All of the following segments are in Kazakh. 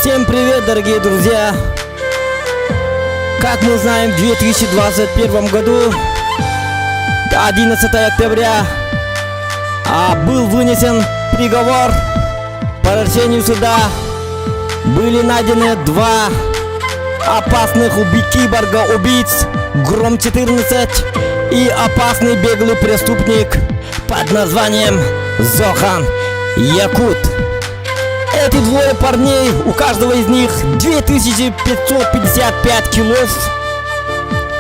Всем привет, дорогие друзья! Как мы знаем, в 2021 году, 11 октября, был вынесен приговор по решению суда. Были найдены два опасных киборга-убийц, Гром-14 и опасный беглый преступник под названием Зохан Якут. Эти двое парней, у каждого из них 2555 килов.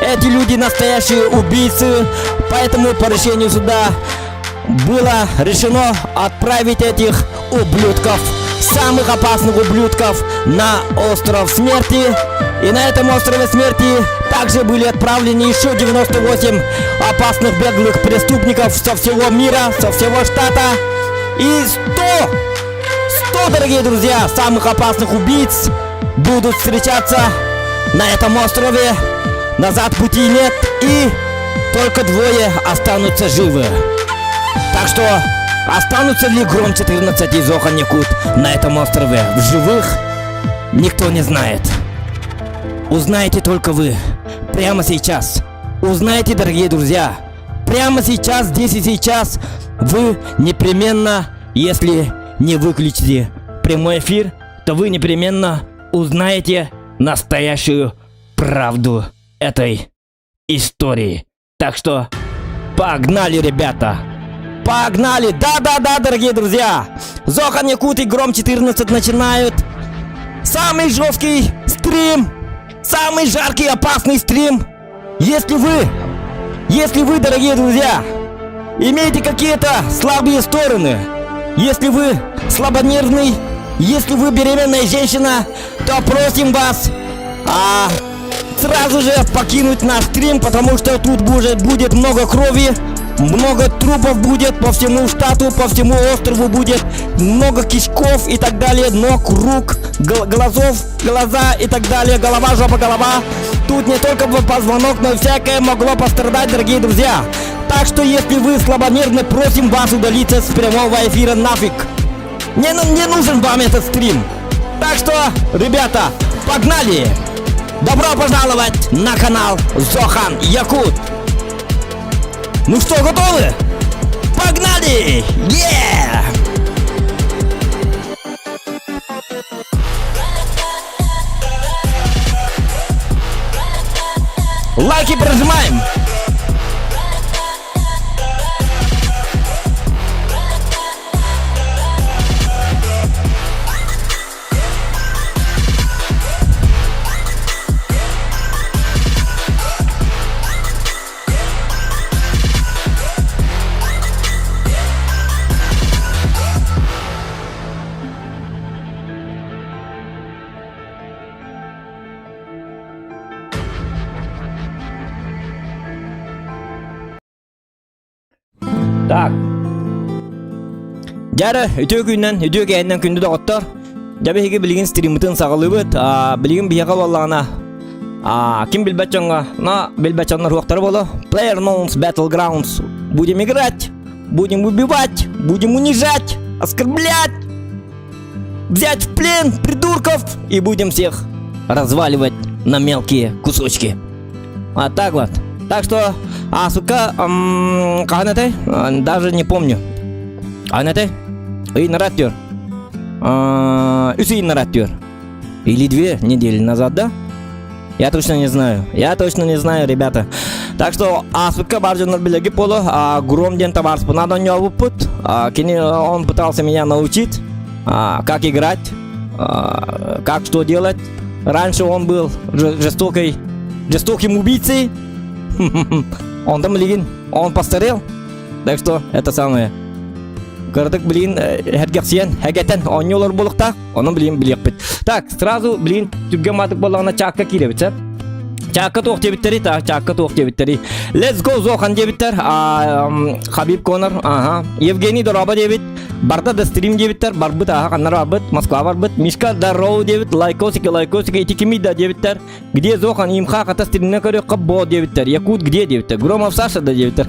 Эти люди настоящие убийцы, поэтому по решению суда было решено отправить этих ублюдков, самых опасных ублюдков, на остров смерти. И на этом острове смерти также были отправлены еще 98 опасных беглых преступников со всего мира, со всего штата. И 100, дорогие друзья, самых опасных убийц будут встречаться на этом острове. Назад пути нет, и только двое останутся живы. Так что останутся ли Гром-14 и Зохан Якут на этом острове в живых, никто не знает. Узнаете только вы, прямо сейчас. Узнаете, дорогие друзья, прямо сейчас, здесь и сейчас. Вы непременно, если не выключите прямой эфир, то вы непременно узнаете настоящую правду этой истории. Так что погнали, ребята! Погнали! Да, дорогие друзья! Зохан Якут и Гром-14 начинают самый жесткий стрим, самый жаркий, опасный стрим. Если вы, дорогие друзья, имеете какие-то слабые стороны, если вы слабонервный, если вы беременная женщина, то просим вас сразу же покинуть наш стрим, потому что тут будет много крови, много трупов будет по всему штату, по всему острову будет много кишков и так далее, ног, рук, глаза и так далее, голова, жопа, голова. Тут не только позвонок, но и всякое могло пострадать, дорогие друзья. Так что если вы слабонервны, просим вас удалиться с прямого эфира нафиг. Не нужен вам этот стрим. Так что, ребята, погнали! Добро пожаловать на канал Зохан Якут. Ну что, готовы? Погнали! Yeah! Лайки прожимаем! Так. Жары өтө кайынан күндү доғыттар. Жабы хеге билген стримытын сағылыбыт. Билген бияға баллағына. Ким билбачонға? На билбачонлар уақтары болу. PlayerUnknown's Battlegrounds. Будем играть, будем убивать, будем унижать, оскорблять, взять в плен придурков и будем всех разваливать на мелкие кусочки. Вот так вот. Так что, сука, Канатай, даже не помню. Канатай, и наратер. Уси наратер. Или 2 недели назад, да? Я точно не знаю, ребята. Так что, сука, баржанар билеги полу, Громден товар спонадон не пут. Он пытался меня научить, как играть, как что делать. Раньше он был жестоким убийцей. Он там лигин, он постарел. Так что это самое. Городок, хагатен, он йолар булыкта, он билеппит. Так, сразу, түгге матык болағына чакка киребит, чакка тоқ дебиттери, чакка тоқ дебиттери. Let's go, Зохан дебиттер, Хабиб Конор, Евгений Дороба дебит, Барда да стрим дебиттер, барбыт, каннар барбыт, Москва барбыт, Мишка Дарроу дебит, лайкосика, итикими да дебиттер, где Зохан имха ката стримне көрі қаббо дебиттер, Якут где дебиттер, Громов Саша да дебиттер,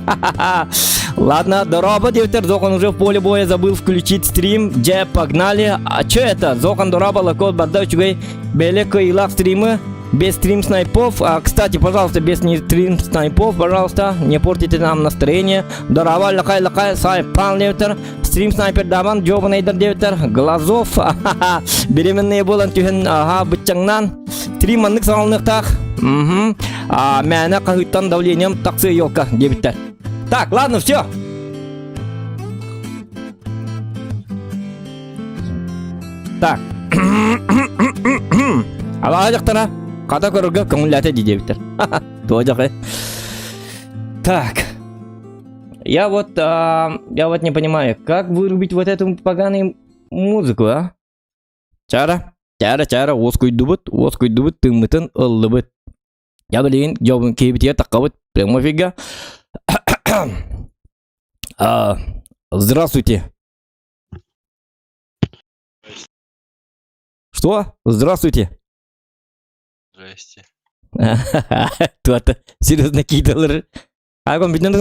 Ладно, дорога, девтер, Зохан уже в поле боя забыл включить стрим. Где погнали? А что это? Зохан дорога, лакот, бадда, чугай, белека и лав стримы. Без стрим снайпов. Кстати, пожалуйста, без стрим снайпов, пожалуйста, не портите нам настроение. Дорога, лакай, сайпан, девтер. Стрим снайпер даман, джобанайдер, девтер. Глазов, беременные болан тюхен, бычаңнан. Стрим аннык салынықтақ. Мәні қағыттан давлением тақсы елка, девтер. Так, ладно, все. Так. Аллаға жақтара. Қада көрірге көңіләті дейдебітер. Так. Я вот не понимаю, как вырубить вот эту поганую музыку, а? Чара, оскойдубыт, тымытын ыллыбыт. Я блин, жобын кейбітер таққабыт, прямо фига. Здравствуйте. Что? Здравствуйте. Здрасте. Туата, серьезно кидалар. Агон битен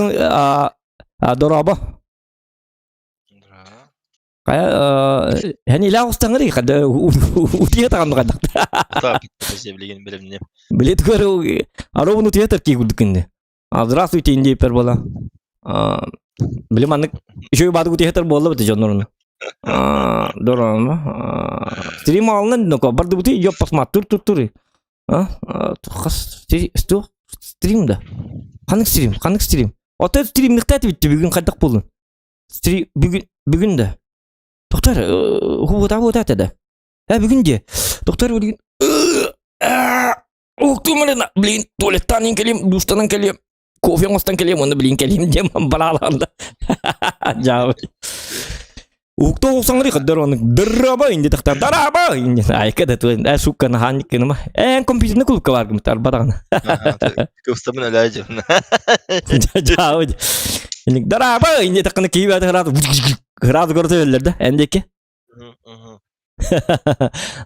дораба. Да. Hani la ustangri kada utiya tagan kada. Так, я блин, блин. Билет көру аровын утия тарки гудкинде. Здравствуйте, инде пербола. Билем аннык еще бады утия тар болла бите жонорун. Дорама. Стрим алнын ноко барды бути жоп пасма тур. Что? Стрим да. Қанык стрим. Ота стрим никтати битти бүгүн кайдак болдун. Стрим бүгүн да. Доктор, вот это да. Бүгүн де. Доктор бүгүн. Уктумалена, блин, туалеттан келем, душтан келем. Кофе мостан келем, оны блин келем дем балаланда. Жау. Ukto sangri kadar orang deraba ini tak daraba ini. Ayah kata tu, suka nahan ni nama. Komputer ni kul keluar gemetar barang. Kau mana lagi? Jauh. Ini daraba ini tak kena kibat gerak tu dah. Endek.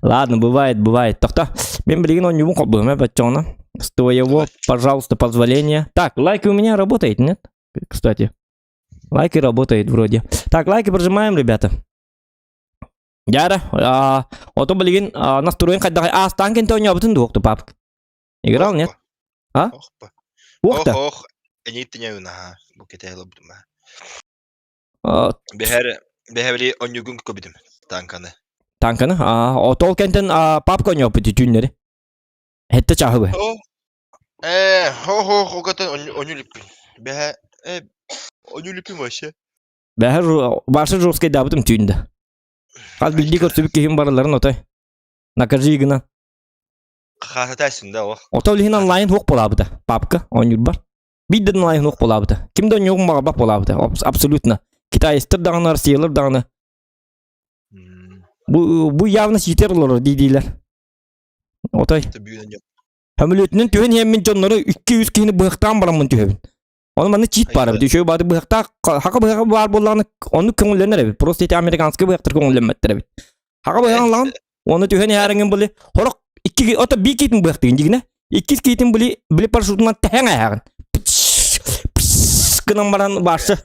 Ладно, бывает. Так-то. Блин, он не мог бы, мы пацана. С твоего, пожалуйста, позволения. Так, лайк у меня работает, нет? Кстати. Лайки работает вроде. Так, лайки прожимаем, ребята. Яра, ото блин, настроен когда станкен то не обтын доктор папк. Играл, нет? Ох, они тяну на букете лобдума. Бехери он югун кобидим. Танканы. Ото кентен папка не опыти тюннери. Это чахвы. Огата он юлипи. Бехе он юлипи вообще. Бехер башы жорскай дабытым тюнді. Қаз білді көрсібік кейім барыларын отай. Накажи гына. Қасатайсың да о. Ота білген онлайн хоқ болабыды. Папка, он юр бар. Бидден онлайн хоқ болабыды. Кімді он yoğun бағабақ болабыды. Абсолютно. Китайстыр дағыны, Россиялар дағыны. Bu явно сетер олар дейдейлер. Отай. Хөмілетінен түйен еммен жонлары 200 кейіні бұғықтан барамын түйен. Onu bana cheat var abi. Şöyle bari bıhakta haka bıhak var bolanı onu köngüllenir abi. Просто эти американский bıhaktır köngüllenmettir abi. Haka bıhakan lan onu tühen herengin böyle horok iki ota bir kitin bıhaktı indigine. İki kitin böyle paraşütünden tehen ayağın. Kınan baran başı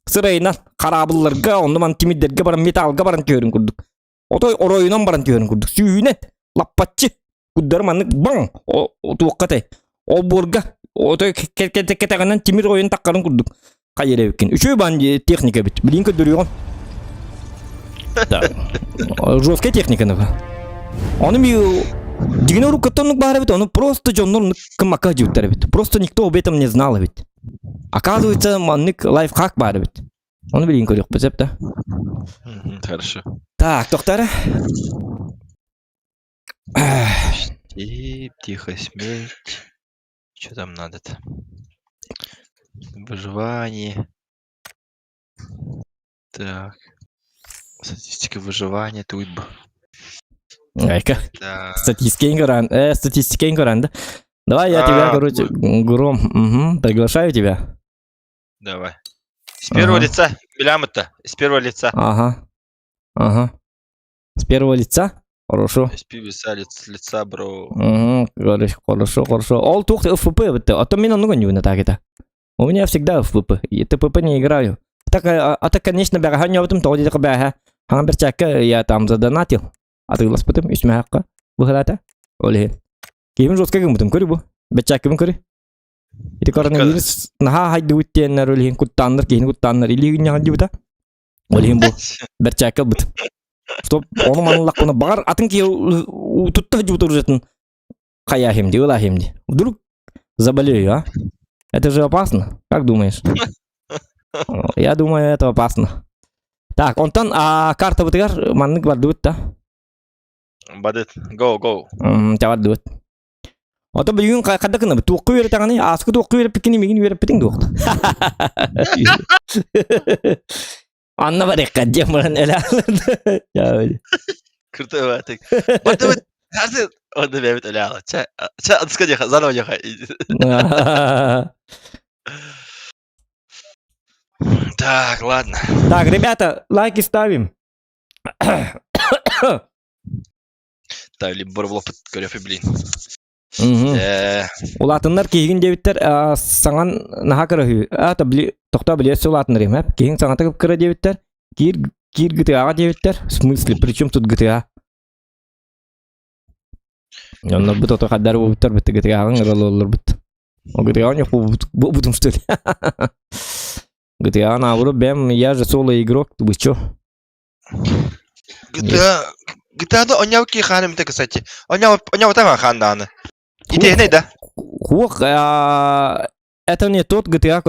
sırayla karabıllarga onu man timidlerge baran metalga baran tüyörün kurduk. Ota oroyunan baran tüyörün kurduk. Süyünet lapatçı kuddarım anlık bang o tuvakkatay. O burga Ото кетегенен тимир ойын таккарын курдук. Кайера бекин. Үчөө бан техника бит. Билин көдөрүгөн. Жесткая техника нага. Оны ми дигине рукатонук бара бит. Оны просто жоннор кымака жуттар бит. Просто никто об этом не знал бит. Оказывается, маннык лайфхак бара бит. Оны билин көрөк бизеп да. Хорошо. Так, доктор. Тихо, смерть. Что там надо-то? Выживание. Так. Статистика выживания тут бы. Айка. Статистика ингаранда. Давай я тебя, короче, Гром, приглашаю тебя. Давай. С первого лица. Белямыта. С первого лица. Ага. С первого лица? Хорошо. С лица, бро. Хорошо. Ол туқты ФП бітті. Ата мен оны гоню на так это. У меня всегда ФПП. И ТПП не играю. Так, конечно, бягахан яптым, то деди бяга. Хана бер чакка я там задонатил. Атылас потом исме хакка. Бухалата. Оле. Ким жостка гымтым көрү бу. Бечаккым көрү. Ити коронавирус наха хайду уттеннер оле куттаннар кейін куттаннар или гыняган жибута. Оле бу. Бер чакка бут. Стоп, onu manlak bunu bağır atın ki tuttu hıcı oturursun. Kaya hem diyor, hem diyor. Вдруг заболею, а? Это же опасно. Как думаешь? Я думаю, это опасно. Так, онтан карта бутыгар маннык бар дует да? Бадет. Go. Тавар дует. Ото бүгүн кадакына туукку бере таганы, аску туукку бере пикини мигини бере питиң дуукта. Anna var ekkancam bulan ele alırdı. Ya öyle. Kırtı öğretik. Bada her şey orada Mehmet öyle alır. Çay adıska diye zan olacak. Так, ладно. Так, ребята, лайки ставим. Так, либо бурлап көрөп блин. Улатындар кейгин дебиттер саңан наха кыры. Ата били токта билет улатындар эм. Кейгин саңа тагып кыра дебиттер. Кир GTA дебиттер. В смысле, причем тут GTA? Onlar bu toto kadar bu bitter bitti GTA'nın rol olur bit. O GTA не bu будем что ли? GTA наоборот, я же соло игрок, вы чё? GTA'da oynayıp ki hanım tek kısacı. Oynayıp tamam handanı. Идея не да? Это не тот GTA,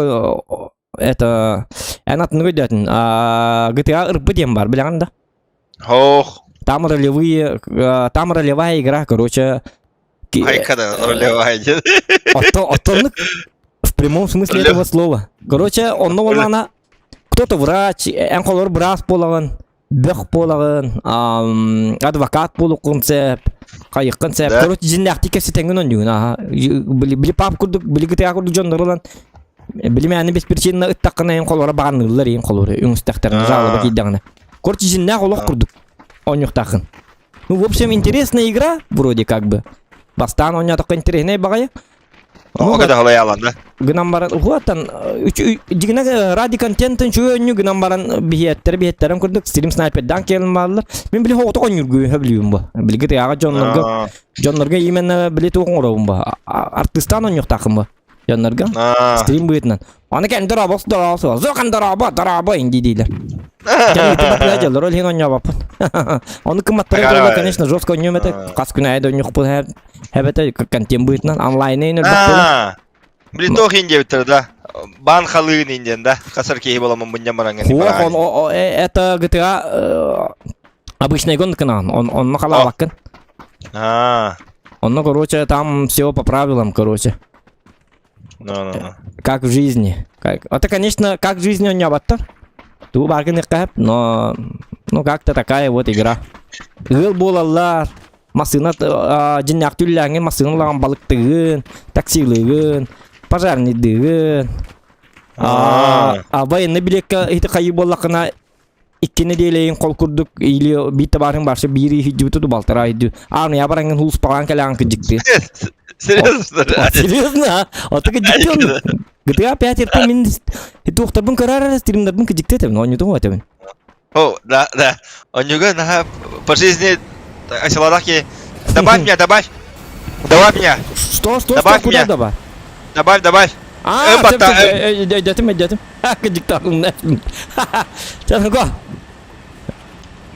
это она отнудятен. GTA РПД бар, билгән да? Ох. Там ролевая игра, короче. Айкада ролевая. Оттонлык в прямом смысле этого слова. Короче, она кто-то врач, энколор брас полаган, бэх полаган, адвокат полу концепт. Кайык концепт. Короче, жиннактик сетенген ондугун. Били пап курдук, били GTA курдук жондорулан. Били мени бес причина ыттакына эн колора баганылар, эн колора үңүстактерин жалоба кийдагына. Короче, жиннак олок курдук. Онюктакын. Ну, в общем, интересная игра, вроде как бы. Бастан оня такой интересный багай. Ну, когда халай алан, да? Гынан баран, угуаттан, дигина ради контентын чуөнню гынан баран бихеттерин курдук, стрим снайпердан келин барлар. Мен били хоото конюргу хөблүм ба. Билге тяга жоннорга именно били тоңором ба. Артистан онюктакын ба. Жоннорга. Стрим бытынан. Аны кен дарабос. Зокан дараба инди дейлер. Кем итеп жалар, ол хен оня бапын. Аны кыматтырып, конечно, жестко онюм это. Кас күнә айда онюк бу хәбәтә контент бытынан онлайн эйнер бак. Били тох инде битер да. Бан халыгын инден да. Касар кейи боламын bundan баранган. Это GTA обычный гон канал. Он нахала бакын. Он, короче, там все по правилам, короче. Как в жизни. Это, конечно, как в жизни он не абаттар. Ту баргын иккап, но как-то такая вот игра. Гыл болалар, масына жиннак түлләңе масыналарга балыктыгын, таксилыгын, пожарныйдыгын. Военный билекке ити кайы боллакына иккени делейин кол курдук или битте барын баршы бири хиджуту балтара иду. Аны я баранган хулс паган калан кыжыкты. Серьезно? Вот так дикон. GTA 5 это мин itu тобун карара стримдердин кыжыкты деп, но не думаю это. О, да. Он juga на по жизни асиладаки. Добавь меня. Что? Добавь Куда меня. добавь? Добавь. Дятым. Кыжыктагым да. Чан го.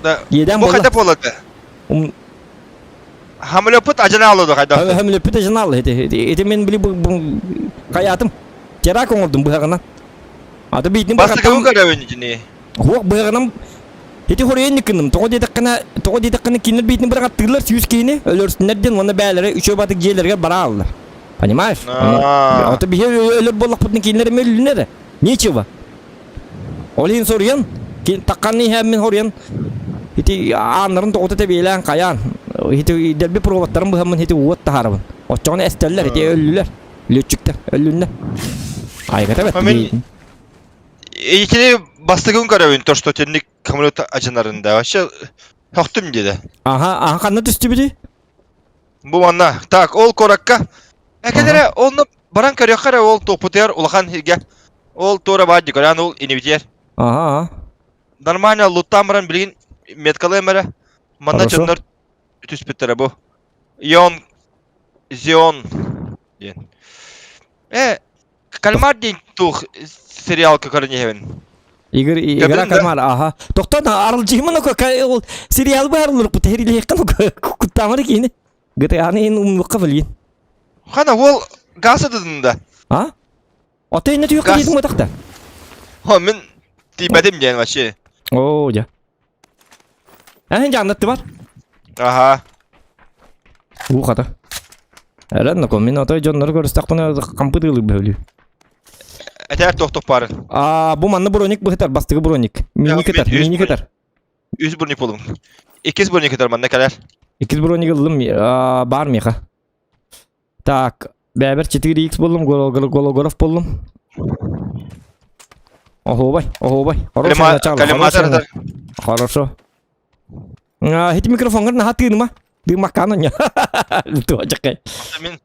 Да. Еден Bu kadar boladı. Hamleput ajana aldı kayda. Hamleput ajana aldı. Ete men bili bu kayatım. Terak oldum bu hagana. Ata bitin Basta kavun kadar içini. Hok bu haganam. Ete horaya nikindim. Toğu dedikini kinler bitin bırak tırlar süs kini. Ölürsünlerden onu bəylərə üçe batık yerlərə bara aldılar. Понимаешь? Ata bir ölür bollak putun kinleri ölünler. Нечего. Olin soruyan. Takkanni hemen horyan. Iti anların toğutu tebeylen kayan. Iti delbi provatların bu hemen iti uvat taharabın. Oçağını esteller, iti ölüler. Löçükler, ölünler. Aygata bet. İkili bastıgın karabın to, что tenlik hamlet ajanlarında. Вообще hoxtum dedi. Aha kanına düştü biri. Bu manna. Tak ol korakka. Ekadere onu баран көрөккара ол топутер улахан хирге. Ол тора баджи көрән ол инвитер. Ага. Нормально луттамыран билген меткалы эмере. Манда Хорошо. жоннор түспеттер бу. Зион. Ден. Кальмар ден тух сериал көрөнөйбүн. Игра Gördün mü? Кальмар, ага. Токтон арылжымын ол сериал барлыр бу териле якын куттамыр кийини. GTA-ны умлукка билген. Хана ол гасыдында. А? Отойны түйөк Газ. дейдиң отакта. Ха мен тибедим ден вообще. О, жа. Жаннатты бар. Ага. Ухата. Эрен мен отой жоннор көрүстакпын компьютерлы бөлү. Этер токтоп бары. Бу манны броник быхтар, бастыгы броник. Мини кетер. Үз броник болдум. Икиз броник кетер манда калар. Икиз броник ылдым бар меха. Так, бәбер 4x болдум, гологоров болдум. Охо бай. Калиматор. Хорошо. Хит микрофонга на хатыма. Дымакана ня. Туачакай. Мен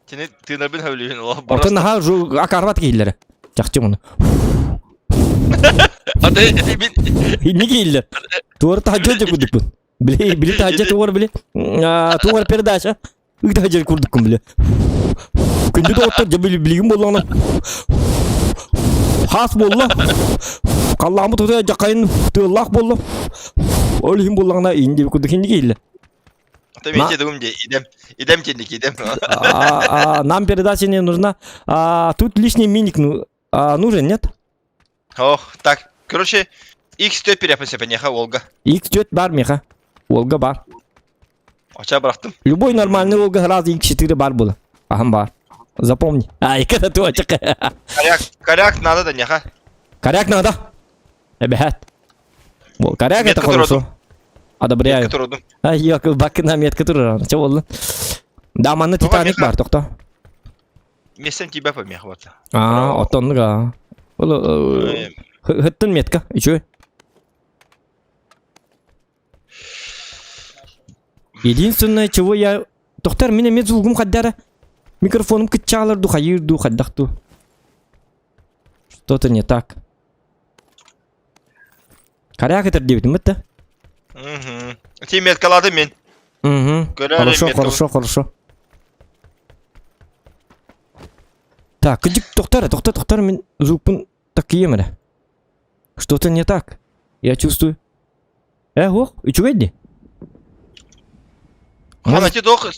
тени тынабын хавлын ол. Отын наха жу акарбат кейлери. Жакчы муну. Аты мен Не кейлер. Туар тахаджат кудукпун. Били тахаджат туар били. Туар передача. Тахаджат курдуккун били. Күндү доктор жабили билигин болгону. Хас болла. Калламы тута жакайын тыллак болду. Олим болгона инде кудук инде кейлер. мен дедим де идем тендик идем. Нам передача не нужна. Тут лишний миник нужен, нет? Ох, так, короче, X4 переписи пенеха Волга. X4 бар меха. Волга бар. Ача бырактым. Любой нормальный Волга сразу X4 бар было. Ахам бар. Запомни. Когда ты очек. Коряк надо да неха. Коряк надо. Эбехат. Коряк это хорошо. Одобряю. Yok bak намет который. Че болды? Да, манны Титаник бар, токто. Месен тебя помех вот. Отонга. Хыттын метка, ичө. Единственное, чего я... Тоқтар, мен емет зулгум қаддары. Микрофоным кытчалырду, хайырду, қаддақту. Что-то не так. Коряк это девять, мытта? Ти меткалады мен. Хорошо. Так, кыдик тоқтар, мен зулпын такие мэрэ. Что-то не так. Я чувствую. Ох, и чё веди? Ханати дох.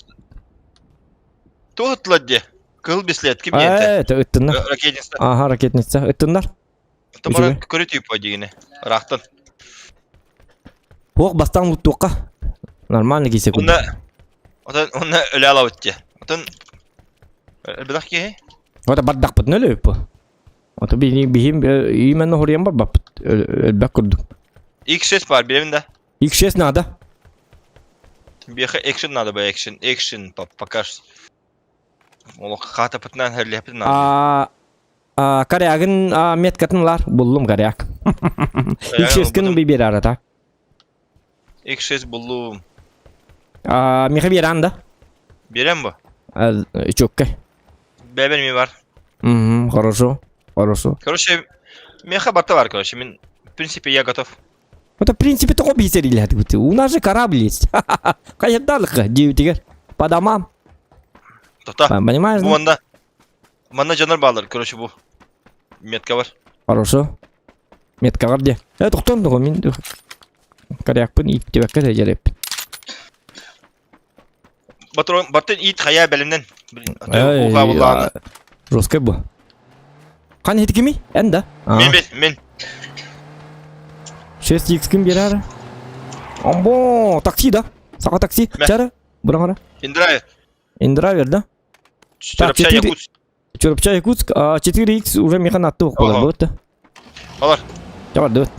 Тухтладде. Кыл бислет ким енте? Это ыттынар. Ракетница. Ага, ракетница. Ыттынар. Тамара көрөтүп падигине. Рахтан. Ох, бастан луттуққа. Нормально кейсе күн. Онна өле ала өтте. Отын... Білақ ке? Ота бардақ бұтын өлі өпі. Ота бейім именно хориян бар бап. Өлбәк күрдік. X6 бар, білемін да. X6 надо. Беха экшен надо бы, экшен покаж. Ол қата пытынан хөрлепі надо. Корягын меткатынлар. Бұллым коряг. X6-кін бейбер арата. X6 бұллым. Меха беран да? Берем бо? Чөкке. Бәбер ми бар. Хорошо. Короче, меха барта бар, короче. Мен, в принципе, я готов. Это, в принципе, такой бисерили. У нас же корабль есть. Каядалка, девятигер. По домам. Тота. Понимаешь? Бу манда жанар балар, короче, бу. Метка бар. Хорошо. Метка бар де. Тоқтон да мен. Корякпын ит тебекке де жереп. Баттын ит хая бәлімнен. Уға бұллағаны. Жесткой бұл. Қан еті кеме? Әнда? Мен. 6x кім бері ары? Амбо, такси да? Сақа такси? Чары? Бұрын ара? Индравер да? Чөріпша Якутск. Чөріпша Якутск. 4x уже механ атты оқ болар. Бұлытты? Алар. Жабар, дөт.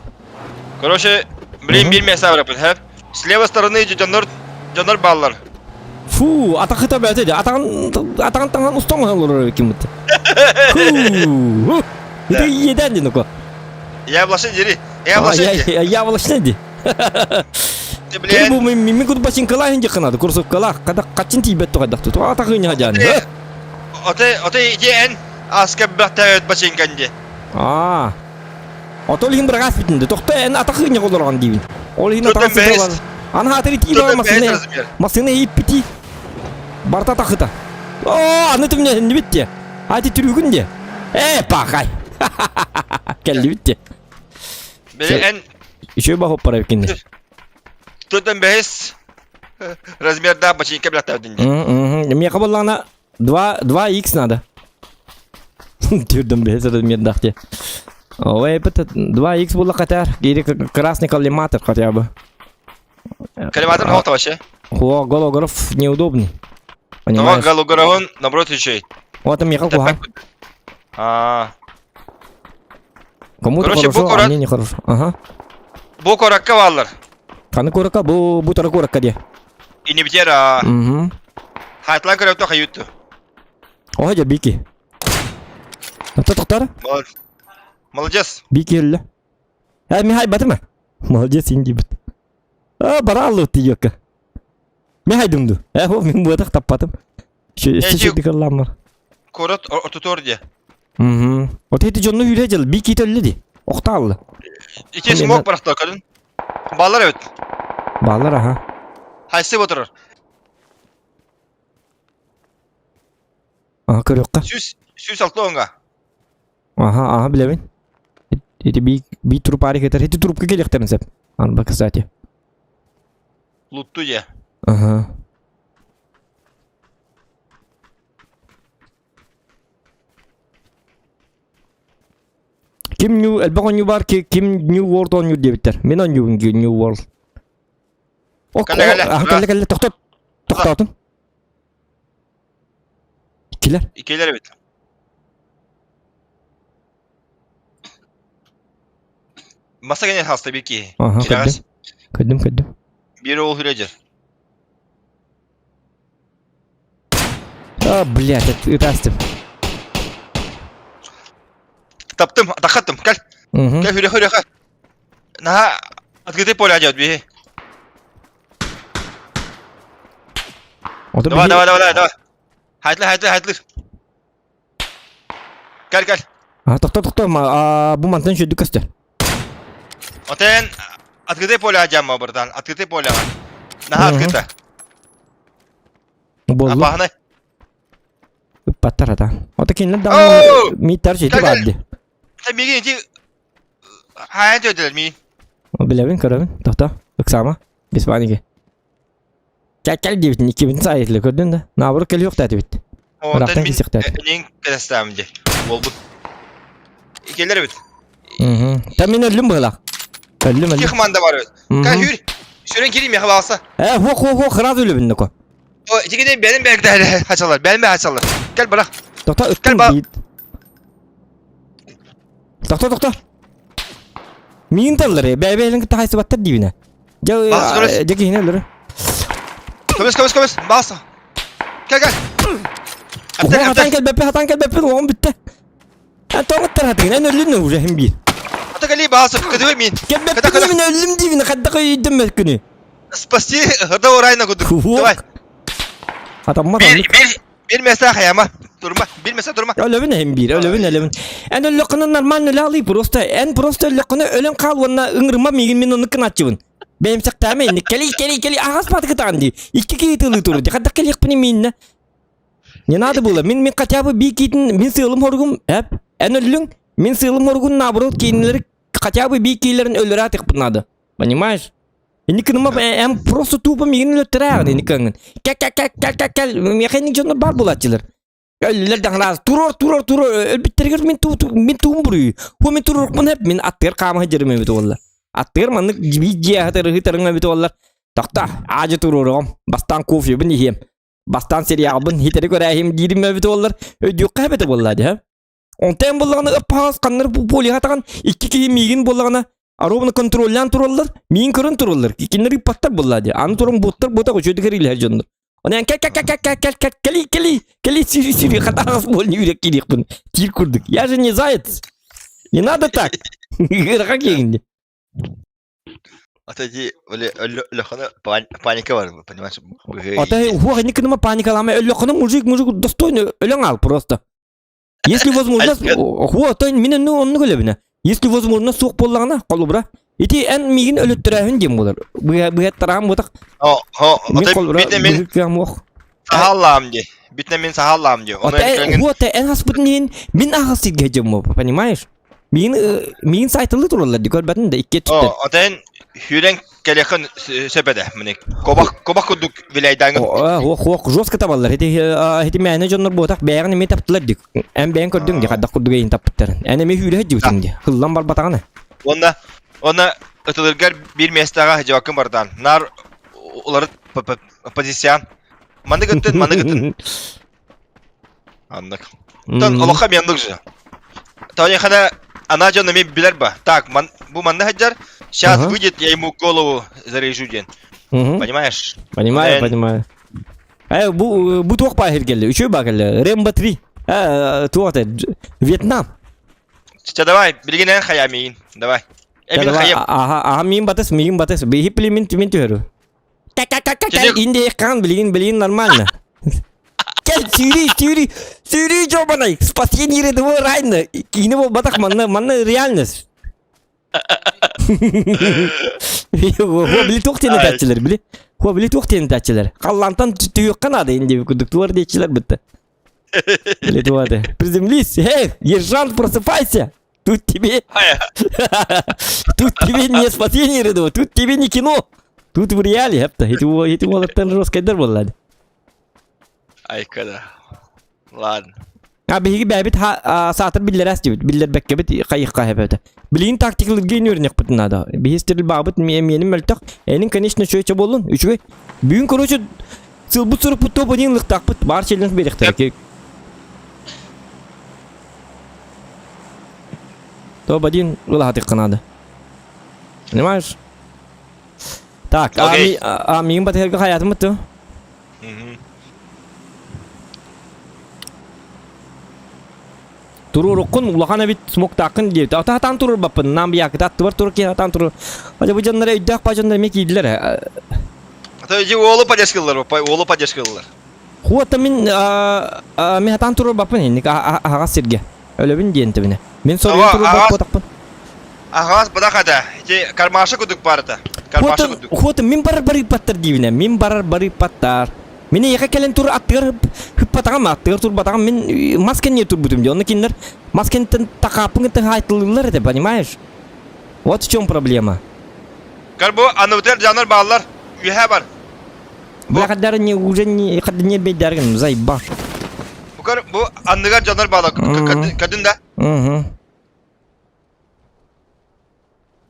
Короче, бір меса бұрапын. Слева стороны жанар баллар. Фу, атақ хыта бәті де. Атаған таңған ұстан ғалыр кем бұтты. Фу. Это еден де нүкі. Яблашын жері. Яблашын де. Кері бұл мен күд басын қалайын де қынады. Күрсіп қалақ. Қачын тейбетті қайдақты. Атақ үйне ғажаны. Ote en aska bıraktı başın kendi. Aa. Otol hin bırakas bitindi. Tokta en atakı ne kolorgan dibin. Ol hin Dörtten atakı beş. var. Ana hatırı tiyil var masını. Masını yiyip biti. Barta takıta. Oo anlatım ne bitti. Hadi türügün de. Pakay. Geldi bitti. Beni en Şöyle bak para bikindi. dörtten beş. Razmiyerda başın kendi bıraktı. Мне кабалана 2x надо. Türdüm be zaten bir dakika. Ой, это 2x было катар. Или красный коллиматор хотя бы. Калиматор хавта вообще. О, голограф неудобный. Но Понимаешь? голографон наоборот еще. Вот там ехал куха. Кому-то Короче, хорошо, Букурат- а мне нехорошо. Ага. Bu korakka varlar. Kanı koraka bu tarafı koraka diye. İni biter ha. Угу. Hayatlar görevde hayuttu. Oha Biki. Тотоқтар? Молодец. Бики елі. Михай батырма? Молодец инди бит. Бара аллы тиёка. Михай думду. О, мен буатак таппатым. Шешедик алламар. Korot otutor diye. Угу. Вот эти жонну үйрэ жыл. Бики төллü di. Окта аллы. İki smoke bıraktı kadın. Bağlar evet. Bağlar aha. Haysi oturur. Aha körüqqa. Süs altı onga. Aha bilemin. Эти bir trup hareketler. Эти trupka geleceklerin sep. An bak kısati. Luttu diye. Aha. Kim New Elbaqon New var ki kim New World on New diye biter. Men on New World. Kalle Toktatın. İkiler. İkiler evet. Masa gene hasta bir ki. Aha Kiraz. Kaddım. Biri ol hürecer. Блядь, это Taptım, takattım. Gel. Gel hüre. Naha atgıdı pol acayot bir. Давай. Hayatlı. Gel. Токта. Bu mantan şu dükkaste. Oten atgıdı pol acayam mı buradan? Atgıdı pol acayam. Naha atgıdı. Bollu. Apahane. Pattar ata. Otakinler da Oo! mitar şeydi Gel. baddi. Sen bir gün için hayat ödüler mi? Bilevin karabin. Tokta. Iksama. Bispaniki. Gel diye bitin. 2000 sayıklı gördün de. Naburu gel yok da bit. Ondan Bıraktın min kisik dedi. neyin kadestamınca. Bol bu. İkiler evet. Tamin ölüm bırak. Ölüm. İki kumanda var evet. Gel hür. Şuraya gireyim ya havasa. Ho kıraz ölümünde ko. O iki de benim belki haçalar. Benim haçalar. Gel bırak. Tokta Gel öttüm bak. bit. Tokta. Min talları. Bebelin kıta haysı battır dibine. Jagi yine ölür. Kömüz. Basta. Gel. Hatan gel bepe. Oğlum bitti. Toğuttar hatın. En ölün ne uğrayım bir. Hatta gel basta. Kadığı min. Gel bepe min ölüm dibine. Kadda koydum meskini. Spasti hırda orayına kuduk. Davay. Hatamma Bir mesafe yama. Durma. Ölümün hem bir. En ölükünün normal ne alayım prosta. En prosta ölükünü ölüm kalvanına ıngırma min onu kınatçıvın. Benim saktarma indi. Keli. Ağız patı kıtan di. İki kıyıtılı turu di. Kadda keli yakpını minne. Ne nadı bula? Min kaçabı bir kitin. Min sığılım horgum. Hep. En ölün. Min sığılım horgun nabrot kiyinleri. Kaçabı bir kiyinlerin ölürü atık pınadı. Понимаешь? Ini kenapa em prosto tupa migin lo terang ini kangen. Kel. Mekanik jono bar bulatçılar. Öller danglas turur. Bitirger min tumburu. Hu min turur mun hep min atter kama hajarım evet valla. Atter manık jibici hatarı evet valla. Takta acı tururum. Bastan kofi ben yiyem. Bastan seri abın hiteri göreyim dirim evet valla. Ödüyor kahvete valla de. Ontem bullağını pas kanlar bu poli hatakan iki ki migin bullağına. Arabını kontrollen turullar, min kırın turullar. Kinleri patlar bulladı. An turun botta koşuyor her jondur. Onu keli siri kata bol yürek gidik bun. Tir kurduk. Ya ne zayet. Ne надо так? Ракак егинди. Атади, были лохана паника var, понимаешь? Ата хуа не кнема паникалама өлөкөнө мужик достойно өлөң ал просто. Если возможность, хуа та менен онны көлөбүнө. Если возможность сук боллагана колубра. Ити эн мигин өлөттүрәһүн дем булар. Бу тарам бутак. Битне сахаллам ди. Битне мен сахаллам ди. Вот эн хаспытнин мин ахасит гежем, понимаешь? Мигин сайтылы туралар ди көрбөтүн да икке түттү. Атен хүрен келехан сөбеде. Міне кобак кудук вилайдаңын. Хуак жестко табалар. Эти менеджерлер ботак бәягын эме таптылар ди. Эм бәян көрдүң ди кадак кудук эйин таптыптар. Эне ме хүрэ жибүтүн ди. Хыллан бар батаганы. Ona ötülürger bir mesleğe cevakın bardan. Nar uları pozisyon. Mandı gıttın. Anlık. Tan Allah'a yandık же. Tanya kada ana canım bilir ba. Так, bu mandı haccar. Сейчас выйдет, я ему голову зарежу день. Понимаешь? Понимаю. Bu туак пахир geldi. Üçü bak geldi. Рембо 3. Туакта Вьетнам. Давай, bilginen hayameyin. Давай. Ага, мин батыс. Бихипли мин тюру. Инде кан блин нормально. Сюри, жобанай. Спасение рядового райна. Кино батах манна реальность. Били тоқтені тәтчілер, били. Били тоқтені тәтчілер. Қаллантан түйек қанады, инде күдіктуар дейчілер бітті. Били туады. Приземлись, Ержан, просыпайся. Тут тебе не спасение рядового, тут тебе не кино. Тут в реале, хепта. Эти молоттан жесткайдар болады. Ай, kada. Ладно. Биги бәбит сатыр биллер әстебит. Биллер бәккебит кайыкка хепете. Билин тактикалык генерник бутнада. Бихистер бабыт менин мөлтөк. Энин конечно чөчө болун. Үчүгө. Бүгүн короче сылбут суруп бутто бодин лыктак бут. Бар челленж беректер. То бодин улахатык канады. Понимаешь? Так, мин батерга хаятым бутты. Турурукун улахана бит смоктакын дейт. Ататан турur бапын. Нам бияк таттыбар турки атан турur. Ача бу жаннара үйдак бажанда мекийдилер. Ата же олу падешкылар. Хуата мен атан турur бапын. Ник ага сирге. Өлөбүн дейинти бине. Мен сору турur баппатакпын. Агас бадакада. Те кармашы кудук барыта. Хуата мен барар паттар дейбине. Мен барар паттар. Мені яқа кәлен тур аттығыр хыппатағам, аттығыр тур батағам, мен маскен не тур бұтым де. Оны кендер маскенттен тақапыңыттың айтылылар де, понимаешь? Вот в чем проблема. Карбу, анутер жанр балалар, үйе бар. Бұлақадары не, уже не, қады не бейдерген, зайба. Бұл анныгар жанр балалар, кәдің да?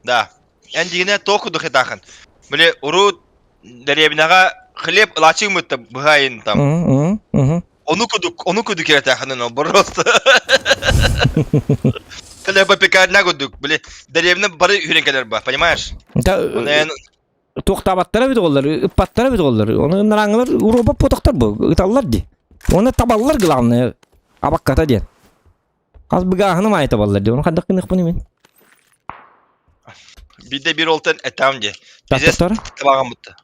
Да. Әндігіне тоқыдық етақын. Біле, ұру дәребінаға хлеб лачим это бгаин там. Ону кудук керетаханын просто. Хлеба пекарня кудук, блин. Деревне бары үйренкелер бар, понимаешь? Тоқтабаттары бит олар, ыппаттары бит олар. Оны нараңылар уроба потоктар бу, ыталлар ди. Оны табаллар главное. Абакката ден. Аз бгахыным айтабаллар ди. Оны кандак кынык буны мен. Биде бир олтан этам ди. Бизе табаган бутты.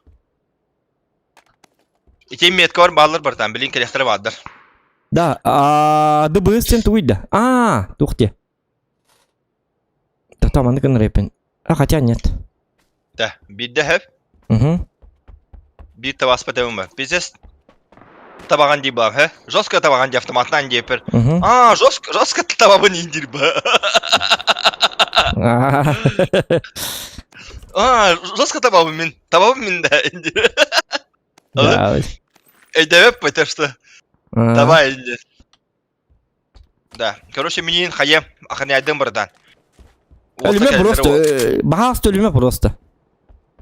İki metke var bağlar bardan bilin kelekleri vardır. Da, dıbı sen tuyda. Тухте. Да там аны кын рэпен. Хотя нет. Да, bir de hep. Bir tavas patamım var. Bize tabagan diye bak he. Joska tabagan diye автоматtan diye per. Joska tabagan indir ba. Joska tabagan min de indir. Да. Эдевеп, потому что... Давай. Да. Короче, менин хаем. Аханяйдым бардан. Өліме просто. Бағасты өліме просто.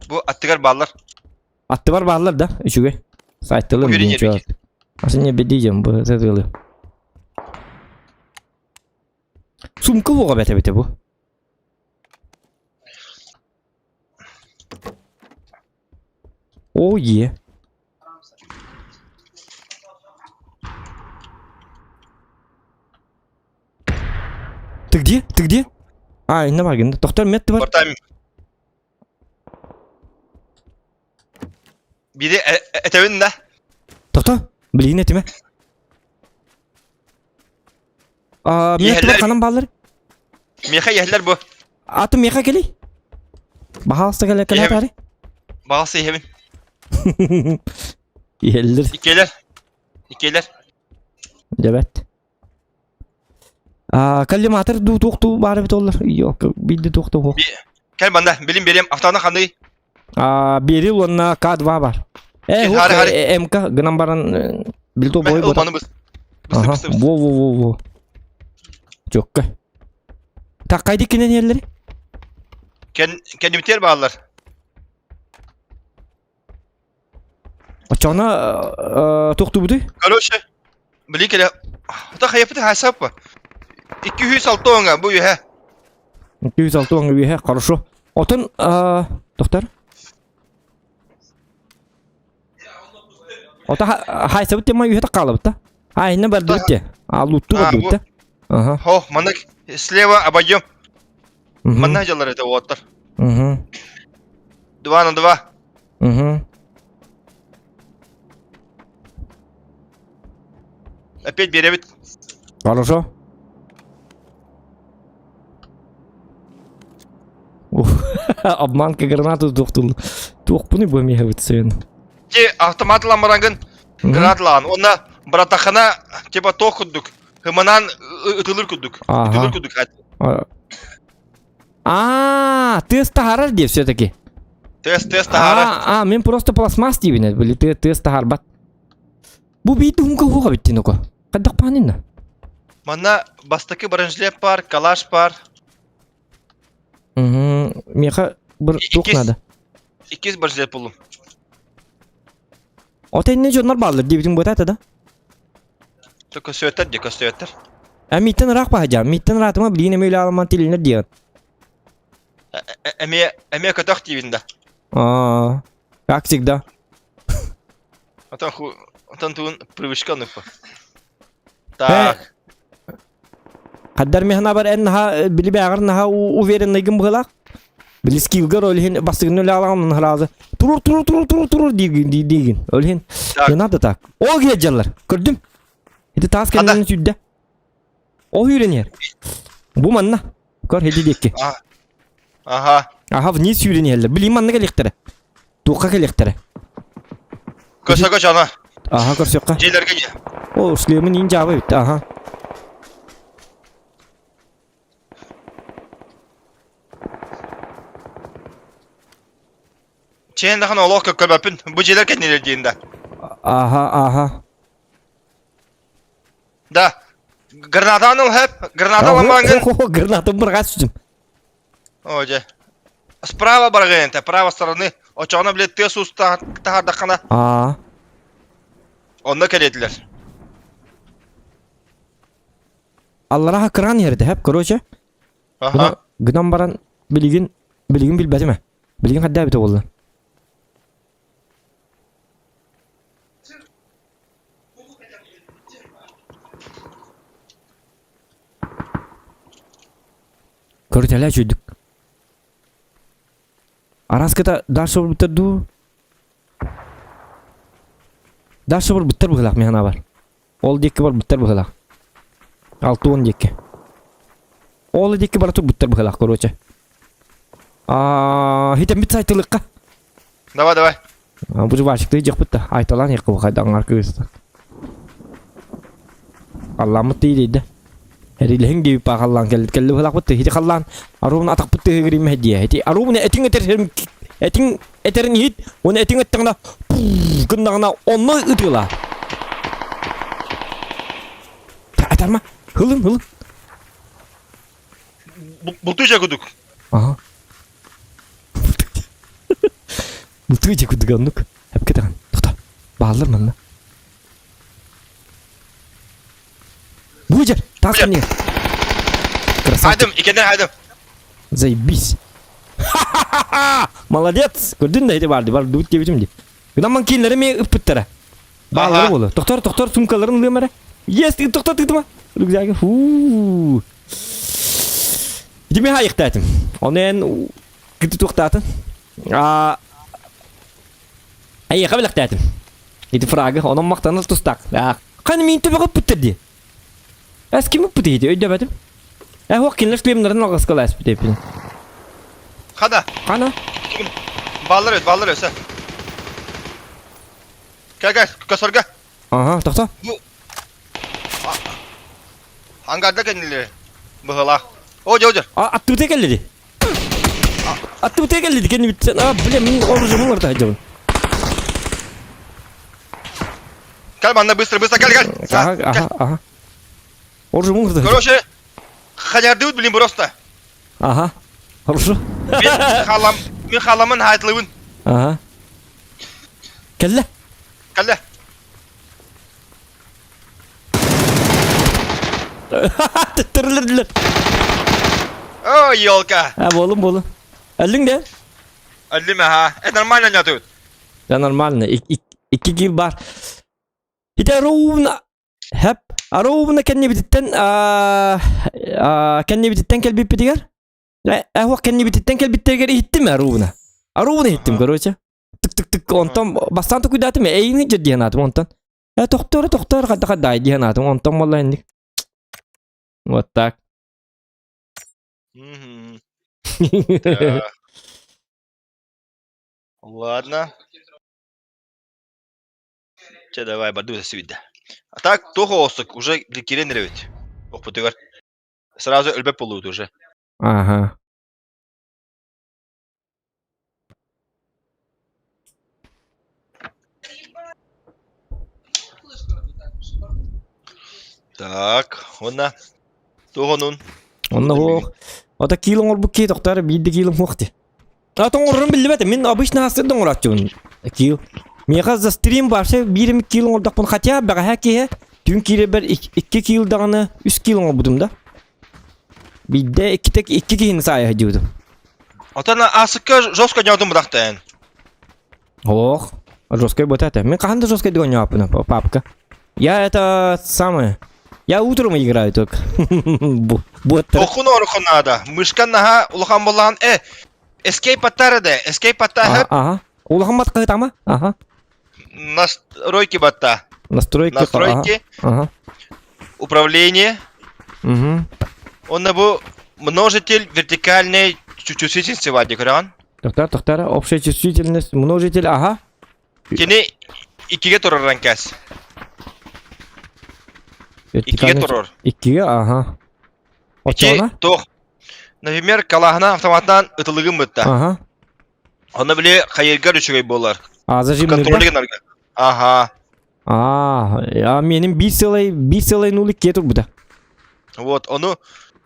Бұл аттығар баллар. Аттығар баллар, да? Үшіге. Сайттылым. Асын не бедейдем. Бұл зәдгілі. Сумка оға бәте-бәте бұл. О, е. Ты где? Не могу. Доктор Мет, ты бар? Biri etevin de. Tokta. Bilgin etime. Miyeti var kanım bağları. Miha yehler bu. Atım miyaka geli. Baha hasta gele kala Yemin. tari. Bağısı yemin. Yeller. İkiler. Evet. Kalli matır du toktu bari bit olur. Yok bildi toktu. Gel bana bilim vereyim. Haftanın kandığı. Biri ona kadva var. Hari. MK gnambaran bilto boy boy. Olmanı bıs. Aha. Bıs. Wo. Çok ka. Takkaydı kinen yerleri. Kendi biter bağlar. Açana toktu budu. Galoşe. Bilin kele. Hatta hayapıtı hesap mı? 206 ona bu he. 206 он bir he хорошо. Otun doktor. Ota hay sabit tema yuhta kalıbıta. Hay ne var bitti. Luttu var bitti. Aha. Ho manak sleva abajım. Manna jalar ete water. Два на два. Опять беревит. Хорошо. Обманка гранату доктул. Тух bunu bu mi havit sen. Те автоматлан барангын гранатлан. Онна братахана типа токудук. Хыманан ытылыр кудук. Ытылыр кудук. Тест тагарар diye все-таки. Тест тахара. Мен просто пластмасс дибине, били тест тагарбат. Bu bir dumga huğa bitti nuko. Kaddak paninna. Манна бастакы баранжлеп бар, калаш бар. Меха bir tuknadı. İkiz barjlep bulum. Otay ne jonlar bağlı dibitin botat da. Только sööter diye sööter. Mitten rak bahacağım. Mitten rahatıma bilgine öyle alman tiline diyor. Eme katak dibinde. Как всегда. Atan tuğun привычка ныкпа. Так. Kaddar mehna bar enha bili bağır naha u verin nagım bıhlak. Bili skillgar ölhin bastığını öyle alamın halaza. Turur digin. Ölhin. Yana da tak. O giyecekler. Gördüm. Hadi tas kendini südde. O yürünür. Bu manna. Kör hedi dekki. Aha. Vniz yürünürler. Bili manna gelektere. Tuğka gelektere. Koş ana. Aha korsiyokka. Celerge gel. O Süleyman ince abi bitti. Aha. Çeyinde kana olak kököbepin. Bu celer kendileri diyinde. Aha. Da. Granatan hep. Granatan mangın. Гранатом бросим. Оже. Справа барагенте, права стороны. Очağına bile tesus tahar dakana. Onda kelediler. Allah'a kıran yerde hep короче. Aha. Gıdan baran bilgin bilbedi mi? Bilgin hadda bite oldu. Körteler çözdük. Araskata ders olur bitirdu. Ders olur bitir bıhlak mihana var. Ol dikki var bitir bıhlak. 6-10 dikki. Ol dikki var tur bitir bıhlak короче. Hitem bit saytılıkka. Давай. Bu cıvar çıktı hiç bitti. Aytalan yakı bakaydan arkadaşlar. Allah mı değildi. Herilehin gibi pakallan kelli bıhlak bitti. Hiç kallan. Arubun atak bitti hıgırım hediye. Hedi arubun etin eterin hit. Onu etin ettiğinde kındağına onu ıtıla. Atarma. Hılın. Bultuyca kuduk. Aha. Bultuyca kuduk anlık. Hep gidelim. Doktor. Bağılır mı lan? Буйдер, так ко мне. Haydım, ikiden haydım. Заебись. Молодец. Gördün de hadi vardı. Var dut diye biçimdi. Gıdan makinleri mi ıpıttara. Bağları olur. Doktor sumkalarını lığımara. Yes, doktor tıktıma. Rüzgarı. Gidimi hayık dağıtım. Onu en gıdı tuktatın. Hey, kabul ettim. İdi fragı, onun maktanız tustak. Ya, kan min tübe kapı bitirdi. Eski mi putiydi, ödemedim. Vakkinler filmlerin ağız kalas bitepin. Hadi. Kana? Ballar öt sen. Gel, kasarga. Aha, takta. Hangarda kendileri. Bıhıla. Hoca. Attı bite geldi. Attı bite geldi, kendi bitsen. Bile min orucumun orada acaba. Gel bana bыстро gel. Aha. Orucumun orada. Короче, хадярдыут билим просто. Aha. Хорошо. Мен халамын хайтлыбын. Aha. Kelle. Калле. Tırırırlar. О, елка. Ha bolum. Öldün de. Öldü mü ha? Нормально нетут. Ya нормально. İki kill var. Hita rovna. Hep. Rovna kendi bititten. Kendi bititten kel bip bitiger. Hava kendi bititten kel bitiger hittim ya rovna. Rovna hittim короче. Tık ondan bastante cuidado me. Eyni ciddi hanadım ondan. Ya doktor kadar iyi hanadım ondan vallahi indik. Вот так. Ладно. Че, давай, баду за свида. А так, toho olsak, уже кирен ревет. Ох, потыгар. Сразу ölbe полуют уже. Ага. Так, онна. Тоғонун. Онна хох. Ата килон ол букки доктор бидди килон хохти. Атон орун билбете. Мен обычно хастырдың оратчун. Кил. Мега за стрим барса 20 килон олдакпын хотя бага хаке. Түн кире бер 2 кил даганы 3 килон олбудум да. Бидде 2 килон сая хадюдум. Атана асыкка жестко нядым бырактан. Ох. Жесткой ботата. Мен кандай жесткой деген япына, папка. Я это самое. Я утром играю только. Охун орухунада. Мышкан наха улхан болан escape аттарыды. Escape аттахып. Ага. Улхан батка тама? Ага. Настройки батта. Настройки. Ага. Управление. Угу. Он был множитель вертикальной чувствительности вади көрән. Доктор, общая чувствительность, множитель, ага. Кені 2-ге тұрыран кәс. 2-ге тұрыр. 2-ге, ага. 2 тоқ. Например, калахына автоматтан ытылығын бұтта. Ага. Оны біле қайырға үшігей болар. Зажимный контролеген арга. Ага. Я менің 1,0 кетір бұда. Вот, оны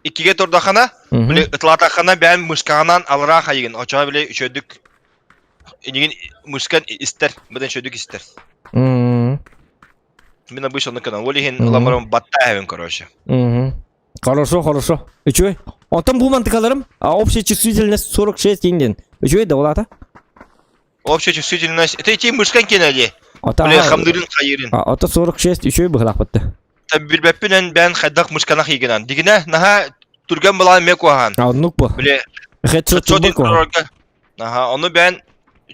2-ге тұрдақана, біле ытылатақана бән мұшқағынан алыра қайығын. Очаға біле үшөдік. Енеген мұшқан істер, бұдан үшөдік істер. Мен обычно на канал Олихин ламаром баттаевым, короче. Хорошо. Üçü. Ondan bu mantıkalarım общая чувствительность 46 инден. Üçü de olata. Общая чувствительность. Это эти мышкан кенеди. Ата. Бле хамдырын хайырын. Ата 46 üçü быхлак битти. Там билбеппенен бен хаддак мышканах йигенан. Дигине наха турган балан мекуахан. Нук бу. Бле. Хедшот бу. Ага, onu ben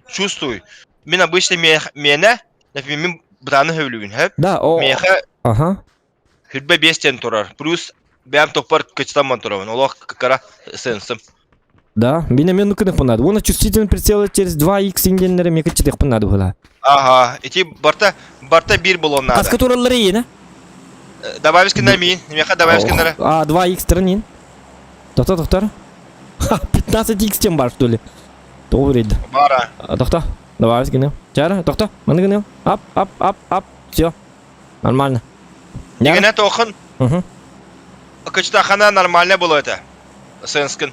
чувствую. Мен обычно мене, например, бутаны хөвлүгүн хеп. Да, о. Меха. Ага. Хүрбе 5 турар. Плюс ben топар кычтаман турабын. Олох кара сенсим. Да, мен нукны понад. Оны чувствительный прицел через 2х инденлери мекичдик понад була. Ага, эти барта 1 болон надо. Каска тураллары йene. Добавишь на мин, меха добавишь на. 2х странин. Доктор. 15х тем бар, что ли? Добрый. Бара. Доктор, добавишь гнев. Чара, доктор, маны гнев. Ап. Все. Нормально. Дигене тоқын. Кычтахана нормально было это. Сенскин.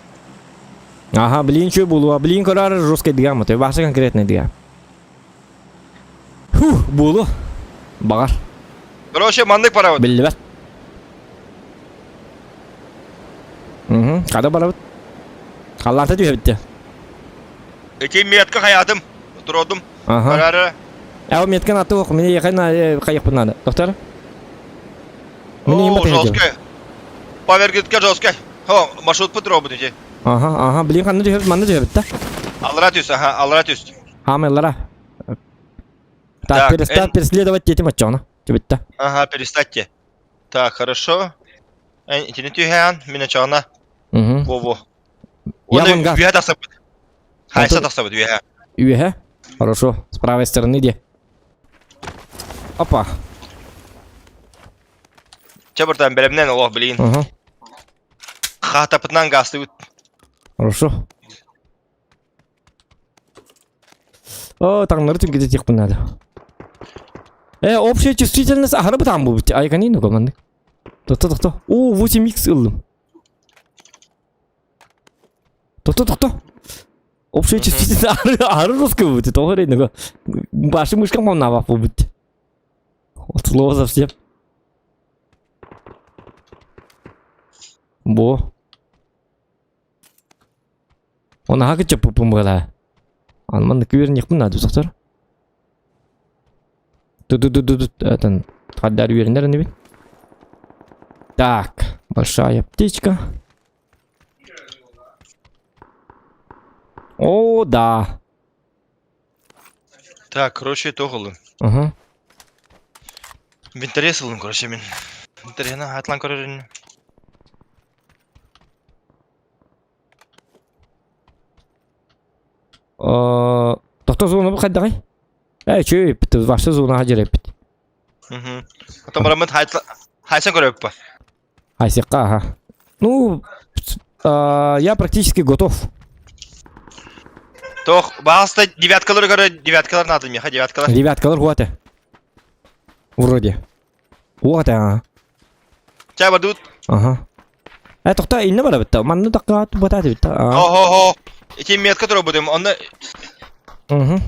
Ага, блин, что было? Блин, корар жесткая диагма, это ваша конкретная диагма. Было. Багар. Короче, мандык пора вот. Билли бар. Kada bara. Kallarda diyor bitti. Эти метка хаятым. Туродум. Ага. Карары. А у метка на то, мне ехать на каяк надо. Доктор? Мне не мотает. Жесткая. Повергитка жесткая. О, маршрут путробу эти. Ага, блин, ханны диyor, манны diyor bitti. Алратюс, ага, алратюс. Hamellere. Так, перестать преследовать эти мачона. Тебе-то. Ага, перестаньте. Так, хорошо. Интернет юган, меня чана. Угу. Во-во. Я Он мангас. юга тасабыт. Хайса Он тут- тасабыт юга. Юге? Хорошо. С правой стороны где? Опа. Чабыртан беремнен Аллах блин. Ага. Хатапытнан гасты. Хорошо. О, так, нарытым где тех надо. Общая чувствительность ахарабы там будет. Ай, канину команды. То. О, 8х ылым. То. Общая чувствительность ахары русская будет. Это говорит, ваши мышкам вам навап будет. Вот слово совсем. Бо. Он ага кечеп помогла. Анман кверних надо, доктор. Это отдар вернер, не видно. Так, большая птичка. О, да. Так, короче, тоголы. Ага. Винтере сылым, короче, мен. Винтерена атлан көрерін. Доктор зона бұл қайдағай? Чөй, бітті, ваша зона жер бит. Потом рамет хайсан көріп па. Айсекка, ага. Ну, я практически готов. Тох, бағаста девяткалар көрі, девяткалар надо меха, девяткалар. Девяткалар вот. Вроде. Вот, ага. Чай бардут. Ага. Тоқта, инне бара бітті. Манны таққа атып батады бітті. О-хо-хо. Эти метка тұры будем, онда... Угу.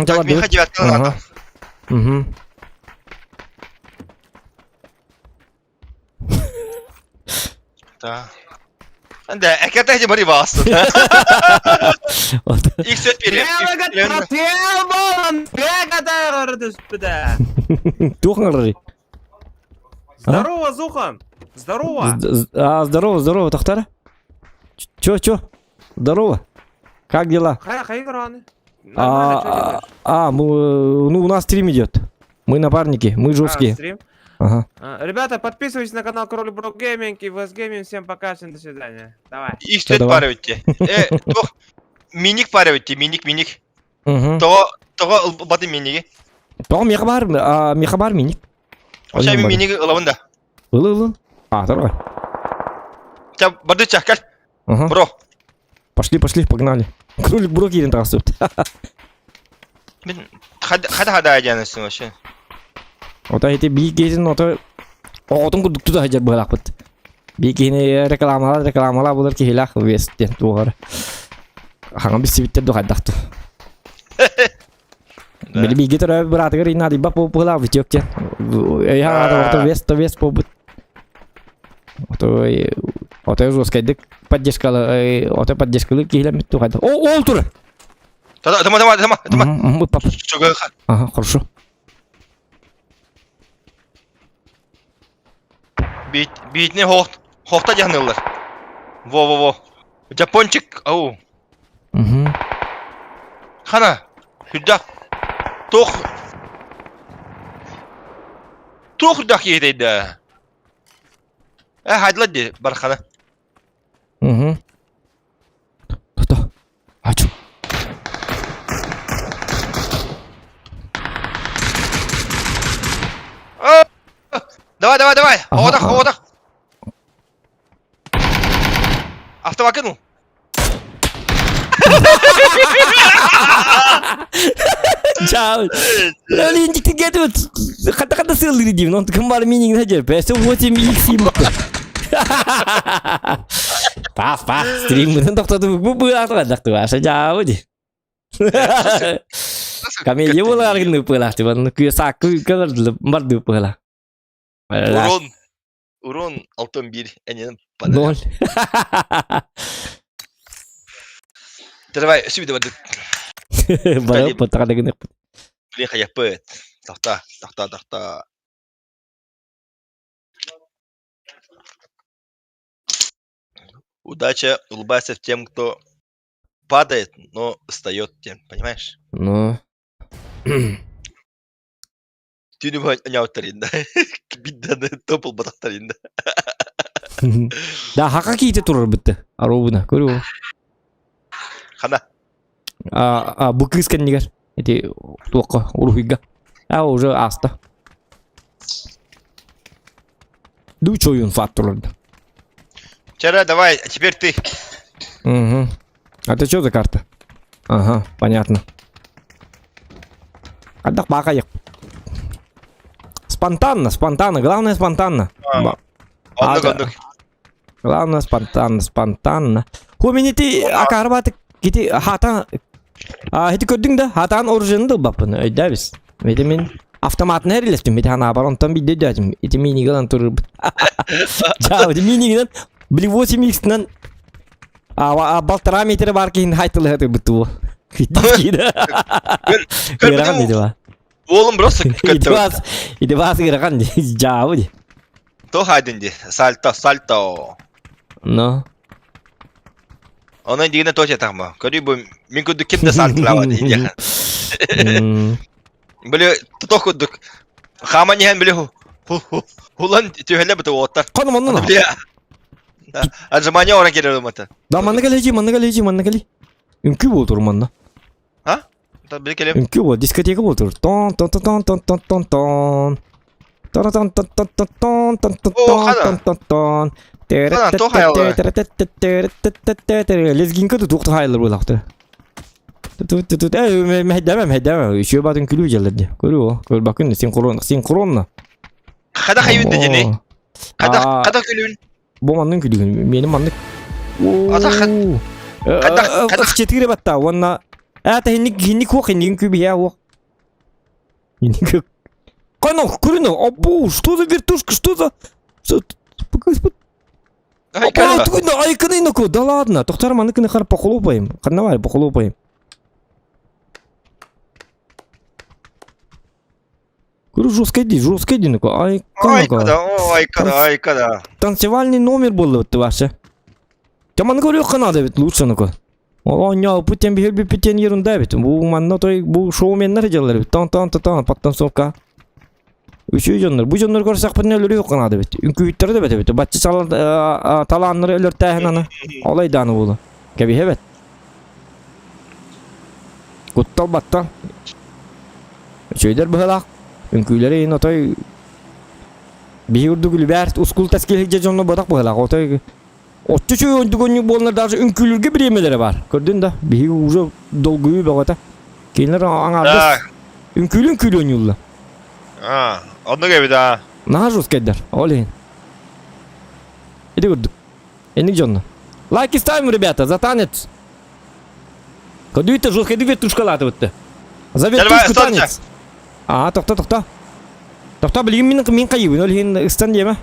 Так, меха девяткалар надо. Угу. Так. Да, әкәтәйді бари бағаста. Их сөт берем. Тухнары. Здорово, Зухан! Здорово! Здорово, Тохтар. Чё? Здорово. Как дела? Хай раны. Нормально, что делаешь? Ну у нас стрим идет. Мы напарники, мы жесткие. Стрим? Ага. Ребята, подписывайтесь на канал Король Брок Гейминг и ВС Гейминг. Всем пока, всем до свидания. Давай. Их сөт давай. пары өтте. Тох, миник пары өтте, миник. Угу. Тоғы баты миниги. Тоғы меха бар миник. Оша миниги ылавында. Ылы. Дорога. Ча барды чакал. Ага. Бро. Пошли, погнали. Кролик Брок ерін тағысып. Мен хада айданысың вообще. Ота эти бейкесін ота оғытын күдікті да жер бұғылақ бұд. Бейкені рекламала бұлар кейлақ весттен туғары. Хаңа біз себеттер дұғайдақты. Бели бейке тұры бір атығыр инады бақ бұғылақ витектен. Эйхан аты ота вест бұд. Ота жескайдық поддержкалы кейлемет туғайдық. Ол тұры! Тама. Чуга. Ага, хорошо. Бейтіне хоқта жағнылар. Во. Жапончик, ау. Хана, хүддақ. Тоқ хүддақ егедейді. Хайдылар де, бар хана. Тоқта, ачу. Давай. Оғадақ. Автома кіну. Чао. Линчик кетіп, қата сылдыры деймін. Он кім бар менің әжер. Бәсі 8х еміпті. Пас, стримді тоқтады бұл атығадақты баша жауы де. Камелия болар гынды пылақты. Күе сақы калырды барды пыла. Урон 6-1. Әненім 0. Давай, сүйді барды. Бары пытағады гынық. Блин, хаяпыт. Тақта. Удача улыбается тем, кто падает, но встает тем, понимаешь? Ну, Tünü bu anyavtarında. Biddani topul bataktarında. Да хака кийте турар битти. Аробуна, көрү. Хана. Бу кыскан нигер. Эти туакка урухига. Уже аста. Дуч oyun факторларды. Вчера, давай, а теперь ты. Угу. А это что за карта? Ага, понятно. Отдох бакаек. Спонтанно, главное спонтанно. Ондук. Главное спонтанно. Хуменити акарбаты кити хата. Хити көрдің да, хатан оруженды бапын, өйдәбіз. Меті мен автоматын әрелестім, меті хана баронтан биді өйдәдім. Эти минигалан тұрып. Жау, минигынан, білі 8x'нан 1,5 метр бар кейін хайтылы хаты бұтты ол. Гыраған дейді ба. Oğlum burası kötü. İdi bası gırgan jauh di. То хайдинди. Сальто. No. Onun dine toç etak mı? Körü bu min kudduk kimde saltlava diye. Böyle tutok kudduk. Xaman yehen böyle Ulan tühele bu otar. Konum onun mu? Biliyor. Acımanya orang geliyor mata. Da manna gali. Ünkü bu manna. Ha? Tabii bir kelime. Ünkü bu diskoteka bu tur. Ton. Lezginka da tuqta haylar bu laqta. Mehdeme. Şu batın külü geldi. Gör bakın sinkronla. Kada kaybettin seni. Kada külün. Bu manның külü. Benim manlık. Kada. Четыре бата. Вона. Это хинник хок, хинник кюби я хок. Хинник. Канал, курino. Абу, что за вертушка? Что за? Айканы. Да ладно. Тоқтар маныкыны қарап похлопаем. Қанавай похлопаем. Говорю, жестко иди, ну-ка. Айкада. Танцевальный номер был вот ваше. Там он говорю, Канада ведь лучше, ну-ка. О, путем bir biten yerinde bit. Bu manna toy bu showmenler ejeler bit. Tan подтанцовка. Üçü jonlar. Bu jonlar görsak bir neler yok Kanada bit. Ünküytleri de bit. Batçı talanları ölür tähnana. Olay danı bolu. Kebi evet. Kuttal battal. Şeyler bıhalak. Ünküyleri ino toy bir urdu gülbert uskul teskil jonlar badak bıhalak. O toy Otçu oyuncu bollar даже ünkülürge biremeleri var. Gördün de bir uca dolguyu bagata. Kendiler anardı. Ünkülü oynuyorlar. Ha, onu gibi daha. Naha jostkeder. Oleyin. İdi gördük. Enik jonlu. Лайки ставим, ребята, за танец. Кадуйте жестко, иди вертушкалаты вот-то. За вертушку танец. Тоқта. Тоқта білген мен қайыбын. Oleyin ыстан деме.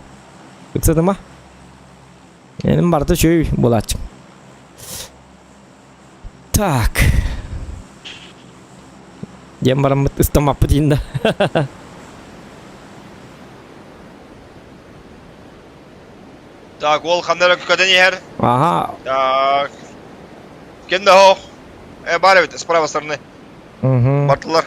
Ықтады ма? Benim barda şey bulacak. Так. Дем барам ыстамаппы дейін да. Так, ол қандары көкөден ехер. Ага. Так. Кенде хоқ. Бар evet, с правой стороны. Бартылар.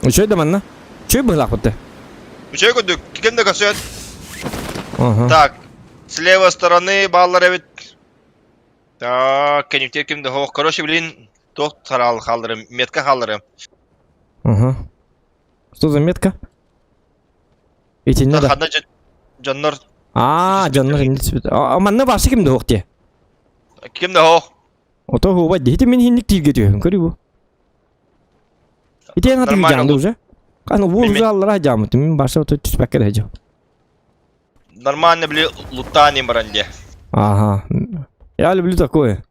Что это, манна? Что было вот-то? Üçe gördük. Kende kasıyor. Ага. Так. С левой стороны баллар evet. Так, кенептер кемде хоқ. Короче, блин, тоқ тарал қалдырым. Метка қалдырым. Ага. Что за метка? Эти не да. Ханда жаннар. Жаннар. Манна башы кемде хоқ те? Кемде хоқ. Ото хуба дейті мен хинник тиге түйін. Көрі бұл. İteyen hatı gijandı уже. Kanı bu uzallara hacamıtı. Min başta otu tüspekler hacam. Нормально, бли, лутани маранде. Ага. Я люблю такое.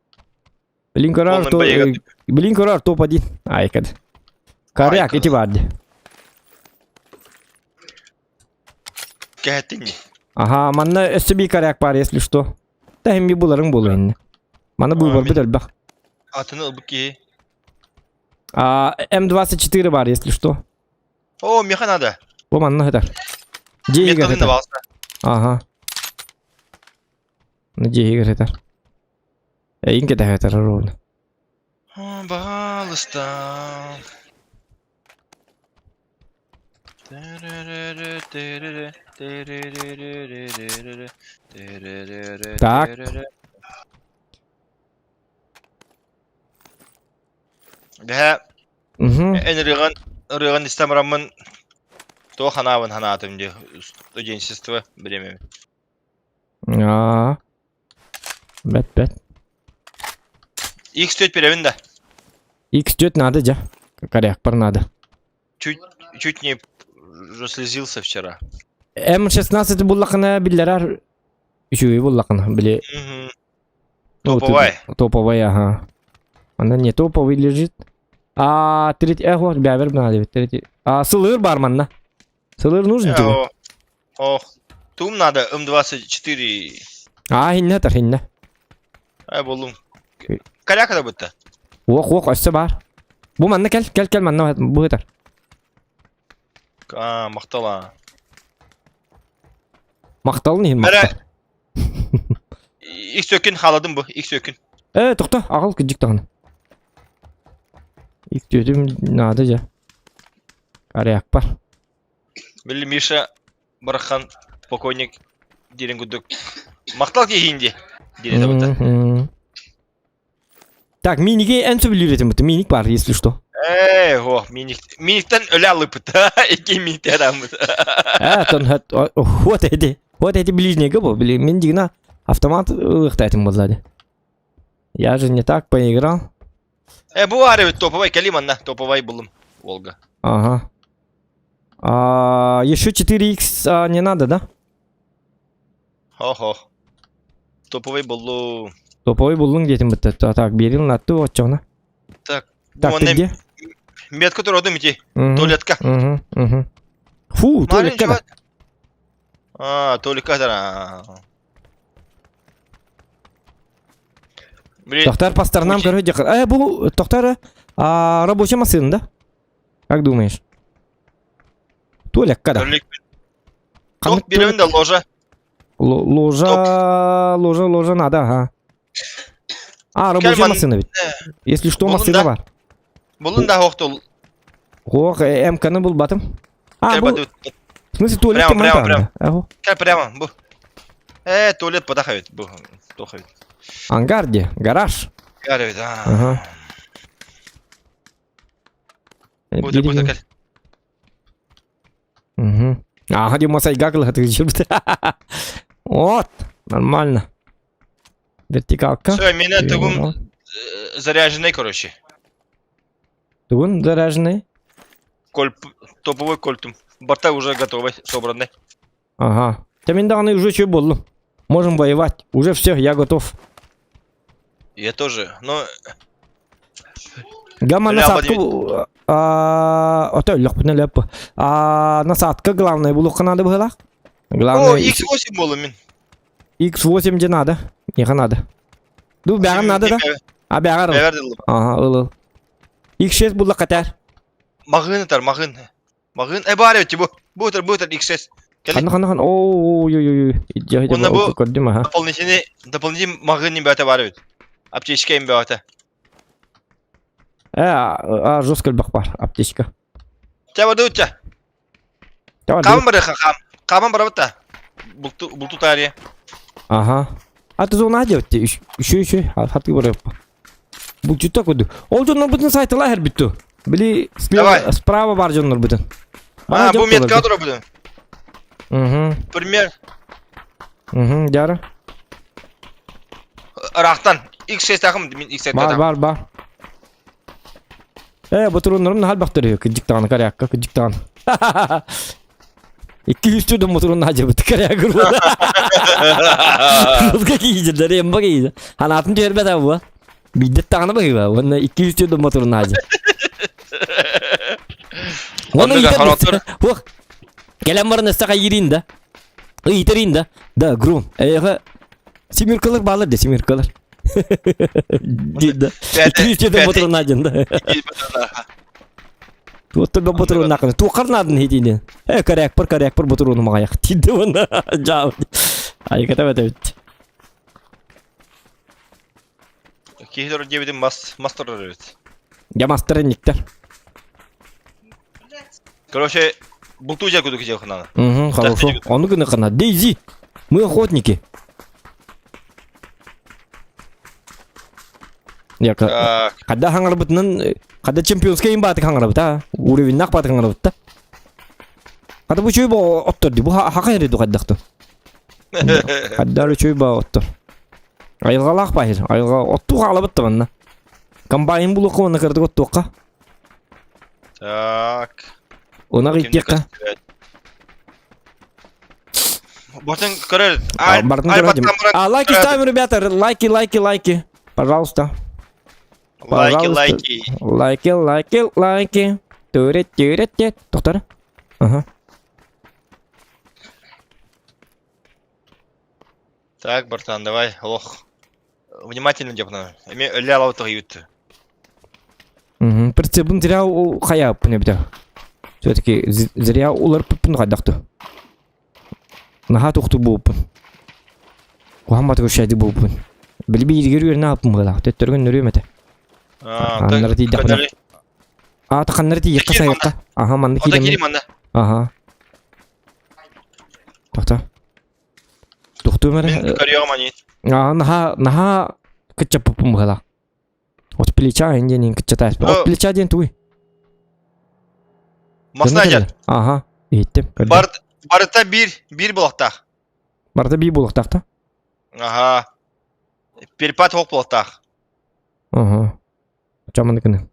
Блин, корар топ-1. Айкад. Коряк эти варди. Кехеттинги. Ага, манна SB коряк бар, если что. Да hem bir buların bulu enne. Mana bu var bir de bak. Atını ılbık ki. М24 var, если что. О, меха надо. Bu manna hedar. Меткалын да балса. Ага. Necehi gereter. İnke de gereter rol. Balıstan. Так. Бе Mhm. en рыган истемрамын то ханавын ханатым де студенчество время. Aa. Bet. X4 перевин да. X4 надо ja. Коряк пар надо. Чуть не слезился вчера. М16 буллакына биллерар. Üçüyü буллакына били. Топовая. Топовая, ага. Она не топовый лежит. Третий, вот, бявер надо, третий. Сылыр бар манна. Сылыр нужен тебе? Ох, тум надо М24. Хинне тар, хинне. Болум. Коряка да бутта. Ох, өсі бар. Бу манна кел манна бу тар. Мақтала. Мақтал не мақтал? X-Sökün haladım bu. X-Sökün. Тоқта, ағыл күджік тағын. X4'üm надо ja. Коряк бар. Білі Миша Барахан покойник дерен күдік. Мақтал кейінде. Дереде бұтта. Так, миниге әнсі білуретім бұты. Миник бар, если что. Миниктен өлі алып бұтта. Еке миниктер амыд. Вот эти ближние был. Мен дегіна автомат ұқтайтым бұл зады. Я же не так поиграл. Bu arı топовай калиманна. Топовай булым. Волга. Ага. Еще 4х не надо, да? Хо. Топовай булу. Топовый буллың детім бітті. Так, берил натты отчағына. Так, Так, ты где? Метку тұродым ете. Туалетка. Фу, туалетка да. Туалетка да. Тоқтар по сторонам, короче, бұл Тоқтар рабочая машина, да? Как думаешь? Туалетка да. Тоқ беремін да ложа. Ложа надо, ага. Рабочая машина ведь. Если что, машина бар. Бұлын да хоқтыл. Ох, МК-ны бұл батым. Бұл... В смысле, туалет ты май прям. Прямо, бұл. Туалет подахавит, бұл. Тохавит. Ангар где? Гараж? Гараж, Ага. Буду кәл. Где масайга кылғаты жүрді. Вот, нормально. Вертикалка. Все, меня тугум заряженный, короче. Тугун заряженный? Топовой кольтум. Борта уже готовы, собраны. Ага. Таминданы уже что было? Можем воевать. Уже все, я готов. Я тоже, но... Гамма насадка... Насадка главное булуққа надо было? Главное... X8 было, мен. X8 де надо. Неға надо. Ду, бәғін надо да? Бәғір. Ага, ыл. X6 булуқ қатар. Мағын атар, мағын. Бар өтті бұ. Бұтыр, X6. Хан. Ой. Онда бұ дополнительный мағын не бәті бар өт. Аптечка им бәті. Жесткіл бақ бар, аптечка. Тәбі өтті. Қамын бары қам. Қамын бары бұтта. Бұлту тария. Ага. Ты зона делать? Еще. Хаты бары бұппа. Бұл жүтті көді. Ол жонлар бұтын сайтыла әр бітті. Білі справа бар жонлар бұтын. Бұл метка тұра бұтын. Пример. Жары. Рақтан. X6 тақым. Бар. Батырунlarım hal baktırıyor. Kıcık tağını karayakka, kıcık tağını. 200 tüydüm motorun hacı bitti karayakka. Rızka giyiciler, yamba giyiciler. Hanatın tüyerbe de bu. Biddet tağını bakıyor. Onunla 200 tüydüm motorun hacı. Onu iyiter. Bak. Gelen varın ıstaka yiriyim de. Iyiteriyim de. Da grum. Simirkalar bağlar de simirkalar. Gida. 200 tüydüm motorun hacında. Tuotto be botorun nakın. Tu karnadın hediyini. Karyak par botorunu mağayak. Tiddi bana. Cavd. Ay kata bete bitti. Kihidor diyebilirim master evet. Ya master enniktер. Короче, бултужа куду киче ханана. Хорошо. Оны күні қана. Дейзи. Мы охотники. Я Так, когда хаңарбытынан, когда чемпионская им баты хаңарбыт, а? Уровень нақ баты хаңарбыт, да? Когда bu çöy bağ otturdu. Bu haka yeridu kaddaktı. Kaddalı çöy bağ ottur. Ayılga laq bahir. Ayılga ottu qalabıttı bana. Kambayın bulu qıvanı kırdık ottuqqa. так. Ona gittiqqa. Ботин көрер. Бардын көрдім. Лайки ставим, ребята. Лайки. Пожалуйста. Лайки. Түрет. Тоқтар. Ага. Так, братан, давай, лох. Внимательно депна. Эме өлі алауты ғйютты. Прицебін зря қая пыны бітер. Все-таки зря олар пыппын қайдақты. Наға тоқты болыппын. Қуамбаты көршайды болыппын. Білбей ергер өріне аппын ғыла. Төттірген нүрі өметі. Қаннары дейді қына. Қаннары дейді еққа сайыққа. Аха, манды Ота кейдемін. келем анда. Аха. Тоқта. Тоқты өмірі. Мен көріғым ани. Наға күтчі пыппын ғыла. От плеча инденин күтчі тайспы. От плеча ден туй. Масына жан. Аха. Еттім. Барыта bir болақтақ. Барда бей болықтақта? Ага. Перепад оқ болақтақ. Ага. Чаманды күні.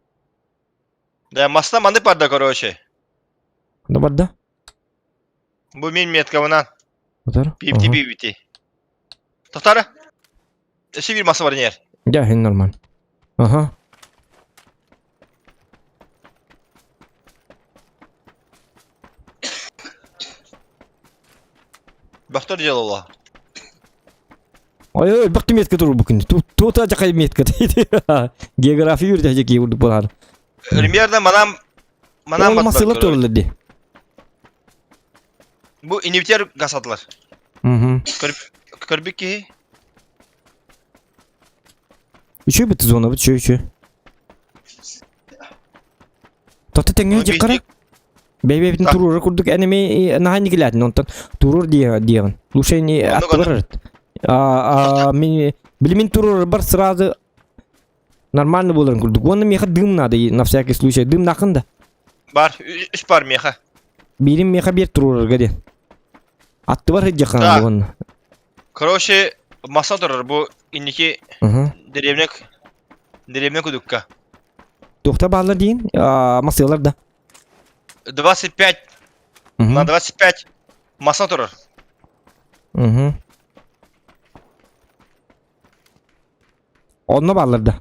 Да, масына манды барда, короче. Кында барда? Бұл мен меткавынан. Отар? Бейбіті. Тоқтары? Үші бір масы бар нер. Я, хен нормально. Ага. Бақтар жел ола. Ой, бақты метка тұру бүкін. Тота жақай метка дейді. География үрді әжеке үрді болады. Римерді манам Ол масылар тұрылы де. Бұл инвитер ғасадылар. Көрбік ке? Үші біті зона бұт, үші. Тоты тәңе жекқара? Бәйбәйтін тұруры күрдік әнеме нағайны келәдін, онтан тұрур дейгін. Лушайны атты бар әрет. Білімін тұруры бар сразу нормально боларын күрдік. Оны меха дым нады, на всякий случай. Дым нақында? Бар, үш бар меха. Берім меха бер тұруры гәде. Атты бар жекқана болғанны. Короче, маса тұрыр, бұл иннеке деревне күдікка. Тоқта бағалар дейін, масылар да. 25 на 25 маса тұрыр. Онына бағалар да.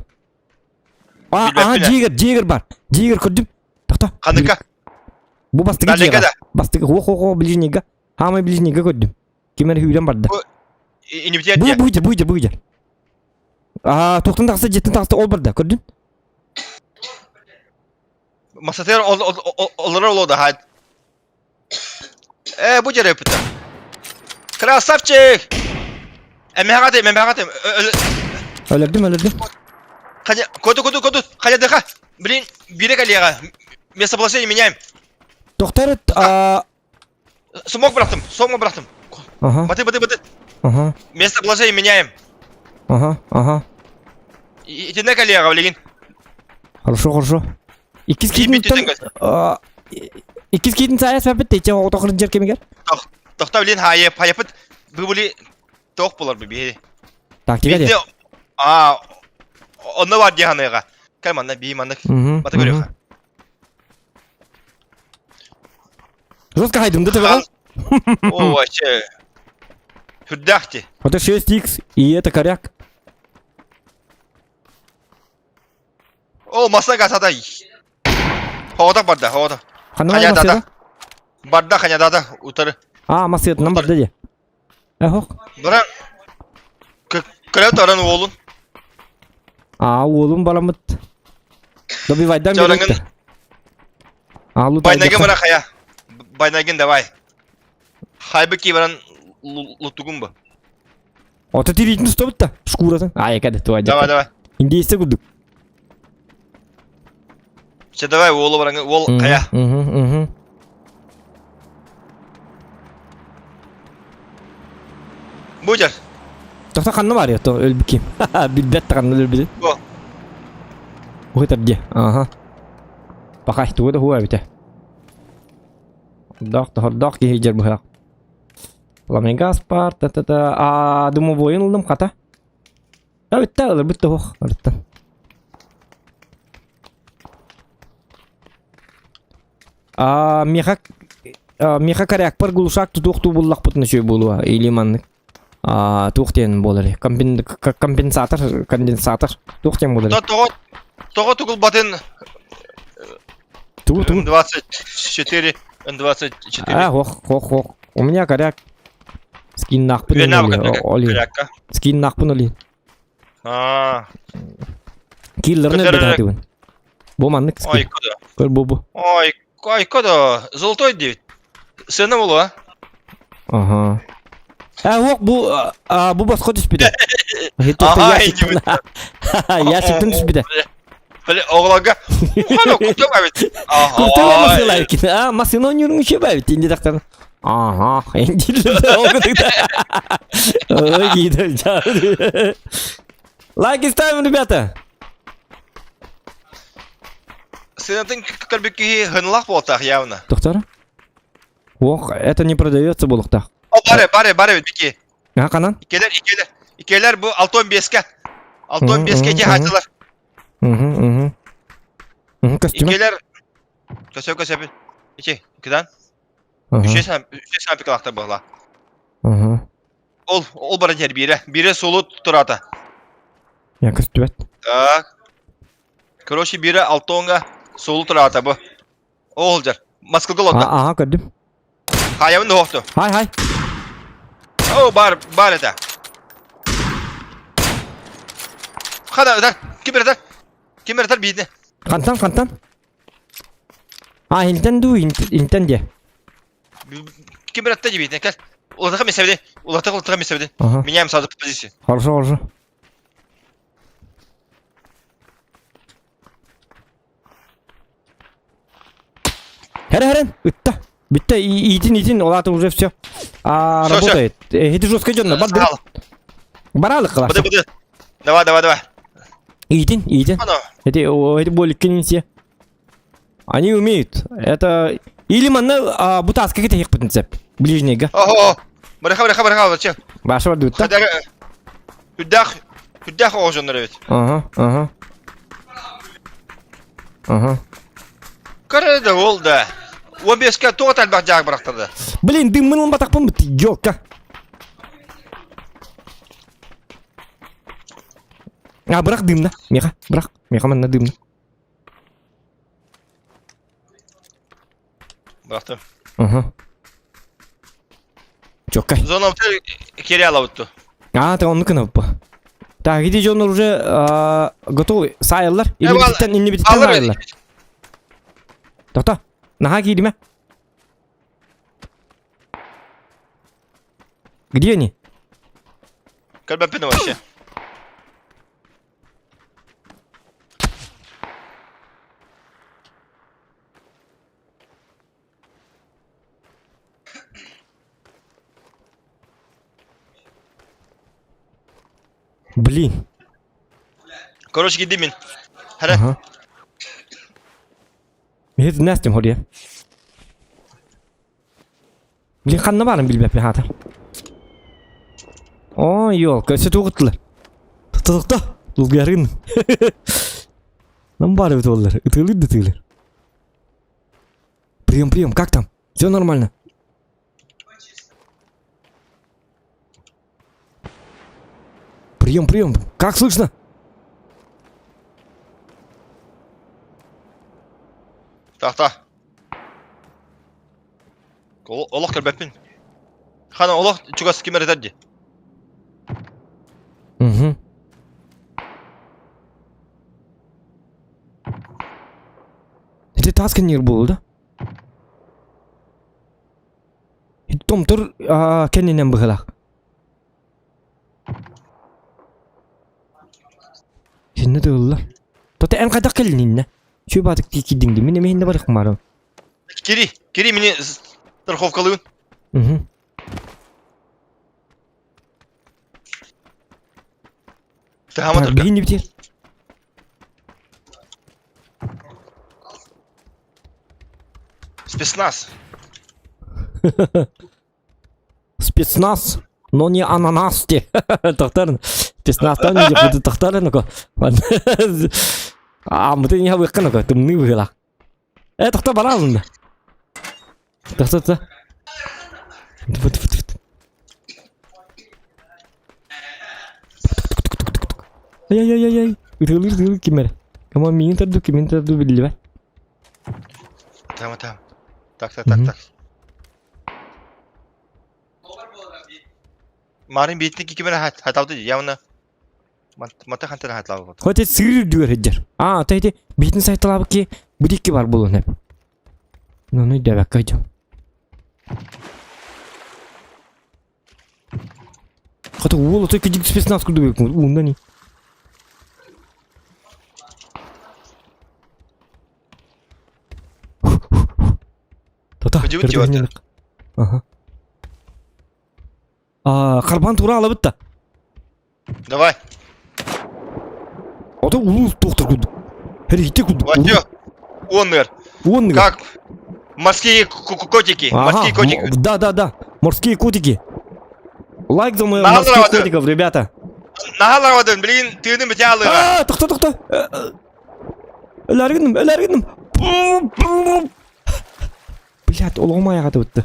Жегір бар. Жегір күрдім. Тоқта. Қандыққа? Бұл бастығы жеға. Бастығы, оқ, ближнега. Хамай ближнега көрдім. Кемер хүйлен барды. Инвитер де. Бұйдер. Тоқтың тақсы, жеттің тақсы ол барды. Көрдің? Масатер олары олуды хад. Бұ жер өпіті. Красавчик! Әмәғатым. Өлірдім. Көді. Қадядыға. Блин, берек әлияға. Место положение меняем. Тоқтары... Сумок бұрақтым. Баты. Место положение меняем. Итінек әлияға, білеген. Хорошо. Икіз кейдің саяс бәпітті, ече отақырын жер кемегер? Тоқта білен хайапыт, бұл білі тоқ болар бұл бейді. Тактика де? Онны бар дегенеға. Кәлманна, бейманна, баты көріға. Жостқа хайдымды тұғал? О, вообще. Хүрдәқті. Это 6х, и это коряк. О, масына ғасада. Хоғыдақ барда. Қанымай Барда қанядада ұтары. Масыетінен барды де. Хоқ. Бұра күләу таран олын. Олын баламыд. Добивайдан беректі. Байнаген бұра қая. Байнаген давай. Хайбы кей баран лұттығын бұ. Оты тиритін ұстабыд да. Шкурасын. Екәді, туай. Давай. İndiyse kuduk. İşte davay oğlu var ol kaya. Bujar. Doktor kanlı var ya, to öl bikim. Bilbet kanlı öl bilim. Bu. O kadar diye. Aha. Bakay tuğu da huwa bite. Dok ki hijar bu. Lamen Gaspar dumu boyun oldum kata. Ya bitti alır bitti hoş. Arıttan. Меха каряк пар гулшак тутукту буллак путна чөй булуа илиманнык. Туктен болары. Конденсатор. Туктен болары. Того тугул батен Тугу. Н24. Н24. Хох. У меня коряк. Скин нахпын оли. Коряка. Скин нахпын оли. Киллерны Көтөрөрөк. бетатыбын. Боманнык Ой, скин. куда? Көр бобу. Ой, куда? Золотой девять. Сына болу, а? Ага. Бу басқа түспеді. Ага, инди Яшықтың түспеді. Блин, оғлага. Ухана, кутым әбет. Күртігі масылар екен. Масына өнерің үші бәбет. Енді дақтарын. Ага, енді оқыдықта. Ой, кейді. Лайки ставим, ребята. Сынатын кірбекке хынлақ болтақ, явно. Доктор? Это не продается болықтақ. Баре, беке. Қанан? Икелер bu 6-15'ke. 6-15'ke iki hacılar. Костюм? İkeler kösep. İkiden. Üçe sen pikalakta bağla. Ol bara yer biri solu turata. Я костюм. Так. Короче, biri 6-10'ga solu turata bu. O olacak. Maskılgıl oldu. Ага, gördüm. Hayavın da hohtu. Hay. O bar ete. Hadi öder. Kim öder biydi. Kantan. Hilten du, hilten diye. Kim öder de biydi. Gel. Ulatağı mı sevdi? Ulatağı mı sevdi? Ага. Меняем сразу позицию. Хорошо. Херен, üttä. Bitti, itin, olata уже все. Работает. Это жестко идет, баралық қыласы. Быды. Давай. Иtin. Ано. Это более кинесе. Они умеют. Это... Или манна бутаска кете хек потенцеп. Ближнего. Ого. Бараха, зачем? Баша бар дутта. Хүддах оғжандар evet. Ага. Көреді ол да. 15-ке тоғыт әлбақ жағы бірақтырды. Блин, дымның батақпын бұтты, жоққа. Бірақ дымна, меха, меха манна дымна. Бақтым. Жоққа. Зона ұтыр кері ала ұтты. Ты он нукана бұппа. Так, где же он уже готовы? Сайылар? Или бітіттен сайылар? Тоқта, наға кейді ме? Где они? Көлбәппені вообще. Блин. Короче, гиди мен. Хәрі. Мен не істем хория. Блин, қанна барын білбеп мен хата. Ой, көсі туғыттылар. Тұтықта, ұлғарығын. Нам бары өті олар, үтілер. Прием, как там? Все нормально. Прием, как слышно? Тақта. Олық көлбәппен. Хана олық чугасы кемер етәрді. Это тасканер болды. Том тұр кәненен бұғылақ. Итинне дылла. Тота эн кайдак келининне. Чүй бадык кидиңди. Мен эмейинде барык мары. Кири мені страховкалыгын. Мгм. Тахама Так, тұрка. бейін битер. Спецназ. Спецназ, но не ананас те. Тохтарын. Спецназтан не буду тохтарын ко. Мыты не хавыккан ко. Тымны выгыла. Тохта баразында. Тохта. Ай. Ütülür kimere. Ama minta du billi be. Tamam. Так. Марын бетіне кекемен хаталды явына. Мата хантын хатлауы болды. Хоте сыр дүгөр хеджер. Тайде битин сайталабы ки будикки бар болун хеп. Нону дебек кайдым. Хоте уолу той кедик спецназ курду бек. Унда не. Тота. Кыжыбыт жеватыр. Ага. Карбан тура алып та. Давай. Ото улус доктор курду. Херите курду. Ватё. Оннер. Он Как? Морские котики. Морские котики. Да. Морские котики. Лайк за моих Нахал морских равады. котиков, ребята. Нахалавадын, білген түйінің біте алыға. Тоқта. Өләргіндім. Блядь, олғым аяғады өтті.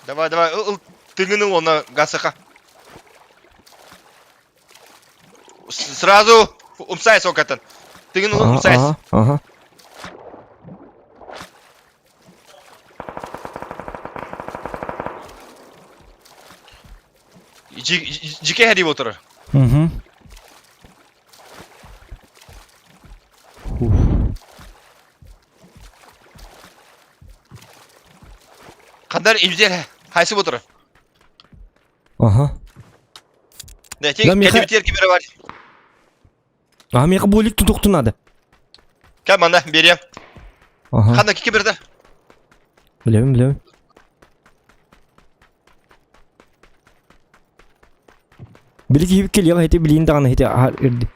Давай, түйінің оны ғасыға. Сразу умсай сокатын. Түйінің умсай. Ага. Жеке әріп отырыр. Қандар емдер хайсып отырыр. Ага. Да, тек кәдебітер кемері бар. Меға бөлік тұтықтын ады. Кәм анда, берем. Қанда кеке берді. Білемін. Білік ебік кел, яға хете білейін дағаны хете әрді.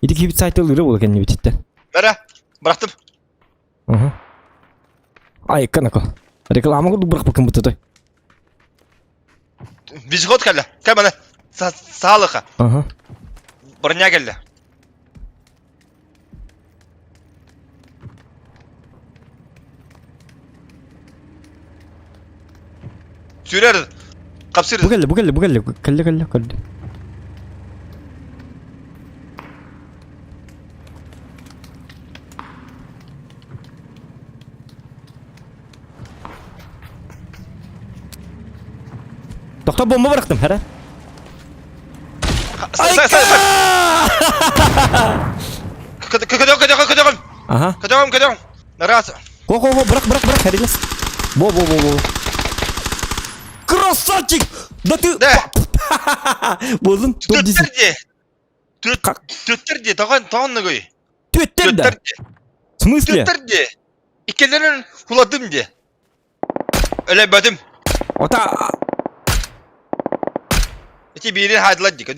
Едік ебік сайты ылыры ол кәнне бітетті. Бәрі, бірақтым. Екканако. Реклама құрды бұрақ бақын бұтыды. Визгот кәлі. Кәм анда, сағалыға. Бұрня кәлі. Сүйрерді. Қапсырды. Бұгәлі. Кәлі. Тоқта бомба бырақтым, әрі? Көдеғым. Нарасы. Го, бырақ, әрелес. Бо. Красавчик! Да ты... Да. Болдың, топ дейсің. Төттерде, тағанны көй. Төттерді? В смысле? Төттерде. Икелерін хуладым де. Өлі бәдім. Ота... Эти бири хайдылады декен.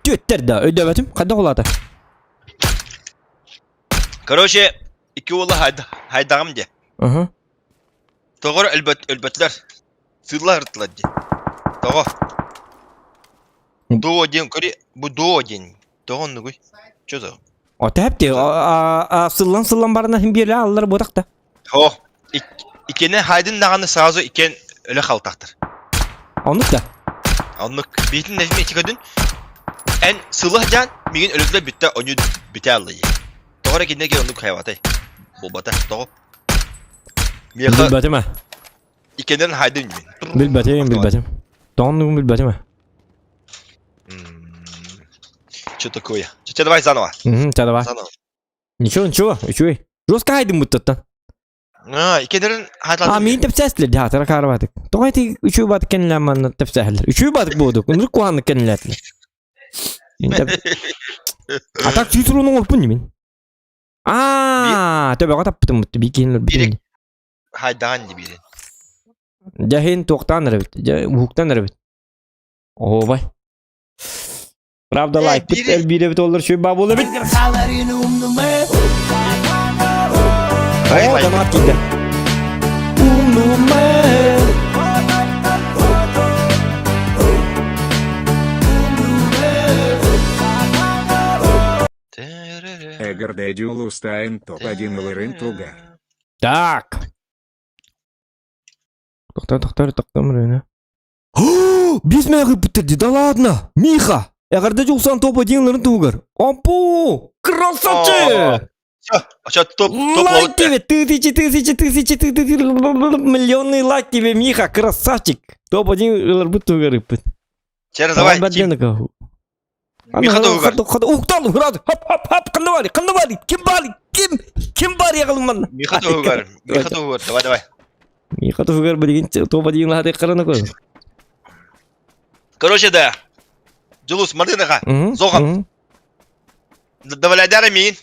Төттерді, өйдәбәтім, қайда қолады? Короче, iki oğlu haydağım de. Doğru elbetler. Sığırlar hırtılar de. Doğru. Doğu den, bu doğu den. Doğu ne koy? Çöz o. Ota hep de, sıllan barına hem bir alırlar bodak da. Ho. İkene haydın dağını sağızı iken öyle kaltaktır. Anlık da. Anlık. Bitin necmi iki kadın. En sığırlar can, bir gün ölükler bitti, onu bitti alıyı. Doğru gidene ki onluk hayvatı. Bu batı, doğru. Bilbetim ha. İkenden haydın gibi. Bilbetim. Doğru bilbetim ha. Что такое? Че, давай заново. Давай. Заново. Ничего. Жестко хайдым будто. İkelerin А, hatırladım. мен тепсәстілер де атыра қарабадық. Тоғайты үші бадық кеніләманны тепсәхілер. Үші бадық болдық. Үнрік қуанны кеніләтілер. А так сүйсіруінің ұрпын немен? Төбе қатап бұтым бұтты. Бейкенілер Birek бұтым. haydan gibi. Жәхен тоқтан әрбіт. Ұхықтан әрбіт. О, бай. Правда, лайк біт. бире- Әлбейді біт олар шөй бап олар біт. Ай, О, лайк. донат келді. Умнуме. Эгорде Дюлустайн топ-1 Ларентуга. Так. Тоқтар, мұрайна. Бес мәғіп бітірді, да ладно. Миха, әғірді жұлсан топ одинларын туғыр. Опу, красавчик! Сейчас топ Лайк тебе, тысячи, миллионный лайк тебе, Миха, красавчик. Топ одинларын бұт туғыр үппіт. Через давай. Миха туғыр. Уқталым, ғырады. Хап, қандавали, кім бар еғілім Миха туғыр. Давай. Миха туғыр білген топ одинларын қараны көз. Короче, да. Джулус, смотри на Зоган. Давай, мин.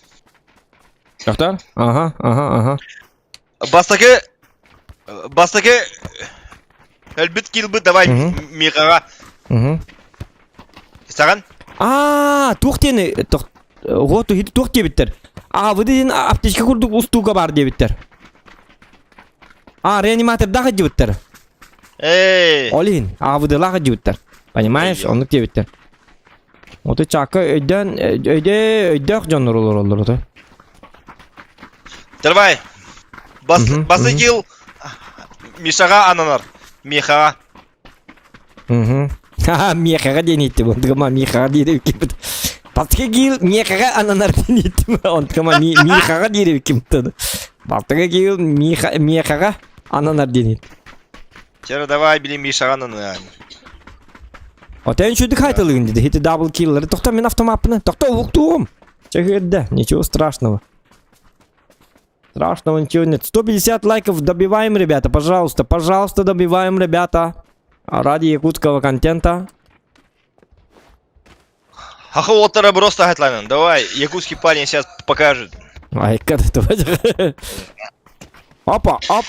Тоқтар? Ага. Бастаке. Әлбіт келбіт, давай, Михаға. Саған? Тоқтені, ғоту хиті тоқ дебіттер. Выдаден аптечка күрдік ұстуға бар дебіттер. Реаниматордағы дебіттер. Олин, выдалағы дебіттер. Понимаешь, онық дебіттер. Оты чакы өйдек жаныр олар. Давай. Басты кел Мишаға ананар. Михаға. Мехаға денетті. Онтығыма Мехаға дейді өкемді. Басты кел Мехаға ананар денетті. Онтығыма Мехаға дейді өкемді. Басты кел Мехаға ананар денетті. Чері давай білем Мишаға ананар. Отен шүдік айтылығын деді. Хеті дабл киллері. Тоқта мен автомапыны. Тоқта ұлықтуым. Чекерді. Ничего страшного. Страшного ничего нет. 150 лайков добиваем, ребята. Пожалуйста, добиваем, ребята. Ради якутского контента. Хаху оттара просто хайтлайнан. Давай, якутский парень сейчас покажет. Ай, kada давай. Опа, ап.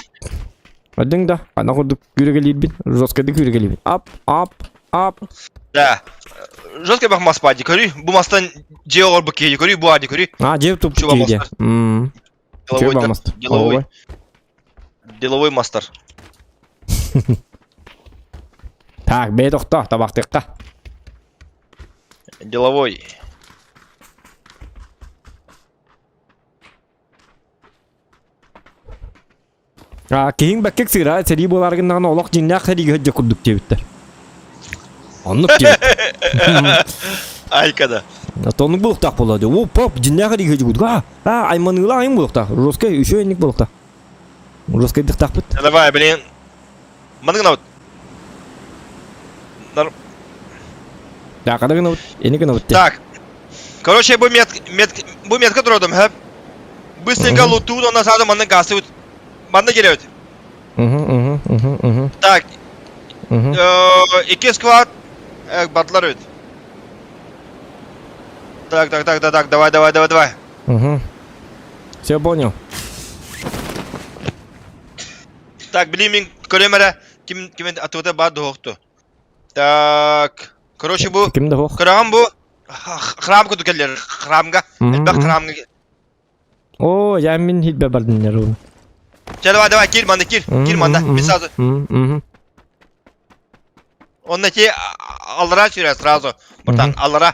Один да. Ана құрдық күрегелейді бін. Жосқайды күрегелейді. Ап. Да. Жестко бахмас пади, көрі. Бұл мастан жеоғыр бұк кейді, көрі. Бұл ади, көрі. Жеп тұп кейде. Деловой мастер. Так, бей тоқта, табақтыққа. Деловой. Кейін бәккек сыра, сәрі боларғыннағын олақ жиннақ сәріге өтте күрдік дебіттер. Анық дебіт. Айкада. Тонық бұлықтақ болады. О, пап, жиннақ сәріге өтте күрдік. Айманыңла айын бұлықтақ. Роскай, үші өйнік бұлықтақ. Роскай дықтақ бұд. Давай, блин. Маңыңна бұд. Да, қадағын ауыт, енігін ауыт. Так. Короче, бұл метка тұрдым, хэп. Быстренько луту, онна сады маңның қасы өт. Маңның келе өт. Так. 2 сквад. Батлар өт. Так, давай. Все понял. Так, блин, мен көремәрі кемен атуыда бар доқты. Так. Короче, бұл Кімді хоқ? Қырағым бұл храм күді келдер. Храмға. Әлбәқ храмға. О, я мен хитбе бардынлер ол. Давай, кел манда, кел манда. Мен сразу. Онда те алыра сүйрә сразу. Бұртан, алыра.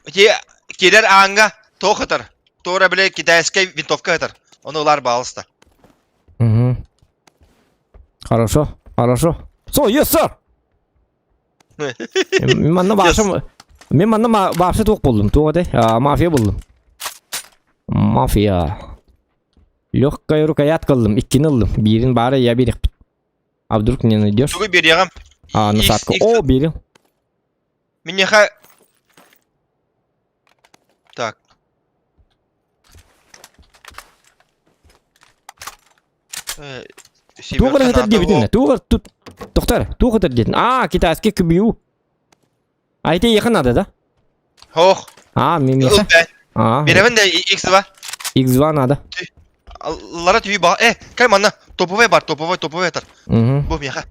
Те келер аңға тоқытыр. Тоғыра біле китайскай винтовка ғытыр. Оны олар бағылысты. Хорошо. So, yes, sir. Мен манна бапшы тоқ болдым. Тоғады, мафия болдым. Мафия. Легкая рукоятка алдым. 2 алдым. Бірін бары я берек бит. А вдруг не найдешь? Шуғы бер яғам. Насадка. О, берем. Мен неха... Так. Тугар хатар дебидин. Тугар тут. Доктор, тугар дедин. Китайский кубию. Айте якын надо, да? Хох. Миха. Беремін де X2. X2 надо. Лара түйі ба. Кәл манна. Топовой бар, топовой тар. Бұл меха.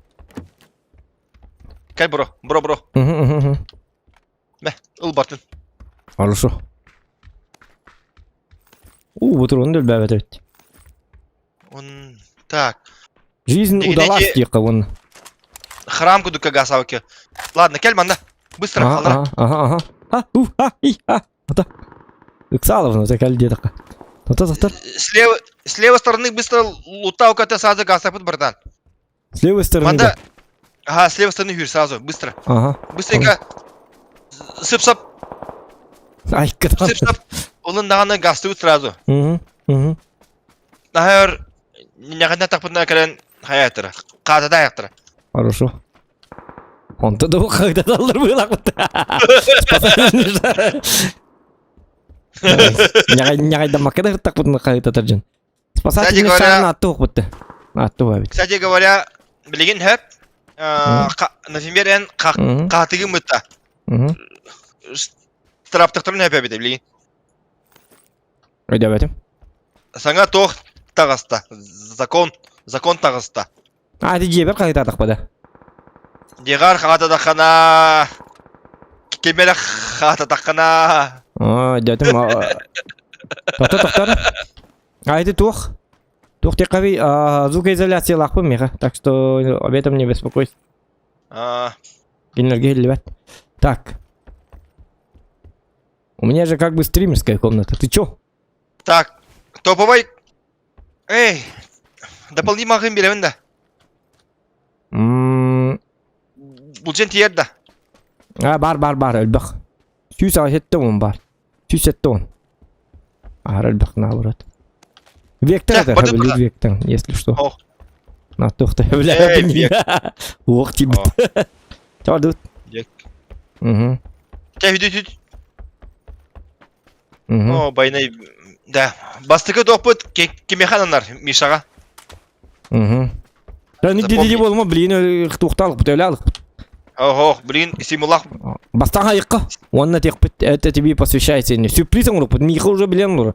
Кәл бро. Мә, ұл бартын. Хорошо. Вот он дөлбәбет. Он... Так. Жизнь удалась, тихо, он. Храм кудука гасавки. Ладно, кәл манна. Быстро, алара. Это. Иксаловна, это кәл дедіқа. Тоқтар. С левой стороны быстро лутау ката сразу гасапыт, братан. С левой стороны, да? Ага, с левой стороны хюр сразу, быстро. Быстренько. Сып-сап. Катан. Сып-сап. Onun dağına gastı sразу. Нахер някъде тапна кален хаятра. Кадада яктра. Хорошо. Он-то да когда доллар было. Някъде македер так вот на хайта тарджан. Спасатель шарна атту хотты. Кстати говоря, билеген хэп например, катыгы мытта. Штрафтыктырын хэп бите билеген. Öyle betim. Sana toh tağısta. Zakon tağısta. Hadi ceber kayıt takpada. Diğer kağıt takana. Kemere kağıt takana. Dedim. Doktor. Haydi тух. Тух ты кави звукоизоляция лахпы меха. Так что об этом не беспокойся. Генерги левет. Так. У меня же как бы стримерская комната. Ты чё? Так, топовой. Дополнительный беремін да. Бұл жен тиер да. Бар, өлбіқ. Сүйс ағетті он бар. Сүйс етті он. Өлбіқ, наоборот. Вектор это, хабелит вектор, если что. На тоқта, бля, ох, тибіт. Чау, дуд. Чай, виду. О, байнай... Да, бастыкы допыт кемехананар Мишаға. Да, не деди болма, блин, тухталық бітөлалық. Блин, симулақ. Бастаға иққа, онына тек біт, это тебе посвящается. Сюрпризің ұрық біт, Миха уже білен ұры.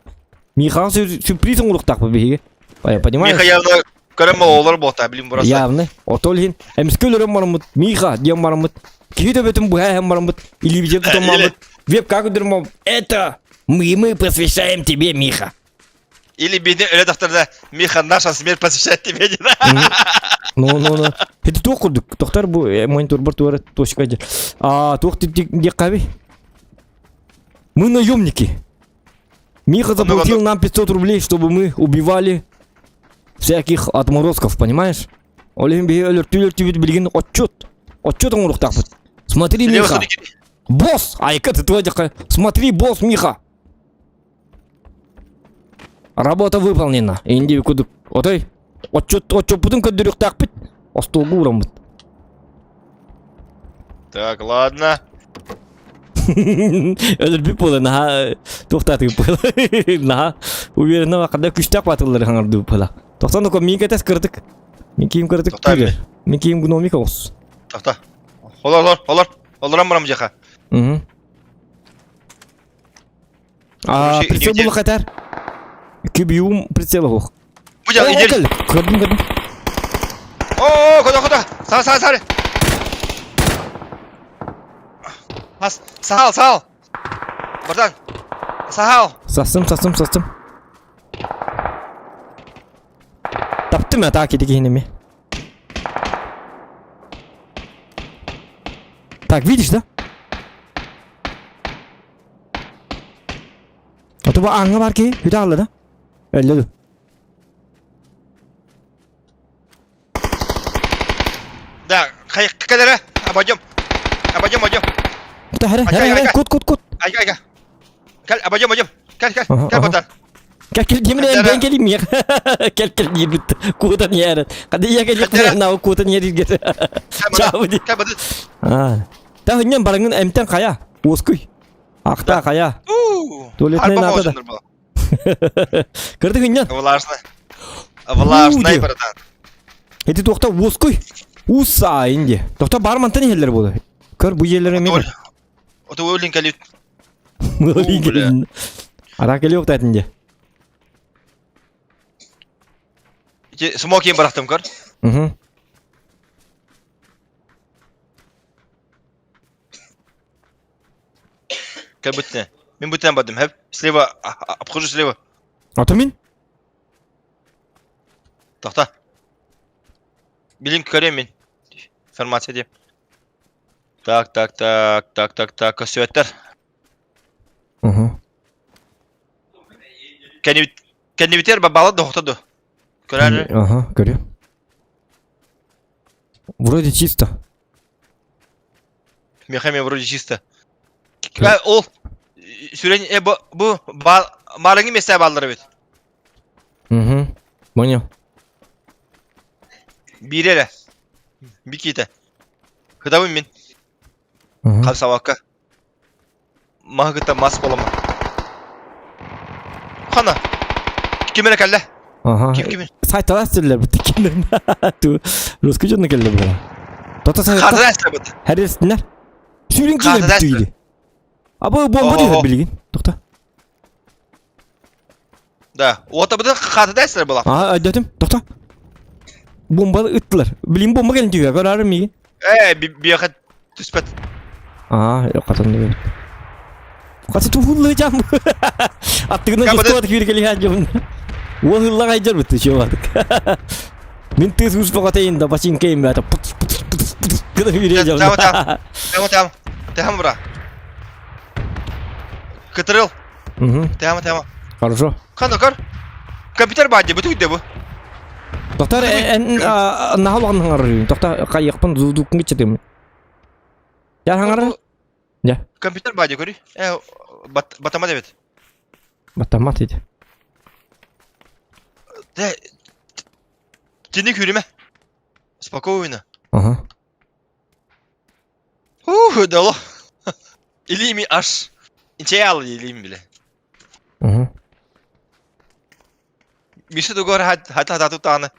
Михаға сюрпризің ұрық тақ бі, понимаешь? Миха явно көрім олар болта, білін бұрасы. Явны, отол хин. Әміскөл ұрым барымыд, Миха дем барымыд. Кейді бітім бұғайым барымыд, или бізет тұтамамыд. Веб как удырмам, это... Мы посвящаем тебе, Миха. Или бедный редакторда Миха, наша смерть посвящает тебе. Ну. Это доктор был, монитор бортуара, точка где. Где кави? Мы наемники. Миха заплатил нам 500 рублей, чтобы мы убивали всяких отморозков, понимаешь? Отчет он рух так вот. Смотри, Миха. Босс! Ты твой смотри, босс, Миха. Работа выполнена. Инди кудук. Отой. Отчет будем кадырюк так пить. Остолгу урамыт. Так, ладно. Өлбіп болды, наға тоқтатып болды. Наға уверенно вақыда күштақ батылары қаңырды болды. Тоқтан доқа мен кетес кірдік. Мен кейім кірдік көрер. Мен кейім гномика осы. Тоқта. Оларам барам жақа. Прицел бұл қатар. Кебеуім прицелі қоқ. Бұжақ, идел. Көрдім. Құда. Сары. Сағал. Братан. Сағал. Састым. Таптым атаки дегенеме. Так, видишь, да? А то аңға бар ке, үйді алды, да? Өлді. Да, қадәрі, абадем. Әрі, кут. Айга. Кәл, абадем. Кәл, братан. Кәл, деміне бен келейм, я. Кәл, ебіт, кудан яры. Қады я келек нау кудан яры ергеді. Чау, де. Кәл, братан. Та үнен барыңын әмтен қая, осқый. Ақта қая. Туалетнай надо да. Кірді үнен. Влажный братан. Эти тохта воской. Уса инде. Тохта бармантан ерлер болду. Көр бу ерлер мен. Ото өлін кәлет. Ара келе окта инде. Смокин барақтым көр. Кәл бүттіне. Мен бүттінен бадым, хэп. Слева, обхожу слева. Ата мен? Тоқта. Білім көрем мен. Информация дем. Так, көсөттер. Кәне бітер балы доқтады. Көрәрі? Ага, көрем. Вроде чисто. Мехами вроде чисто. Ол сүрен bu малыңы месте балдыры бет. Понял. Биреле. Биките. Хыдавым мен. Қалсаваққа. Мағыта мас болама. Қана. Кемені кәлі? Кем? Сайта әстерлер бұтты кемерін. Русқы жонны кәлі бұла. Тота сайта. Қады әстер бұтты. Hər естінлер. Сүйрен келер бұтты үйді. Абы бомба дейір білген. Тоқта. Да. Ота бұты қады әстер бұла. Айдатым. Тоқта. Бомбалы ұттылар. Білейін бомба кәлін түйге. Көрарым еген. Бияқат түспәт. Қатынды көріп. Қасы тұғылы жам. Аттығынан жоспағатық бері келі әжімін. Ол ғыллаға айжар бұтты шоу атық. Мен тыз ұспаға тейін да башын кейін бәті. Қыдық бері әжімін. Тәхам бұра. Кытырыл. Тәхам. Хорошо. Қаны көр. Компьютер бәді бұты үйді бұ. Тоқтар нағыл ағын ғарыр. Тоқта қайықпын зұздуқын кетшетемін. Яр ғарыр? Я. Компьютер бәді көрі. Батама дәбет. Батама дейді. Тені көріме. Спокойно. Ага. Дало. Илими аш. İnçeye ilimi bile. Misi de gör hatta tutanı.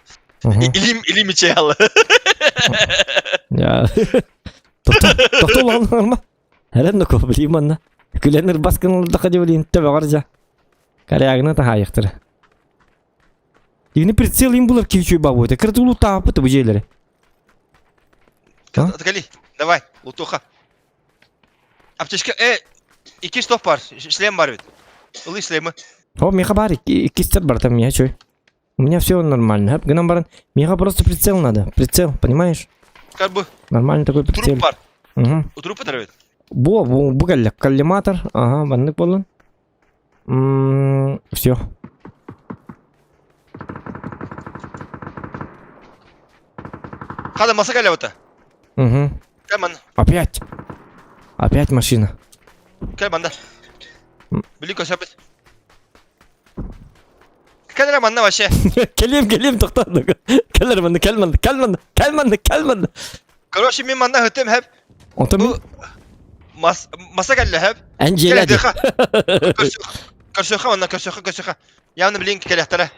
İlim içeye al. Ya. Doktor lan mı? Herhalde ko bileyim anna. Gülenir baskınlığı da kadı bileyim tabi garca. Karayağına da hayıktır. Yine прицелим булар кичүй бабу. Это кыртулу тапы то бежелери. Откали. Давай, лутуха. Аптечка, iki stop var. Шлем var ведь. Ылы шлемы. О, меха бар, iki стер бар там я чё. У меня все нормально. Хэп, гнам баран. Меха просто прицел надо. Прицел, понимаешь? Как бы. Нормальный такой прицел. Труп бар. У трупа дровит. Бу галля, коллиматор. Ага, банный полон. Все. Хада маса галя вот-то. Кайман. Опять машина. Кайман, да. Блин, шапет. Кәлер манна вообще. Келем тоқтады. Кәлманды. Короче, мен манна хөттем хэп. Отым. Маса галя хэп. Анжелады. Көрсөха. Явно блин келехтара.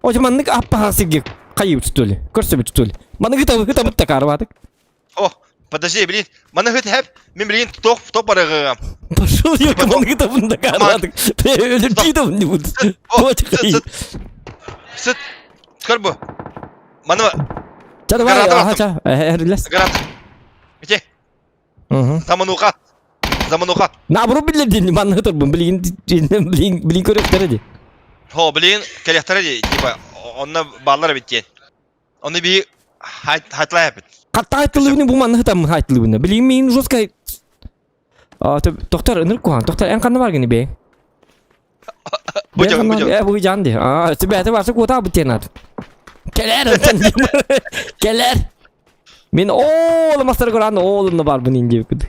Ожманнык аппахасыге кайып түтөлі. Көрсөбі түтөлі. Маны гыта бұтта қарывадық. О, подожди, блин. Маны гыта хэп. Мен блин топ барығығам. Пошел я, маны гыта бұнда қарывадық. Өлір кейді бұнды бұнды. Сүт. Түкір бұ. Маны ба. Чады бар, ағаша. Әрілес. Гарант. Бете. Замануға. Набыру білерден, маны гытыр бұн. Білін көректері де. Ho, блин, келехтары де, типа, онна баллары біткен. Оны бей хайтла yapıt. Қатта айтылыбыны бұл маны гытамын айтылыбыны. Білін мейін жостка. Тоқтар, үнір куған. Тоқтар, ән қанды бар гені бей? Бұй жан де. Сөбәті барсы қота бұттен аты. Келер. Мен оğlum астары көранды, оğlumda бар бұны инде өкіді.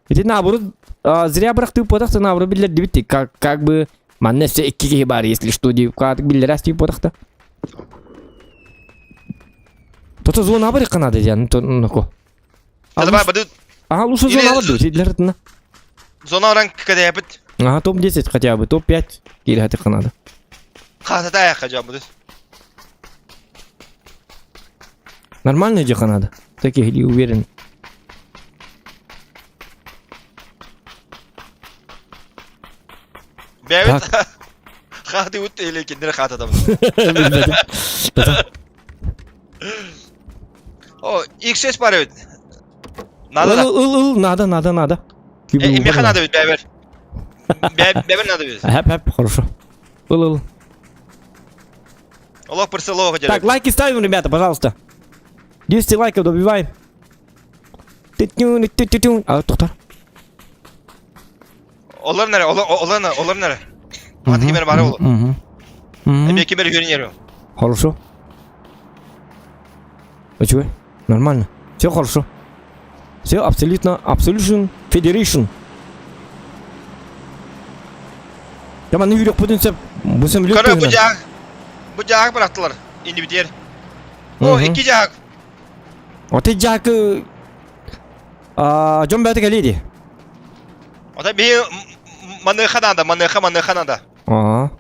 Это наоборот, зря брахты потахта наоборот биллер дебитти, как бы манне все экки бар, если что, как биллер асти потахта. То зона бар канада диян, то нако. Давай баду. Лучше зона бар дуть, идлер тна. Зона оранг каде yapıt. Ага, топ-10 хотя бы, топ-5 келеді қанады. Қатыда аяққа жабыды. Нормально же қанады. Таких или уверен. Бәбіт. Қаты өтті еле кендері қатыда бұны. Bilmedim. О, XS бар өт. Надо да. Ыл, надо. Меха надо өт, бәбір. Бәбір надо өт. Хэп, хорошо. Ыл. Олақ бірсі лоға Так, жерек. лайки ставим, ребята, пожалуйста. 200 лайков добиваем. Тю-тю-тю. А, тоқтар. Олар нәре, олар нәре. Аты кемері бары олы. Әме кемері көрінері. Хорошо. А чё? Нормально. Все хорошо. Все абсолютно. Absolution Federation. Tamam, yürek bütünse bu sen biliyor Kara musun? bu cağ bıraktılar. İndi biter. O iki cağ. O tecak John Bate geldi. O da bir manıha da. Ага.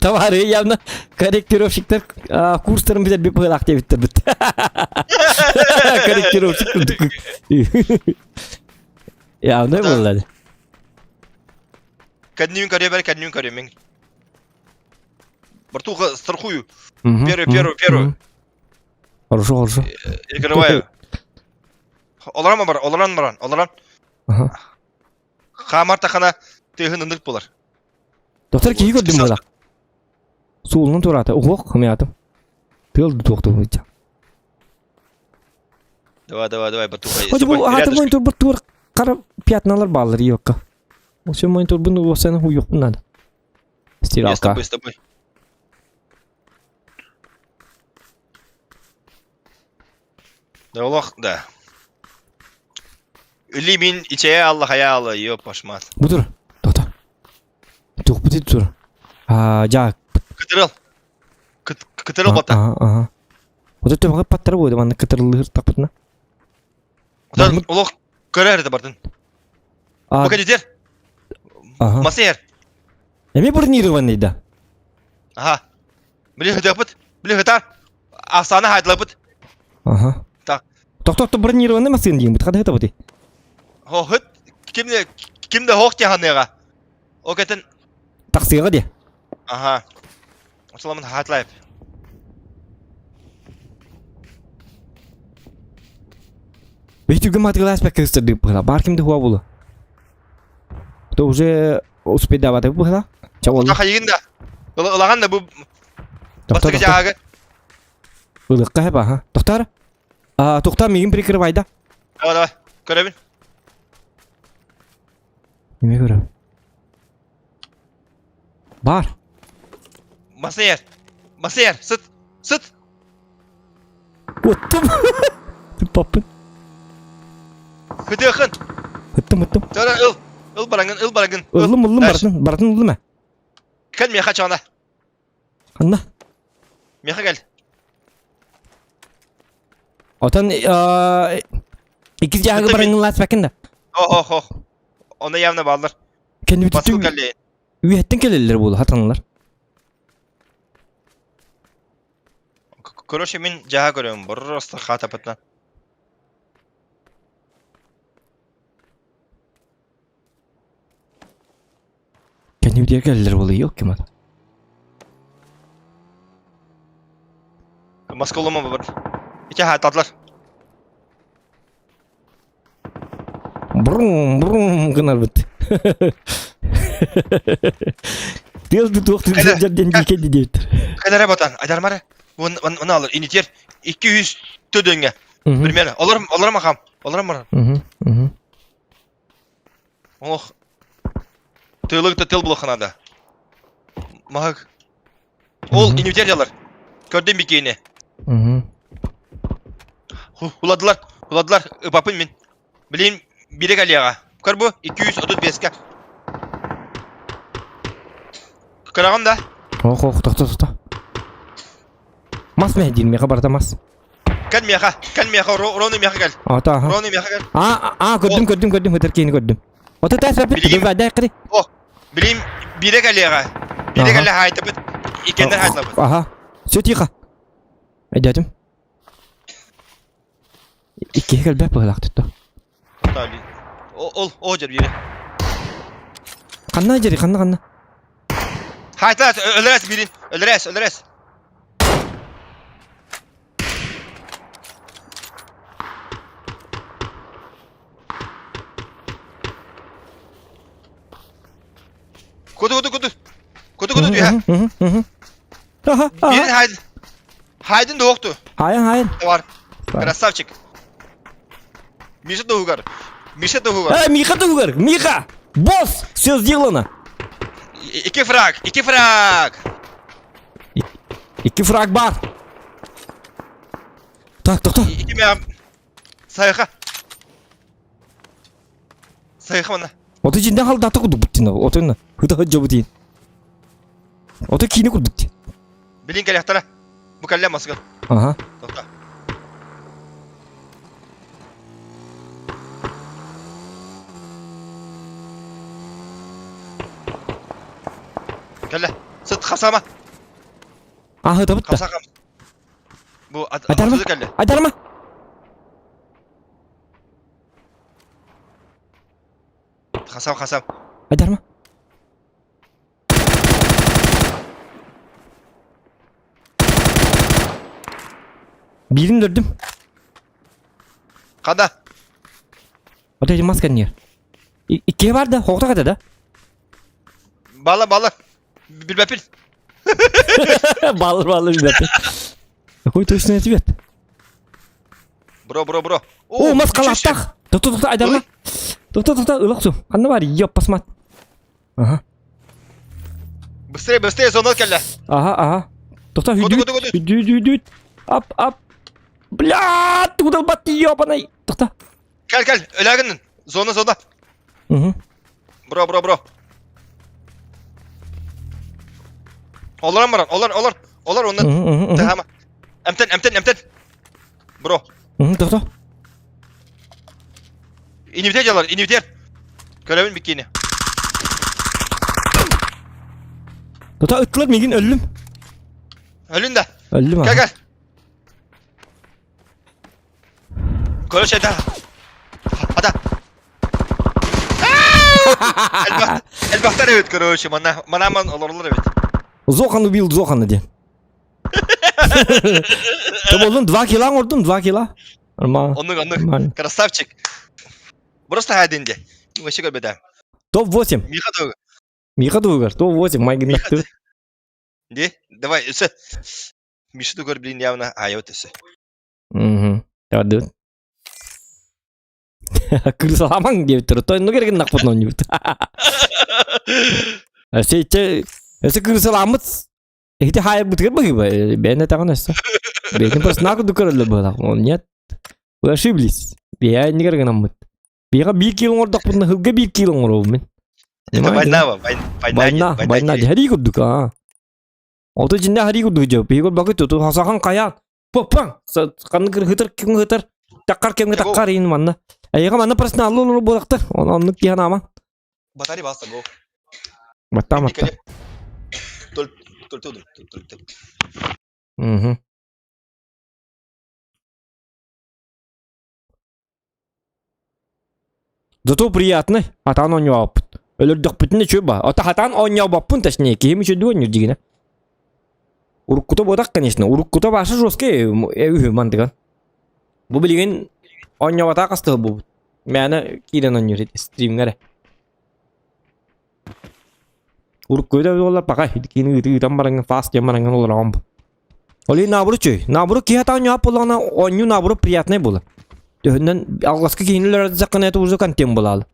Товары явно корректировщиктер курстарын bize bir pıhlak diye bitirdi. Korrektirovщик. Ya ne böyle? Kadniyum karıyor men. Бартуха страхую. Первый. Хорошо. Игрываю. Оларан. Ага. Хамарта хана тыгын ындык болар. Доктор киyi gördüm böyle. Suğulun turatı. Oğuk hayatım. Tıldı doktor bu. Давай, Бартуха. Hadi bu hayatım monitör bir tur kara piyatnalar bağları yok ka. O şey monitör bunu o senin yok bunlar. Stil Я с alka. тобой. Да Аллах, да. Üli min içeye Allah hayalı yok başmaz. Budur. Doktor. Çok bitti tur. Jack. Kıtırıl bata. Aha. O da tüme patlar bu da kıtırılır takpatına. O da Allah görer de bardın. Bu kadar der. Aha. Masa yer. Emi burnirovanıydı. Aha. Bili hıdıpıt. Bili hıtar. Asana haydılapıt. Aha. Tak. Doktor burnirovanı mı sen diyeyim? Hadi hadi. Ho hıt. Kimde hoş cehanneğa. O kadın. Taksiye diye. Aha. Oslamın haydılayıp. Ведь гаматкал аспект кыстырды была. Баркимде хуа было. То уже успеть давать было. Чего? Oda hayın da. Ulan da bu basık jağı. Было кайба, ха. Доктор. Доктор мигин прикрывай да. Давай. Görebin. Неме көрөм? Бар. Masa yer. Sıt. Оттым. Папын. Hıdıkın. Оттым. Sonra ıl barangın. Ылым бардын ылым. Kan meha çağında. Анна. Meha gel. Отан ikiz jagı barangın las bakında. Oh. Onda yavna bağlar. Kendi Basıl bütün geldi. üyetten gelirler bu hatanlar. Koroşe min jaha görüyorum. Burası hata patlan. Kendi bir gelirler bu yok ki mat. Maskolu mu var? İki hatatlar. Brum gınar bitti. Tez bir doktor жерден kendi diyordur. Kadar batan. Adar mara. Onu alır. İnitir. 200 tödönge. Примерно. Olur mu ham? Olur mu? Oh. Tığlıkta tıl bulakhanada. Mahak. Ol inivter yalar. Gördüm bir keyini. Huladılar. Öpapın min. Bileyim biri gel yağa. Kör bu 235'ke. Kırağım da. Doktor. Mas mı edeyim? Kabarda mas. Kan miyaha, Ronu miyaha gel. Ata aha. Ronu miyaha gel. Gördüm. Hıtırkini gördüm. Ota ters yapıp Bileyim. dur da kırı. Oh, bileyim bire gel ya. Bire gel hayta bit. İkenden hayta bit. Aha. Sötüka. Ededim. İki gel be pıhlak tuttu. Tali. O cer biri. Kanna jeri kanna. Hayta öldürez birin. Öldürez. Kudu diyor ha. Aha. Birin haydın da yoktu. Hayır. Var. Красавчик. Миша да угар. Миха Дугар. Миха. Босс. Все сделано. İki frag. İki frag var. Tak. İki meyam. Sayıka bana. Oto içinde hal data kudu buttin. Oto hıca butin. Oto kini kudu buttin. Bilin gel yahtara. Bu kallem maskal. Aha. Tokta. Kelle. Sıt kasama. Ah hıta butta. Kasakam. Bu Adarma. sözü kelle. Adarma. Kasam. Adarma. Birini dördüm. Kada. Oto için maskan yer. İkiye var da. Hokta kadar da. Bağla. Bilbepil. Bağlı bir dakika. Koy точно ответ. Bro. О, маскал аттах. Токта, айдарма. Токта, ылық су. Қанды бар, еп басмат. Ага. Быстрее, зона кelle. Ага. Токта, Куды. Үдүт. Ап. Блядь, удал батты, ебаный. Токта. Gel. Öleginin. Zona. Угу. Bro. Olur ondan. Угу. Tamam. Emten. Bro. Токта. İnviter. Görevin bikini. Токта, ıttılar migin öldüm. Ölün de. Öldüm ha. Gel. Kola şeyden. Hadi. Elbahtar evet короче. Manaman olur evet. Зохан убил Зохана де. Ты болдun 2 kilo vurdum 2 kilo. Нормально. Onun. Красавчик. Просто haydi. Вообще görmedim. Топ 8. Миха Дугар. Топ 8. Майгин нахты. Не? Давай, все. Миша Дугар, блин, явно айот все. Угу. Тады. Крыса хаман деп тұр. Той ну керек нақпыт нон деп. Эсе крыса ламыц. Эти хайр бутгер баги. Бене таган эсе. Бене просто наку дукарылы бала. Нет. Вы ошиблись. Я не керек намыт. Бига 1 kilo ордық бұны хылға 1 kilo ору мен. Это Война. Хари күрдік а. Оты жинде хари күрдік жау. Бейгіл бақы тұту хасақан қаян. Папан. Қаны кір хытыр. Таққар кемге таққар ейін манна. Әйіға манна парасына алу болақты. Оны аннық кейхан аман. Батарея баса го. Матта. Төл. Угу. Зато приятно. Атан он опыт. Өлөрдөх бүтүнө чөба. Ата хатан оня баппун точнее, кеми чөдү оню дигине. Уруккута бодак, конечно. Уруккута башы жоске үйү мантыган. Бу билген оня бата касты бу. Мени кийден оню стримгере. Уруккута олар пакай кини там баранган фаст ямаранган олар амб. Оли набуру чөй. Набуру ки хата оня болана оню набуру приятный боло. Дөхөндөн алгаскы кийинилер закан это уже контент болалы.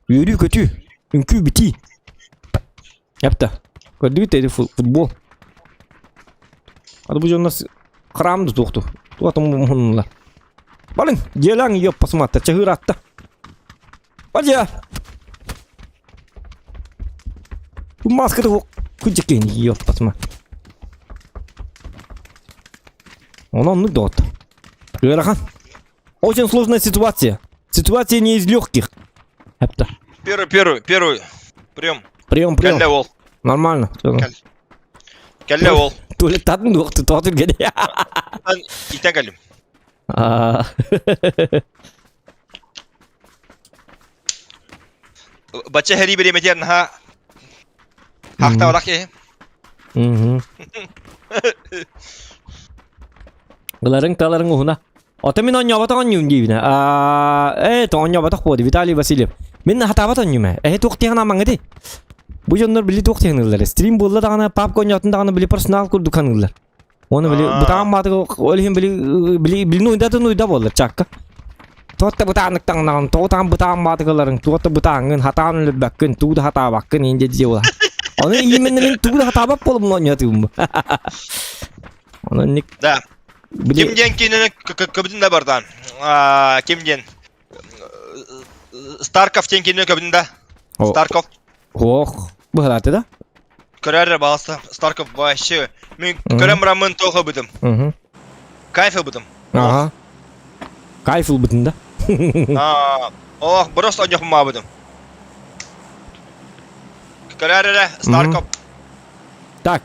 Yürü kötü. Ünkü biti. Yaptı. Gördük dedi futbol. Hadi bu canlar kıramdı doktu. Tuatım bunlar. Balın. Gelan yok pasmatta. Çahır attı. Hadi. Bu maskede kucak yeni yok pasma. Ona onu dağıttı. Гырахан. Очень сложная ситуация. Ситуация не из легких. Хепта. Первый. Прием. Прием. Кәлле ол. Нормально. Кәлле ол. Туалеттатын уақыты тоғытыр кәде. Итен кәлім. Бача хәри бір еметерін ха. Хақта олақ е. Гыларың таларың уһуна. Ата мен оньябата оньюм дейбіне. Оньябата қоды, Виталий Васильев. Мен хатабата оньюме. Тоқтиған амаңы де. Бұл жондар білі тоқтиғанылар. Стрим болды дағаны, папка оньятын дағаны білі персонал күрдіканылар. Оны білі, бұтаған батығы, өліген білі нойда болыр, чаққа. Туатта бұтағындықтан дағын, бұтаған батығыларын, туатта бұтағын, хатағын үлбәккін, туды хатабақкын, енде де ола. Оны именді мен туды хатабақ болым оньятығым. Оны нек... Да. Кемден кейінені көбідінде бардан. Кемден. Старков тен кейінені көбідінде. Старков. Ох, бұғылаты да? Көрәрі баласы. Старков башы. Мен көрем рамын тоғы бұдым. Кайфы бұдым. Ага. Кайфыл бұдым да? Ох, бұрыс оңықыма бұдым. Көрәрі Старков. Так,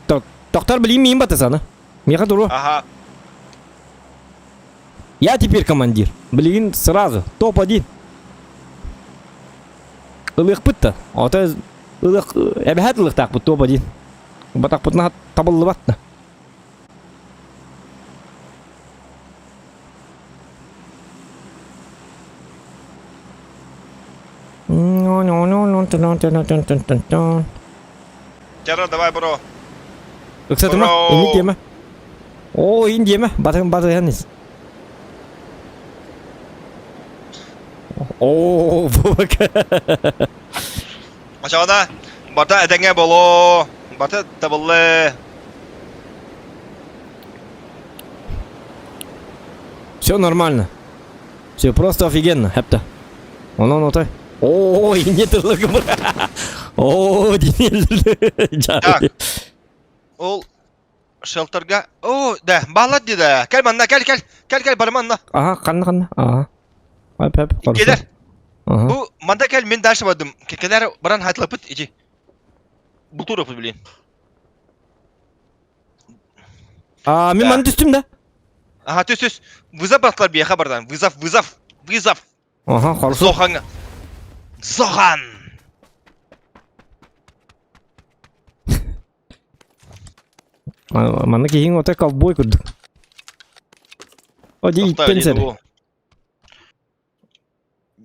тоқтар білейм мейін баты саны. Меха дұру. Ага. Я теперь командир. Блин, сразу. Топ-1. Илық бұтты. Ата илық... Әбәхәт илық тақ бұт топ-1. Батақ бұтына табылы батты. Тера, давай, бро. Кстати, ма? Инди дема. О, инди дема. Батық яныз. О, бубака. Машағана, бата әдәңе болу. Бата табылы. Все нормально. Все просто офигенно, хепта. Оно отай. О, инди тұрлығы бұра. О, денелі. Так. Ол шелтерға. О, да, бағлад деді. Кәл манна, кәл, бар манна. Ага, қанна. Ага. Әп, Келер. Бұл манда кәл мен дәші бадым. Келер баран хайтылып бұд, ечі. Бұл тұр өпіз білейін. Мен маны түстім да. Ага, түс. Вызов батлар бияға бардан. Вызов. Ага, қарсы. Зоған. Маны кейін отай ковбой күрдік. О, дей итпен сәрі.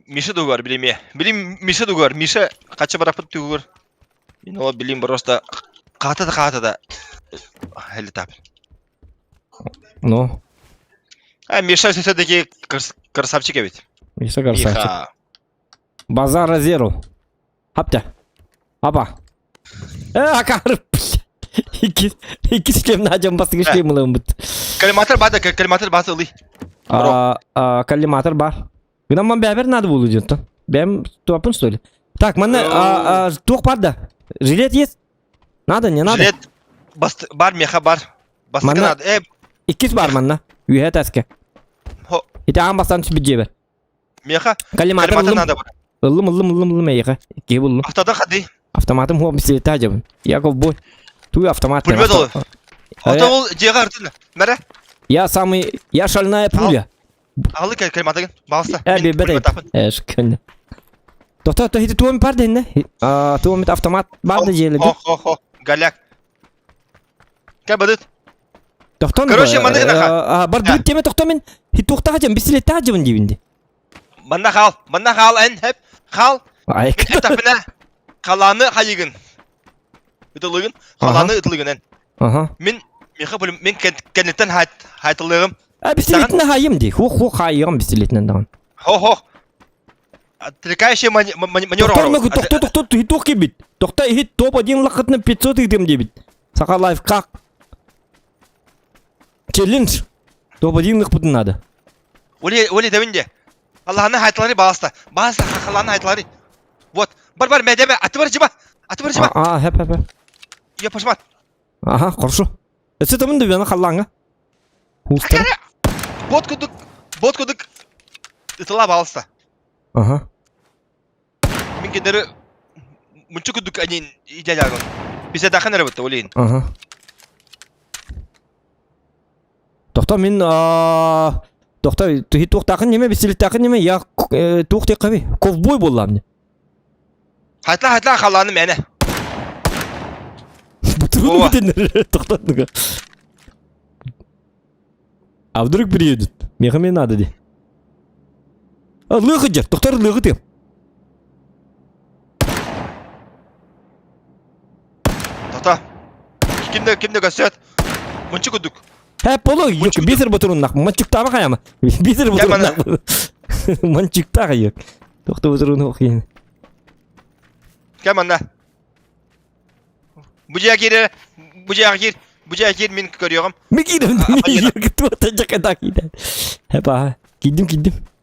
Миша дугар, білеме. Білем Миша дугар. Миша қача барапыт дугар. Мен ола білем просто қатыда. Әлі тап. Ну. Миша сөйтедеке красавчик әбет. Миша красавчик. Базара зеру. Хапта. Апа. Ақарып. İki шлем нажам басты шлем ұлым бұд. Калиматор бады ұлы. Калиматор бар. Гынан ман бәбір нады болу жөттін. Бәм туапын что ли? Так, мана туқ бар да. Жилет есть? Надо, не надо? Жилет бар, меха бар. Басты надо. Иккис бар манна. Үйе тәске. Ите ағын бастан түс бүдже бер. Меха? Калиматор надо бар. Ұлым еға. Ке бұлым. Автода қады? Автоматым хуа бісілетті ажабын. Яков бой. Туй автомат. Пульмет олы. Ото ол жеға артын. Мәрі? Я шальная пуля. Алы калиматор ген. Бағыста. Әбе бәдей. Шкінді. Тоқта, хиті туамет бар дейін, туамет автомат бар да желі. Галяк. Кәл бадыд? Тоқтан Короче, маны ғына бар дүт теме тоқта мен хит тоқта ғажам, бісілетті ғажамын дейбінде. Манда қал ән, хәп, қал. Хәп тапына қаланы қайығын. Үтілігін, қаланы үтілігін ән. Мен кәнеттен хайтылығым. Бісілетіне қайым дей, хуқ қайығым бісілетінен даған. Трекающий маневр. Тоқта, хит тоқ кебет. Тоқта, хит топ-1 лақытны 500 етем дебет. Сақа лайфхак. Челлендж. Топ-1 лық бұтын надо. Оле дәуінде. Аллаханы хайтылары бағаста. Бағаста қақаланы хайтылары. Вот. Бар, мәдеме. Аты бар жыба. Хәп. Я пошмат. Ага, құршы. Өсі тұмын дөбені қаллаңа. Акәрі. Бот күдік. Бот кудук ытыла балыста. Ага. Мен кендері мұнчы кудук анин идеалягын. Бизе дахан әрбітті олейін. Ага. Тоқта мен тоқта тухи тоқтақын неме бесілеттақын неме я тоқтай қаби. Ковбой болам не. Хайтла қаланы мәне. Трудно бітендер тоқтатныға. А вдруг приедут? Меха мне надо де. Лығы жер, тоқтар лығы тем. Тоқта. Кімді көсет? Мұнчы кудук. Hep olur. Yok, bir batırın nak. Mançıkta bak ama. Bir batırın nak. Mançıkta yok. Toxta batırın okuyun. Кәм анна. Бұжая кер мен көріғым. Мен кидім. Кто отача када киді. Hep aha. Кидім.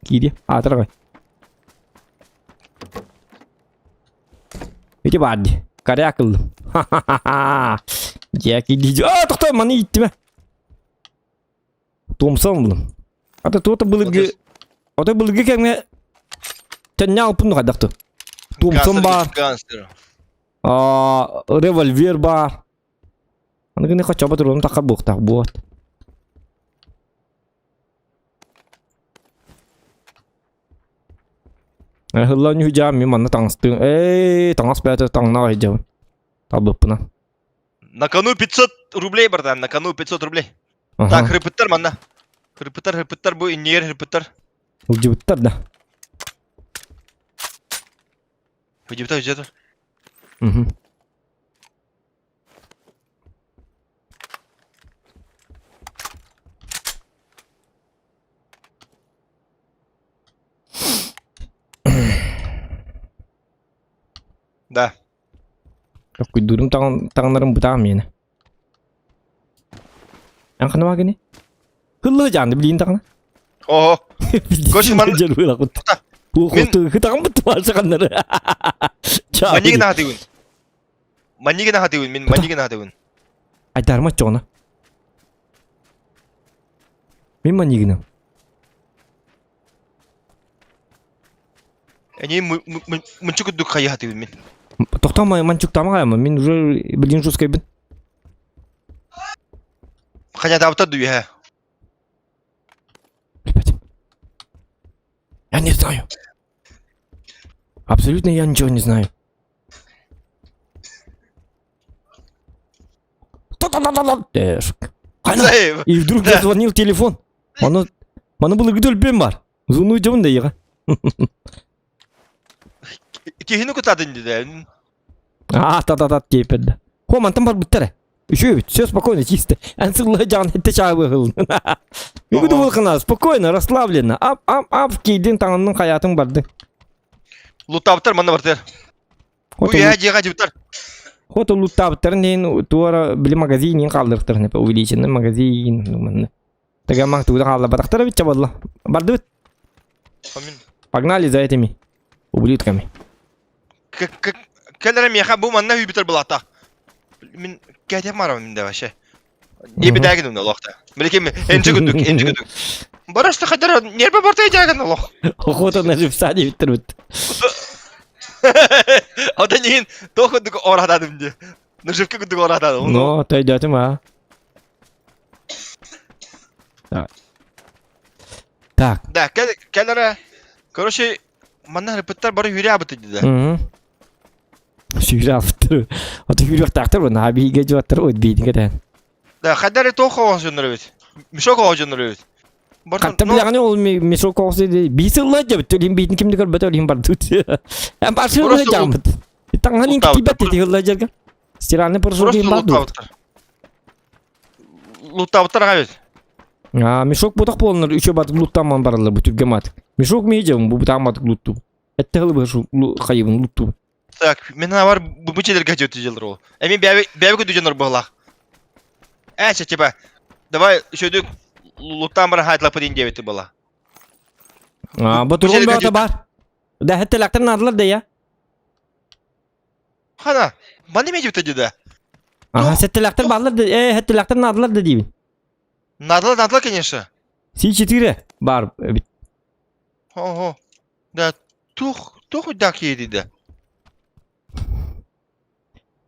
Киді. Атыр ғой. Өте барды. Каря акылдым. Жа киді. Тоқта маны итті ме? Томсам булым. Ата тота булыгы. Ата булыгы кемге тәннял пунну кадакты. Томсам бар. Револьвер бар. Аны гыне качаба турган такка букта бот. Хылла ню жам мен манна таңсты. Таңас бәте таңна айжам. Табыпна. На кону 500 рублей бар там, на кону 500 рублей. Так, хрипыттар манна. Хрипыттар bu иннер хрипыттар. Уҗибыттар да. Уҗибыттар. Да. Так куйдурым таңнарым бутам мені. Yang kena makan ni? Hulu jangan dibeliin tak na? Oh. Kau cuma jadi aku. Kita kan betul sekarang. Mandi kena hatiun. Ada macam mana? Min mandi kena. Ini mencukut duk kaya hatiun min. Tohta mancuk tamam ya, min уже beliin sus kayak ben. Hanya dapat tuh ya. Я не знаю. Абсолютно я ничего не знаю. И вдруг зазвонил телефон. Mana было где бем бар. Звону жамын да яга. Кихину кутадын dedi. Та теперь. Хо мантам бар буттаре. Еще все спокойно, чисто. Ансырлы жан хетте чабы кыл. Үгүдү булкана, спокойно, расслабленно. Ап кейдин таңынын хаятың барды. Лутаптар мана бартер. Бу я жега жиптар. Хото лутаптар нен туара били магазинин калдырыктыр не увеличенный магазин. Тага мактуда калла батактар бит чабадла. Барды бит. Погнали за этими ублюдками. Келерем яха бу манна хүбитер булата. Min kayıt marım min de başa. Ne bir dağın onu lokta. Melike mi? Ence güdük. Barışta kadar nerede bartaya dağın lok. Охота на живсаде bitirdi. O da neyin? Dokuduk orada dimdi. Nujivka güdük orada. No, tay дятим а. Так. Да, келере. Короче, манна репеттер бары hüriye abıtı dedi. Şükraftır. O da şükraftır bu. Nabi gecvatır o bidin kadar. Da kadar toğu olsunlar. Mişok olsunlar. Katta bilagını ol mişok olsun dedi. Bisilla jab tölüm bidin kimdi kar betul bar tut. Hem başını jamut. Tanganin kibet dedi hılla jarga. Sirane perso dim bar tut. Lutavtar evet. Мешок бутак полнар üçe batık luttamman barallar bu tübge matık. Mешок mi yiyeceğim bu butak matık luttu. Ette hılı şu kayıbın luttu. Так, мен var bu çeler gacı tücüler o. Emin bebe kuducanlar bu halak. Типа, давай şöyle luttan bana hayatla pıdin deveti bala. Bu turgun bir ota bar. Da hette laktan nadılar da ya. Hana, bana mi cevte dedi? Hette laktan bağlar da hette laktan nadılar da diyeyim. Надо, конечно. C4 бар бит. Ого. Да тух удак еді де.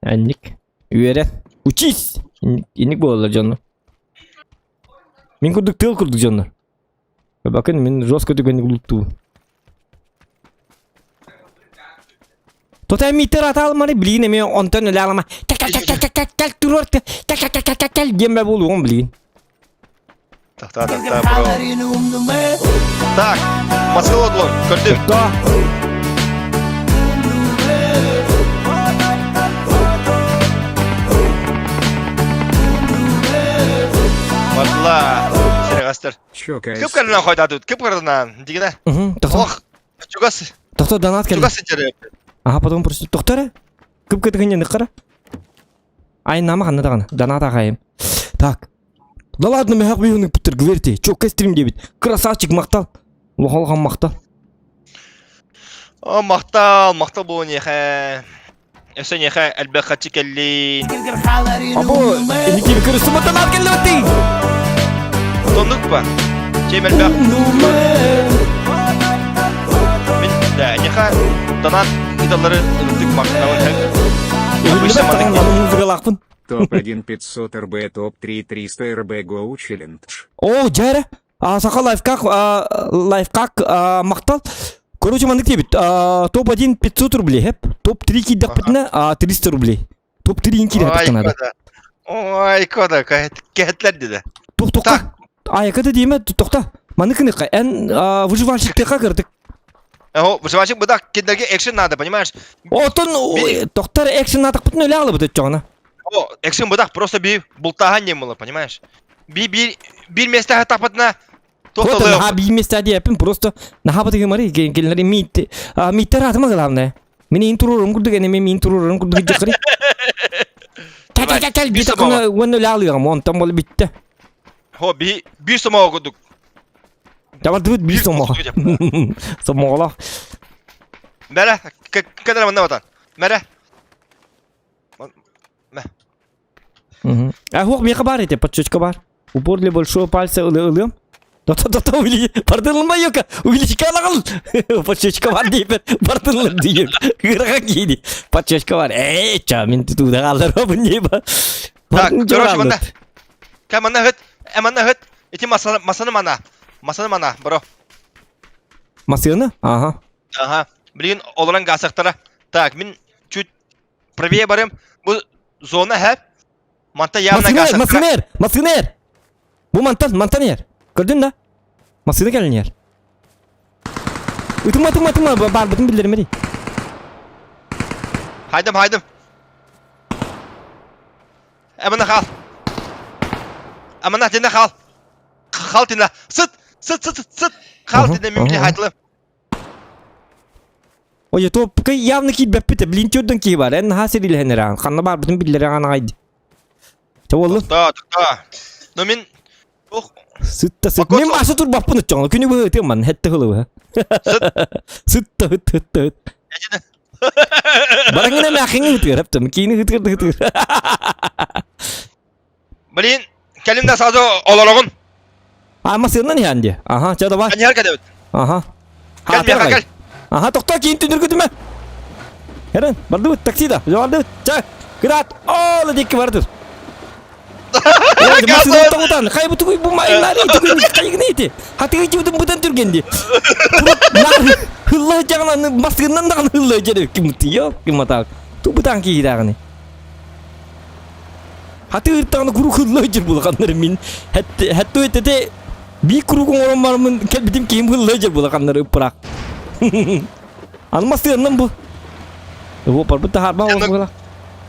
Анник. Үйрет. Учись. Инник болалар жандар. Мен курдук тыл курдук жандар. Bakın men жестко түгенди булутту. Тотай митер ата алманы билин эме онтон эле алама. Кал турор. Кал дембе болу он билин. Так, бро. Так, маскалодлор, көрдім. Да. Ватла, серегастер. Чокайся. Кіп кәрінен қойдады, кіп кәрінен, дегені. Ох, чугасы. Тохто донат келди. Чугасы жері. Ага, потом просто тоқтары. Кып кеткенде қара. Ай намаганы даганы. Донат агайым. Так. Да ладно, мен хабыйны путер гверти. Чок стрим дебит. Красавчик мактал. Лохалган мактал. О, мақтал бұл неха. Өсі неха, әлбәқ қатшы келлин. Або, никер кырысы донат келди бати. Тонук па? Чем әлбәқ? Мен, да, неха, донат идалары ұлттық мақтауын. Топ-1 500 РБ, топ-3 300 РБ Go Challenge. О, жары. Сақа лайфхак мақтал. Короче, мандык дебит. Топ-1 500 рублей, хеп. Топ-3 кидак бітіне 300 рублей. Топ-3 инкиді хәпіттен ады. Ой, кода, кәйтлер деді. Тоқта. Айқады дейме, тоқта. Мандыкыны ән выживальщиктерға кірдік. Выживальщик бұдақ кендерге экшен надо, понимаешь? Отын тоқтар экшен надық бітін өлі алы бұды жоғына. Экшен бұдақ просто бір бұлтаған не мұлы, понимаешь? Bir mesleğe tapatına Вот на месте депин просто на хабаты гемари гелнери миттер атма главное. Мен интрурум курдук эне мен интрурум курдук жакыры. Тал бит кына вон лалыгам он там бол битте. Хо bir сома окудук. Давай дут bir сома. Сомола. Мере, кадер мында ватан. Мере. Хук мне бар эти подчечка бар. Упор для большого пальца улым. Да-да-да, пардылма ёка, увеличка лагал. Подчечка бар дейбер, пардылма дейбер. Гырага кейди. Подчечка бар. Ча, мен туда галдар обын дейба. Так, короче, мында. Камана хыт, эмана хыт. Эти масаны мана, бро. Масыны? Ага. Ага. Блин, оларан гасақтара. Так, мен чуть правее барым. Бұл зона хэп. Манта явно гасақтара. Масынер! Bu mantan yer. Gördün da? Masada gelin yer. Utuma bar bütün bildirim eri. Haydım. Amına kal. Amına dinle kal. Kal dinle. Sıt. Kal dinle mümkün haytlı. Oye top kay явно ki bepite blin çördün ki var. En hasir ile heneran. Kanna bar bütün bildirim ana aydı. Tavallı. Da. No min Sıt. Men masa tur bapını çoğun. Künü bu hıtı man. Hette hılı. Sıt. Barang ini makin hıtı. Heptem. Kini hıtı. Blin. Kelimde sazı olalağın. Masırından yani. Aha çada var. Hani herkese evet. Aha. Gel. Aha tokta kiin tünür güdüme. Heran. Bardı taksida. Vardı. Çak. Kırat. Oğlu dikki vardır. Masih utang kayak betul ibu main lari itu kan kayak gini itu hati itu betul turgen dia hula jangan masih nandang hula jadi kimuti yo kimata tu betul ki dah kan hati utang guru hula jadi bukan nermin hati itu teh bi guru orang malam kel bitim kim hula jadi bukan ner perak an masih nandang bu bu perbetul harba orang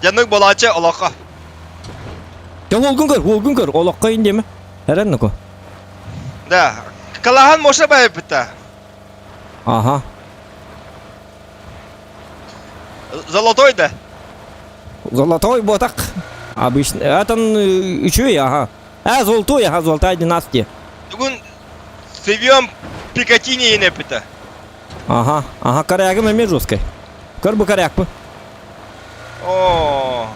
Jangan bola aja olaka. Ya olgun kör. Olakka indi mi? Heran nako. Da. Kalahan moşa bayıp bitti. Aha. Zolotoy da. Золотой ботак. Обычно. Это üçü ya ha. Золотой ya золотая династия. Bugün seviyorum Pikachu'yu yine bitti. Ага, корягы маме жесткой. Көр bu коряк mı? Oo.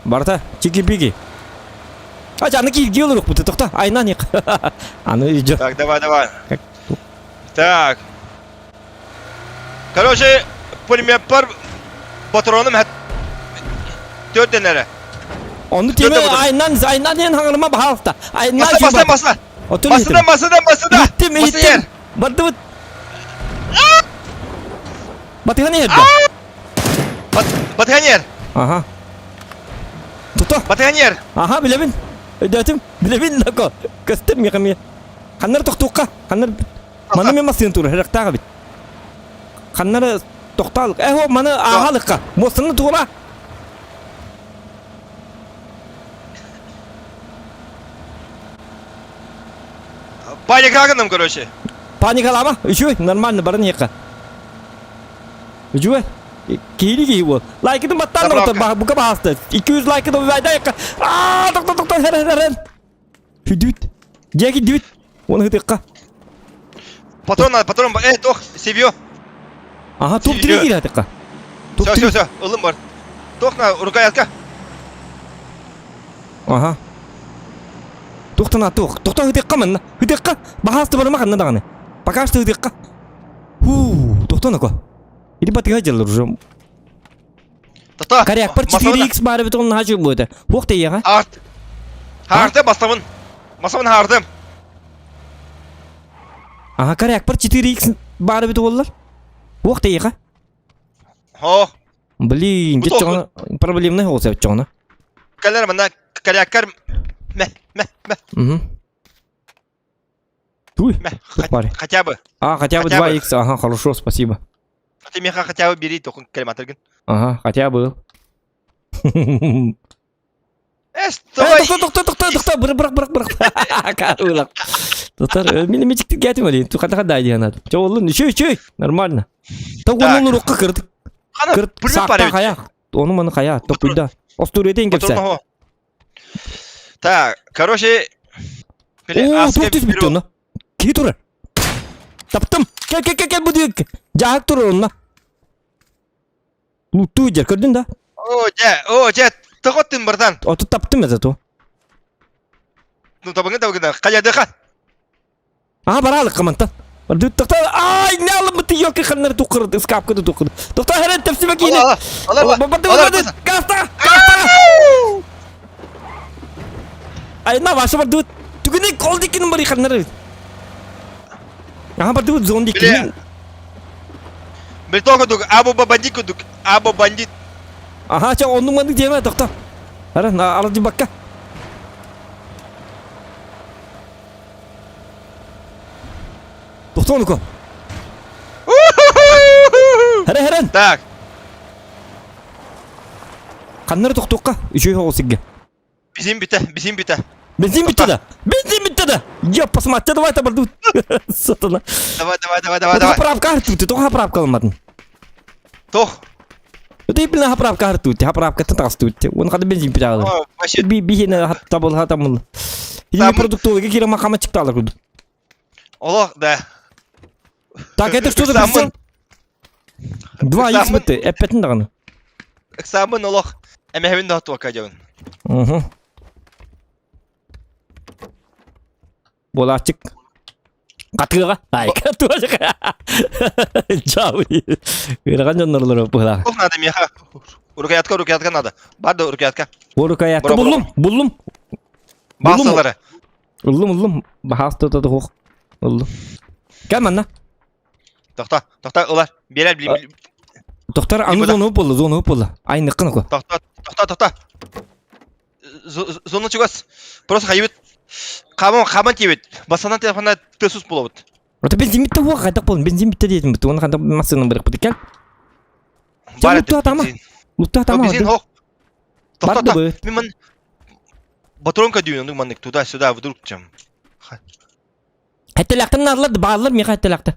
Барта, чики-пики. А жаны киги олурук бут токта. Айнан ек. Аны жок. Так, давай. Как? Так. Короче, пулемет бар. Патроным хат. 4 денере. Onu teme Dörde aynan en hangarıma bahalta. Aynan Masa. Otur Masada. Gittim Masa yer. Battı bıt. Batıhan yerde. Batıhan yer. Aha. Tuto. Batıhan yer. Aha bilebin. Ödetim. Bilebin lako. Kastem yakam. Kanlar toktuka. Kanlar. Mana mi masın tur herakta bit. Kanlar toktalık. O mana ahalıka. Mosını tuğla. Паник агным, короче. Паникалама. Üçü нормально барын яка. Üçü. Kiri bu. Like'ını battan da otur. Bu kadar hasta. 200 like'ı da bir yaка. Doktor her. Hüdüt. Jackie düt. Onu hıdıkka. Патрон, тох, себьё. Aha top 3 gir hıdıkka. Все. Улым бар. Тох на рукоятка. Aha. Тоқтана тоқ. Тоқта hıdıkka mı? Hıdıkka. Bahastı bana makan надо. Пока что hıdıkka. Тоқтана ко. Или батыга жалыр уже. Тота. Коряк пар 4x бары бит onun hacı bu da. Хоқ да яга. Арт. Харды басамын. Басамын хардым. Aha коряк пар 4x бары бит олар. Хоқ да яга. Хо. Блин, Bu жет жоғана проблемный болса жет жоғана. Калер мына коряккар. Мә. Туй. Паре. Хотя бы. Хотя бы 2x. Ага, хорошо, спасибо. Ты меня хотя бы бери, только калиматыргын. Ага, хотя бы. Стой! Тоқта, бырақ. Карулақ. Тоқтар, мені мечіктік кәтім әлейін. Қада дайдыған ады. Жоғылын, үшөй, нормально. Тоқ оның ұрыққа кірдік. Қана, пулемет бар Сақта қая. Оның маны қая. Тоқ бұйда. Остуретен кепсе. Так, короче... Тоқ түс бітті оны. Кей тұры. Таптым. Кел бұдық. Жағық тұры онына. Лутту жер көрдің да? О, жә, тұғыттың бірдан. Оты таптым әзі то. Ну, табыңын, қаяды қа. Баралық қамантан. Тоқта, не алып мұты елкі қанлары тұқырды, скапкады тұқырды. Тоқта, әрін тәпсіме кейіне. Барды, қаста. Айна, ваша барды. Түгіне қол декінің бары қанлары. Барды, зон декінің. Бір тоқыдық, або бандит. Ча, оның маңды деме, тоқта. Әрін, алады баққа. Тоқта оны ко. Әрін. Так. Қанлары тоқтуққа, үшөй оғы сігге. Бензин біті. Бензин бітті да. Я посмотрю, давай табарды. Сатана. Давай. Хаправка артуты, тоқ хаправка алмадың. Тоқ. Ты именно хаправка артуты, хаправка тастуты. Он хады бензин бітті. Бихені табыл. Или продуктовыға кері мақама чықты алыр күді. Олақ, да. Так, это что за прицел? 2х бітті, әппетін дағаны. Эксамен олақ. Әмәхемін да атуа қадеуін. Болачык. Қатыға. Қатыға жақа. Жауы. Өрған жонларлар бұға. Тоқ нады меха. Рукоятка нады. Барды рукоятка. Рукоятка бұлым. Басылары. Ұлым. Бахасты өтеді қоқ. Ұлым. Кәл манна. Тоқта, ұлар. Берер білейм. Тоқтар, аны зоны өп болды. Айны қына ко. Тоқта. Зоны чугас. Просто хайбет. Қаман тебет. Басанан телефонда төсіз болуыд. Ота бензин бітті оға қайдақ болын. Бензин бітті дейтін бітті. Оны қайдақ масының бірік біті кәл. Бар Лутты атама. Бензин хоқ. Барды Тоқта. бұд. Мен батронка дүйін. Мен туда-сюда вдруг чем. Әттеләқтін арларды бағалар меға әттеләқті.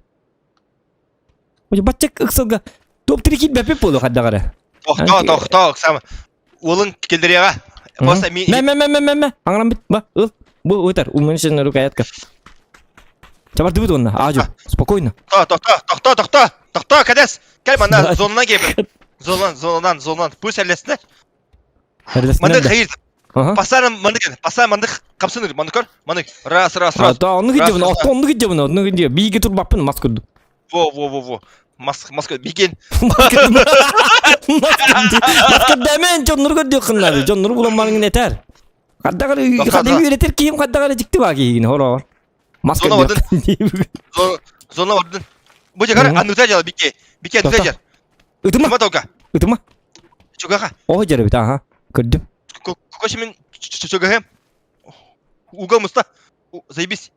Батчак ұқсылға. Топ 3 кит бәпеп болу қайдағары. Тоқта. Олың келдіреға. Мә. Аңырам бит. Бұл өтір. Умын үшін рукоятка. Чабарды бұд онына. Ажу. Спокойно. Тоқта, кәдес. Кәл мана зонынан кебір. Зонынан. Пусть әлесіне. Мана қайыр. Ага. Пасар мандык капсыныр, мандыкор. Мандык. Раз. Ата оны Раз, гидебин, раз. оны гидебин, оны гидебин. Биге турбаппын маскурду. Во. Маска биген. Маскурда мен жоннур көрдүк кыннады. Жоннур буламаның нетер. Кадагар үйретер кийим кадагар жикти ба кийин хорор. Маска. Зона вардын. Бу жагар анута жала бике. Бике анута жал. Ытыма. Матаука. Ытыма. Чугаха. О жарыбыт, ага. Көрдүм. Кокошимин чугаха. Уга муста. Заебись.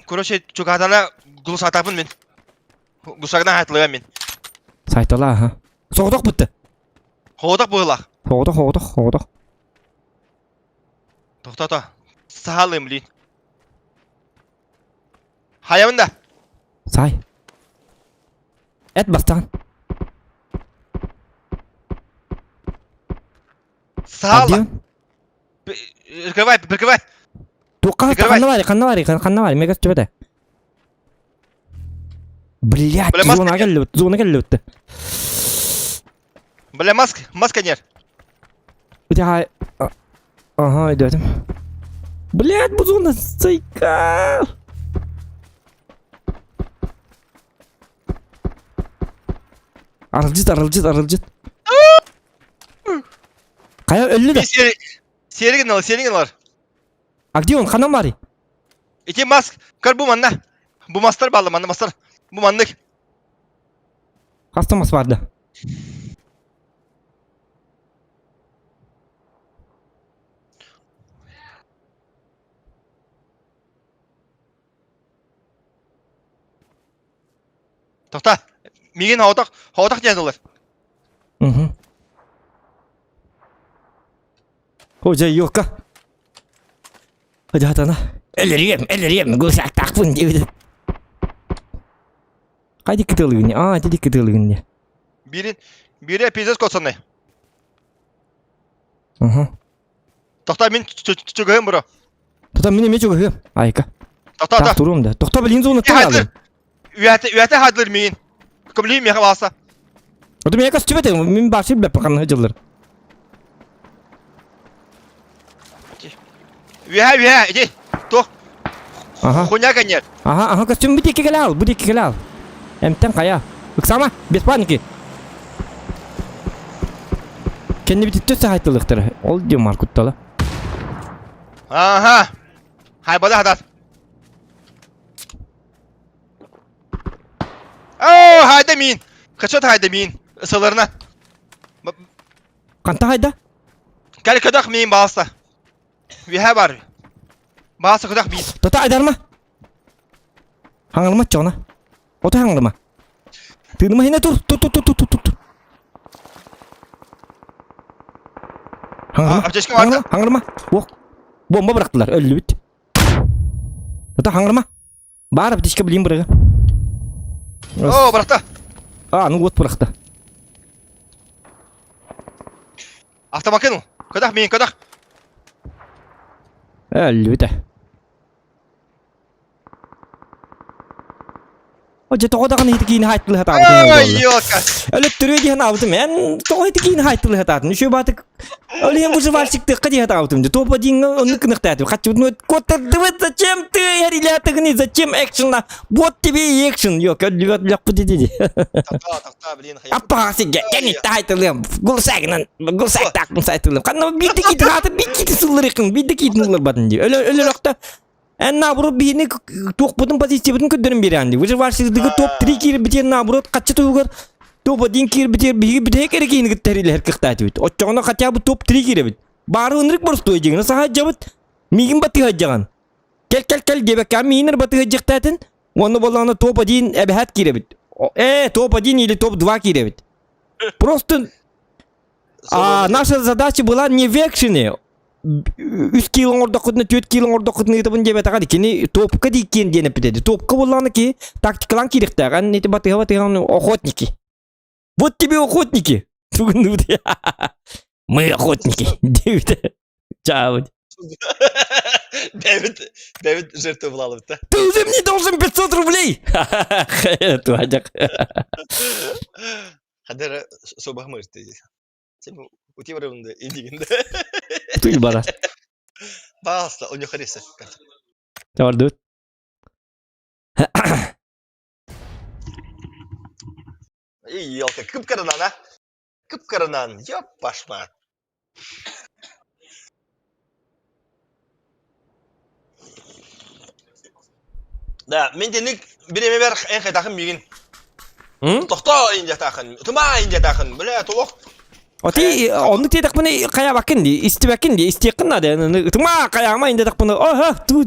Короче, чугадана глусатапын мен. Глусагдан хатылыгам мен. Сайтала, ага. Соғдық бұтты. Ходак буйлак. Соғдық. Тоқтата. Сахалым лин. Хаямында. Сай. Эт бастан. Сахала. Прикрывай. Туққа қанна бар, мегас чөбеді. Блядь, зона келі өтті. Бля, маска нет. Ага, өйдетім. Блядь, бұл зона сайкал. Арылжит. Қая өлі де? Сереген алар. А где он? Қанам бар? Ити маск. Кар бу манна. Бу мастар балы, манна мастар. Бу мандык. Қастамас барды. Тоқта. Меген хауатақ деді олар. Hoca yok ha. Hadi hatana. Ellerim. Gülsak takpın diye. Haydi kıtılığın ya. Hadi kıtılığın ya. Biri epizod kotsanay. Тоқта мен чугайым бро. Тоқта мен еме чугайым. Айка. Тоқта. Так тұрым да. Тоқта білін зоны тұрады. Үйәті хайдылыр мен. Көмлейім меға баласа. Ода мен екас чүбеті. Мен баршы біліп баққан жылыр. Үйә, иди. Тоқ. Хуня конер. Ага, костюм bu deki al. Emten kaya. Iksama, бесплатники. Kendi bititті сағайтылықтыр. Ол де маркутталы. Ага. Хайбады хадат. Оу, хайда мен. Қачат хайда мен. Isыларына. Қанта хайда? Кәл көдақ мен баласа. Үйә бар. Баласа көдақ мен. Тота айдарма. Хаңылма чоғына. Ота хаңылма. Тыгыныма хене тұр. Хаңылма. Оқ. Бомба бырақтылар. Өлі біт. Тота хаңылма. Бар аптешке білейін бұрығы. О, бырақта. Ну от бырақты. Автомакину. Көдақ мен, көдақ. Өлі біті. Oje toqodaqan hitikiin haytlı hata. Ой, ёлка. Ölüp duruyor diye avdım. Ben toqo hitikiin haytlı hata. Şu batık. Öyle bu sefer çıktı qadi hata avdım. Topa din onu kınıqtı. Kaçıp kotardı. Зачем ты реляты зачем экшенна? Вот тебе и экшен. Yok öyle bu dedi. Тоқта, блин, хая. Аппасы гени тайтылым. Гулсак тактым сайтылым. Канна бидики хаты бидики сылырыкын. Бидики нылыр батын ди. Öyle рокта. Наоборот бини тоқ будын позитивін көддерін беренді. Уже варшылдығы топ 3 кері бітер наоборот қатшы тоғыр. Топ 1 кері бітер бігі бітер кері кейіні күттәрілер қықтайды біт. Отчағына қатя бұл топ 3 кері біт. Бары ұнырық бұрыс той жегін. Саға жабыт. Мигін баты ғаджаған. Кел дебекка мейінір баты ғаджықтатын. Оны болағына топ 1 әбәхәт кері біт. Топ 1 или топ 2 кері біт. Просто наша задача была не в экшене. 3 килоң орда құдыны, 4 килоң орда құдыны етібін деп әтіғады кені топқа дейкен деніп бітеді. Топқа болғаны ке тактикалан керектіған, неті батыға охотники. Вот тебе охотники. Мы охотники. Дэвид. Чао. Дэвид жертву влалып, да? Ты уже мне должен 500 рублей. Туадяк. Хадыр собақ мұрт дейді. Uti barabında indiginde. Tuy bara. Basta onu karısı. Tamam dur. İyi yolka kıpkırınan ha. Kıpkırınan yok başma. Da mendelik bireme ver en kadakın bir gün. Hı? Tohta ince takın. Tuma ince takın. Böyle tavuk. Oti onu te tak bunu kaya bakın di, isti bakın di, isti yakın da. Tuma kaya ma inde tak bunu. Aha, tu.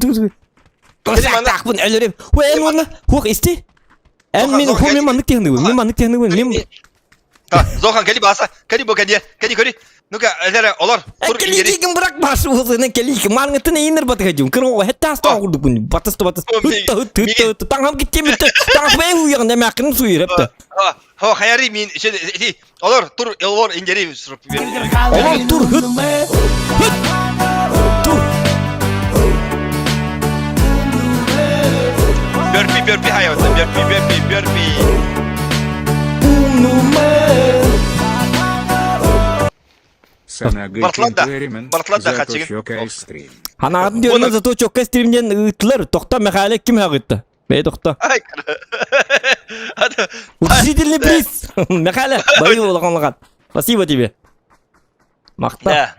Kasa tak bunu ölürüm. Hu en onu. Hu isti. En min hu min manlık tehni bu. Min manlık tehni bu. Min. Ha, Zokan kali basa. Kali bu kali. Kali. Nuka elere olar. Tur ingeri. Kelikim bırak başı olsun kelikim. Mangatın inir batı hacım. Kırı hatta sta kurdu bunu. Batas. Hıt. Tanham gitti mi? Tanham be uyan demek ki suyur hep de. Ha hayari min şey olar tur olar ingeri sürüp. Oğlum dur hıt. Dur. Börpi hayatım. Börpi. Санага Бартланда. Кентеримен, Бартланда зато хачигин. щека стрим. Hanağın diyorlar zato çok kestirimden ıtlar. Tokta mekale kim hağıttı? Bey tokta. Ay. Hadi. Uçuşu dilini please. Mekale. Bayı olağanlıgan. Спасибо тебе. Makta. Ya.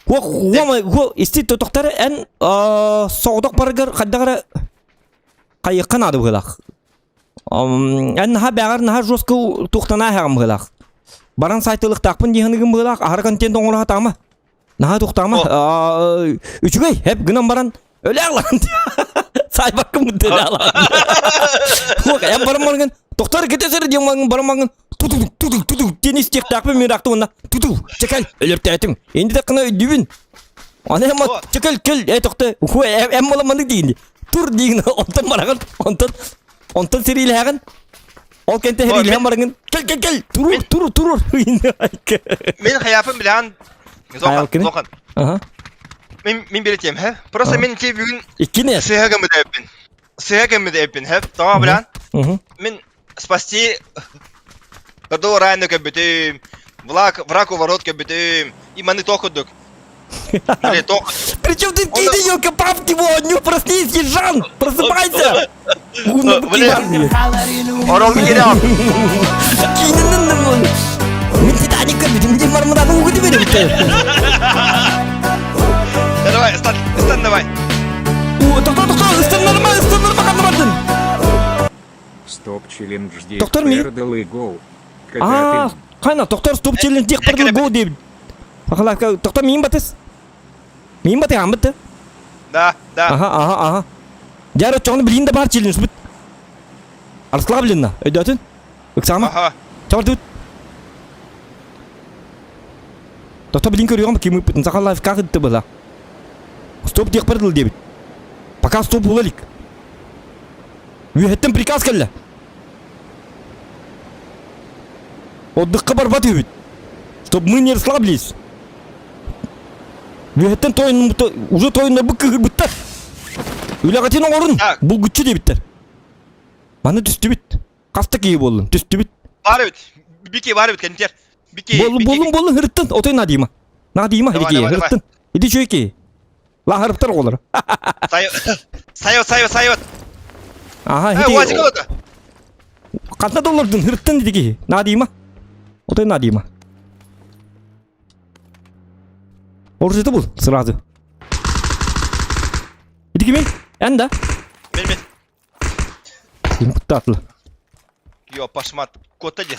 Hu isti toktarı en soğuduk barıgar kaddagara kayıkkan adı bıgılak. En naha bağır naha joska tuhtana hağım bıgılak. Baran saytılık takpın dihanıgın bıgılak. Ahar kontent oğlu hatama. Naha tuhtama. Üçügey hep gınan baran öyle ağlan. Say bakın mı deli ağlan. Hu en baran barıgın. Toktarı giteseri diyen baran barıgın. Tutuk tenis tek takpın miraktı onda. Çekil ölüp teğetim. Indi de kına dübün. Ana ama çekil kel tokta. Hu em olamandık deyindi. Tur deyin ondan baragın. Ondan seriyle hağın. O kente heriyle hem baragın. Kel. Turur. Men hayafım bilen Zokan. Aha. Min belirteyim he. Просто men ki bugün İki ne? Сыгамы деппин hep. Tamam bilen. Мен спасти Году райну көбүтүм. Враг уворот көбүтүм. И маны токудук. Или ток. Причем ты кинь ее, поправь его, не проснись, Ежан! Просыпайся! Орол гирем. Кинь Мен Титаник көбүтүм, мен мармыдан угуду берем. Давай, стан давай. Токто, ыстынырма, кандыбардын. Стоп челлендж здесь. Доктор Ми. Пердл и гоу. Кайна, доктор стоп челлендж дек пердл гоу дейбин. Ахалака, доктор миин батыс. Миин баты амбытты. Да. Ага. Жаро чоңны билин да бар челлендж бит. Арскла билинна, өйдөтүн. Ыксама. Ага. Чабар дут. Доктор билин көрүгөн ким бит, сакал лайф как дитти бала. Стоп дек пердл дейбит. Пока стоп болалик. Үйөттөн приказ келе. Отдыққа барбат өбіт. Чтоб мы не расслаблись. Үйөттен тойын, уже тойынна бұққы ғырбыттар. Үйлі қатының орын. Бұл күтші дебіттер. Маны түсті бит. Қаста кейі болын, түсті бит. Бар бит. Бике бар бит, кәнтер. Болын, ғырыттын. Отой надима. Надима, хереке, ғырыттын. Иди шөйке. Ла ғырыптар олар. Сайот. Ага, хереке. Қантна доллардың ғырыттын дедеке. Надима. Отой надима. Оржеті бұл, сразу. Иди мен? Әнда? Мен. Сен құтты атылы. Йо, пашмат. Котта де.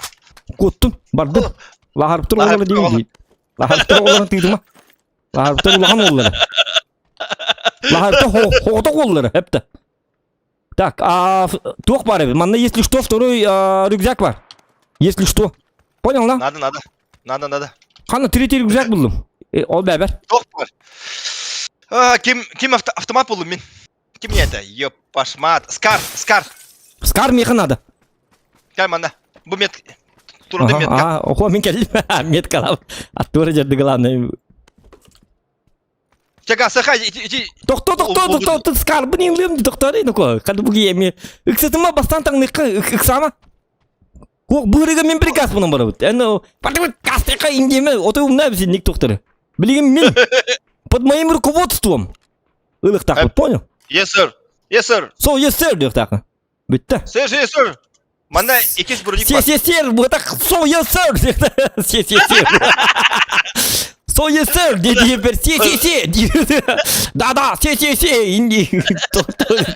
Коттым, барды. Лағарыптыр олары дейін дейді. Лағарыптыр оларын тыйды ма? Лағарыптыр олаған олары. Лағарыптыр хоғытық олары, әпті. Так, тоқ бар әбі. Манда, если что, второй рюкзак бар. Если что. Понял, да? Надо. Қана третий рюкзак бұлдым. Ол бәбір. Тоқ бар. Ким автомат болдым мен? Ким не это? Йо, пашмат. Скар. Скар меқы надо. Кәл манда. Бұл мет. Тұрды метка. Охо, мен кәлі. Метка лап. Аттуыры жерді главный. Чека, сахай, иди. Тоқто, скар. Бұл нең лөмді тоқтары. Қады бұғы еме. Үксетіма бастан таңныққа үксама. Бұрыға мен приказ бұның бара бұд. Әні, партамент кастықа индеме, оты умна бізі ник тоқтары. Білген мен под моим руководством. Илық тақпыд, понял? Yes sir. Yes sir. So, yes sir, дек тақы. Бітті. Yes sir. Манда екес бұрыдик бар. Сер, бұтақ, so, yes sir, дек тақы. Сер. So, yes sir, деді епер, се. Да, се, инди.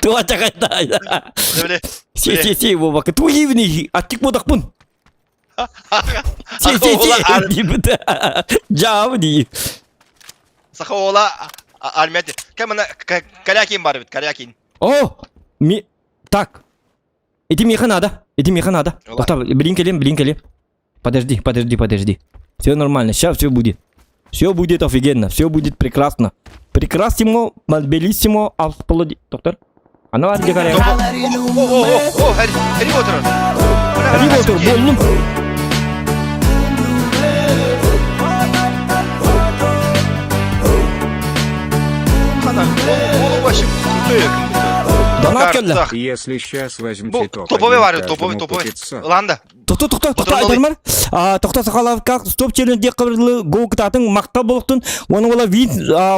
Туа чақайта. Се, бобақы, туивни, аттик бұдақ бұн. Се, ди бұда. Жауы ди. Сақы ола армияты. Кәміна Карякин бар бит, Карякин. О, так. Иди меха надо. Тоқта, блин келем. Подожди. Все нормально, сейчас все будет. Все будет офигенно, все будет прекрасно. Прекрасимо, белиссимо, алсполоди. Доктор? Ана var diye karaya. Harry Potter. Harry Potter, buldum. Хана, о, başım tutuyor. Donat geldi. Если сейчас возьмете Bu топ, toповый var, каждому по toповый. 500. Landa. Тоқта, айдармар. Тоқта сақалавка, стоп челленде қабырлы гол кытатын, мақта болықтын. Оның ола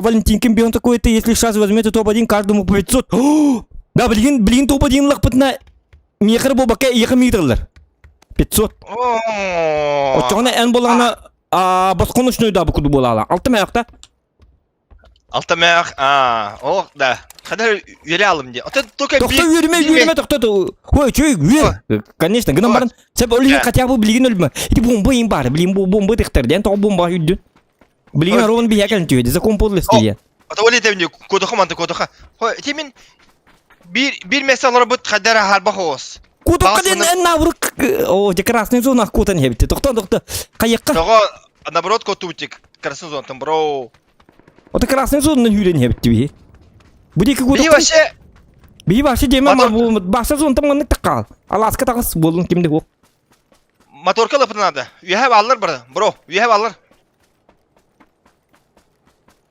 Валентинкин бионта койты, если сейчас возьмете топ-1, каждому по 500. Да, білген топ-1 лақпытына мекір болбаққа 2 метрлер. 500. Отчағына ән болағына басқон үшіні да бұқыды болағала. Алты мәяқта. Алтамақ, о, да. Қадар үйелі алым де. Тоқта үйреме, тоқта. Ой, чөй, үйер. Конечно, гынан барын. Сәп өліген қатя бұл білген өлімі. Иди бомбайын бар, білген бомбай тектірден, тоғы бомба үйдін. Білген аровын бия кәлін түйеді, закон подлесті де. Ата олей тәвінде көдіқы манты көдіқы. Хой, темін bir месалар бұд қадара харба хоос. Кутоққа ден ән наврық. О, де красный зонақ көтін ебітті. Тоқта. Қайыққа. Тоғы, наоборот, көту бұтек. Красный зон, там, бро. Ота красный зонын үйрен ебітті бей. Бұдекі Бей көтоққа. ваше, Бей башы деме ма бұл башы зон там ғаны таққал. Аласқа тағыс болын кемде ол. моторка лапынады. You have алыр, бро. You have алыр.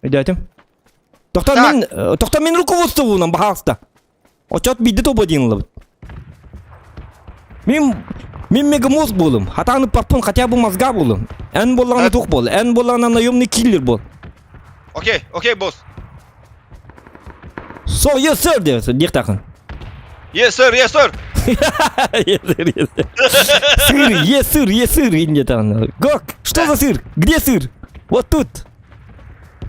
Өйдәтім. Тоқта мен руководствуынан бағалыста. Очат бейді тобы дейін лабыд. Мен мегамоз болым. Хатаны парпун хотя бы мозга болым. Ән болағына тоқ бол. Ән болағына наемный киллер бол. Окей, босс. So, yes sir, дерсі, дек тақын. Yes, sir. Yes sir, инде тағын. Как? Что за сыр? Где сыр? Вот тут.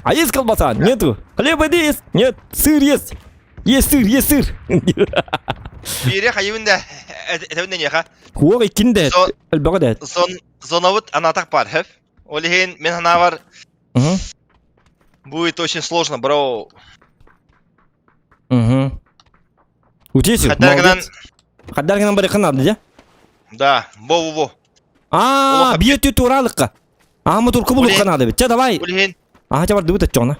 А есть колбаса? Нету. Хлеба есть? Нет. Сыр есть. Есть сыр. Бире хайывында, әтәуінде неға? Хуақ икінде. Әлбәға дәт. Зонавыд анатақ бар, хэв? Олеген, мен хана бар. Будет очень сложно, бро. Утесик, молодец. Қаддарғынан бары қынады, де? Да, во. Бейті туралыққа. Моторқы бұлық қанады бет. Давай. Олеген, Жабар дұбыт әтчоғына.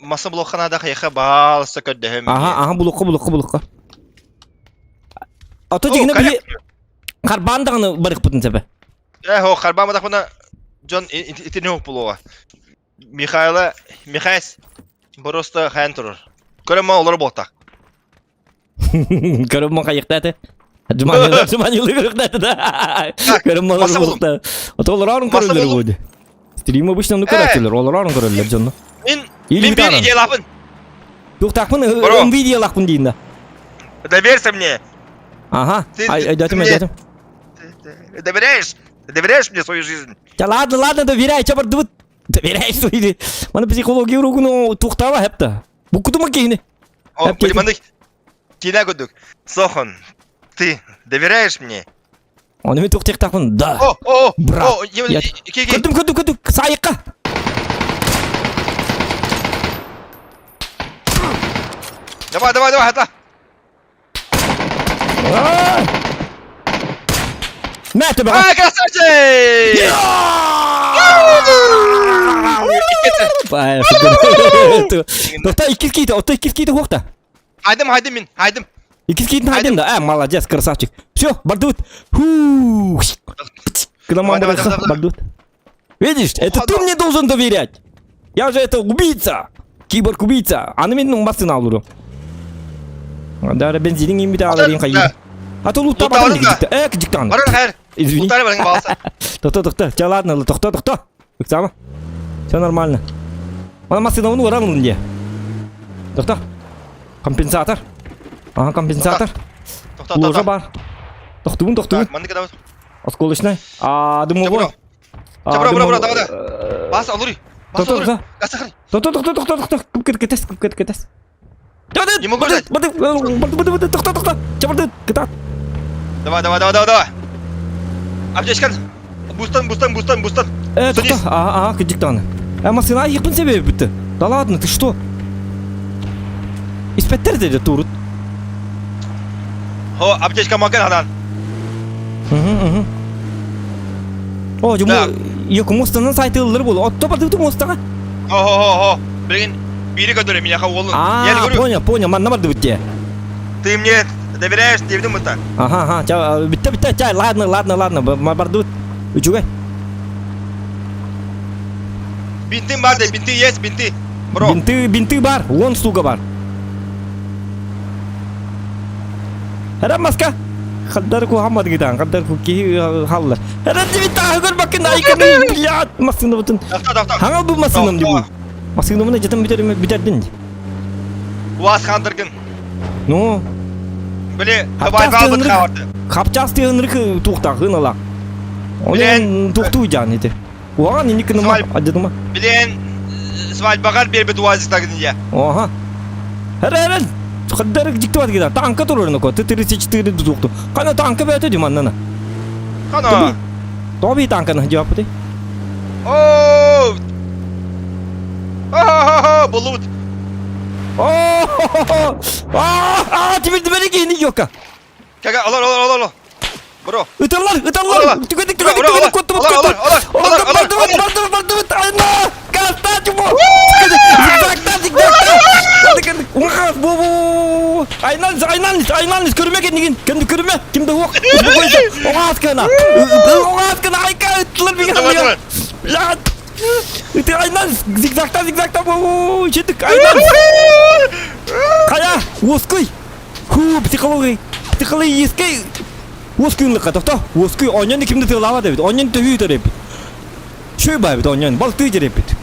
маса блок ханада қайқа балса көдді хэм. Бұлыққа. Ото дегені біле қарбандағыны барық бұтын сәбі. Хо, қарбан мадақ бұна Джон итіне оқ бұлуға. Михайс, бұрысты қайын тұрыр. Көрім олары болтақ. Көрім қайықта әті. Жұманилы көріқта да. Көрім олары болтақ. Ото олар арын көрілер болды. Стрим обычно ну көрәтелер, олар арын көрілер Джонны. Мен бір идея лапын. Тоқтақпын, NVIDIA лақпын дейін да. Доверься мне. Айдатым. Доверяешь мне свою жизнь? Ja, ладно, доверяй, чабар дұбыт. Доверяй сөйле. Мана психология урогуны тоқтава әпті. Бұл күдіма кейіне. О, біліманды кейіне көдік. Сохон, ты доверяешь мне? Оны мен тоқтек тақпын, да. Брат. Көдім, сайыққа. Давай, хата. Мәті бәға. Красавчик! Тоқта, икіз кейті қоқта. Хайдым. Икіз кейтін хайдым да. Молодец, красавчик. Все, бардут. Бардут. Видишь, это ты мне должен доверять. Я же это убийца. Киборг-убийца. Аны менің басын алырым. Дәрі бензинің ембеті алырын қайын. Аты ұлытта бадым дегізікті. Кіжікті аны. Барыр қайыр. Извини. Утары барың балса. Тохта. Ча, ладно, тохта. Иксама. Все нормально. Ана машинаны орамын где? Тохта. Компенсатор. Ага, компенсатор. Ложа бар. Тохтун. Так, мандыка давай. Осколочный. Дымовой. Бро, давай. Баса, алури. Тохта. Гасахар. Тохта. Кетес. Не могу ждать. Тохта. Чабарды. Кетат. Давай. Аптечкан. Бустан. Тохта. Кедиктаны. Машина айықпын себебі бітті. Да ладно, ты что? Испеттер деді турут. Хо, аптечка макен хадан. О, Так. жұмы екі мостанын сайтылылыр бол. Отто барды мостаға. Хо. Блин, бири который меня холодно. Я не говорю, Понял, манна барды бітте. ты мне доверяешь, ты в это. Ага, бітті, чай, ладно, барды бит. Үчугай. Бинты бар, бинты есть, бинты. Бро. Бинты бар, 10 штука бар. Хәрәм маска. Қаддарку хаммад гидан, қаддарку ки халлар. Хәрәм дебит тағыр бакын айканы, блядь, машина бұтын. Давай. Хаңа бұл машинам деп бұл. Машинамына жетім бітердін. Уаз хандыргын. Ну, Блин, кабайға албыт қаварды. қапчас деген рықы туқтағын ала. Білен- Онен туқту жан еді. Оған енекіні ма, адеді ма? Блин, свадьбағар бербет уазықтағын я. Оға. Хәрәм, қаддарық диктуат гидан. Танка тұрырын ко, Т-34 туқту. Қана танка бәті дем аннана. Қана. Тоби танканы жауап бәті. Ооо. Болут. Теперь дебелі кейіні жоққа. Кага, алар. Бро. Үтірлар, Олар. түгедік, Олар. Барды, айна, каста, чумо. Айналыз, көрме кендеген, кімді оқ, оғаскана, айка, үттілер беген, Ты айналыз, зигзагта, жетік, айналыз. Қая, оской, психология ескей, оскойынлыққа, тоқта, оской, онен кімді тығылава да бет, онен түйі тұреп бет. Шөй бай бет, онен, бал түй жереп бет.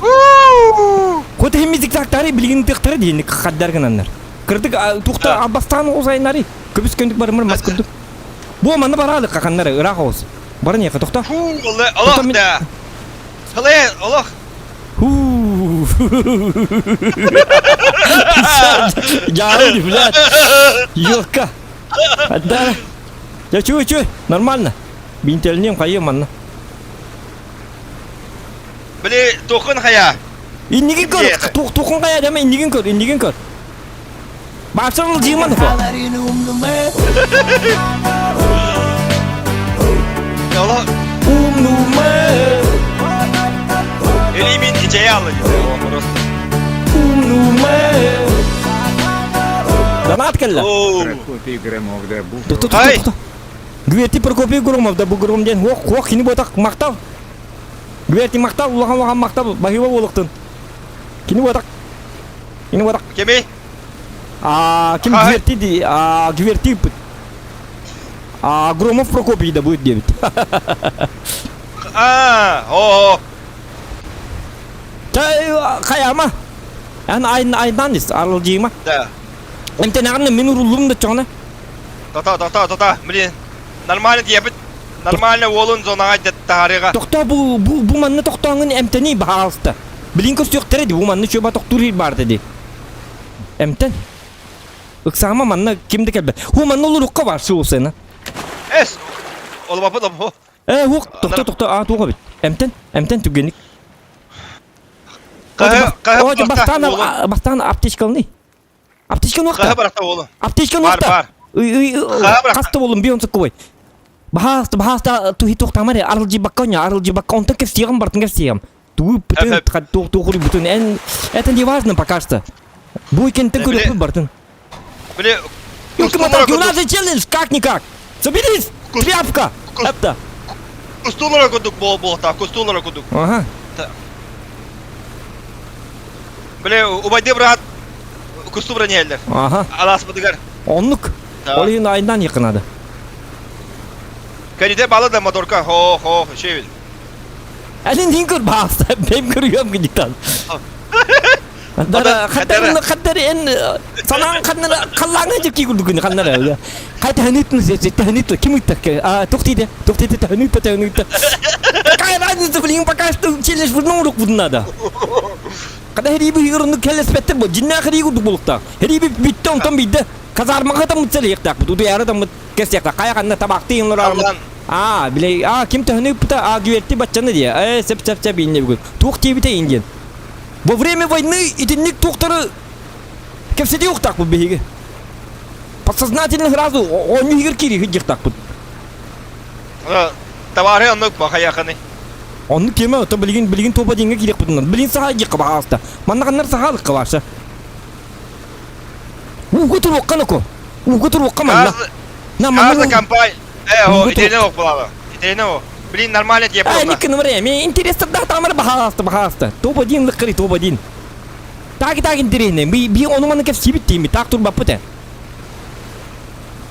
Көті хемі зигзагтары білгені тықтыры дейінді қаддарғын аннар. Кірдік, тұқта аббастан оғызайынары, көбіс көндік барымыр мас күндік. Бұл маңны барады қақанлары, ұрақ оғыз. Барын еқі, тоқта. Аллах да. Халай, Аллах. Jarый, блядь. Ёлка. Отдай. Я чуй, нормально. Бинтельнем қайым анна. Блин, тоқын қая. Иннеген көр, тоқын қая дәме, иннеген көр. Башырыл жиыманы қо. Аллах. Умнуме. Элемин ичeye alıyor. Умнуме. Донат келла. Прокопий Громов да был. Қай? Гверти Прокопий Громов да бұл Громден. Оқ, кені ботақ мақтал. Гверти мақтал, улаған мақтал, бағива болықтын. Кені ботақ. Кемей? Кем Гверти де, Гверти бұд. Громов Прокопий да будет дебет. О. Қаяма? Айнаныз, арыл жиыма. Да. Эмтенағын мен ұрылым да çoğuna. Тота. Блин. Нормально дебет. Нормально олын зонаға тарыға. Тоқта бұл манны тоқтаңын әмтені бағалысты. Білін көз жоқ тәреді, бұл манны шөба тоқтурыр бар деді. Әмтен? Үксағыма манны кемді кәлбі? Бұл манны олы рұққа бар шы олсайна. Es. Olapı. Оқ, тоқта, туға бет. Әмтен түгенік. Бастан аптечкалны. Аптечкан уақта. Қаға барақта олы. Аптечкан уақта. Бар. Қасты болым бейон сұққы бой. Бағаста тухи тоқтамаре, арыл жибаққа онтан кеп стиғым бартын кеп стиғым. Туы бүтін, туғыры бүтін. Это не важно пока что. Бұл екенті көріп бартын. Блин. У нас же челлендж, как-никак. Соберись, тряпка. Это. Кустулара кудук болта, кустулара кудук. Ага. Блин, убайды брат. Кустура не елдер. Ага. Алас бадыгар. Онлық. Ол ең айынан еқынады. Feride balı da motorka. Ho şey. Әлін дейін көр бағыста, бәйім көргем кіндіктен. Дара, қаттары ән, санаң қаллаңа жеп кей күрді күні қаннары. Қайта тәхінетті, кем үйтті? Тоқтейді, тәхінетті. Қай разница, блин, пока что челлендж в одном руку надо. Когда херибі үйірінді кәлес бәттір бұл, жинна херибі күрді болықта. Херибі бітті онтан бейді, қазармаға да мұтсәлі ектақ бұд, ұды әрі да мұт кәсектақ, қаяқанда табақты ең ұрағын. Білей, кем тәхініп бұта, güverti бачаны де, сәп бейінне бүгін. Тоқ тейбіте енген. Во время войны иденник тоқтары кәпседе оқтақ бұл бейгі. Подсознательно сразу, он егер кері жықтақ бұд. Товары анық бақа яқыны. Оны кеме, ота білген топа денге керек бұдынан. Білген саға жыққа бағасты. Маннағандар сағалық қылашы. Уғытыр оққан око. Уғытыр оққан манна. Каждый компания. Итене оқ бұлағы. Итене оқ. Блин, нормально тебе было. Никіні варя, мен интересті да тамыр бағасты. Топа ден лыққыры, топа ден. Так интересно. Би оны маны кәп себет деймі, так тұр бап бұты.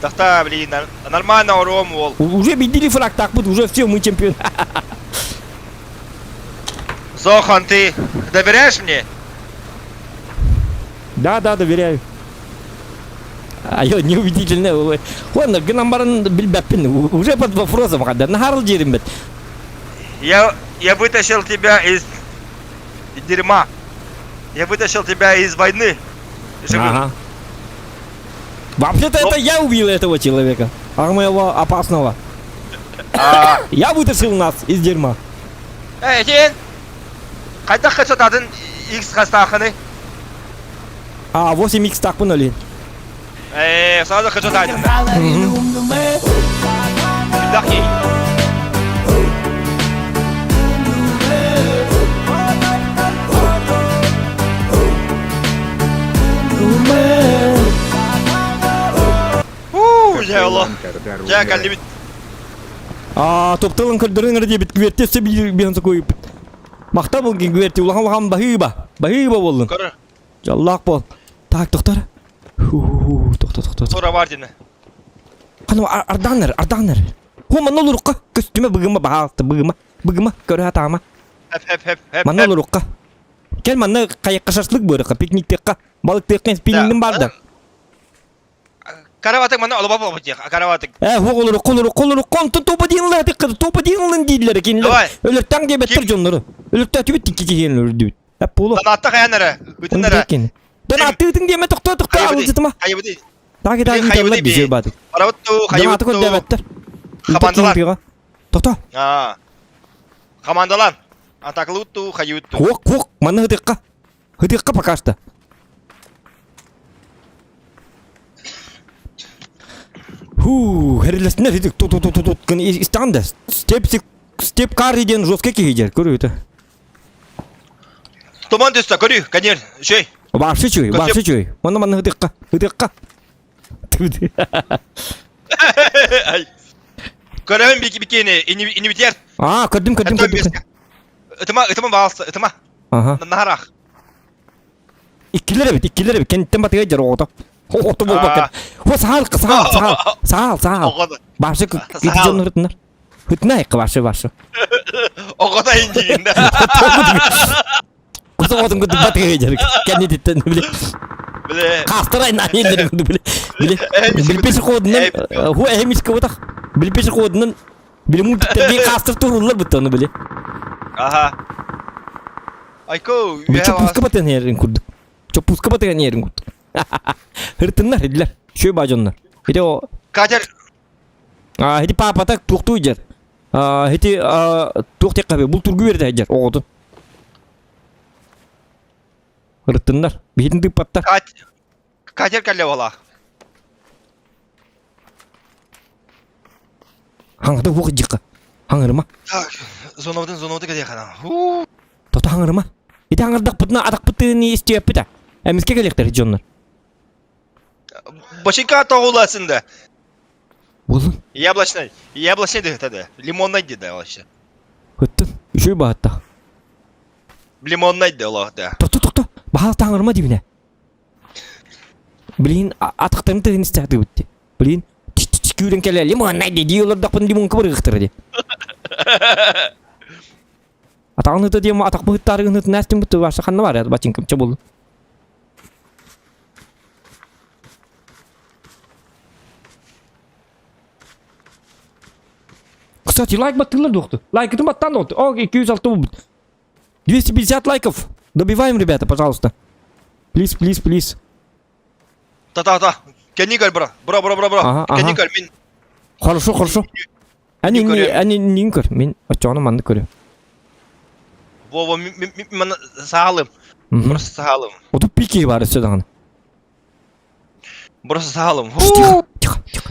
Тақта, блин, нормально уром ол. Уже бедили фраг так будет, уже все, мы чемпион. Зохан, ты доверяешь мне? Да, доверяю. Неубедительно. Он гномбаран бильбапин, уже под вопросом, когда нахарл дерем. Я вытащил тебя из дерьма. Я вытащил тебя из войны. Ага. Вообще-то это я убил этого человека, моего опасного. Я вытащил нас из дерьма. Сен қайда қашатадың X қастақыны? 8x так пынали. Сразу қашатадың. Білдақ ей. Ya Allah. Ya kalli bit. Топталын көлдіріңір де біт güvertесі бен қойып. Мақта болген güverте улаған бағыба болдың. Көрі. Жаллақ бол. Так, тоқтар. Тоқта. Sonra var dine. Қану, ардаңыр. Мана олырыққа, көстіме бұғыма бағалықты, бұғыма, көрі атағыма. Hep. Мана олырыққа. Кәл мана қайыққа шашлық бөріққа, пикниктекқа, балық теккен спиннингін барды. Караватың мана олы бапы бұтек, караватың. Қолырық, қонты топа дейінлің дейділер екенлер. Өлірттен дебеттір жонлары. Өлірттен түбеттік кетеген өрді. Бұлы. Донатты қаянары, үтінлері. Донатты үтін деме тоқта, алып жытыма. Қайыбыды. Тағы интеллер бізер бадық. Донатты көл дебеттір. Қамандалар. Тоқта. Қамандалар. Атақлы ұтту, қайы ұтту. Қоқ, маны ғытыққа пақашты. Хәрілесіне редік тұт күні істағанда степ қар еден жосқа кегедер, көрі өті. Туман түсті, көрі, кәнер, шөй. Бапшы чөй. Маны ғытыққа. Көрімін бекені, инвитер. Көрдім. Үтіма бағалысты, үтіма. Нағарақ. Иккелер бет, кенттен батыға жер оғыта. Оғыты бол бақыр. Сағал. Бапшы кеті жонын ғытынар. Ғытына айқы бапшы. Оғыта индегенді. Құсы оғытын күтіп батыға жер. Кәнететтен біле. Қастырайын әйелдерін күтіп біле. Білпеші қодынан, әймескі отақ. Білпеші қодынан, біле мұлтіктерге қастыр тұрулар бұтты оны біле. Айко, Чопуска батыған ерін күрдік. Hırtınlar hediler. Şöyle bacanlar. Hedi o. Kaçar. Hedi papatak tuğtu eder. Hedi tuğtu kahve. Bul turgu verdi eder. Oğdu. Hırtınlar. Bir hedin tıp patlar. Kaçar kalle valla. Hangada vuğu jıqqa. Hangırma. Zonavdın kadar yakana. Tota hangırma. Hedi hangırdak pıtına adak pıtını isteyip pıta. Әміске келектер жонлар. Башинка тоғыласында. Болын. Яблочный деді тады. Лимонный деді олашы. Өттін. Үшөй бағытта. Лимонный деді олақты. Тоқта. Бағал таңырма дейміне. Білейін атықтарын тығын істәді өтті. Білейін. küren kele limon ne diyorlar da pun limon kıvır gıhtır diye. Atağını da diyem atak mıhtarı nıt nestim mıhtı varsa kanı var ya bacın kımça bol. Кстати, лайк баттылар доқты. Лайк это баттан доқты. О, 206 будет. 250 лайков. Добиваем, ребята, пожалуйста. Плиз, плиз, плиз. Та. Кенникаль, бро. Ага, ага. Кенникаль, мен. Хорошо, хорошо. Не көрем. Они не көр. Мен очоны манды көрем. Во, мен сағалым. Просто сағалым. Ото пики бар сюда. Просто сағалым. Тихо, тихо, тихо.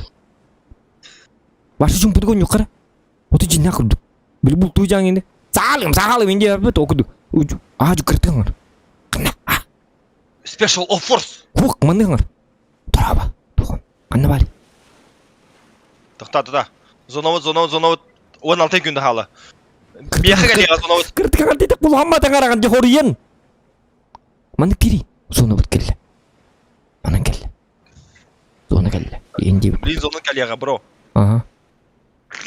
Ваши жумпы дгон юқара. Ото жинна кырды. Бил бул туйжаң енді. Сағалым енді бет окуду. Ажу кыртыңар. Кына. Special offers. Хук мандыңар. Тораба. Туган. Анна бар. Та. Зоновод. 16 күнді халы. Бияқы кәлеға зоновод. Кыртыңар дейді құлғанма таңараған де хориен. Маны кири. Зона бут келді. Манан келді. Зона келді. Енді бит. Блин, зоны кәлеға, бро. Ага.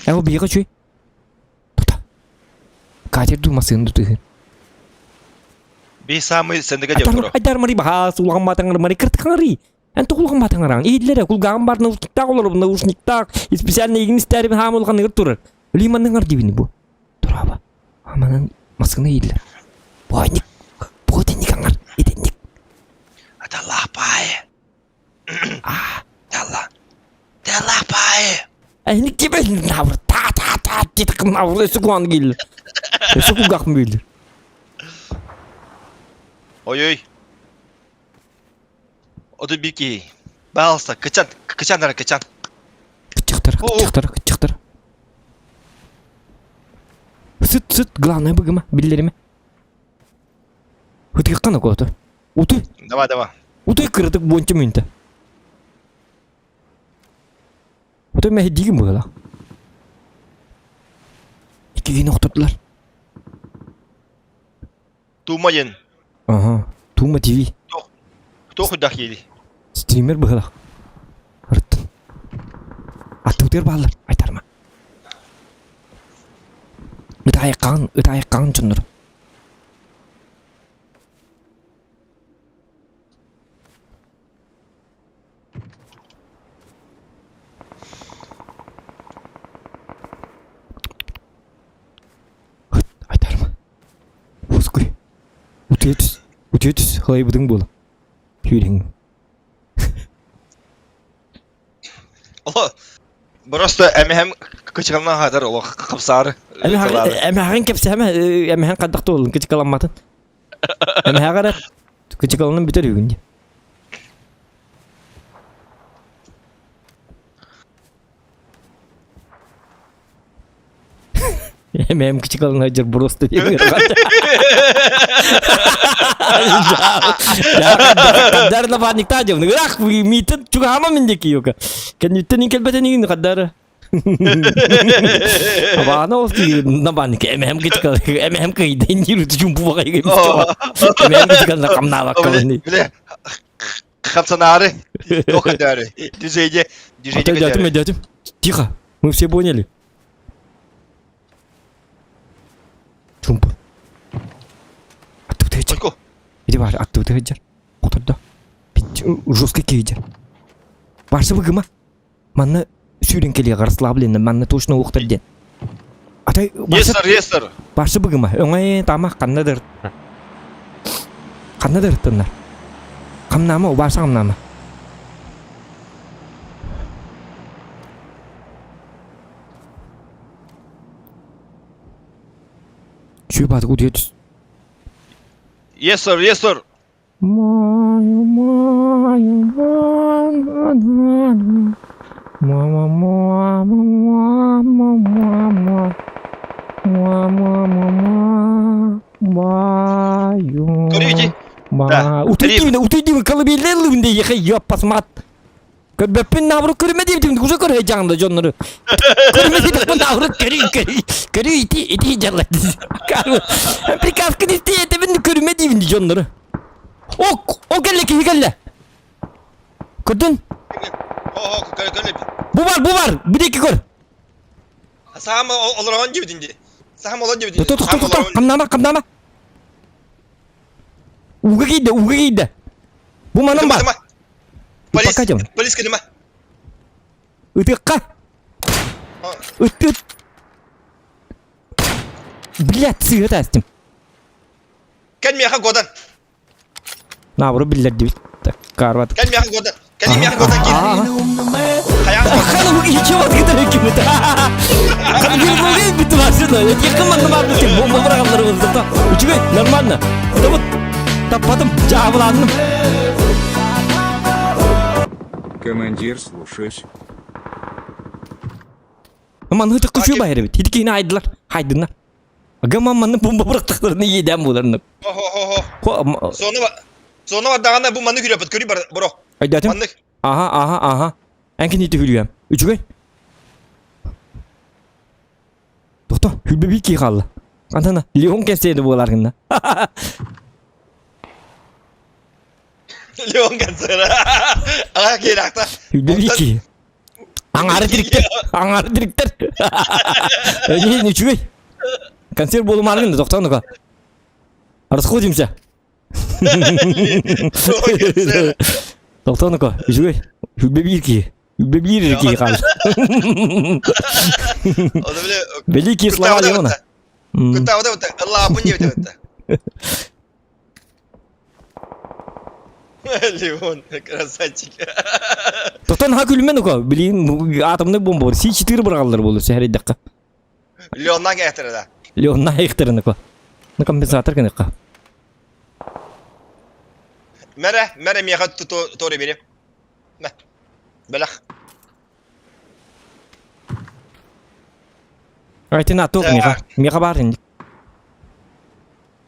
Эго бияға чөй. Тута. Катер думасын дутығын. Бей самый сендігі деп, бро. Айдар мари бахас улған батаңар мари кыртыңари. Энто кулган батаңаран. Эйдлере кулган бар наушниктак олар наушниктак. Специально егін істәрі хам олған егір тұрыр. Лиманыңар дебіні бұ. Тұраба. Аманан маскына эйдлер. Бойник. Боденник аңар. Еденник. Это лапай. Ты лапай. Әйнік тебе навыр. Та. Детік навыр. Өсі куан келі. Өсі кулгақым бейлер. Ой. Оды бики. Балста, кычан. Кычықтыр. Sıt, главное бігіма, білдеріме. Өтігі қана көті. Уты. Давай. Уты кырдық бончы мүнті. Уты мәхе дегім бұғыла. Екеген оқтырдылар. Тумайын. Ага, Тума ТВ. Кто худақ ели? Стример бұғыла. Ұрттын. Аттығытыр бағылар, айтарма. Үтайыққан жүндір. Айтарма. Оской. Үтетіс. Қалай бұдың болы. Үйреңін. Ола. Просто әмәхәм кычығымнан қадар олы қыпсары. Әмәхән кепсі әмәхән қаддақты олын кычықаламатын. Әмәхән қарат кычықалының бүтер үйгінде. Әмәхән кычықалының ажыр бұрысты деймір. Қаддар нападникта жауны. Ақ митін чуғама мендекі йока. Кәнеттен келбетен егін қаддары. Абана осы нападник. Әмәхән кычықалы. Әмәхән кайден жүрді жұмпу бағай кеміз. Әмәхән кычықалына қамна баққалыны. Біле, қапсанары. Тоқадары. Дүзейде. Дядим. Тихо. Мы все поняли. Жұмпу. Attı Oyko. Biri var attı hıcar. Oturdu. Жестко кейдер. Барсы бігіма. Манны сүйрен келе қарсылабылен. Манны точно оқтырден. Атай Yes, барсы бігіма. Өңай тамақ қаннадыр. Қаннадыр тұндар. Қамнамы, барсы қамнамы. Шүй бады құдия түс. Yes, sir. Көрейді? Утойдимін қалыбелелігінде еқай еппасмат. Көрбеппен навру көрме деймін, уже көрей жаңында жонлары. Көрме деймін навру көрей ити жарлайды. Приказкын істейетімін көрме деймін жонлары. О келі. Көрдің? Köle. Bu var. Bir iki gör. Sağım olan gibi dindi. Sağım olan gibi dindi. Tut. Kamdama. Uga giydi. Bu manım var. Bakacağım. Polis kelime. Itıkka. Üt. Bilet sığır testim. Gelmiyor ha godan. Ne yapıyor bilet değil. Karvat. Gelmiyor ha godan. Gelmiyor ha godan gir. Ayağım godan. Kanı bu iki vakit gider hükümete. Kanı bir bu bitti var şurada. Yakınmadım var mısın? Bomba bırakanları vurdu. Üçü normal ne? Tamam. Tapadım. Cevaplandım. Командир, слушаюсь. Aman hıtık kuşuyor bayırı bit. Hidik yine haydınlar. Agamanmanın bomba bıraktıklarını yiyeden bularını. Sonra var dağına bu manlık yürüyor. Körü bro. Haydi atım. Manlık. Aha. Enkin iti hülüyem. Üçü göy. Doktor, hülbe bir iki kaldı. Antana, Leon kesseydi bu olarında. Leon kanser. Ayak yerakta. Hülbe bir iki. Angarı diriktir. Önce üçü göy. Kanser bolum argında doktor nuka. Arası koydum size. Doktor nuka, üçü göy. Hülbe bir iki. Hülbe bir iki kaldı. O da bile. Belli iki slava Leon'a. Kutta o da Allah punya betul. Leon krasacık. Doktor hak ülmen nuka. Bilin atamda bomba var. Si çitir bırakalır bolur her dakika. Leon'dan getirdi da. Leon naiktir nuka. Nuka kompensator nuka. Mere mi yakat tori benim. Ne? Belak. Ayten atok mika. Mika barin.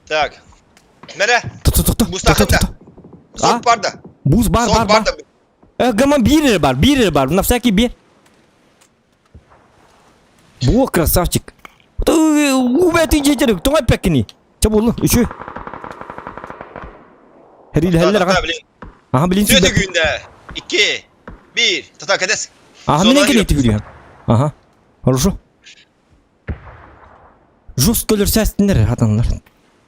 Tak. Mere. Tut. Buz takında. Sok barda. Buz bar. Gaman bir yeri var. Nafsaki bir. Bu krasavçık. Bu betin çeçerik. Tongay pekini. Çabuk üçü. Heller ağa. Aha bilin Sürekli günde. 2 1 Tata kades. Aha menen gene itibiliyor. Aha. Хорошо. Just ölür sestinler adamlar.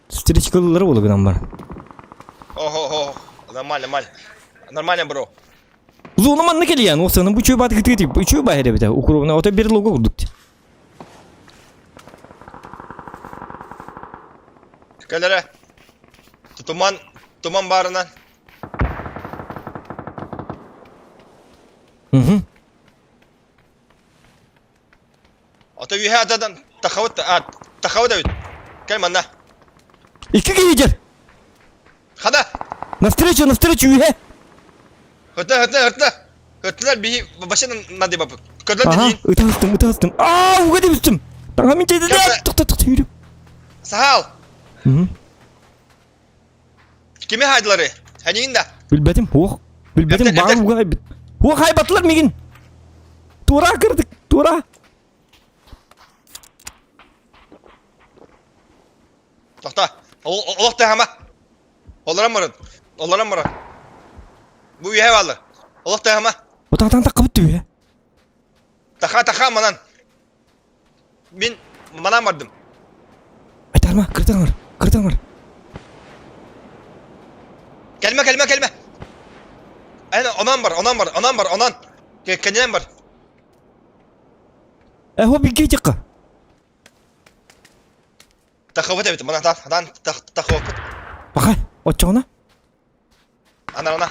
Striçkalıları olur gıdan var. Oh. Normal bro. Ulan ne geliyor yani o sana bu çöp atık tık bu çöp bahede bir de okuruna o da bir logo kurduk. Kalere. Tuman barından. Hı. Ata üye adadan takavut evet. Kelman İki giyecek. Hadi. Навстречу üye. Hırtlar bir başına nadi bapı. Kadar Aha dediğin. ıtastım. Aa uga demiştim. Tamam içe dedi. Tık yürü. Sahal. Hı. Kimi haydıları? Hani indi. Bilbedim. Bilbedim Yaptın. var uga. Hoh haybatlar migin. Tura kırdık. Tura. Tohta. Allah da ama. Olaram var. Bu üye varlı. Allah da ama. O tahtan kapıt üye. Taka manan. Bin manan vardım. Aytarma kırtan var. Kelime. Aynen onan var. Kendine var. O bir geyecek ka. Takavut evet. Manan takavut. Bakay. O çoğuna. Ana.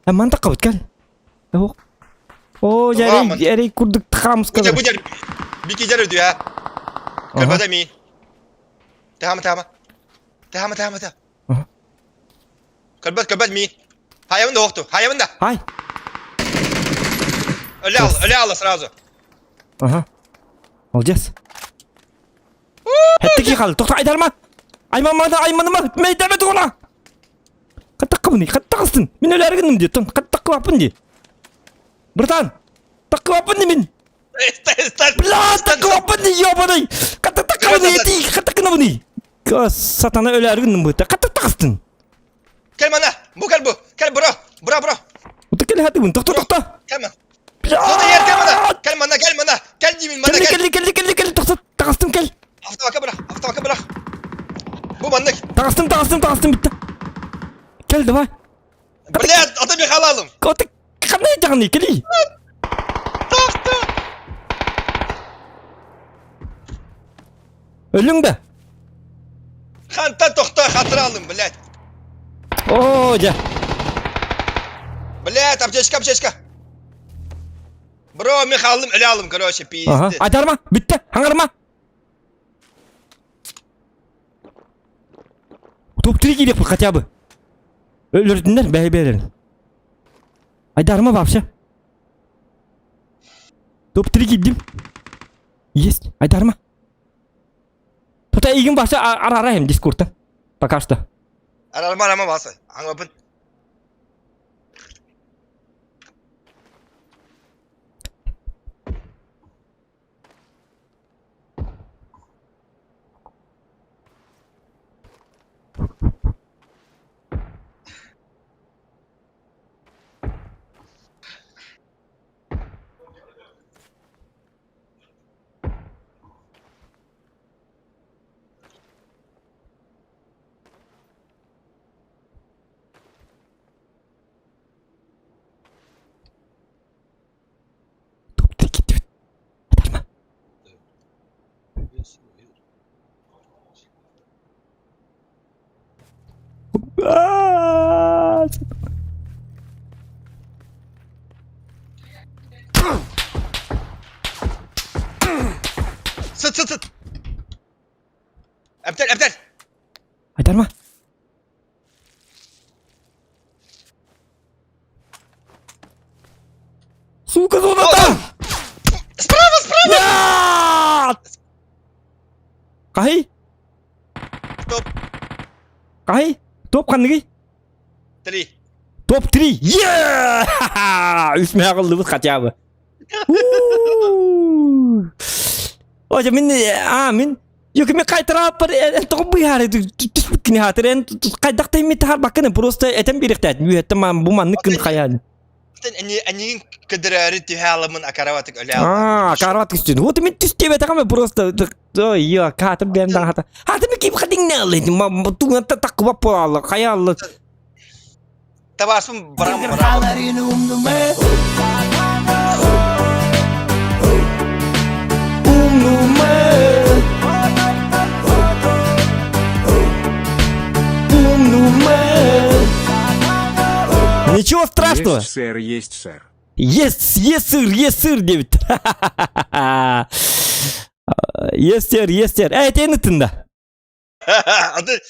Hemen kapıt gel. O yeri kurduk tıkamız kadar. Bu bir kijar ödüyor ha. Kalbada mi? Tahama. Aha. Kalbat mi? Hayamın da hoktu. Hay. Öyle al sırası. Aha. Alacağız. Hette ki kaldı. Doktor aydarma. Aymanı meydeme doğla. Katak kapını. Katak kastın. Min öyle ergindim diyor. Katak kapın diye. Bertan. Tak kapın diye min. Estar. Bla tak kapın diye ya bana. Katak kapını yeti. Katak kına bunu. Satana öyle ergindim bu. Katak kastın. Kel mana? Bu. Kel bro. Utakil hati bun. Tokta. Gel mana. Zona yer gel mana. Gel mana. Gel Jimin mana gel. Gel. Tokta. Takastım gel. Автоматка bırak. Bu mandık. Takastım bitti. Gel давай. Блядь, ata bir halalım. Kota kanay jangan ikili. Taktı. Ölün de. Ханта тохта хатır aldım блядь. Oo ja. Блядь, аптечка. Bro, Михалым öyle aldım короче, Aha. pizdi. Aydarma. Bitti. Hangarma. Top 3 gidiyor хотя бы. Öldürdüler beyberlerini. Aydarma вообще. Top 3 gittim. Есть. Aydarma. To'ta egin boshqa ara hem Discord'da. Пока что. Arama bası. Anlapın. Top 3 gitti. Aydarma. Sıt. Eptel. Aydarma. Сука, зоната! Справа! Нет! Кахи? Топ Кахи? Топ қандығы? 3. Топ 3. Үсме ақылдыбыз хотя бы. Оже, мен мен қайтырап бір тоқпай әрі түспіккіне хатыр. Қайдақтай мен тағар баққаны просто әтен беріктәді. Бұл маңны күн қаяды. Они кадрары тихаламын акараватык öyle aldım. Акарават күстен. Вот мен түстеп етағам просто. Ой, қатып бәрімді хата. Хаты мен кейіп қадың не алайды? Туғын таққыбап болалы, қаялы. Табасым барам. Ничего страшного. Есть, сэр. Есть, сыр, Дэвид. Есть, сэр. Эй, ты не тында. Adı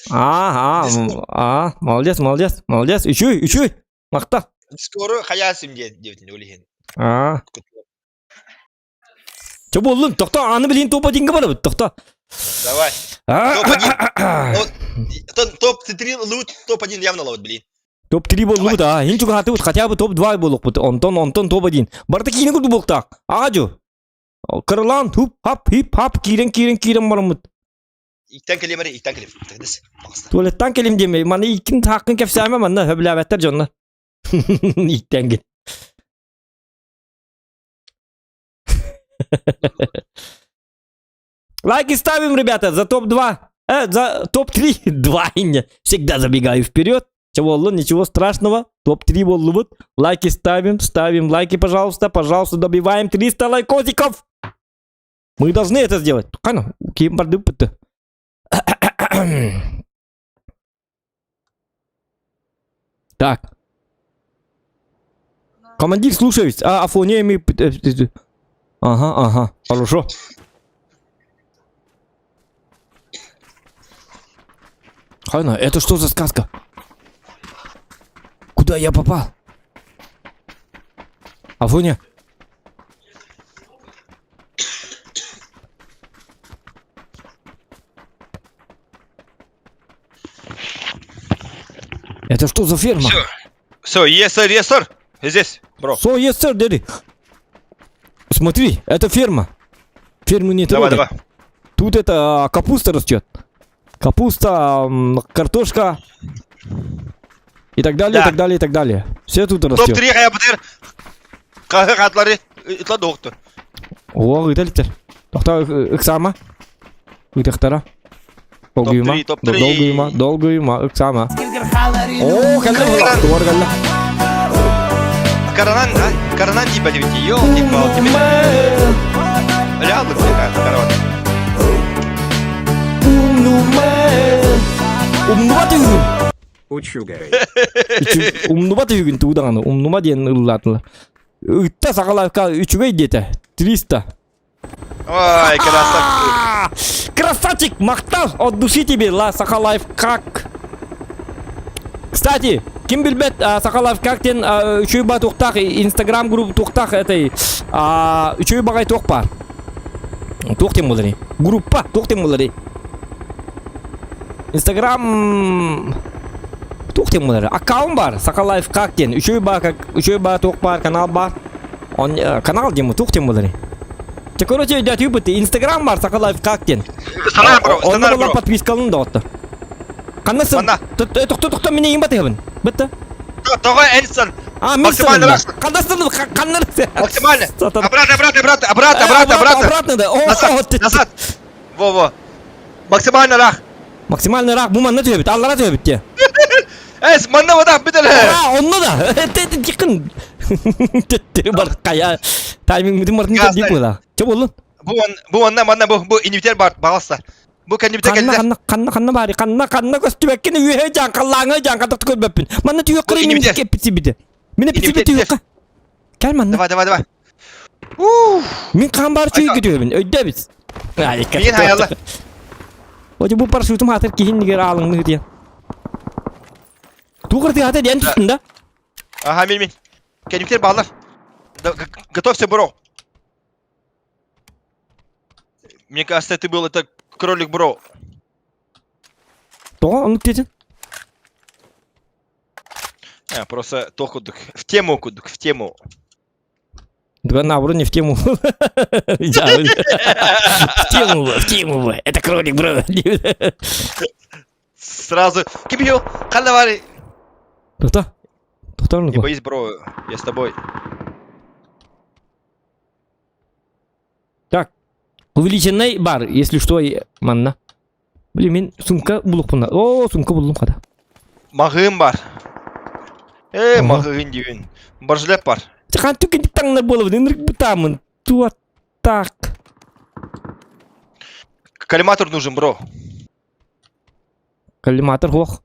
Молодец. Üçü. Мақта. skoru Hayasim diye öyle. Че болдың? Тоқта, аны білейін топа дейінгі бара бұд, тоқта. Давай. Топ 3 лут, топ 1 явно ловит, блин. Топ 3 болу бұд, ең жүгі хаты бұд, хотя бы топ 2 болуқ бұд, онтон топ 1. Барда кейіні күлді болқтақ, ағажу. Кырлан, хап, кейрен барым бұд. İkten kelime. Tadis. Tualetten kelim deme, bana ikin hakkın kefseme bana, höblavetler canına. İkten gel. Лайки ставим, ребята, за топ-2. За топ-3. 2. Всегда забегаю вперед. Чего, ничего страшного. Топ-3 вот. Лайки ставим лайки, пожалуйста. Добиваем 300 лайкосиков. Мы должны это сделать. Так. Командир, слушаюсь. Афониями... Ага, хорошо. Хайна, это что за сказка? Куда я попал? Афоня? Это что за ферма? Все, yes sir. Здесь, бро. So, yes, sir, daddy. Смотри, это ферма. Ферму не трогай. Давай. Тут это капуста растет. Капуста, картошка. И так далее, Да. и так далее, и так далее. Все тут растет. Топ-3 кая бітер. Қағы қатлары итла доқты. О, италитер. Тохта ыксама. Итахтара. Долгуйма. Топ-3, топ-3. Долгуйма, долгуйма, ыксама. О, калла була. Туар калла. Каранан типа дебити. Йо, типа, тебе. Лядлык тебе, караван. Умнума түйгін. Учугай. Умнума түйгін туудағаны. Умнума дейін ыллатылы. Үтті сақалайфқа үчігей деті. 300. Ой, красавчик. Красавчик, мақтал от души тебе, Сақалаев как. Кстати, ким билбет Сақалаев кактен үчөй ба тоқтақ, инстаграм групп тоқтақ этой үчөй бағай тоқ бар. Тоқтен болары. Группа тоқтен болары. Инстаграм тоқтен болары. Аккаунт бар, Сақалаев кактен. Үчөй ба тоқ бар, канал бар. Канал дему тоқтен болары. Короче, дядь юбыты, инстаграм бар, Сақалаев кактен. Санар, бро, Оны санар, была бро. подпискалын да отты. Қаннасы? Мана. Тоқта мене ең баты ебін. Бітті? Тоғай Энсон. Мен Максимально сырым. раз. Қаннасы? Максимально. Сатан. Обратно. Обратно да. Назад. Во. Максимально рах. Максимальный рак. Бұл манна төбіт. Аллара төбіт де. Эс, манна вода бітілі. Онны да. Текін. Теттері бар. Қая. Тайминг мүдім бардың Газдай. деп қойла. Че болын? Бұл инвитер бар, бағалса. Бұл кәндібітер келді. Қанна бары. Қанна көстібәккені үйе жан. Қаллаңы жан. Қадықты көрбәппін. Манна түйе қыры мен инвитер. пітсі біді. Мені пітсі біді Инвитер. үйеққа. Кәл манна. Давай. Мен қан бар чүйі кетөбін. Өйді біз. Мен хаялы. Оже бұл парашютым атыр кейін негер алыңны дейін. Туғырды атыр дейін түстін да? Ага, мен. Кәндібітер бағалар. Готовься, бро. Мне кажется, ты был это кролик, бро. Тоға, оны кетесін? Просто то кудук. В тему. Да наоборот, не в тему. В тему бы. Это кролик, бро. Сразу. Кипью, халавари. Тоқта. Тоқта Не оны боись, бро, я с тобой. Так. Увеличенный бар, если что, манна. Блин, мен сумка бұлық бұна. О, сумка бұлым қада. Мағым бар. Ага. Мағығын дейін. Баржылеп бар. Қан түкендік таңнар болып, өнірік бұтамын. Туа так. Коллиматор нужен, бро. Коллиматор хоқ.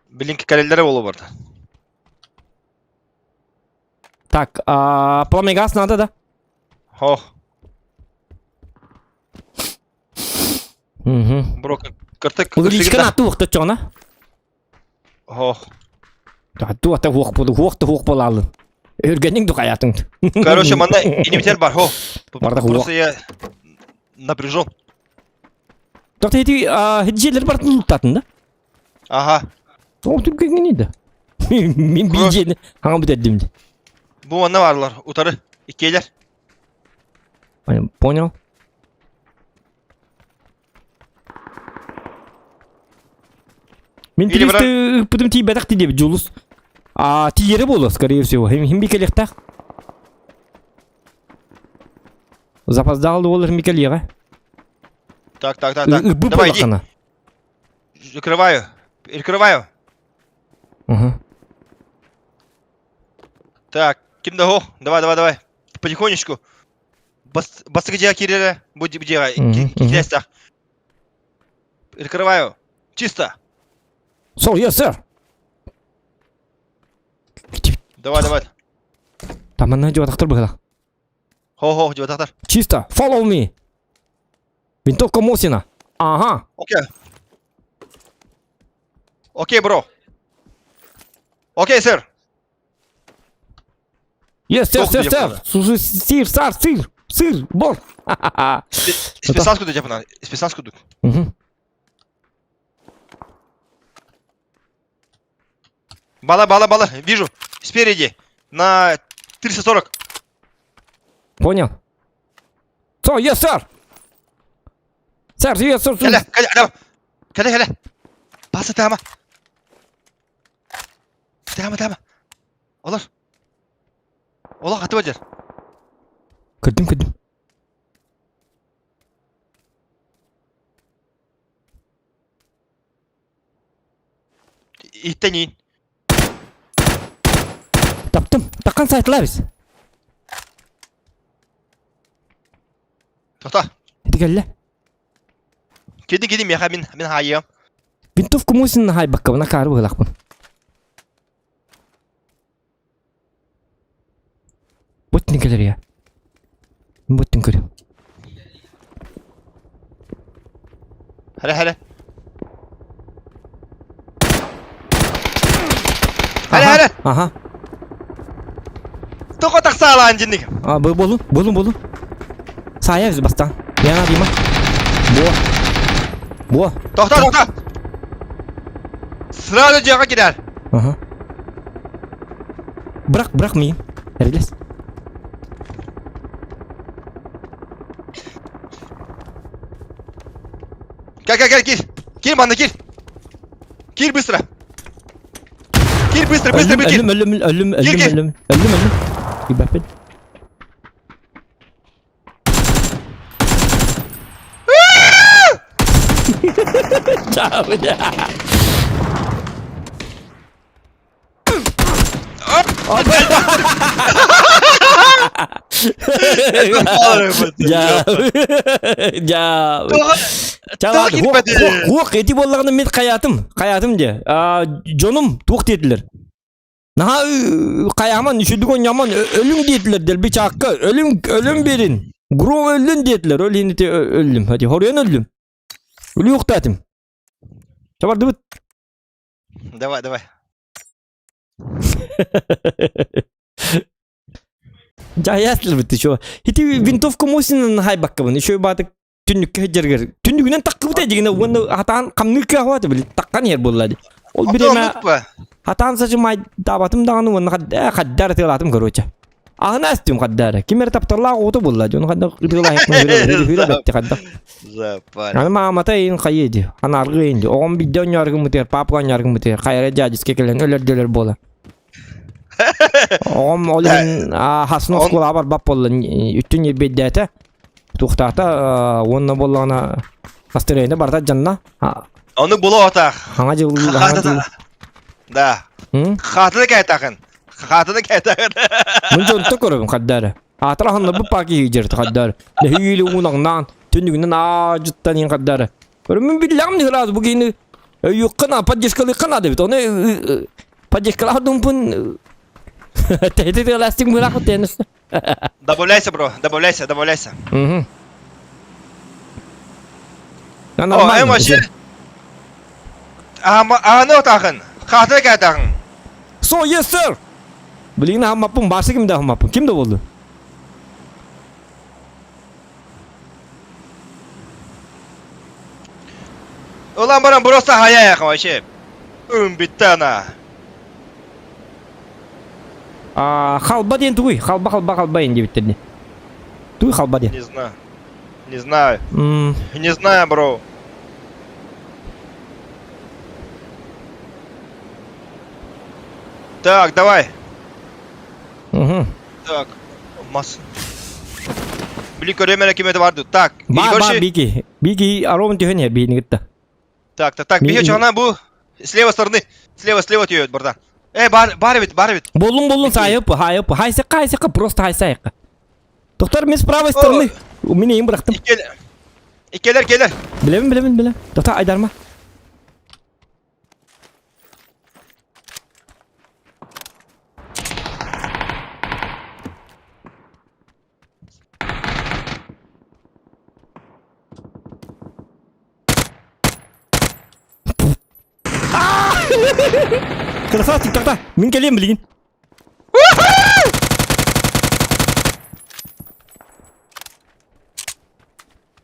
Блинки калелері болу барды. Так, пламегас надо, да? Хох. Угу. Бро, кыртык. Увеличка на туқты чона. Хох. Туата хоқ бол алын. Өргенің дұқ аятыңды. Короче, манда инвитер бар, хох. Барда Просто я напряжен. Тоқта еті жерлер бар тұлықтатын да? Ага. Оқ түпкенген еді. Мен бейжені аңа бұтәдімді. Бұл манда барлар, утары. Икейлер. Понял. Мен Или тіресті бұтым тей бәтақты деп жолыс. Тиері болы, скорее всего. Хем бекелектақ. Запоздалды олар мекелеға. Так. Бұ Давай, иди. болақана. Открываю. Ага. Так, кимда хох. Давай. Потихонечку. Басы где кирилля? Будь где, кирястах. Открываю. Чисто. So, yes, sir. Давай. Таманна жуатақтар бұғыда. Хох, девятахтар. Чисто. Follow me. Винтовка Мосина. Ага. Окей, бро. Окей, сэр. Yes, sir, Тоқ sir, деп sir. қана. Сыр, бор. Списанску деп ана. Списанску дук. Мгм. Бала. Вижу. Спереди. На 340. Понял. So, yes, sir. Sir, yes, sir. Кәлі. Басы тама. Deme. Olur. Ola katı bacar. Kırdım. İtten yiyin. Taptım. Takkan saytılar biz. Tohta. Hadi gel. Gideyim ya min hayım. Bintuf kumusin hay bakka buna karı bırak bunu. Bot ne gelir ya? Bot ne gelir? Hele. Hele. Aha. Toko tak salah anjing. Aa bolun. Saya yüzü bastan. Yana diyeyim ha. Bu. Tohta. Sırada jaga gider. Aha. Bırakmayayım. Herkes. Gel gir. Gir bana gir. Gir bir sıra. Gir bir sıra gir. Ölüm. Bir bakın. Ciao. Ya. Daha gitmedi. Huk eti bollağını men kayatım de. Jonum tuğ dediler. Naha kayaman üşüdük onyaman ölüm dediler del bir çakka ölüm verin. Gro öldün dediler öldüm hadi horuyan öldüm. Ölü yok tatim. Çabar dıbıt. Давай. Cahiyatlı bitti şu. Hiti wintofka musin hay bakkabın. Şu batık tünlük hıcırgır. Tünlükünden takkı bu tecigine. Onu hatan kamnı kıhava da bile takkan yer bolladı. Ol bir eme hatan saçı may davatım dağını onu kaddar tığlatım kırıca. Ağına istiyorum kaddara. Kimler taptarlar otu bolladı. Onu kaddar kırıla yapma hüre bekti kaddar. Zapar. Yani mamata yiyin kayıydı. Anargı indi. Oğum bir dön yargın mıtır. Papgan yargın mıtır. Kayra cacis kekelen öler bola. Oğum olan hasnos kula var bap olan. Üttün yer beddete. Tuhtata onunla bollağına hastırayında barda canına. Onu bulu otak. Hanga cıl. Da. Khatı kaytakın. Munca unta korabım kaddara. Atara hanna bu paki hijirti kaddara. Ne hiyili unağından. Tündüğünden acıttan yin kaddara. Körümün billam ni hıraz bugini. Yukkana padjeskalı kana debit. Onu padjeskalı dumpun. Tehdit lastik mırak tenis. Добавляйся, bro. Добавляйся. Hı. O en başı. Ne otakın? Khatı kaytakın. So yes sir. Bilin ha mapun bası kimde ha mapun. Kimde oldu? Ulan bana burası hayal yakın şey. Bitti ana. Халба ден туй. Халба енді біттерді. Туй халба ден. Не знаю. Не знаю, бро. Так, давай. Угу. Так. Мас. Блин, время кимete vardı. Так. Ба, Бики аромын түйен я бейні гітті. Так. Бихе чана bu. Слева стороны. Слева түйет buradan. Бары бит. Болун сайып. Хайсыққа, просто хайсайыққа. Доктор, мен с правой стороны. Мен ең бұрақтым. Келер. Білемін. Доктор, айдарма. Красавчик, доктор. Мен келем білген.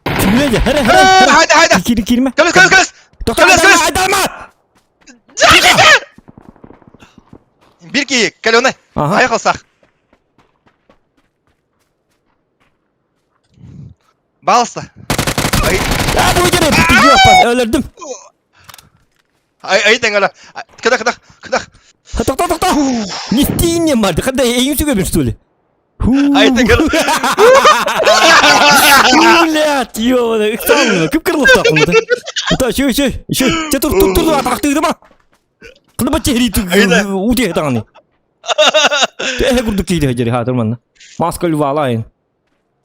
Haydi. Kirme. Kalis. Doktor, aydarma. Bir ki, gel ona. Ayak alsak. Balsa. Ya bu gene bitti. Öldürdüm. Ay tengala. Kıdak. Тоқта. Не істейін барды. Қандай ең сөге бір стөлі. Айтегер. Блядь, ёбаный. Кім кірлік тақымды? Ше. Че тұр атақтыйды ма? Қылды ба чехриті ұте тағаны. Күрді кейді жері хатырманна. Маска льва алайын.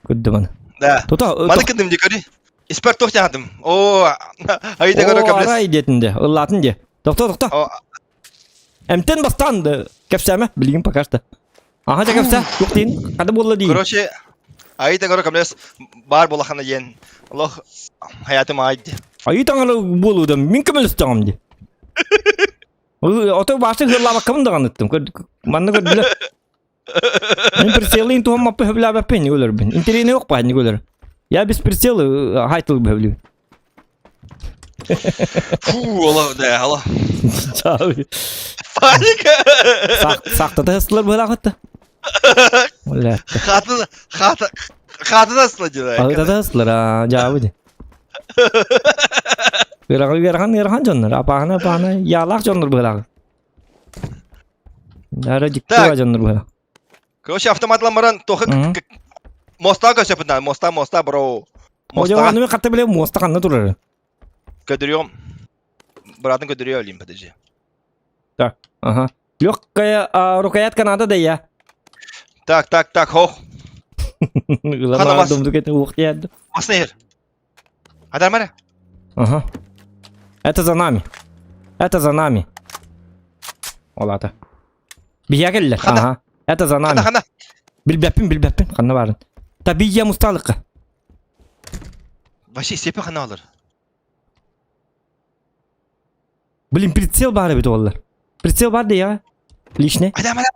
Күрді мана. Да. Маны кіндім де көрі. Испер тоқтағадым. О, Айтегер өкемлес. Арай детінде, ұллатын де. Тоқта. Әмтен бастанды. Кәпсәмі? Білгім пока что. Aha da kapsa, yok deyin. Hadi bolla deyin. Короче, Айтегер өкемлес бар болақаны ен. Allah hayatım aydı. Ayı tanrı boluda, min kemel istamam de. Oto başı hırla bakamın da kanıttım. Manna gördüler. Ben prselin tuhum mapı hıbla bapen yolar ben. İnterine yok pa hani yolar. Ya biz presel haytıl behvli. Allah da Allah. Çavi. Panik. Sakta da hıslar böyle akıttı. Vallahi. Hatı nasıl acaba? Akıttı da hıslar ha, cavı de. Gerhan canlar. Apağına yağlak canlar böyle. Nara dikti var canlar böyle. Короче, автоматланмаран тохы моста көсөпүнда, моста бро. Hocam anime katta bile mosta kanına durur. Götürüyorum. Buradan götürüyor öyleyim pataji. Так, ага. Легкая рукоятка надо да я. Так, хох. Ладно, думаю, это ух я. Аснер. Адармара. Ага. Это за нами. Олата. Биягеллер. Ага. Это за нами. Хана. Bilbepin. Kanına varın. Tabii ya mustalıkı. Вообще сепе хана алыр. Блин, прицел бар бит олар. Прицел бар да я. Лишне. Адармара.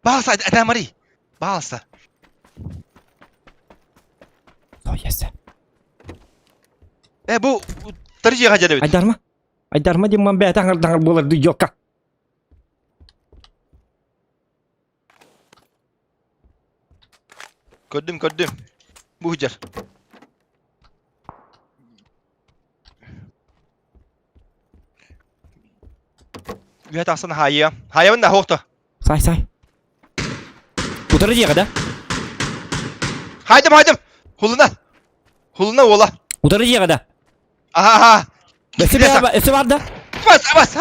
Адармари. Bağılsa. Soyası. Bu tırcıya kaçar evet. Aydarma diye ben tangar bolar di yok. Gördüm. Bu hıcar. Üyet aslında hayya. Hayya da hoğta. Say. Utarıcıya kadar. Haydım. Huluna ola. Utarıcıya kadar. Aha. Esi var da. Bas.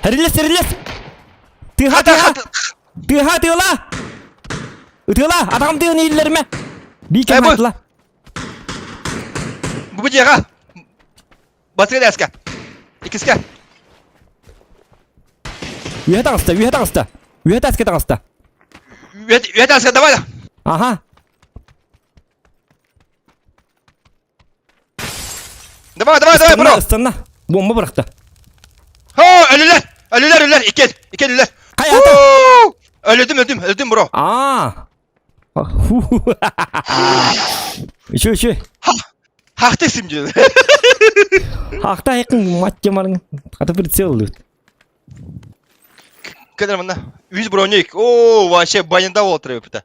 Heriles. Tıha. Tıha. Tıha. Adam tıha iyilerime. Bir kere atla. Bu bıcıya. Basıya da eska. İkiska. Üye tanısta. Üye tanısta. Üyet eska davay da. Aha. Davay bro. Isınla. Bomba bıraktı. Ha ölüler. İki ölüler. Hayata. Öldüm bro. Aa. Şu. Hakta simci. Hakta yakın maç yamarın. Katı bir şey oldu. Kadar bana 100 броник. Oo, вообще банында oturuyor pita.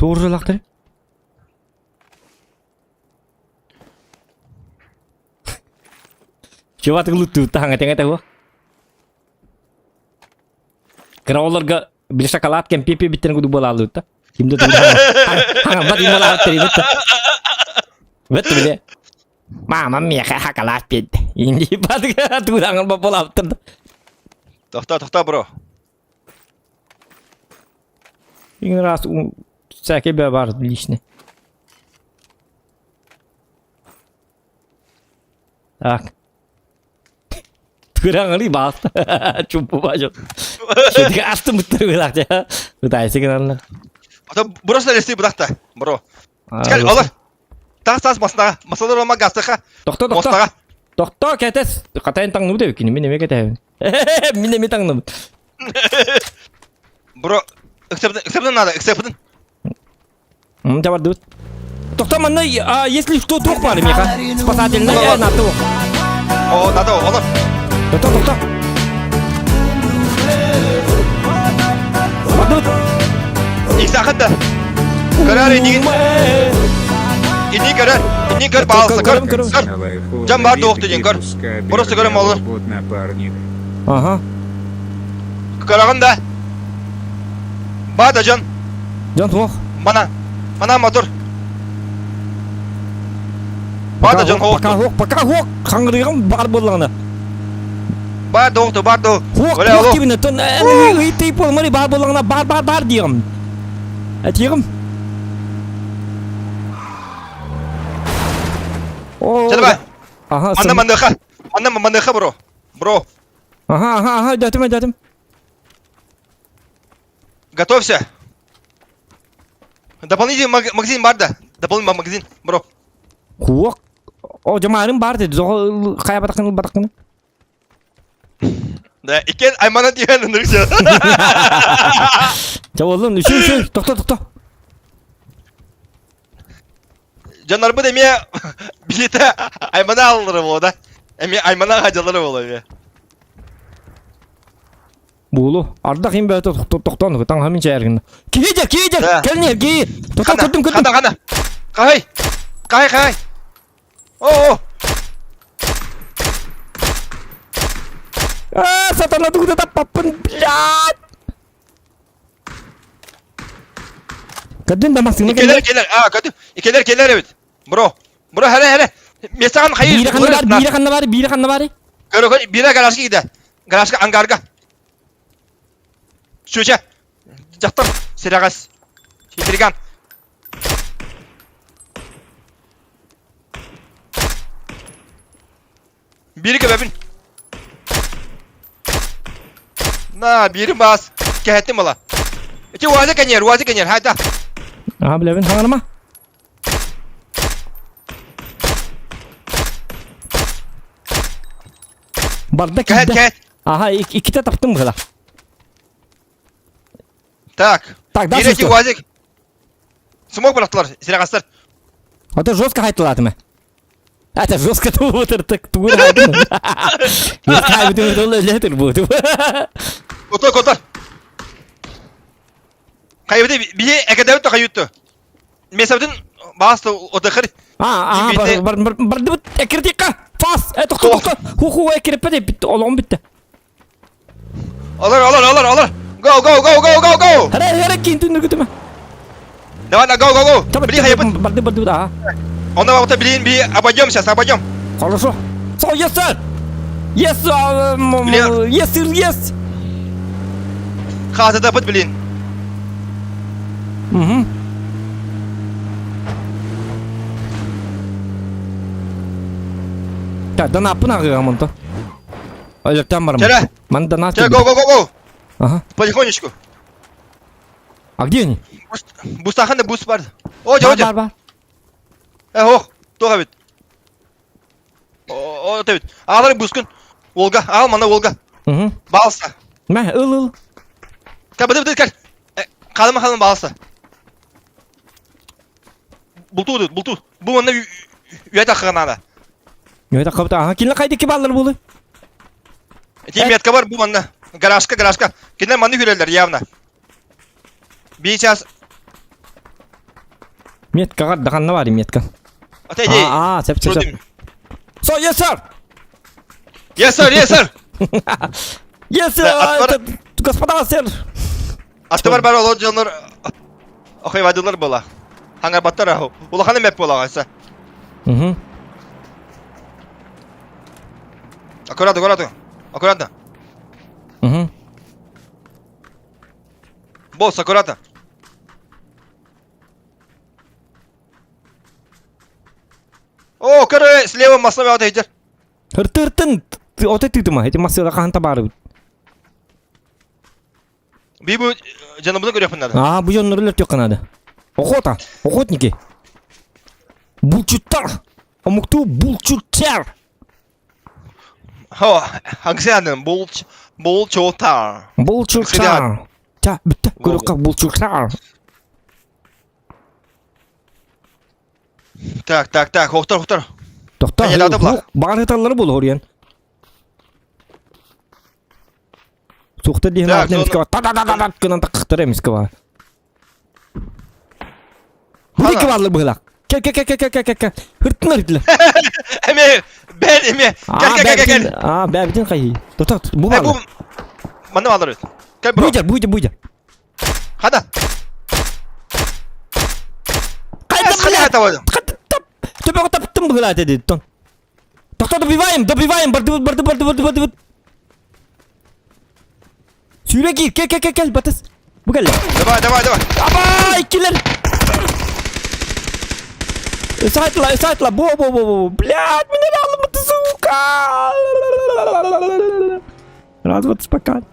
Doğru laktır. Coba tuh tengah tahu. Karena olurga bir şakalat kan pipi bitten kudu bola alut ta. Kimde tuh. Hangat ini malah teri betul. Betul bile. Mama mia hakalat pit. Ini pat tuh hangat bola alut. Tohta bro. Ini ras sake bevar lişne. Tak. Kurang kali bahas. Cukup aja. Jadi astım betul belaknya. Betul sih kenal. Burası da desteği bırak da bro. Çıkar alır. Tas masalar olma gazete. Doktor ketes katain tang nude kini mine kete. Mine tang nude. Bro, эксепты надо. Coba dulu. Doktor mana если что трох пары меха. Спасательная НАТО. О, надо, olur. Doktor. İlk sakın da. Karar edin. İni kör bağlısı kör. Körüm. Can var doğuk dediğin kör. Burası görüm olur. Напарник. Aha. Körağın da. Bağda can. Can tuğuk. Bana motor. Bağda can hoğuk. Baka hoğuk. Kangırıyorum bar bulağına. Bağ doğuktu bağ doğuk. Hoğuk Öyle alo. gibi ne ton. Teyip olmalı bar bulağına bar diyorum. Etiyorum. Canım ben. Aha. Mandaka bro. Bro. Ага, дядям. Готовься. Дополнительный магазин бар да. Дополнительный магазин, bro. Хуак. О, жамаарым бар dedi. Кая батакын. Да, икен аймана деген ныркчы. Жаболдум, үшүн. Токто. Жанар bu эме билети аймана алылары болот да. Эми аймана хажалары болот эме. Бulu. Arda kim böyle toktan taң хамин чайыргын. Киже. Келне, ки. Токто көттүм. Қана. Кай. О. Сатана дугда таппын, блядь. Kadın da masını Keler. Kötü. Keler evet. Bro, hele. Mesagan hayır. Biri kanı var. Görü bire garajga gider. Garajga angarga. Şuça. Жақтым. Сирагас. Шетирган. Biri köbebin. Na, biri bas. Kehettim ola. Wazi kenyer. Hayda. Aha bilevin hanıma. Barda Kehet. Aha iki de taptım bu kadar. Так. Так, дальше Берите что? УАЗик. Смог братlar, сирагастар. Это жестко хайтылады мı? Это жестко туğur haydı mı? Yok kaybediyor öyledir bu. Kotor. Kaybede bir ekademit de kayyuttu. Mesafetin bastı o da kır. Bardı ekirdik ka. Fas. Tokta. Hu ekirip bitti. Oğlum bitti. Alır. Go. Hara kintin götüme. Давай, go. Tabii. Bili kaybet. Bardı daha. Ondan vakti bilin bir abacağım сейчас. Хорошо. So yes sir. Yes. Kağıtı da bilin. Mhm. Да на пына гамонто. Электан бармын. Келе. Манда на. Go. Ага. Потихонечку. А где они? Бустаханда буст бар. О, жо. Бар. Ох, тоға бит. О, табит. Алар бускун. Волга, ал мана Волга. Мгм. Балса. Мә, ыл. Быды кәл. Қалым балса. Булту. Бұл мында үйәт ақығанада. Нөйді қабыта. Ага, келін қайды ке балыр болы? Метка бар бұл мында. Гаражка. Келін мында хүрелер явна. Сейчас. Метка қардағанна бар, метка. Отойди. Сәп. So, yes sir. Yes sir. Yes sir. Господа сэр. Атты бар ол жанлар. Охай вадылар бола. Хангар баттар аху. Улаханы мәп бола гайса. Мгм. Аккуратно. Мгм. Босс, аккуратно. О, короче, слева маслами отойдер. Хыртыртын. Отойты ма? Эти масыда қанта бары. Бибу жаныбыны көрөпүн надо. Bu жоннорулар тек қанады. Охотники. Булчуттар. Амукту булчуттар. Хо, хангсянын булчуттар. Булчуттар. Та, бітті. Көріп қақ булчуттар. Так, хоқтар. Тоқта, бағар еталары бол ориян. Соқты дейін ағын емеске бар. Та-да-да-да-да. Кынан тақықтар емеске бар. Бұл екі барлы бұғылақ. Gel. Hırttılar hırttılar. Eme ben eme. Gel. Bäbidin kayı. Tut. Bu Bu var. bana alır. Gel bro. Buydu. Hadi. Kaydım Hadi tavadım. Töpe taptım bu hılat dedi. Ton. Doktor dobivayım. Bardı. Süre gir. Gel batas. Bu gel. Давай. Aba ikiler. Сайтла. Бо. Блядь, меня реально сука. Развод спокойно.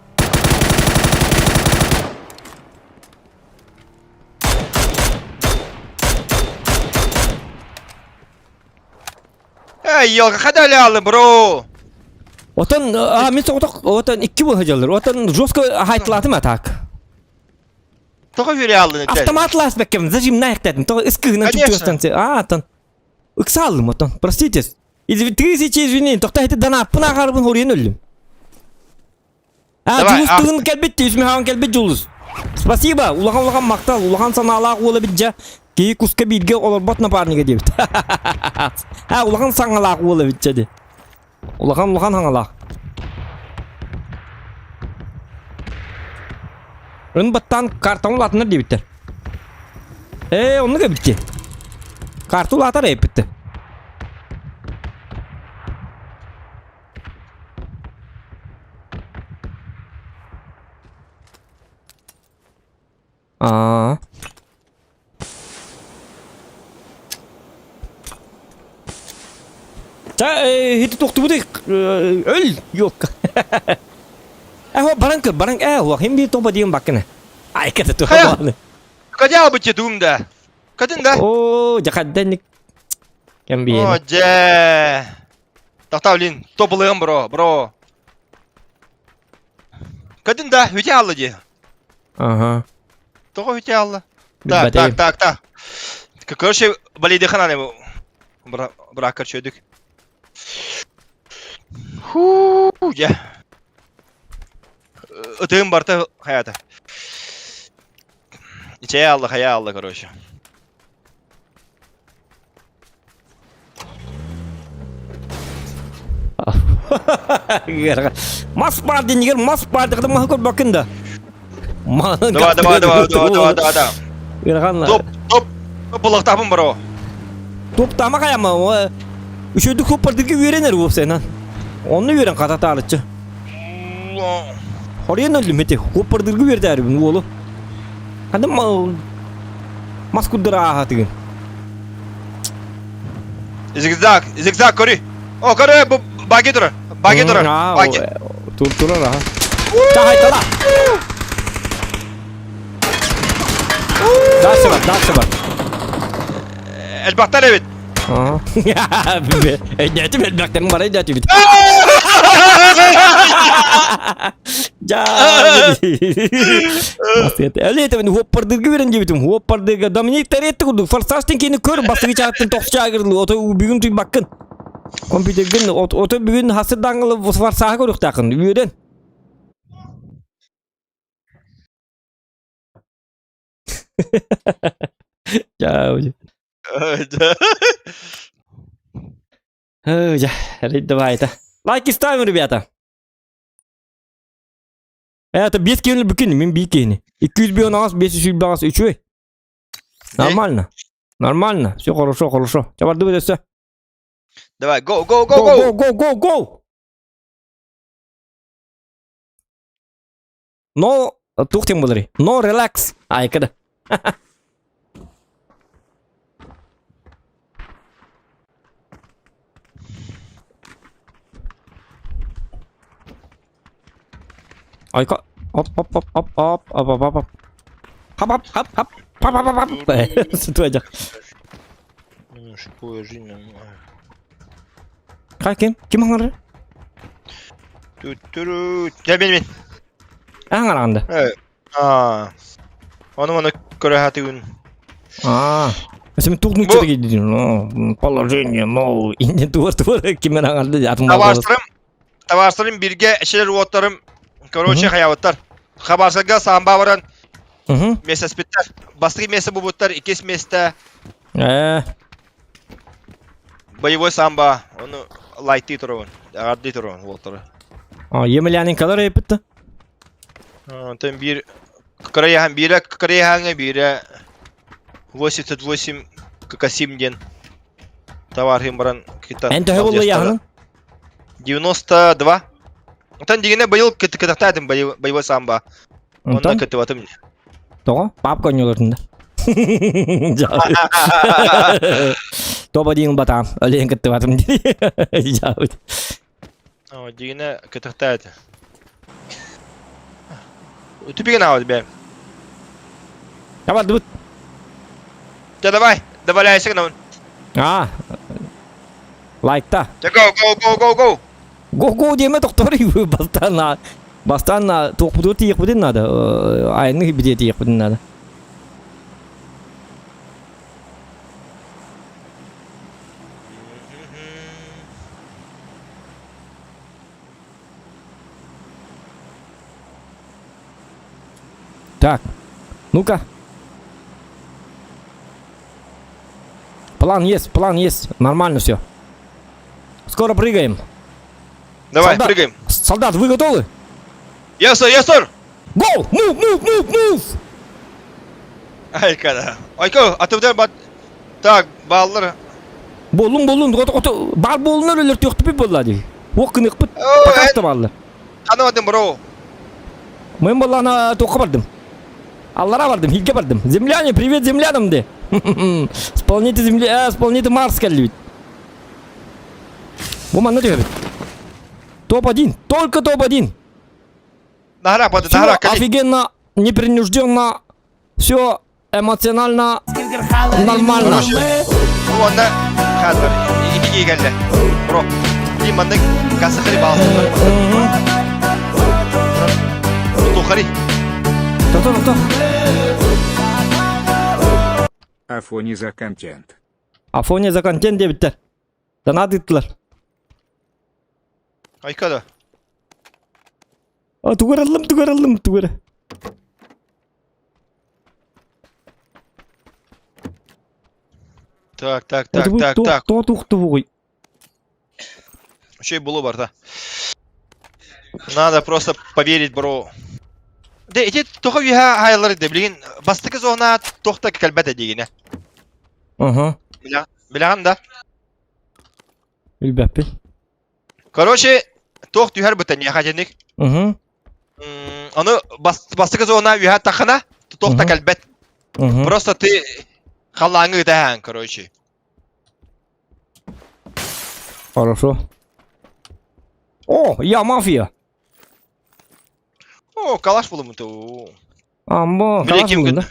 Ey yolga hadi alın bro. Otan, men otan 2 bu hajalar. Otan жестко haytlatım atak. Toka yürü alın. Автоматлас бекем, зажим нахтатым. То искыгынан чуктустанцы. Тон. Ыксалым отон. Простите. Извините, тохта хете дана пына гарбын хорен өлдүм. Давай, Жулустугун келбетти, үсме хаван келбет жулус. Спасибо. Улахан мактал, улахан саналак ула бидже. Кей куска бидге олар бот напарнига дебит. Улахан саңалак ула бидже де. Улахан хаңалак. Ön battan karton latına dibitter. Onu da bitti. Kartu latar hep bitti. Hiç toktu bu öl yok. Barang hem bir topa diyeyim bakın. Ay kata tuh. Kaja bu çetumda. Kadın da. Jakaddan Kembien. Je. Tahtavlin toplayın bro. Kadın da hüce alıcı. Aha. Toka hüce aldı. Так. Короче, болейді қана bu. Bırakır çödük. Ya. Itığım barta hayata. İçeye aldı короче. Mas pardı kadın mahkul bakın da. Давай. Топ. Бұлықтапын bro. Top tama kayama. Üçüncü kupardaki verenler bu senin. Onu veren kata tarıçı. Oraya ne öldüm heti? Kupardaki verdi harbin oğlu. Hadi maskudura ahatın. Zigzag kori. O kori bu bagi durur. Bagi. Turar ha. Çahay tala. Daha var. Elbaktan evet. Aha. Netim elbaktan var ya tübit. Öyle tabii hoppardırgı veren gibitim. Hoppardırgı Dominik teretti kurdu. Farsastin kini kör bastı geçertin tokçağa girdi. Oto bugün tüy bakın. Kompüterden oto bugün hasır dangılı farsaha koruk takın. Üyeden. Ciao. Давай это. Лайки ставим, ребята. Это без кинули бикини, мен бикини. 200 бион ас, 500 бион ас, 3 ой. Нормально. Все хорошо. Чавар давай все. Давай, go. Go. No, тухтем булари. No, relax. Ай, kada. Ой, hop. Hop. Situ aja. Şu poeziyle. Kim hangar? Gel benim. Hangar anda. Evet. Onu göre hatırlıyorum. Mesela tuknu çete gidiyorsun. Положение, no. İndi duvar kimin hangarda atım. Tavarslarım birge şeyler ruhotlarım. Короче, hayatlar. Habarsızlığa samba varan. Mesaj bitter. Bastı mesaj bu butlar. İkisi mesaj. боевой самбо, оны лайтты тұруын, ағарды тұруын, олтыры. Емелянин калар епітті? Тем бир, Кореяхан бире, Кореяханға бире 88 касимден товархим баран кита. Әнті болы яғының? 92. Тан дегене байыл кітақтадым боевой самбо. Онна кітіп атым. Тоға? Папка өнелерінде. Тоба дейін батам, өлең кітті батым дейді. Дегене кітақтады. Тупиген ауды бәм. Давай, дұбыт. Давай, добавляйся к нам. Лайкта. Go. Го деме тоқтары бастан тоқпыды тиек бұдын нады. Айны біде тиек бұдын нады. Так, ну-ка. План есть, нормально все. Скоро прыгаем. Давай, прыгаем. Солдат, вы готовы? Yes, sir. Go! Move! Айкада. Айко, атывдар бат. Так, баллар. Болун, бар болунар өлер төқтіп болады. Оқын бұд, pakasты баллар. Қанавадым, бро. Мен баллана тоққа бардым. Аллара бардым, хилге бардым. Земляне, привет землянам де. Сполните Марс кәлі. Бұл маңна төбет. Топ-1, только топ-1. Нахрак, бады, Все нахрак. офигенно, непринужденно, все эмоционально, нормально. Онда хазар. Иги келді. Бро. Диманның касықыры балсы. Тухари. Кто? Афони за контент. Афония за контент дебиттер. Донат еттілер. Айкада. Тугырылым. Так. Тоқты бұғый. Еще и было бар, да. Надо просто поверить, бро. Да, эти только виха хайлары да, блин. Бастык зона тохта кальбета дегене. Ага. Билан, да. Үлбәппен. Короче, тох тюхер бутан я хатенник. Аны бастык зона виха тахана тохта кальбет. Просто ты халангы да, короче. Хорошо. О, я мафия. О, калаш булымы. Амма, калаш Милекем бұлды. гүн.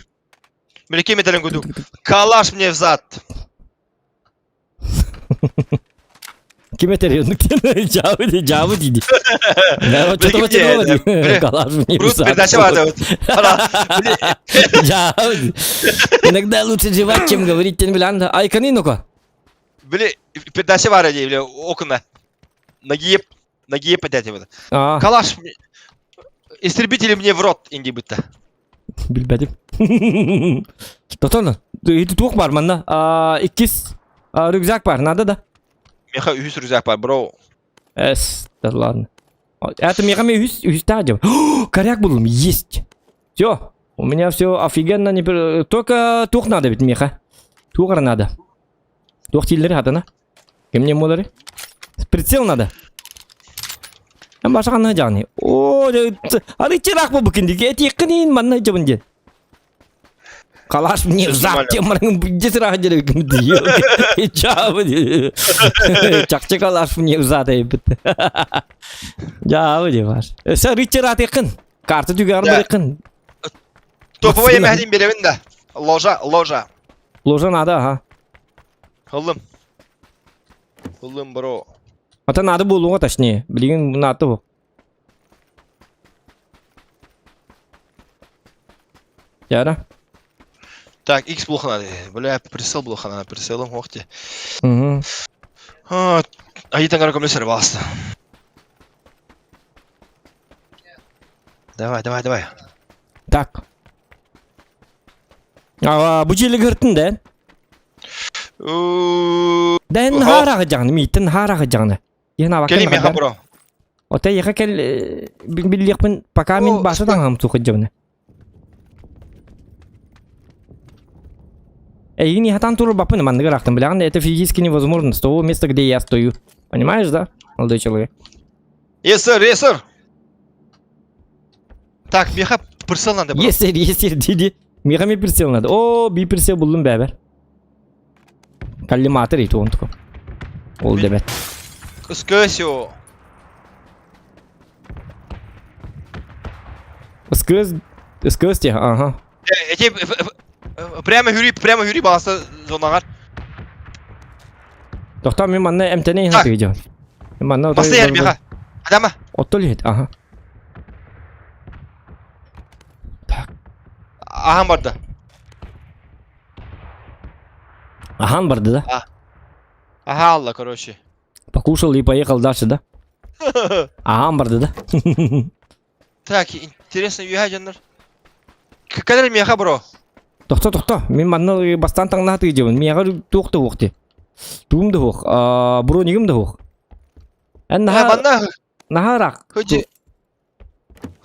Милекем етелен гүду. Калаш мне взад. Kime teriyorduk? Cavı dedi. Ya Belki çatama bir yerde. çatamadı. Kalаш мне Брут передача vardı. Cavı. Иногда лучше жевать, чем говорить, тем более. Айканы, ну-ка. Били передача var ya bile okuna. Нагиеп опять вот. А, Калаш истребители мне в рот инди бытта. bilmedim. Totoğlu. Tuğuk var manda. İkiz rüzgar var. Nada da. Меха ühüs rüzak var bro. Да ладно. Это мега üst стадиум. Коряк буldum. Есть. Все. У меня все офигенно. Только тух надо ведь меха. Тух надо. Тух тиллери хатана. Кем не молары? Прицел надо. Hem başka ne canı? O, hadi çırak bu bugün diye etiyekinin mana coba dia. Kalas мне взад, тем orang быстро aja dia. Jauh dia. Cak kalas мне взад hebat. Jauh dia mas. Saya Richard yakın. Kartı juga harus yakın. Topu yemehdim birevin de. Loja. Loja nada ha. Hıllım bro. Это надо было, точнее. Блин, надо. Яра? Так, X плохо надо. Бля, прицел плохо надо. Прицелом хохте. Угу. А и там коммунист рвался. Давай. Так. Будильник гыртын да? Den Oho. hara jagny miten hara jagny. Yana bakın. Kelim ya bro. Ota yaka kel billikmin pakamin Oh, başadan ham tukajabne. Ini хатан туру бапын мандыга рахтым билган, это физически невозможно с того места, где я стою. Понимаешь, да, молодой человек? Yes sir, yes sir. Так, меха присел надо, бро. Yes, dedi. Мига ми присел надо. О, би присел buldum beraber. Kallimatı reytu ontuko. Ol debet. Скосио. Iskız diye, aha. Эти прямо Юрий баласа зонагар. Doktor men manna emtene Так. hati gideceğim. Men manna Маса yer меха. Адама. Otol yet, aha. Ахам барды. Ахан барды да. Ага, Алла, короче. Покушал и поехал дальше, да? Ахан барды да. Так, интересно, юга жандар. Кадер меха, бро. Тоқта. Мен манна бастан таңна хаты гидeceğim. Мияга тоқты оқты. Туым да хоқ. Бронигім да хоқ. Эн нахарақ.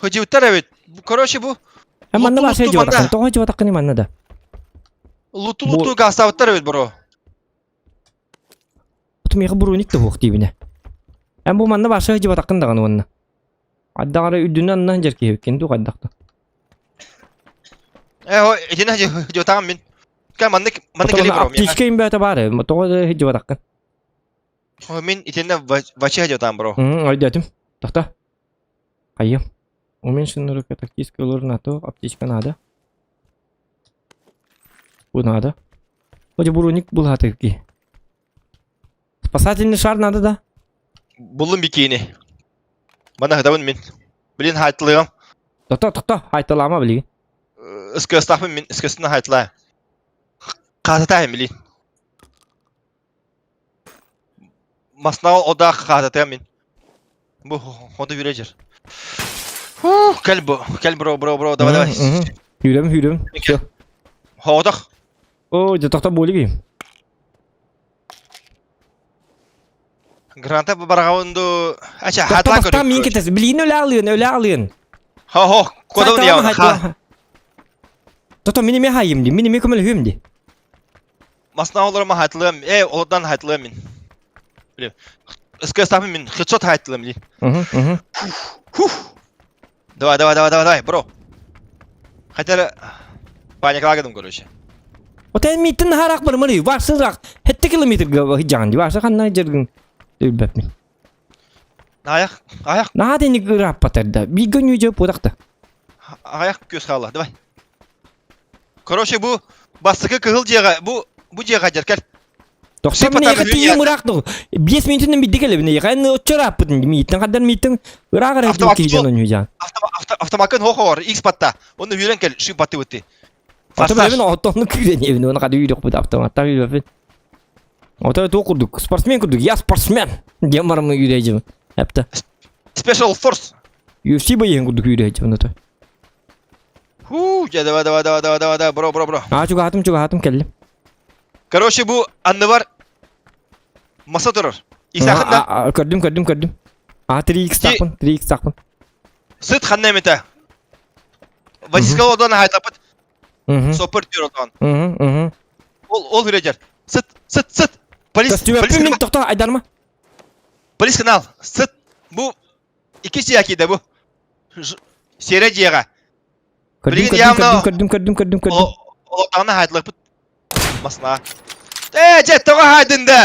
Ходжи уттар короче, бу. Эн манна башы Луту жеп атаққан. манна. Тоға жеп атаққан манна да. Луту гастауттар бро. Тумеға броник да хоқ дейбіне. Эн бұл манна башы жеп атаққан даған онна. Аддағары үдіні аннан жерке екен ду қаддақты. Эдина жотагам мен. Кай манны келе бро. Аптечка им бәті бары. Тоға жеп атаққан. Мен итенне вачи жотагам бро. Айдатым. Тоқта. Қайым. Уменьшенная тактическая ложь НАТО. Аптечка надо. Bu надо. Hoca броник был хатыки. Спасательный шар надо да? Булым бикини. Мана хадавын мен. Билин хайтлыгам. Тоқта. Айталама білген. Скастахым мен скастына хайтла. Қататайым билин. Маснау ода қататайым мен. Бу хода юрежер. Кел бро, давай. Hürüm. Все. Ходах. О, тоқта болиги. Гранта барагавынду. Ача хатла Тоқта көрүп. мен кетесіз. Білген өлі алыйын. Кодавын яун. Тоқта менеме хайым де. Менеме көмел хүйім де. Маснауыларыма хайтлыгам. Одан хайтлыгам мен. Билем. Скастахым мен хедшот хайтлыгам билин. Давай, бро. Хотя паникаладым, короче. Отен митін харақ бір мұры. Варсызрақ. Хетті километр жағын. Варсы қанна жерген. Өлбәп мен. Аяқ. Наден грап патарда. Бигон үйже подақта. Аяқ көз қала, давай. Короче, бу бастықы кығыл жеға, бу жеға жеркел. Тоқта мен еға түйі мұрақ тұғы. 5 минутынан бидді келі біне. Еға әні отчар аппытын. Митін қадар митін. Үрағыр әпті кейден оны үйжан. Автомакын хоқы бар, X патта. Оны үйрен кел, шы патты өтті. Автомобиль отоны күрен евіне. Оны қады үйрек бұд автоматтар үйрек. Отады тоқ құрдық. Спортсмен құрдық. Я спортсмен. Демарымы үйрейжім. Әпті. Special Force. UFC байын құрдық үйрейжім. Давай, бро. Чуға хатым келі. Короче, бу анны бар. Маса тұрыр. Исақында. Көрдім. 3x тақпын. Сыт қанна еметі. Васискал одан хайтапыт. Сопыр түйір одан. Ол үйрейдер. Сыт. Полис мен тоқта айдарма. Полис канал. Сыт. Бу 2 сиякиді бу. Сере жеға. Көрдім. Олатағына хайтлық бұт. Масына. Жет тоға хайдынды.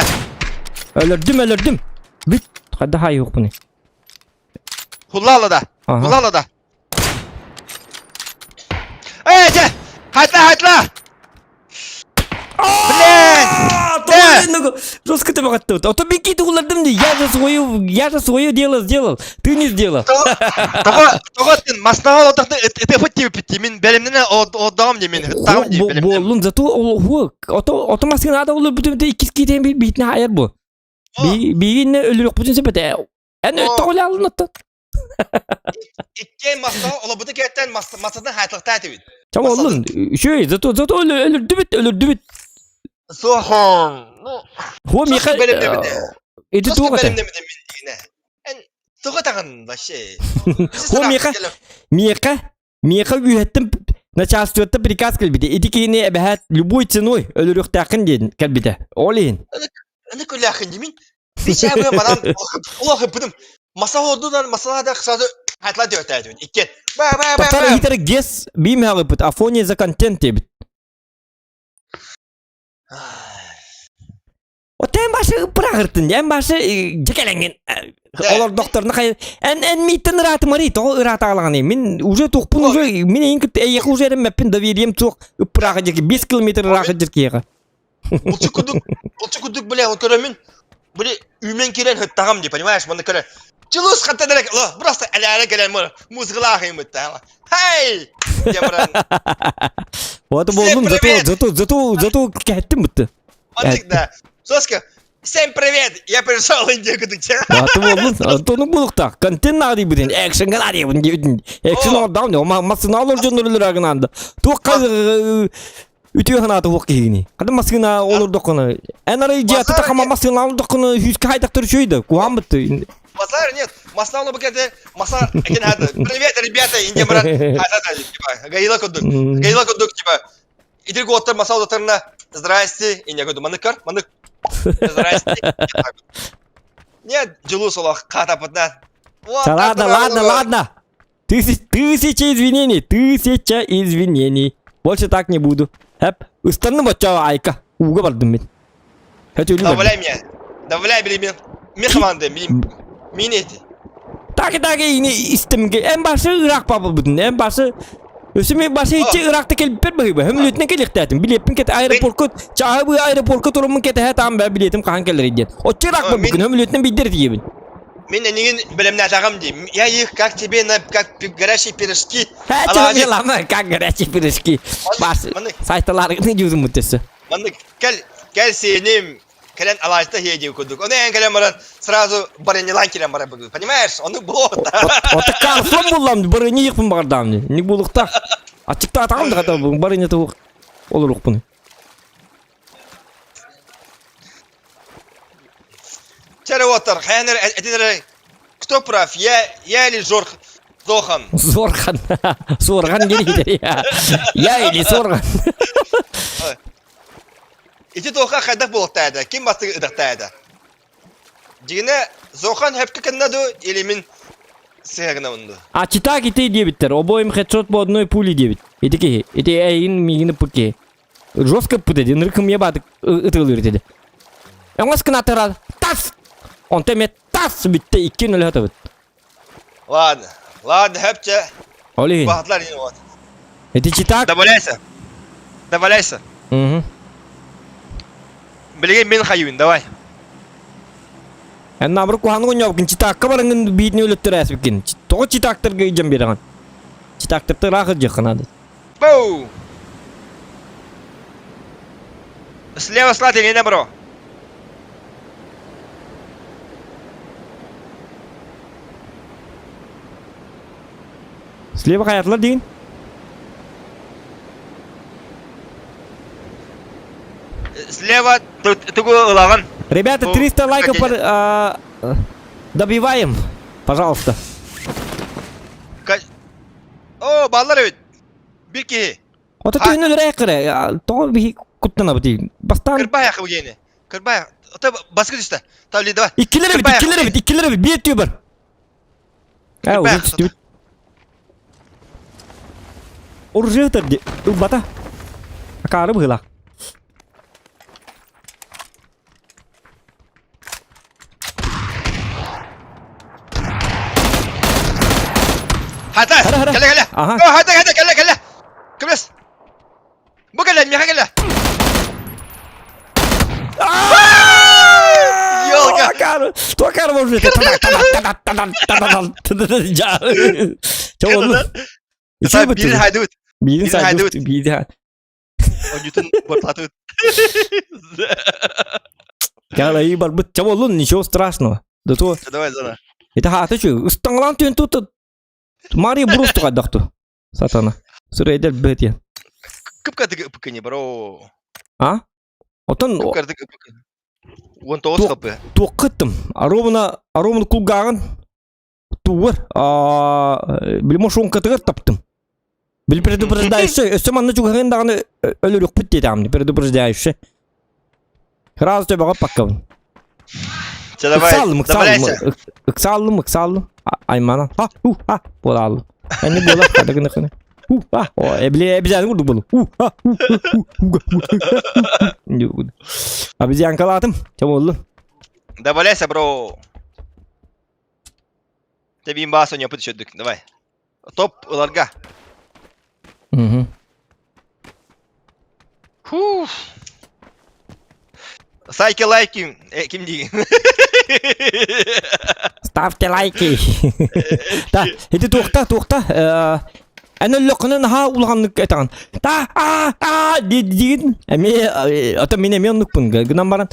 Өлірдім. Бүт. Қады хай жоқ бұны. Хулалада. Жет. Хайтла. Блин. Жестко ты богатый. А то беги ты уладым не. Я же свое дело сделал. Ты не сделал. Тоға тен маснағал отақты этепет тепетті. Мен бәлемдені одағым де мен. Болын зато отомасын ада олы бүтімді икіз кетен бейтіне айыр бұл. Бейгенне өлірек бүтін сепеті. Әні өтті қолы алын отты. Иккен маснағал олы бұты кеттен масадан хайтлықта әтебет. Tamam oğlum. Zато ölürdü bit. Сохон. Ну, Хо Миха белем демеде. иди Жестко тугата. белем демеде мен дигене. Эн тугатаган вообще. Хо Миха үйеттім начальствоты приказ кәлбіде. Иди кейіне бәхәт любой ценой өліріқ тәқін дедін кәлбіде. Олейін. Аны күләхин димин. Бишәбе мадам улахы будым. Масаодудан масалада сразу хатла дөтәдүн. Иккен. Ба. Тоқтары хитері гес беймәғі бұд. Афония за контент дебіт. Отен башы пырағыртын. Ән башы жекеленген. Олар докторны қайыр. Ән миттен ұраты марит. Ол ұраты алған. Мен уже тоқпын уже. Мен ең күтті әйеқі уже әрім мәппін доверием тоқ. Пырағы жерге 5 километр ұрағы жерге. Булчы күдік біле, ол көрі Были үмен керен хыттағам dey, понимаешь? Мұны көрі. Жылус қатта дәрек. Просто әлі келен мұзғылағы емітті. Хей! Деміран. Вот болдым, зато кәттім бұтты. Мандик, да. Соска, всем привет! Я пришел Индию күдікте. Аты болдым, антоны болықтақ. Контент нағды бұдын, экшенға нағды бұдын. Экшен ордауын, масына алыр жөндірілер ағынанды. Тоқ Ütüyor hanatı vok giyini. Kadın maskına olur dokunu. En arayı cihazı takama maskına alır dokunu. Hüska haydaktır şuydu. Kuhan bitti. Масар нет. Маслауна букете. Маса. Привет, ребята. Индия брат. Гаила кодук. Типа. Иди готтер масал доторна. Здрасте. Индия коду. Маныкар. Манык. Здрасте. Нет. Джулус олах. Катапатна. Ладно. Тысяча извинений. Больше так не буду. Hep ıstanım açağı ayka. Uğga vardım ben. Hiç öyle mi? Davulay bileyim. Mi kamandım bileyim. Mi neydi? Taki yine istem ki. En başı Irak baba budun. En başı. Üstüme başı hiç Irak'ta gelip bir bakayım. Hem lütfen gelik dedim. Biletim ki aeroportkut. Çağı bu aeroportkut olumun ki he tamam ben biletim kan gelir diye. O Irak baba bugün. Hem lütfen bildir diyeyim. Мен неген білімне атағам дейм. Я их как тебе как горячие пирожки. Çok lama как горячие пирожки. Бас saytalarını yüzüm müddesi. Маны кәл сенем кәлен алашты хеде күдік. Оны ән кәлен баран сразу барынелан келен бара бүгін. Понимаешь? Оны бұл. Оты қалсам болам. Барыны екпін бардам. Не болықта. Açıkta atağım da қата бүгін. Барыны тұғық. Olur ұқпыны. Чәрі отыр, қайаныр әтедері кто прав, я или Зорхан? Зорхан келейді, я или Зорхан. Эти тоқа қайдақ болықтайды, кем басты ұдықтайды? Дегені, Зорхан хөпкі кіннаду, или мен сығығына ұнды? А читак ите дей біттер, обоим хедшот по одной пули дей бит. Ите әйін мегіні пүке. Жостка пүтеді, нұркым ебады ұтылыр деді. Оңас кіна тырады, тас! Он теме тас бітті, 2-0 өті біт. Ладно, хөпче. Олейін. Бағытлар ені от. Ите читак? Даваляйся. Білеген мен қайуын, давай. Ән набыр куханы қойын жауқын, читакқа барыңын бейтіне өліттір әсіп кен. Тоғы читактырға жан беріған. Читактырды рақы жақын ады. Боу! Слева слад или не, бро? Слева қаятлар дейін? Слева тугу ұлаған. Ребята, 300 лайков добиваем. Пожалуйста. О, баллар өт. Bir ki. Ota tüyünü liraya kırı. Doğru bir kutlana bu değil. Bastan. Kırbaya bu yeni. Kırbaya. Ota baskı işte. Tabii de var. 2 lira bit, 2 lira bit, 2 lira bit. Bir youtuber. Ha, o da Oraya tabii. Bata. Akarı bıla. Hadi. Gel. Aha. Hadi gel. Kıbrıs. Bu gel, miha gel. Yol gel. Akarı. Tu akarı var işte. Çabuk. Sen birin haydut. Birin haydut. Birin haydut. O Newton бортлатывает. Когда и барбит, чего ничего страшного. Да то. Давай, Зана. Это хата что? Станглан ты тут. Мария брус туга дахту. Сатана. Сырайдер бет я. Кыпка ты не бро. А? Otan Kırdık. 19 kapı. туқыттым. Аромны кулгағын туыр. Білім шоңқатығыр таптым. Біл предупреждающий. Өсім анны жүгіген дағыны өлірік бүт деді амны. Предупреждающий. Сразу тебе паккавын. Иксалым. Аймана. Болалым. Әне болап қадығыны қыны. Обезьян vurdu bunu. Обезьян калатым. Çam oldu. Добавляйся, бро. Тебе имбасу не подшеддик. Давай. Топ ларга. Фу. Сайки лайки. Kim değil. Ставьте лайки. Да, иди тоқта. Әне лөкнен ха улганлык этаган. Дидин. Ата мен емнукпун. Гынан баран.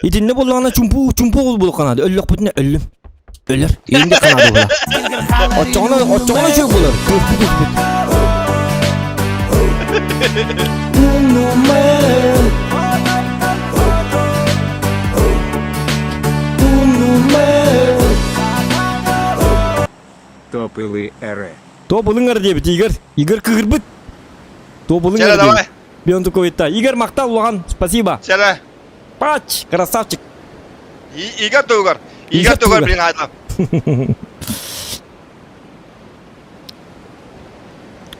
Итинне болгана чумпу бол канады. Өллөк бүтүнө өлүм. Өлөр. Эңде канады була. Отчоңно чөк болор. Топылы эре. Тобылыңар дебит, Игорь кыгырбыт. Тобылыңар Сера, давай. дебит. Бионту ковитта. Игорь мактал улган. Спасибо. Сера. Пач, красавчик. Игорь Тугар, блин, айдам.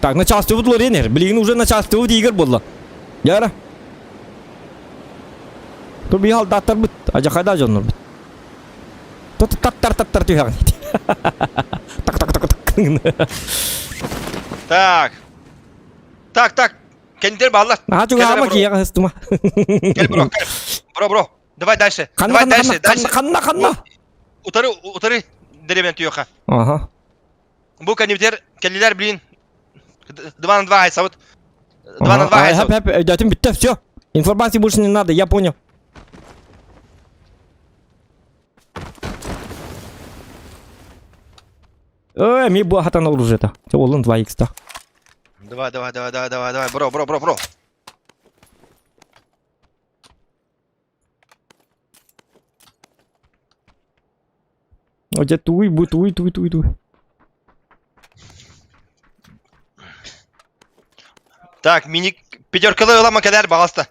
Так, начальство вот Лоренер. Блин, уже начальство вот Игорь было. Яра. Тут бихал даттар бит. Ажа хайда жоннор бит. Тут таттар тюхар. Так. Кендер баллар. Ачу гама кия хыстыма. Gel bro. Давай дальше. Дальше. Ханна. Утары деревен тюха. Ага. Bu kanivler kelliler bilin. 2 на 2 айса вот. 2 на 2 айса. Хэп, ödetim bitti. Все. Информации больше не надо, я понял. Ми bu hatan olur это. Все, olun 2x-та. Давай. Бро. Оце туй. Так, minik пятеркалы olama kadar bağısta.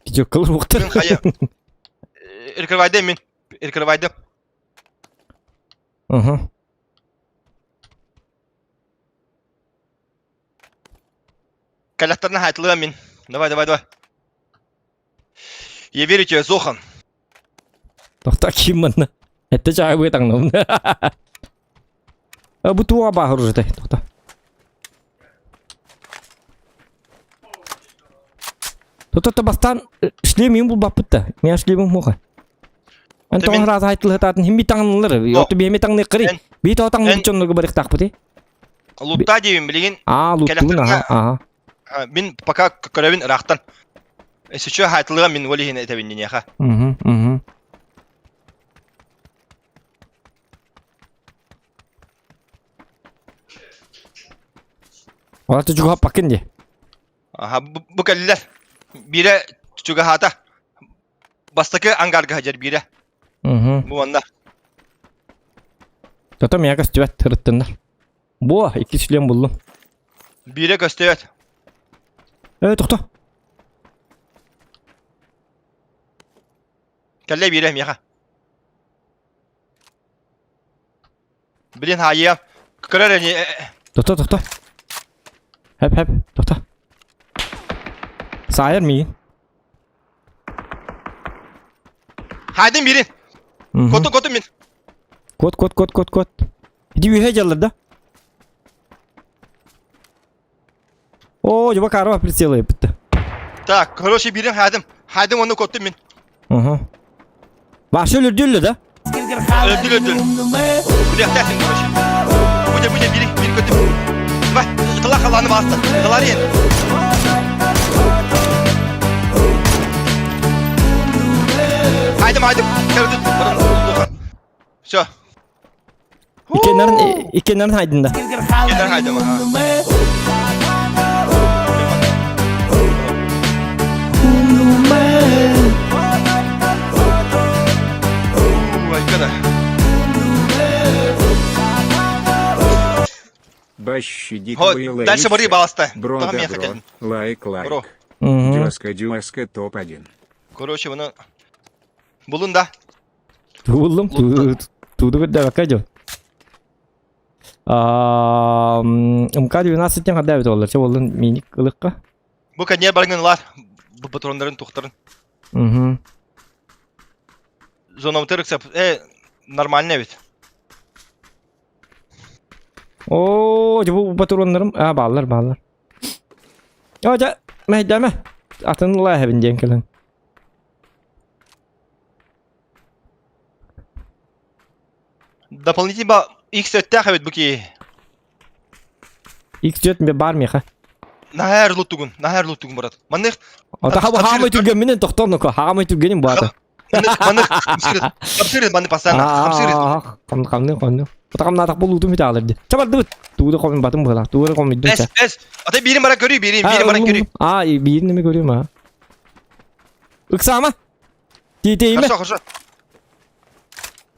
Gidiyor kılır muhtar. Hayır. Irkırvaydım. Ага. Kalahtarına hayatlığa min. Давай. Я верю тебе, Зохан. Тоқта киммін. Әтті жағы бөй таңнауын. Бұ туа бағыр жыдай. Тоқта. Тоқта бастан шлемейін бұл бапытты. Мен шлемейін мұға. Ән тоғын разы айтылы ғытатын хемми таңнылыр. Оты бейме таңны қыры. Бей тоғытан мұлчонлығы барық тақ бұты. Лутта дейін білеген. Луттуын, ага. Мен пока көрәвін рақтан. Сөчі hayatlığa min валихин этевинен яха. Оларды жүгі пакын де. Bu kalliler. Bire çuga hata. Bastaki angarga hacer bire. Bu anda. Тоқта мен яқас түбәт тұрыттындар. Бұ, 2 шлем бұлдым. Bire gösteriyor. Тоқта. Kalle birem yaha. Bilin hayya. Kırarını. Тоқта. Хэп, тоқта. Сайыр мейін. Haydi birin. Kotun min. Кот. Иди үйе жалыр да. О, жаба карва прицелы бітті. Так, хороший birin haydim. Haydim onu kotun min. Başı öldürlü da. Öldür. Bu yaktasın хороший. Bu biri kotun. Bak, ıtılak alanı bastı. Itılar yen. Haydim. Kırdı. Все. İkenlerin haydında. Gider haydim ha. щадит Вот, вы дальше бори баласта. Бро, Там я добро. хотел. Лайк, Бро. лайк. Мгм. Дюска, топ-1. Короче, bunu bulun da. Buldum. Туды бит да кайдо. МК-12 тен кандай бит олар. Че болдун миник кылыкка. Bu kadar bargınlar. Bu patronların tuhtarın. Мгм. Zonometrik sap. Normal ne bit. О, жобу патрондарым. Баллар. Ожа, мәйдәме. Атын лайһабын ден келен. Дополнительно X4 habit bu ki. X4 бе бар меха. Nahar lutugun barat. Manık. Ата хабы хамай түрген менен тохторну ко. Хамай түргеним бата. Manık. Hamsirin manı pasana. Hamsirin. Камны. Потом надо было утумить алырды. Чабар дут. Туды комин батым была. Туды комин дут. Es. Ata birim bana görüyor, birim bana görüyor. Биrini mi görüyorum ha? Иксама? Титейме? Хорошо.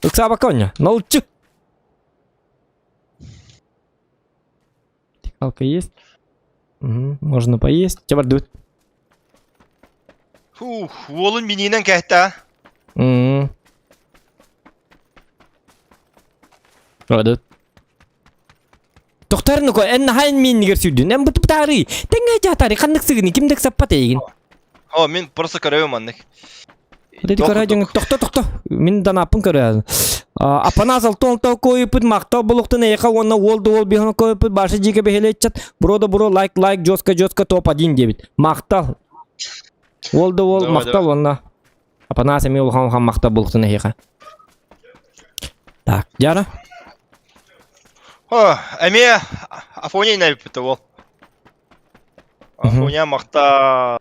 Иксама коня. Научу. Тикалка есть. Можно поесть. Чабар дут. Oğlun miniyle kehta. Дут. Тохтарны ко эн хайн мин нигер сүрдүн. Эн бут бутари. Теңге жатари кандык сыгыны кимдек саппат эгин. O min просто görüyorum manık. Деди каражың тохто. Мен данапын көрөз. Апанасал толто койпут мактал булуктун эка онна ол бихана койпут башы жиге бехелечат. Бро лайк жостка топ-1 дебит. Мактал. Ол мактал онна. Апанаса ми улхан мактал булуктун эка. Так, жара. Эме Афония не бит ол. Афония макта.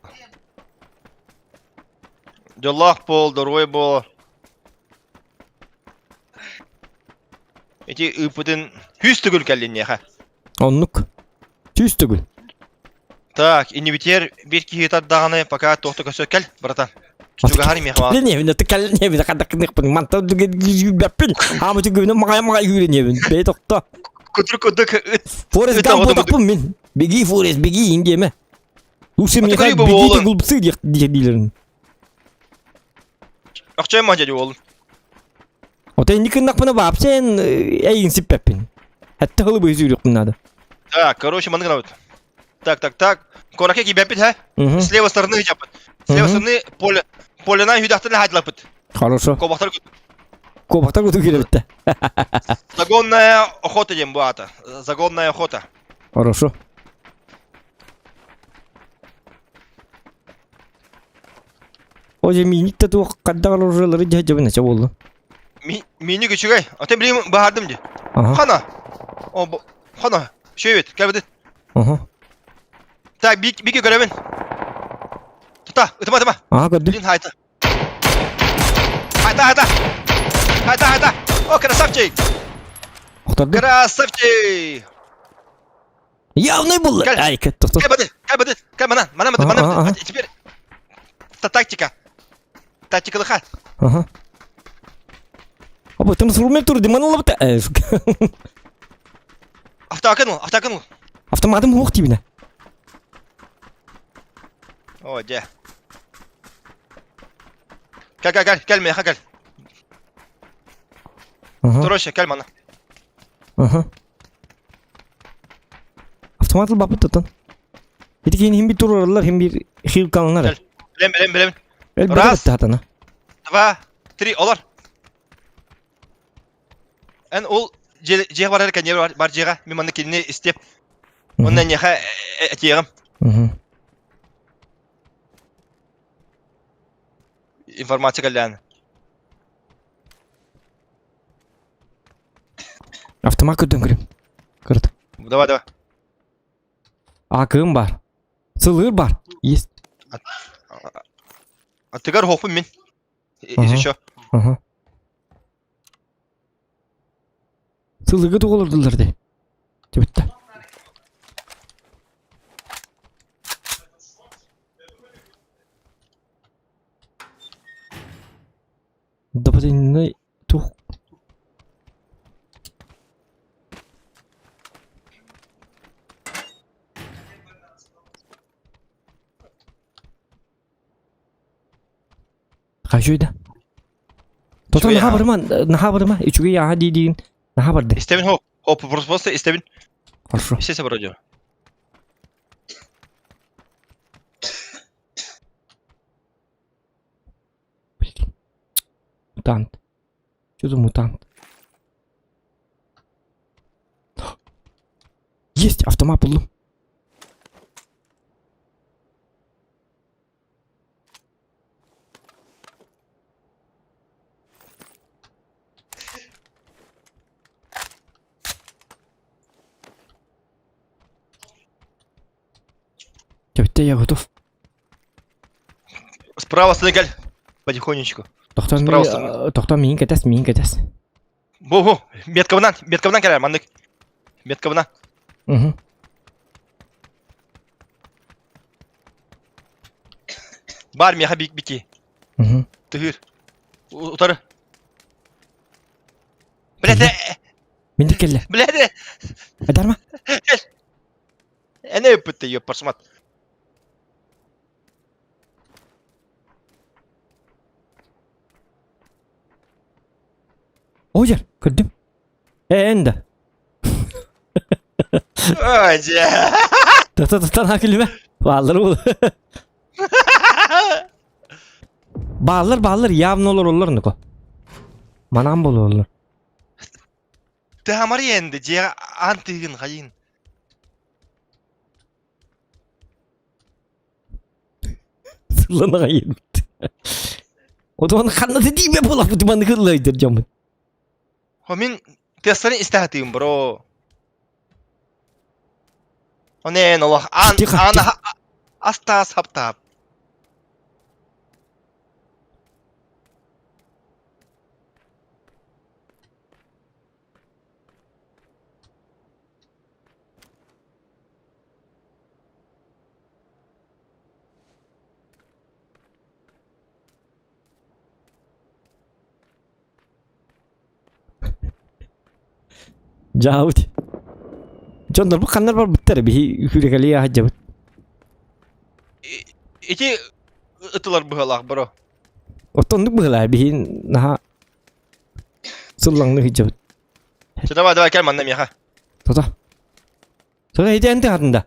Жоллах бол, дорой бол. Эти ыпытын хүс түгіл кәлін еға. Оннук. Түс түгіл. Так, инвитер bir кихетат дағаны пока тоқты көсөк кәл, братан. Күтуға харим еға. Не, ты кәліне қадаққынық бұның. Мантау түгіл бәппін. Хамы түгіл мағай үйренебін. Бей тоқта. Күтір Форест Гамп отақпын мен. Беги, Форест, беги, индеме. Лучше мне как бегите глупцы дейлерін. Ақчай ма деді олым. Ота инди кыннақ бұны бап сен әйін сиппәппін. Әтті ғылы бұй зүйрік бұнады. Так, короче, маңын ауыт. Так. Кораке кибәппет, ха? Слева стороны жаппет. Слева стороны полена хүдақтын хайдылаппет. Хорошо. Кобақтар күт. Кобақтар күту келебітті. Загонная охота дем bu ата. Загонная охота. Хорошо. Оже миникті туық қаддағар ұржалары жабына ча болды. Мені күчігай. Ата білейм бағардым де. Қана. Қана. Шөйбет, кәбіді. Так, бике көребін. Тұта, ұтыма. Көрді. Блин, хайта. Хайта. О, красавчик. Оқтарды. Красавчик. Явный бұл. Ай, тоқта. Кәбіді. Мана. Теперь тактика. Тактикалы ха. Абы трансформер тұрды, мана лапта. Автоакыныл. Автоматым оқ дейбіне. О, де. Кәл, меха, кәл. Сторожа, кәл мана. Автоматыл бапы тұтын. Еті кейін хем бір тұр оралар, хем бір хил қалынар. Білем. Раз. 2, 3, олар. Ән ол жеға бар әркен ер бар жеға. Мен маны келіне істеп. Оннан неға әтеғім. Информация кәләні. Автомат көрден көрем. Көрді. Давай. Акым бар. Сылыр бар. Есть. Атыгар хоқпын мен. Если шо. Сылығы туғылырдылар де. Тебітті. Допотенный тух. Kaçıydı. Toto Şöyle naha ya. barma, naha barma. Üçüge yaha diyin. Naha bardı. İstemin hop. Hop просто İstemin. Хорошо. İstese vuracağım. Блин. Мутант. Что за мутант? Есть, автомат buldum. Я готов. Справа Сенегаль. Потихонечку. Справа сырмы. Тоқтам, миң кетес. Бу. Меткабынан келер, мандык. Меткабынан. Угу. Бар меха бики. Угу. Тыгыр. Утары. Блядь, Мендік келді. блядь. Айдар ма? Эне өпітті, еп, паршымат. Ойер, көрдім. Енді. Ой, же. Тана келме. Баллар бұл. Баллар, явно олар нүко. Манам бол олар. Тәмір енді, жеға антығын қайын. Сырланы қайын. Отуаны қаннаты дейме болақ бұтыманы қырлайдыр жамын. Мен тестаны істәтігім, бро. Онен, олақ, аны аста саптап. Jauh. Contoh bu kanlar var bitter bir hürekali ya hacı. İki ıtılar bıhalak, bro. Otonduk bıhlar bir naha sırlanlı hicab. Давай, келем анда меха. Tota. Tota hedi ente hatında.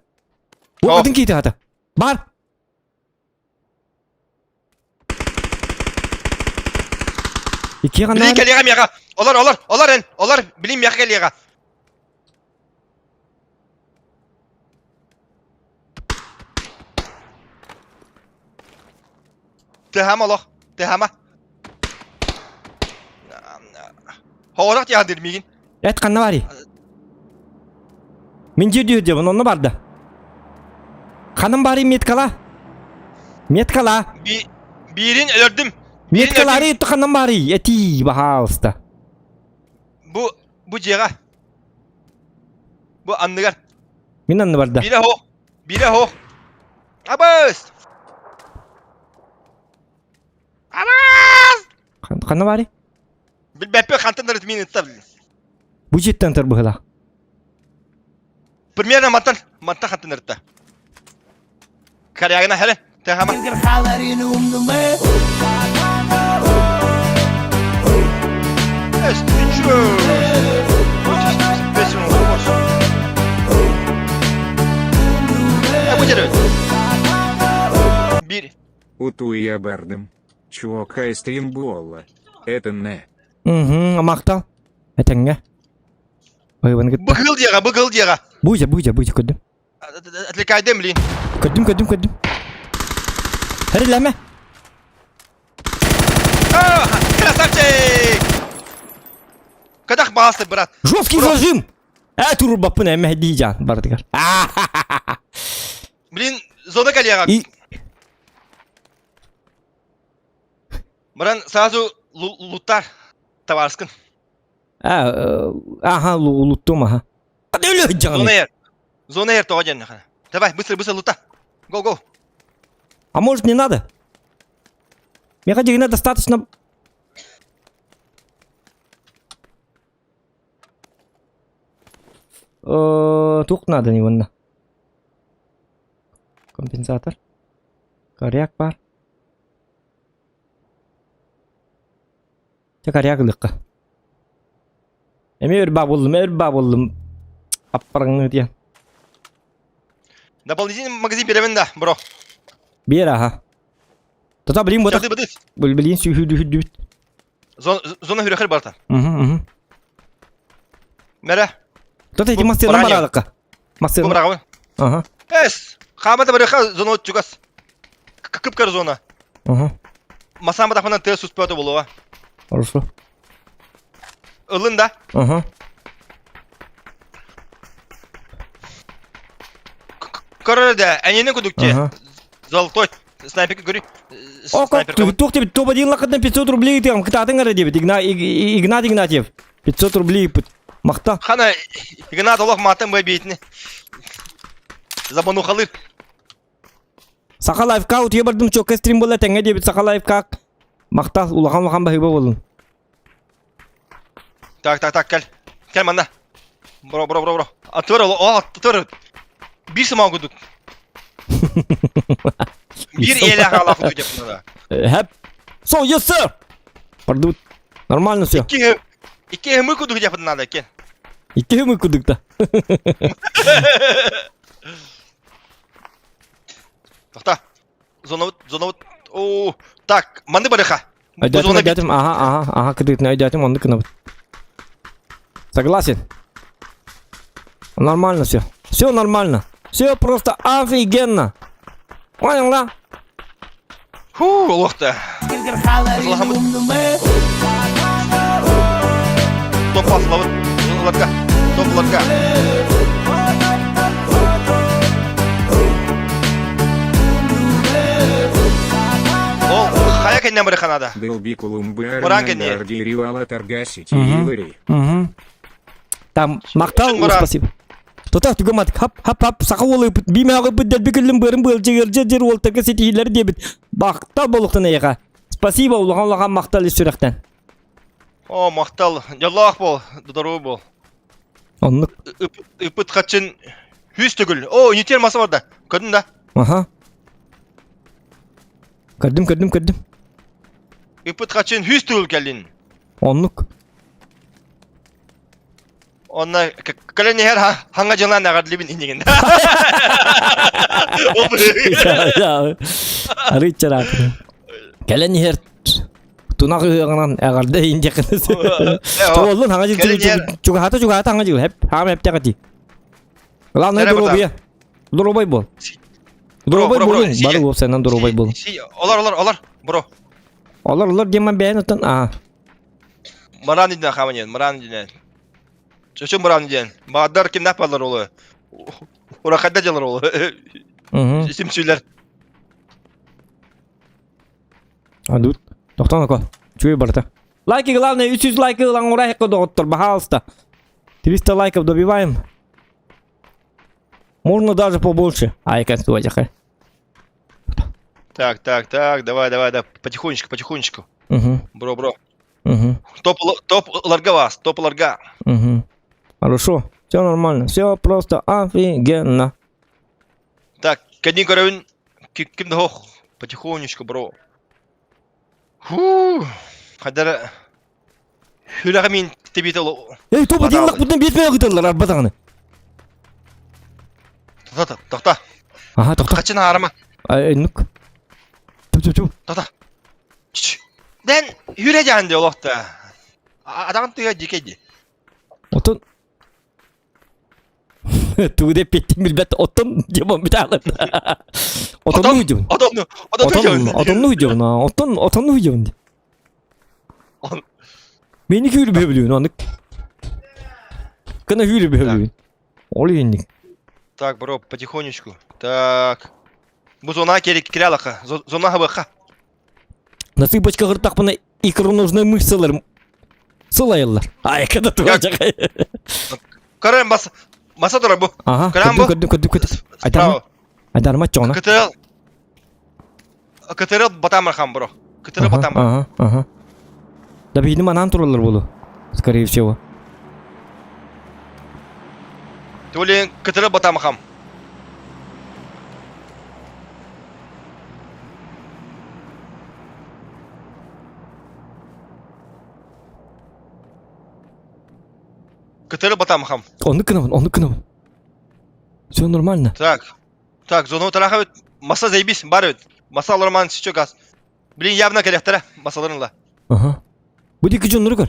Bu Oh. adın kiti hata. Bar. İki Bilin kanlar. keliyega mеха. Olar, bilin mеха keliyega. Tehama loh, tehama. Horak ya dirmigin. Et kanna var ya. Minci diyor diyor onu barda. Kanım bari metkala. Metkala. Birin öldüm. Metkaları yuttu kanım bari. Eti baha usta. Bu jega. Bu andıgar. Minan barda. Bire ho. Abas. Kanı bari. Beppe kantan da ritmini tabi. Bu cidden terbihla. Примерно mantan kantan ritta. Karyagına hele. Tehama. Bir. Утуя бардым. Чувака из стринбола. Это не. Maktal. Etenge. Hayvan gitti. Bıgıl diyaga. Buja kördüm. Atlikayda mı lin? Kördüm. Herleme. Красавчик! Kadak bastı brat. Жесткий зажим. Эту рубапы на Мехдиджан, бардыгар. Блин, зона калияга. И Мыран сразу луттар табарскын. ага, луттум, ага. Hadi öyle canım. Зона ер тоғаден. Давай, быстро лута. Go. А может не надо? Мне хотя достаточно... Тук надо невольно. Компенсатор. Коряк бар. Çakar yakılıkka. Eme örba buldum. Apparını diye. Дополнительный магазин беремін да, бро. Bir aha. Tata bileyim bu da. Жады быдыс. Bileyim su hüdü. Зона хүрәхір барта. Hı. Мәре, Tata edi Bu master'ın Branya. baralıkka. Master. бұл брағымын. Aha. Эс, қаматы барыға зона от чугас. Кып-кыр зона. Aha. Масамы тапынан тез суспеуді болуға. Хорошо. Илын да. Aha. Көрі де, әненің күдікте. Ага. Золотой. Снайперки көрі. О, как Снайперка. ты тух тебе топ один лакатна 500 рублей ты кытатын гара дебит. Игнат Игнатьев. 500 рублей мақта. Хана, Игнат олақ матын бай бейтіні. Забану қалыр. Сақа лайфка утуя бардым чока стрим бола теңе дебит сақа лайфка. Мақта улахан бахиба болын. Так, кәл. Кәл манда. Бро. Атыр. Bir сымау күдік. Bir елі ғалақ күдік деп бұнада. Hep. So yes sir. Пардут. Нормально все. Икі ғымы күдік деп бұнада, кен. İki mi kudukta? Тоқта. Зона вот. О, так, манды барыға. Айдатым. Ага, кудукта айдатым онды кынабыт. Согласен. Нормально все. Все нормально. Все просто офигенно. Понял, да? Фу, олоқта. Топларға. Ол, қая кәнен бары қанада? Долби Колумбер, Мурангене. Ривала Таргасити, Ивари. Там мақтал, Шын, Муран. спасибо. Тота түгімат, хап, сақа олы биме ағы бүддер бікілім бөрім бұл жер олтырғы сетихилер дебіт. Мақтал болуқтын еға. Спасибо, улаған мақтал есүректен. О, мақтал. Яллақ бол, дұдару бол. Онлық. Үпіт қатшын хүз түгіл. О, нетер масы бар да. Көрдің да? Аха. Көрдім. Үпіт қатшын хүз түгіл кәлін. Онлық. Онна кәлін ехер ханға жылан ағарды лебін инеген. Арычар ақын. Кәлен ехер тұнағы ғынан әғарды инде қыныз. Тоғылын хаңа жыл чуғаты хаңа жыл. Хам әпте қати. Главное дұробия. Дұробай бол. Дұробай болын. Бары бол сәнен дұробай бол. Олар, бро. Олар деман бәйін ұттан. Маран еден қаманен. Чөчін маран еден. Бағдар кем напалар олы. Урақадда жалар олы. Сімсүйлер. Адут. Тоқтан ақы. Чуй барта. Лайки главное 300 лайки ұлан ұра хеқы доғыттыр. Пожалуйста. 300 лайков добиваем. Можно даже побольше. Айка стуачаха. Так, давай, потихонечку. Бро. Топ ларга вас, топ ларга. Хорошо, все нормально, все просто офигенно. Так, кәден көрәуін кемді хоқ, потихонечку, бро. Фу, қадары хүліға мен тебеті олы. Эй, топа денлақ бұдың бетмей қытырлар арбатағыны. Тоқта. Аха, тоқта. Қачын арама. Ай, нүк. Туп. Тоқта. Дән хүлі жәнде олықты. Адағын тұйға декейді. Отын. Туğde pettim bilbet otun diyorum bir tane. Otonlu hücum. Otonlu hücum na. Otonlu hücum. Beni hücum biliyorsun anlık. Kana hücum biliyorsun. Oluyor indik. Так, бро, потихонечку. Так. Bu zona kere alaka. Zona havaqa. Насыпочка гыртак бuna икроножный мышцалар сылайылар. Ай, kada тугачак. Көрем маса тұра бұ. Ага, Көрем Айдарма чона. Кытырыл батамыр хам, бро. Кытырыл батамыр. Ага. Да бейді манан тұралар болу. Скорее всего. Төлен кытырыл батамыр хам. Кытыры батамахам. Он кынам. Все нормально. Так, зону тараха бит. Маса заебись, бар бит. Маса лорман сичок аз. Блин, явно керектера, масаларынла. Ага. Bu diki jonları gör.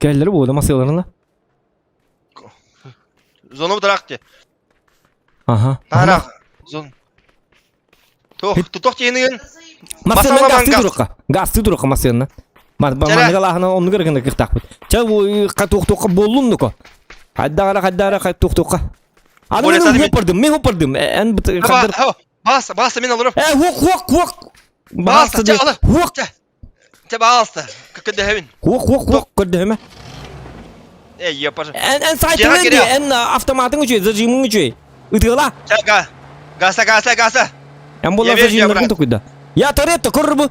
Gelleri bu da masalarına. Зону тарах те. Aha. Тарах. Зон. Тох тенеген. Masalarına Masalar gastı gaz. durukka. Gastı durukka masalarına. Jara. Mangal ahına onu görgende kırtak bit. Ça bu katuk bollun nuko. Haddara katuk. Adı Oraya tabii- me hopardım. En kadar. Basta men alırım. Hok. Basta, de. alır. Hok. Te basta. Kıkıdı hevin. Hok. Kırdı hemen. Yapar. En saytın Jara ne geliyor. en avtomatın uçuyor. Zırcımın uçuyor. Itığla. Gasa. En bolla Yemek zırcımın yaprak. tukuyda. Ya tarihte kurur bu.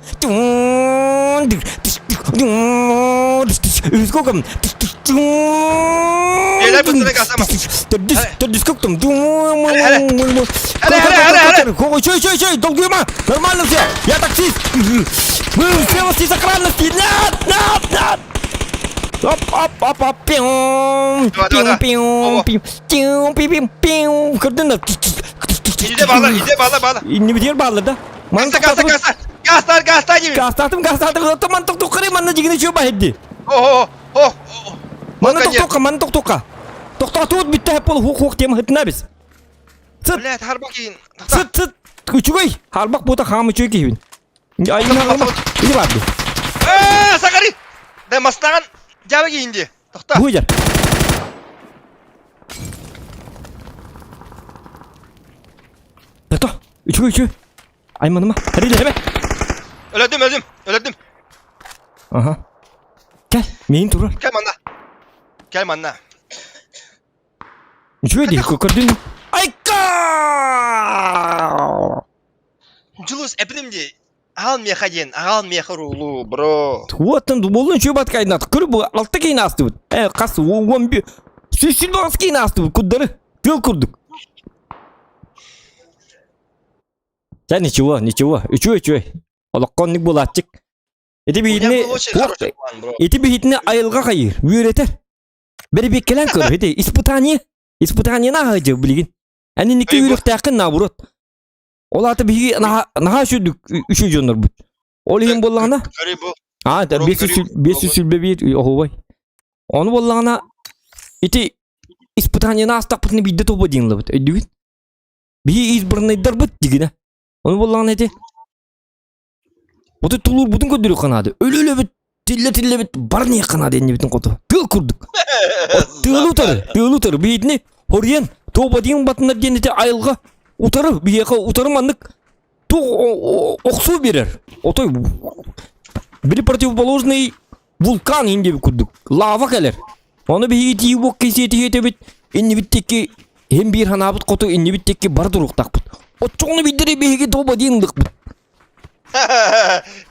Üskokam. Beyler, bu sene gazlama. Diskoktum. Hadi. Чой, долгуема. Нормально все. Я таксист. Мы все сохранности. Нет. Оп. Пим. Kırdın da. İyice bağla. Ne bitiyor bağlı da. Gasta gibi. Gastadım. Tamam tok kırayım anne jigini çöba heddi. Oh. Mana tok. Tok tut bitti hep ol huk tema hıtına biz. Блядь, harbakin. Sıt. Üçügey. Hal bak bu da hamı çöy kevin. Ayına bak. İyi vardı. Sakari. De masnagan jaba giyindi. Toxta. Bu yer. Tato. Üçügey. Aymanıma. Hadi de be. Öledim. Aha. Gel. Meyin turur. Gel manna. Üçügey değil. Kırdın. Ayka. Julus epidimdi. Al meha rulu, bro. Tuatan bolun çöbat kaynat. Kır bu altta kayna astı. Kas o bir. Süsül bas kayna astı. Kudları. Tıl kurduk. Sen ничего. Üçügey. Olakkonnik bulatçık. Eti bir hitini. Eti bir hitini ayılga kayır. Büyüreter. Beri bekkelen kır. Eti İspıtaniye na hacı bilgin. Hani nikli yürük takın naburot. Ola ta bir naha şuduk üçü jonlar bu. Olihim bollana. Garibu. Ha da 500 sülbe bir ohovay. Onu bollana iti İspıtaniye na astak putni bidde topa dinle bu. Edügün. Bir izbirne darbıt digine. Onu bollana eti. Bu da tulur budun ködürü kanadı. Öyle bit. Tille bit. Barniye kanadı enne bitin kotu. Tıl kurduk. Tığıl utarı. Bir hitini horiyen. Topa din batınlar denneti ayılga. Utarı. Bir yaka utarı mandık. Oksu verir. Otoy. Biri противоположный vulkan indi bir kurduk. Lava gelir. Onu bir hiti yuvok kesiyeti hiti bit. İnni bitteki hem bir hanabıt kotu inni bitteki bar duruk takbıt. O çoğunu bidiri bir hiki topa din dıkbıt.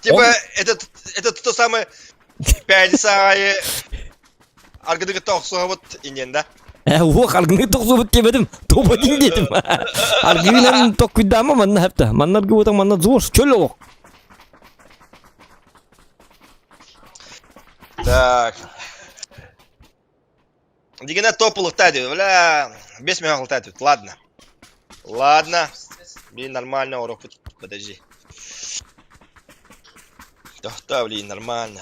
Типа, это то самое 5 сарайы аргыдыгы тоқсуға вот инен да? O kalgını toksu bit demedim. Topa din dedim. Argıyla tok güddama manna hepta. Mannar gibi otan manna zor. Çöl o. Так. Дигина топу лутать, бля, без меня лутать. Ладно. Блин, нормально урок. Подожди. Да, блин, нормально.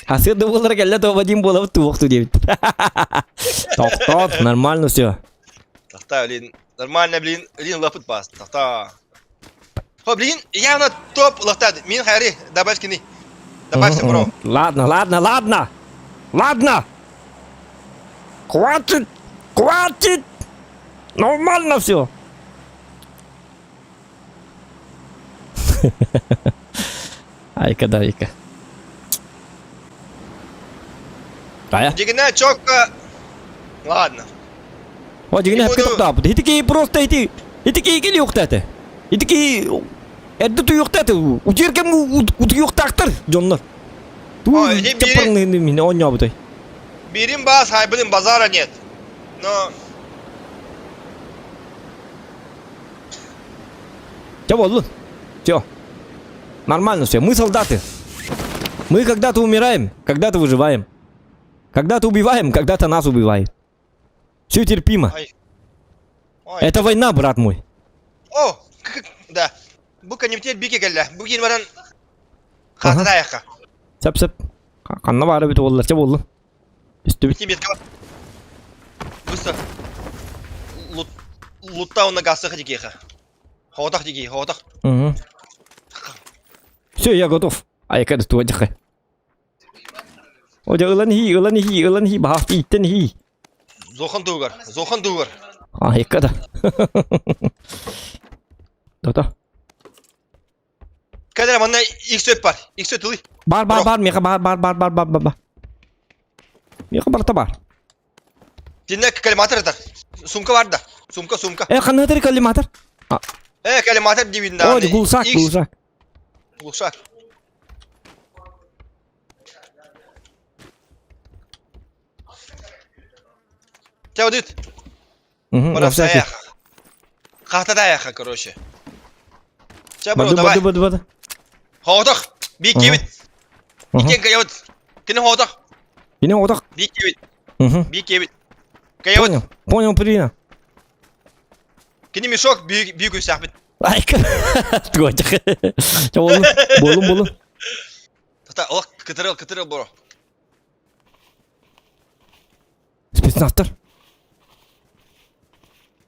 Hasil de olarak elle topa din bola tu waktu dia. Tok нормально все. Да, блин, нормально, блин, лапут пас. Да. О, блин, явно топ лутать. Мин хари, добавь скины. Добавься, бро. Ладно. Хватит. Нормально все. Айка. Ая. Дигина чокка. Ладно. O jigine hep kitap da. Hitiki просто hitiki gel yok tete. Hitiki edde tu yok tete. Uçerken u yok taktır jonlar. Tu ne onya bu tay. Birim bas, haybelim bazara нет. Но Çab oldu. Все. Нормально все. Мы солдаты. Мы когда-то умираем, когда-то выживаем. Когда-то убиваем, когда-то нас убивают. Все терпимо. Ай. Ой. Это война, брат мой. О, да. Бұл кәнемтер бике келді. Бұл кейін баран қатыда аяққа. Сәп. Қанна бары бит олар, че болды. Үсті бит. Біткен бетке бар. Бұсты. Луттауына ғасықы декеқі. Хоғытақ декей, хоғытақ. Все, я готов. Айка да туа жақай. Оja ылан хи, бахт иттен хи. Зохан туғар. Айка да. Дота. Кәдір маңна иксөт бар. Иксөт ұлы. Бар, меха бар. Меха бар та бар. Динне калиматор атар. Сумка бар да. Сумка. Қанна тәрі калиматор? Калиматор дейбінде. Оja, гулсак. Гулсак. Тя удит. Мұрапса аяққа. Қатыда аяққа, короче. Тя бро, давай. Бады. Хоғытақ. Бик кебіт. Бикен кайауыт. Кені хоғытақ. Кені отақ. Бик кебіт. Кайауыт. Понял, прина. Кені мешок, бик өсақ бит. Айка. Туа жақай. Че болым. Тата, олақ кітіріл, бро. Спецназтар.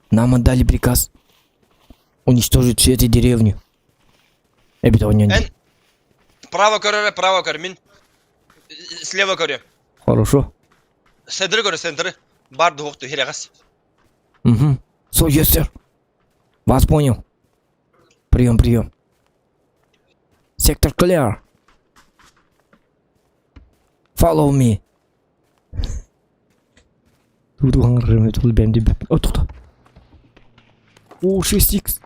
Нам отдали приказ уничтожить всю эту деревню. Право көрі, мен слева көрі. Хорошо. Сендірі. Бар дұғықты херағас. So, yes, sir. Вас понял. Прием. Сектор clear. Follow me. Тут хаңырым өтіл бәмді бәп. Тоқта. О, 6x.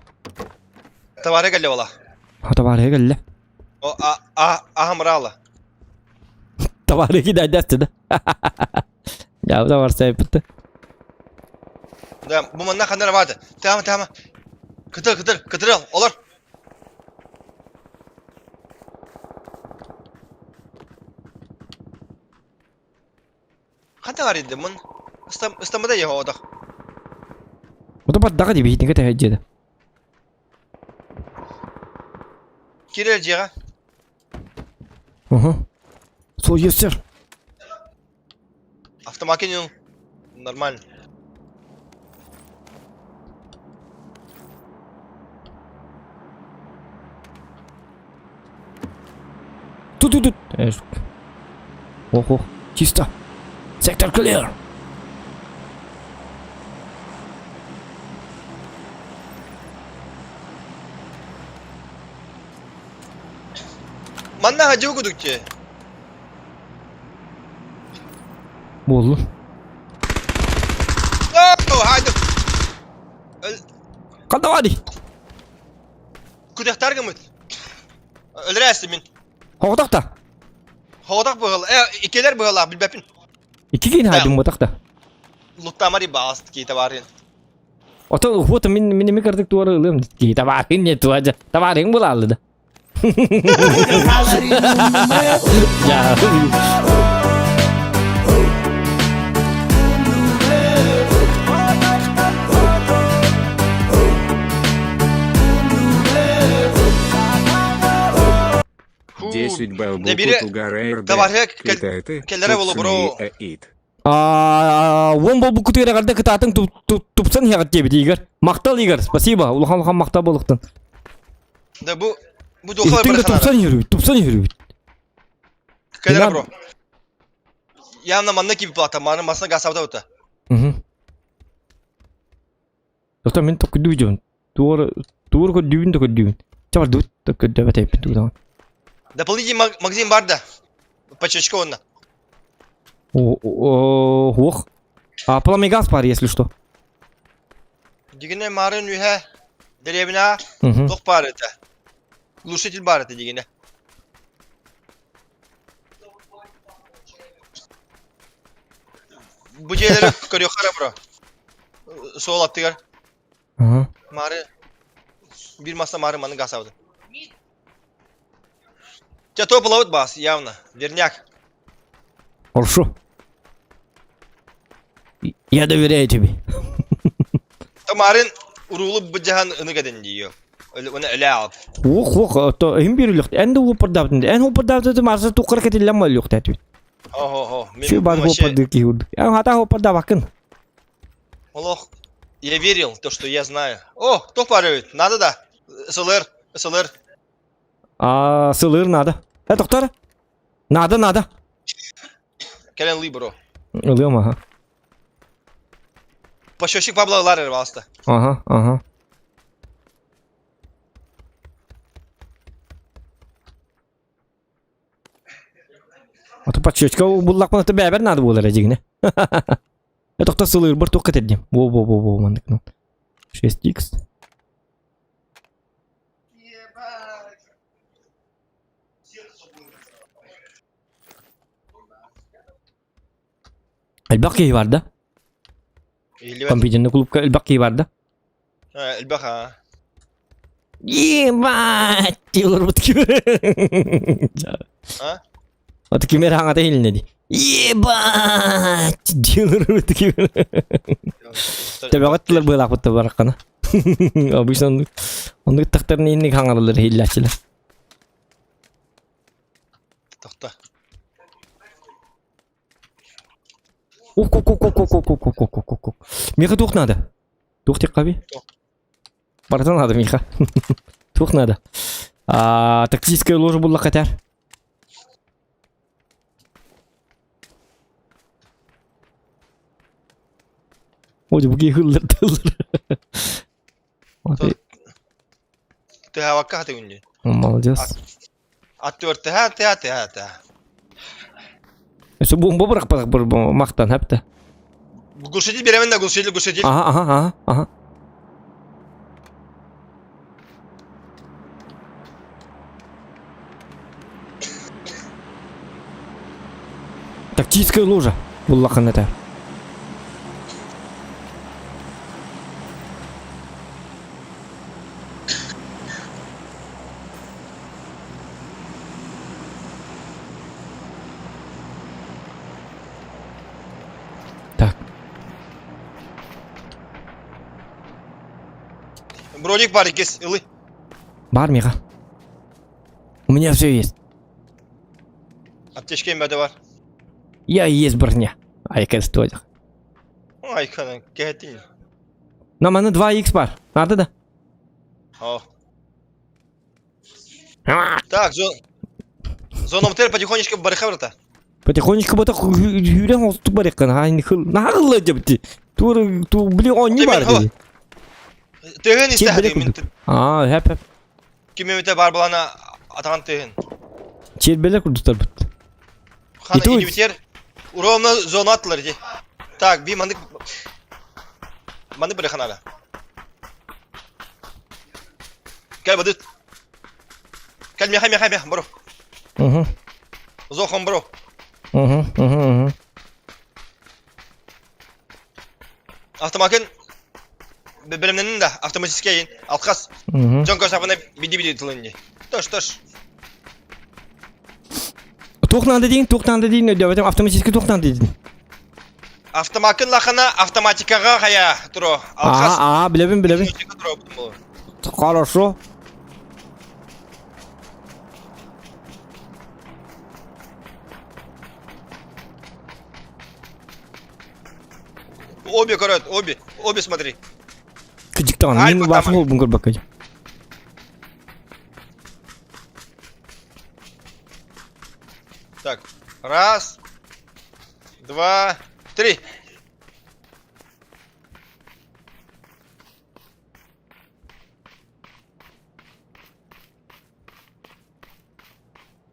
Тавары кәлі ола. Тавары кәлі. О, ахамыралы. Тавары кеді әдәсті да. Ya bu da var sayıptı. Да, bu manna kanara vardı. Tamam. Kıtır al, olur. Kanta var idi mun? İstanbul'da ya odak. Bu da daha diye bir hitine tehcede. Kirer ciğe. So yes sir. Автомакинин нормально. Тут. Ох, чисто. Сектор clear. Manna hacı okuduk ki. Oldu. Haydi. Kanda var. Kudaktar gımıt. Öldürəsin min. Hoğdak da. Hoğdak bağıl. İkeler bağıl bilbepin. İki gün haydım hoğdak da. Luttamari bağıst ki tavarın. Ota вот minimi kırdık duvarı ılım. Ki tavarın ne tuaca. Tavarın bulaldı da. Ya. Десять балбук Набери Тугарейрда. товары Китайты. келлere болу бро. Вон бұл күтігері қарды кітатын тұпсан хеғат дебі дейгер. Мақтал егер, спасибо. Улахан мақтал болықтын. Да bu doqalar Еттіңді bir тұпсан еру. Келлere bro. Yanına manna gibi plata, masına gasavda öte. Доста мен тоқ күді өжеуін. Туғыр көддеуін да көддеуін. Чабар дөт көдді бәт әйпін туғыдаған. Дополнительный магазин бар да. Почечковано. Ох. Пламегаз бар, если что. Дегене марын үйе. Деревина. Тоқ бар это. Глушитель бар это дегене. Bu şeyleri görüyor kara bro. Sol attılar. Marı. Bir masa marı manı gasavdı. Тебя топ бас, явно. Верняк. Хорошо. Я доверяю тебе. Тамарин урулу бджахан ыныкаден диyor. Onu ele alp. Ох, то им берилек. Энди опырдабын. Эн опырдабды марса тукыр кетилем ма yok тәтү. Ого. Şu бар опырды киуд. Эн хата опырда бакын. Олох. Я верил, то, что я знаю. О, кто парит? Надо да. СЛР. Сылыр надо. Доктор? Надо. Келен Либро. Ылым, ага. Пошёщик Пабло васта. Ага. Аты патчочка буллак мына бәбер надо болар әҗигне. Доктор сылыр бер ток кетедим. Во мандыкны. 6x. البقي vardı. Компьютерный клубка البقي vardı. البخا. Ебать, diyor bu kim? Ha? O kimler hangata elinedi? Ебать, diyor bu kim? Tabii attılar böyle akıttı barakana. Обычно onu tıktarını indik hangarlar hillaçılar. Toxta. Ок. Миха тух надо. Тух тебе кави? Братан надо, Миха. Тух надо. Тактическая ложа была хотя. Ой, буги хуллар. Ты хавакка ты унди. Молодец. Attıyor te. Şu bomba bırak bir maktan hep de. Глушитель беременна, глушитель. Aha. Тактическая ложа. Буллахан это. Так. Броник бар екес, илы. Бар, Миха. У меня все есть. Аптечка ембәді бар. Я есть броня. Айка стоит. Ай, кана, кәтін. На мене 2х бар. Надо да? О. Так, зоном тел потихонечку барыха брата. Потихонечку бота юрен олстук бар екен. Нағылы жепті. Ту біле он не бар dedi. Тегін істәді. Hep. Кемемете бар балана атаған тегін. Çelbeler kurduklar bu. Хана Иту. инвитер. Уровна зона атылар де. Так, би мандык барыхан ала. Кәл бадыт. Кәл меха, бро. Зохом, бро. Автомакын білімненін да автоматический алқас. Жон көсапына биди тылынды. Тош. Тух надо дейін өдеуетім автоматически тух надо дейін. Автомакын лақына автоматикаға қая тұру. Алқас. Білебін. Хорошо. Обе, корот, обе смотри. Кыжықтан, менің басым ол бұн көрбек көйдім. Так, 1, 2, 3.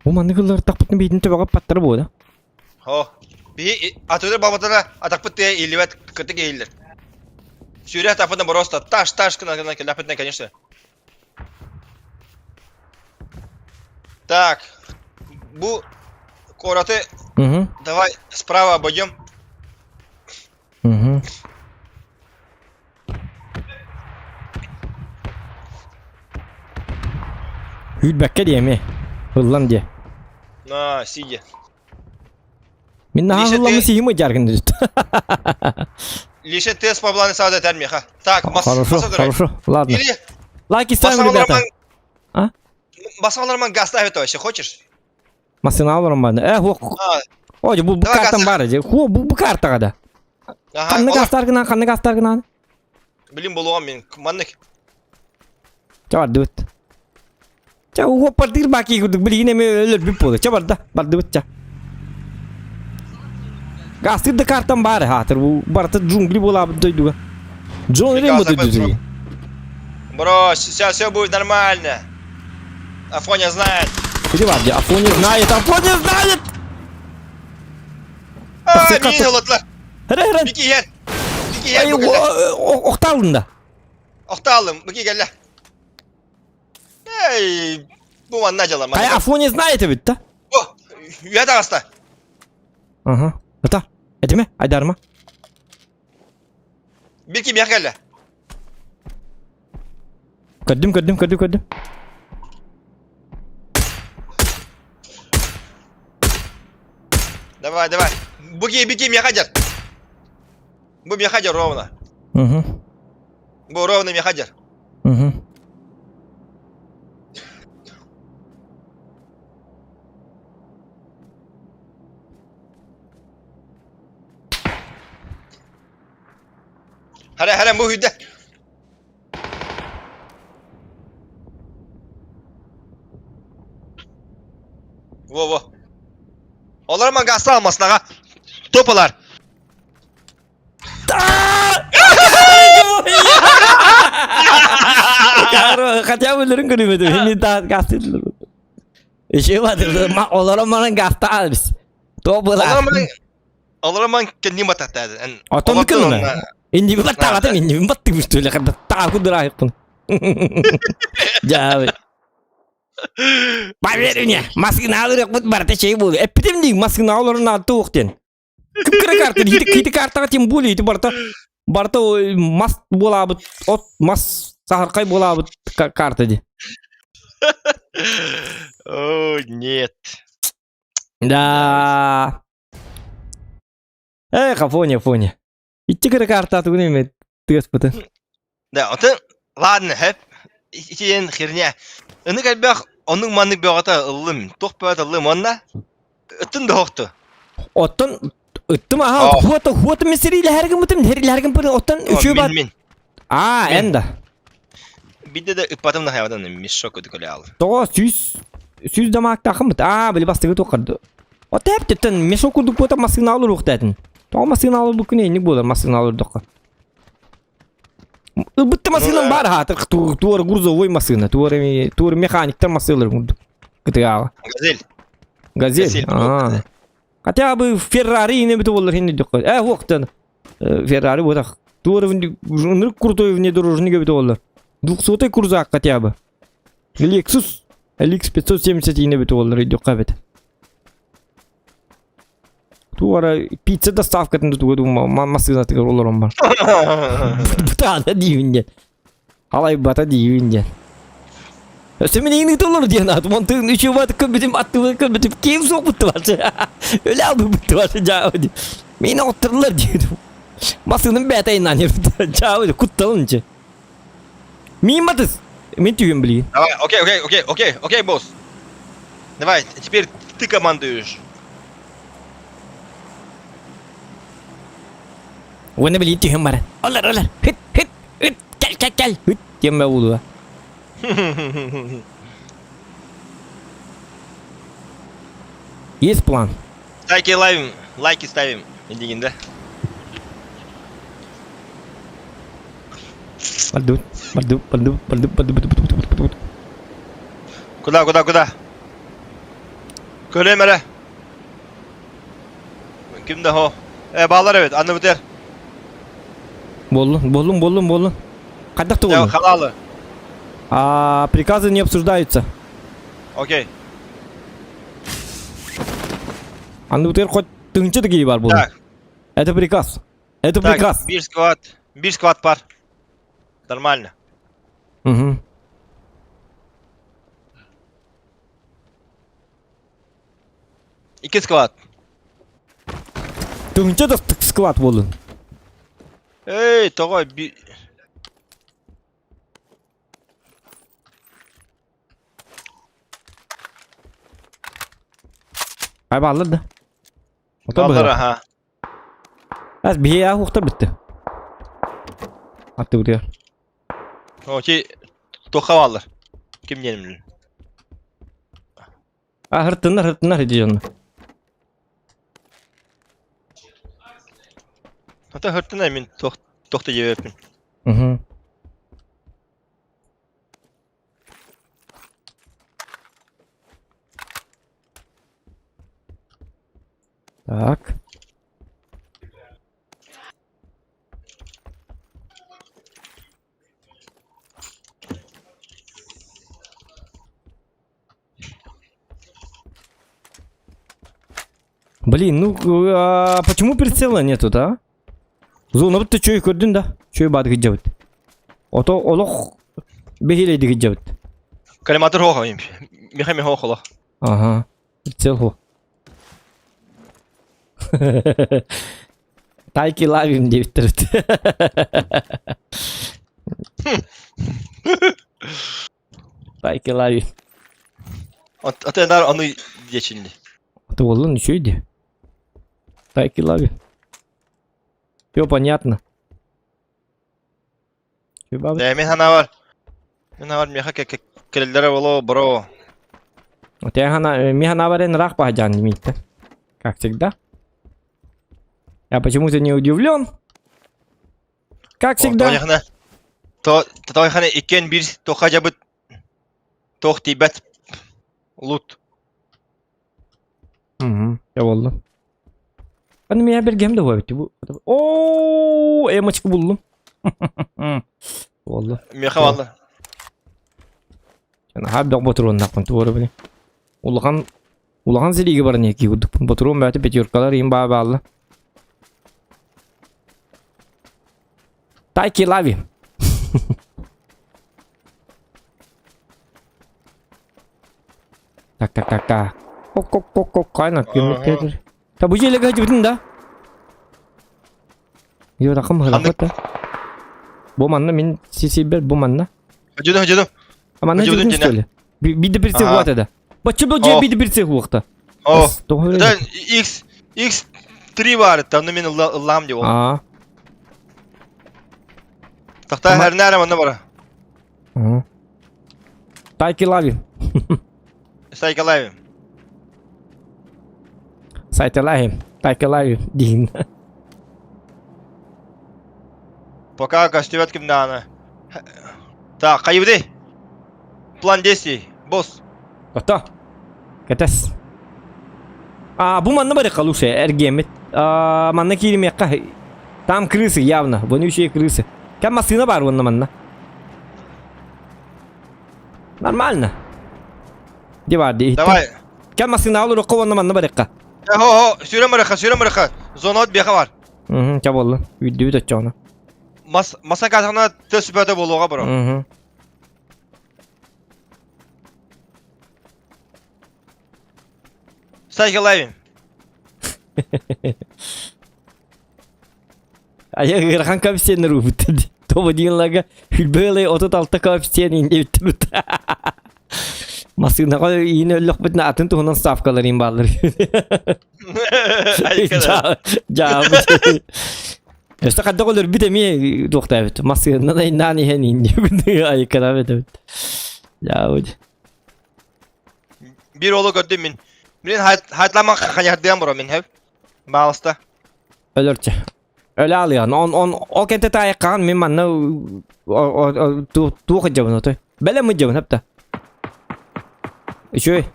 О, маңығылар тақпытын бейтін төбеға паттары болды. О, би атыдыр бабатара атақпыт те иливет кыртык ейлер. Сюря тапына просто таш кына келапытна, конечно. Так, бу короты. Давай справа обойдем. Hülbekке diye mi? Hıllan diye. На, сиди. Мен Лише нағылымы ты- сейімі жаргын деді. Лишь тест по плану сада термиха. Так, Хорошо, хорошо, ладно. Или Лайки ставим, ребята. А? басаларман газ ставит вообще, хочешь? Масына алырым барды. А, Ой, бұл Давай картам газ- бар еді. Бұл картаға да. ага, Қанды олар- гастаргынан. Блин, болуған мен, маннык. Чабар дөт. О, партир баки күрдік, білгіне ме өлір бүп болды. Чабар да, бар дөт ча. Гастырды картам бар, хатыр. Бұл барты джунгли бола бұдойдуға. Джунгли Приказ бұды забыл, дүзі. Брось, сейчас все будет нормально. Афоня знает. Иди варди, Афоня знает. А, Таксикатор. мені жолотла. Хәрі. Бики гел. Бики Ай, гел, букеле. оқталында. Оқталым, бики гел. Эй, bu man nacalar. Кай Афоня знает бит, да? О, üyede hasta. Ага. Ата, әдеме, айдарма. Bir kim yakala. Көддім. Давай. Bir kim yakacak. Bu yakacak ровно. Угу. Bu ровно yakacak. Угу. Hara bu hüdde. Во. Onlar mı gazlı almasın aga? Topalar. Хотя бы өлерін көрмеді. Мен тағы газ етілер. Еще батыр. Олар маған газды албыз. Onlar mı kendi matattı. Отон кім мына? Енді бір баттағатым, енді бір баттың үсті өлі қырды. Тағы күдір айықпын. Жабы. Поверь мне, маскына алырық бұд барда шей болды. Әппетем дейін маскына алырын алды оқтен. Кіп-кірі карты, кейті картаға тем болы, еті барда мас бола бұд, от мас сахарқай бола бұд карты де. О, нет. Да. Афоня. Итті кірі карта атығын еме тығыз бұты. Да, отын, ладно, хеп. Итен херня. Аны кальбах, оның маннык беғата ылым, тоқ беғата ылым онна. Ыттын да хоқты. Оттан ыттым аға, хуаты месірейлі әргім бұтым, әргілі әргім бұтым, оттан үші бар. Мен. Әнда. Бидде де үппатымда хайвадан мешок өді көлі алды. Тоға сүйіз дамақ тақым бұт. Білі бастығы тоқырды. Ота әптеттен мешок үрдік бұта масығын алыр оқтайтын. Тоға масығын алыр бүкіне енік болар масығын алыр доққа. Бітті масығынан бар хатыр, туары грузовой масығына, туары механиктар масығылыр күрді. Күтігі Газель. Хотя бы Феррари не бito olur hindi dikkat. Вақтан Феррари вот туары жынрық крутой внедорожник бito olur. 200 крузак хотя бы. Lexus LX 570 не bito olur dikkat et. Туары пицца доставкатын тугу масына тигер олором бар. Бутада дивинде. Алай бата дивинде. Senin yeni dolar diye anladım. Onun üçü var kömbetim attığı kömbetim kim sokmuştu var. Öyle aldı bitti var cevabı. Beni otururlar diyordum. Masının betayından yaptı. Cevabı kuttalınca. Miyim atız? Мен тюем бли. Давай, окей, босс. Давай, теперь ты командуешь. Оны бли тюем бар. Олар. Хит. Кел. Хит. Тем болду. Есть план. Лайки ставим. Индигинде. Пойду. Куда? Kölemere. Kimde o? Bağlar evet, anne biter. Болдым. Қайдақта Ya болдың? halalı. Приказы не обсуждаются. Окей. Аны бутер хоть тыңчы да бар болдың. Так, Это приказ. Это так, приказ. bir squad par. Нормально. 2 squad. Tünce de tık squat bolun. Ey togoy bir Ay bağladı. O da böyle. ballara ha. Az bir ya hukta bitti. Attı buraya. Okey. Tokavallar. Kim yenimli? Ah hırtınlar ediyor. Hatta hırtın emin tokta gibi yapın. Hı hı. Так. Блин, ну почему прицела нету, да? Зона бітті чөй көрдің да? Чөй бады гиджабыт. Ото олох бехилейді гиджабыт. Калиматор хохойм. Михами хохоло. Ага, прицел хо. Тайки лавим деп тұрды. Тайки лавим. Atender onu geçindi. Это волна ничего иди. Тайки лавим. Все понятно. Чё, бабы? Min hana var. Min var miha kelillere volo bro. У тебя механаварен рах пахаджан лимит. Как всегда. Я почему-то не удивлен. Как всегда. Toyhana. Toyhana iken bir tokacabıt. Tok tibet. Lut. Угу. Я волна. Hani меня bir game de var bitti bu. Oo, emaçık buldum. Vallahi. Miha valla. Yani hep de batırın nakın tuğru bile. Ulakan ziligi var ne ki guduk. Batırın belki petiyorkalar yiyeyim baba Allah. Tayki lavi. Tak. Kok kaynak gümrüktedir. Ta bu jele gacı bitin da. Yo rakam hırafat da. Bu manna min sisi ber bu manna. Hacıdım. Ama ne Hacı dedin budun söyle. Bir de bir sih Aha. vakti da. Bacı bu bir de bir sih vakti. Oh. Doğru. Dan X3 var. Tanrı min Allah'ım diyor. Aa. Takta Ama- her nere bana var. Hı. Tayki lavi. Saykalayım. Sayta lahim. Tayki lavi. Din. Пока кастиват kim dağına. Так, кайыбды. План действий. Босс. Kata. Katas. Aa bu manna bari kalu şey ergemet. Manna kirim yakka. Tam krisi явно. Bunu şey krisi. Kan masina var bunun manna. Нормально. Деварди. Давай. Kan masina olur o kovanna manna bari ka. Ho. Süre mırıka. Zonot bir var. Hı hı. Çaballı. Videoyu da çağına. Masa katına da süperde buluğa bro. Hı hı. Saykalayım. Aya gırhan kapisiyen ruhu dedi. Toba diyen laga hülböyle otot altta kapisiyen indi bitti. Masına kadar yine öllük bitne atın tuğunan safkalarıyım bağları. Cavabı. İşte kadar olur bir de mi doktor evet. Masına da nani hen indi. Ay kadar evet. Cavabı. Bir oğlu gördüm min. Birin hayatlaman kanyardayan bro min hep. Bağlısta. Ölürçe. Öyle alıyor. O kente ta yakan min manna tu kıcabın otoy. Bele mi cabın hep de. Şöyle.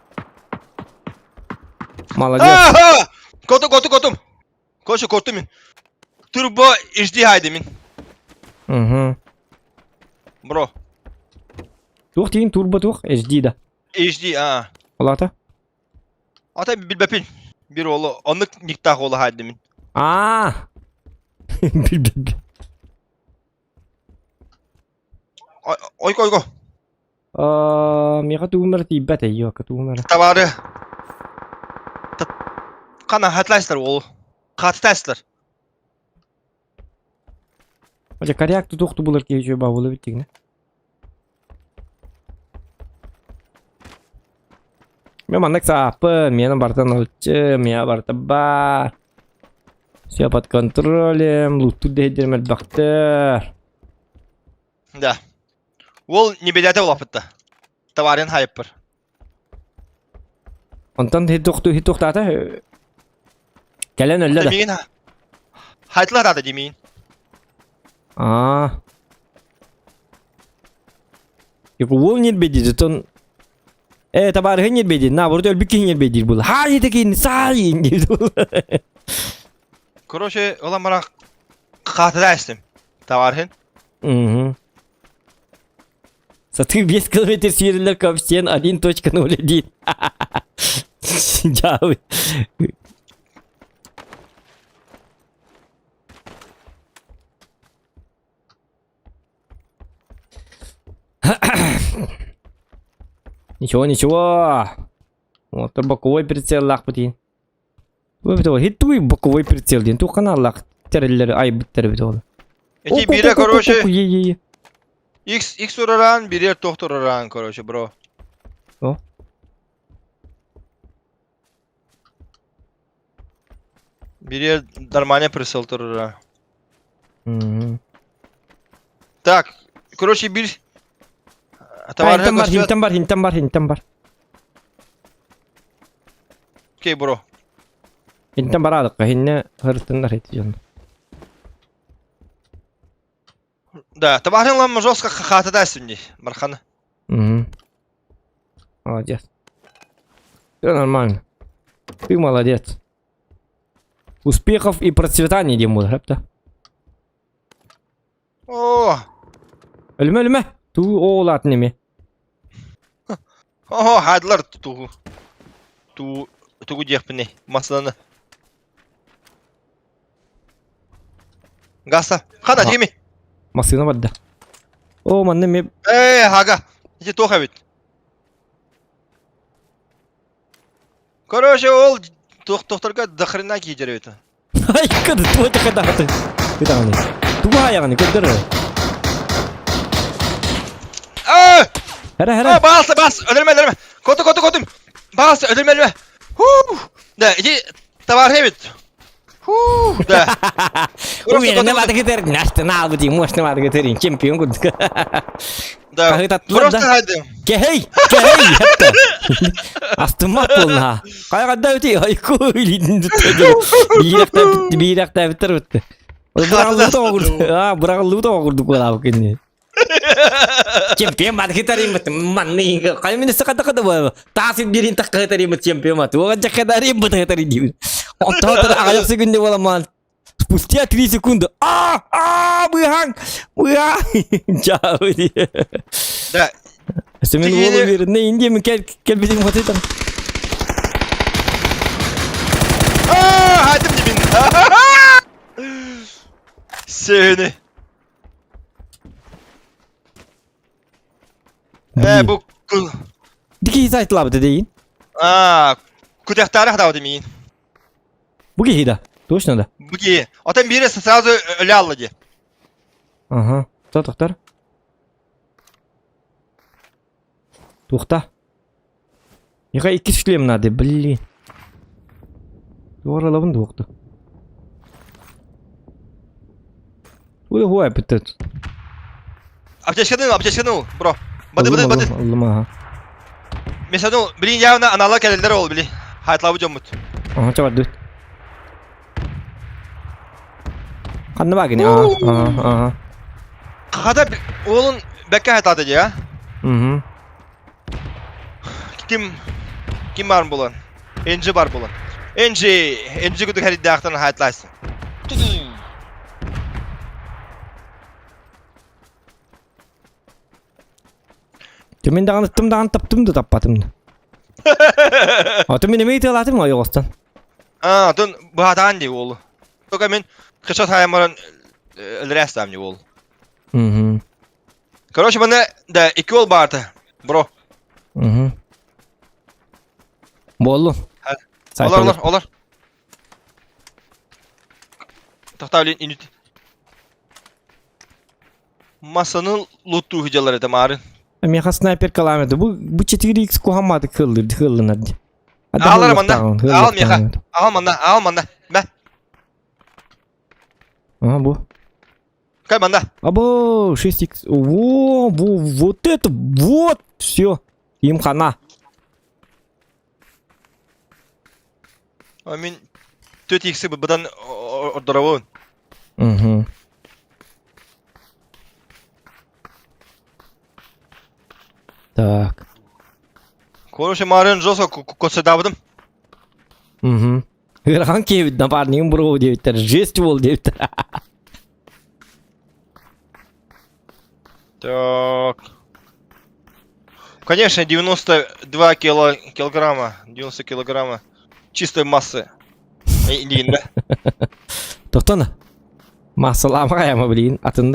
Молодец. Aha! Kotum. Koşu korktum min. Turbo HD haydi min. Угу. Bro. Тух тин турбо тух HD да. HD ha. Олата. Ata bir bepil. Bir oğlu. Onluk nikah oğlu haydi min. А. Oy. Мега тумер тибет yok tумер. Tavarı. Kana hatlayslar oğlu. Katı Hoca karyak tutuktu bulur ki şu bavulu bittiğine. Memang nak siapa? Mia barta nolce, Mia barta bar. Siapa kontrolem, lutu deh jermet bakter. Da. Ol nibedete olapıttı. Tavarin hyper. Ondan hituk tata. Kalian öyle de. Demin haytlar da demin. Aa. Yok wol nyet bedi ton. Tabar nyet bedi. Na burada bikin nyet bedi bul. Hayır tekin sayin gitu. Короче, olan bana katıda istim. Tavarin. Satu 5 kilometre sürüler koefisyen 1.01. Jauh. Ничего. Вот боковой прицел лак бутин. Вы бит хитуй боковой прицел дин. Ту канал лак терелер ай биттер бит ол. İki bire короче. Ye. X oraran, birer doktor oraran короче, bro. O. Birer нормальный прицел oraran. Так, короче, bir Hintam bar. Okey bro. Hintam bar adık. Hinne hırtınlar etiyon. Да, товарин лам жестко хахата сюди, Мархан. Молодец. Все нормально. Ты молодец. Успехов и процветания, Диму, да? О, Ölme. Tu oğlat ne mi? о, хайдлар тугу дехпни, масланы. Гаса, хана деми. Masına badda. O manne mi? Хага, иди тоха бит. Короче, ол тохторга дохрена кидер это. Ay kadı tuğ kadar hatı. Bir tane. Tu ayağını kadar. Hera. Bas, öldürme. Kotum. Bas, öldürme. Da, иди, товар бит. Да. Уверен, надо гитарить. Настя, надо быть, можно надо гитарить. Чемпион гуд. Да. Просто хайдым. Кехей. Астыма полна. Кайгада өте айку илин дутты. Биракта битер өтті. Бұрағылу да оғырды қолау кенне. Чемпион мат гитарим бит. Манны. Каймен сақата бұл. Тасып берин тақ гитарим бит чемпион мат. Оған жақадарим бит гитарим деймін. Онтаутыр аяқ секунде боламан. Спустя 3 секунды. Быхаң. Жау. Да. Semen oğlu bir ne indiye mi gel bizim hataydan. Haydim dibin. Seni. Bu Diki sayt labı deyin. Kudaktarı hada demeyin. Bu ki hida. Точно да. Bu ki. Atan biri sразу öyle aldı. Ага. Tataqtar. To'xta. Yaqa 2 шлем надо, блин. Yoralabın to'xta. Ой, хуй аппетит. Аптечканы, бро. Бады. Аллама. Mesela bilin явно аналог келелер ол били. Хайтлабы жомут. Ага, чабар дөт. Қанды ба кене? Ага. Қада олын бәкке хайтады ya. Kim var bulan? Enci var bulan. Enci güdük her iddiaktan hayatlaysın. Мен даган таптым да таппадым. Аты мен неме ете алатым ой оғыстан. Дын бұғатаған dey олы. Тоқа мен қышат хайамаран өлірәстам dey ол. Короче, бана да 2 ol барды, бро. Болу. Олар. Тохта блин инут. Масаны луту хыжалар это марын. Меха снайпер каламеді. Бұл 4x кухамады кылынады. Алар манда. Ал меха. Ал манда. Мә. Бұл. Кай манда. Або, 6x. О, вот это, вот, все. Емхана. Мен 4x бұдан ордыравын. Угу. Так. Короче, марын жосо көтседабыдым. Угу. Ирхан кебіт, напарнигім бұрғу дебіттер. Жесть бол дебіттер. Так. Конечно, 92 килограмма. 90 килограмма чистой массы. Индейін, да? Тоқтаны. Масалама қаяма білейін. Атын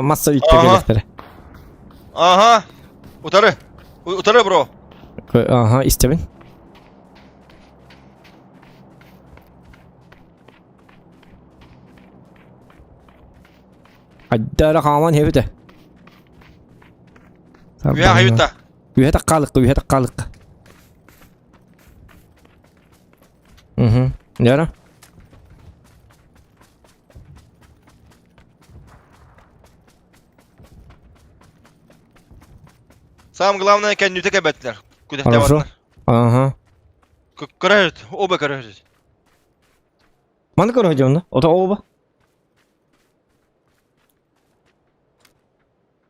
масса үйттер. Ага. Утары, бро. Ага, истемін. Айдары қаман хебіті. Үйе қайытта. Үйе таққалық. Угу. Яра? Самое главное, кәннюті кәбәттілер. Күдәхтә Хорошо. ватынар. Ага. Көрәжет, оба көрәжет. Маны көріп өдемді? Ота оба?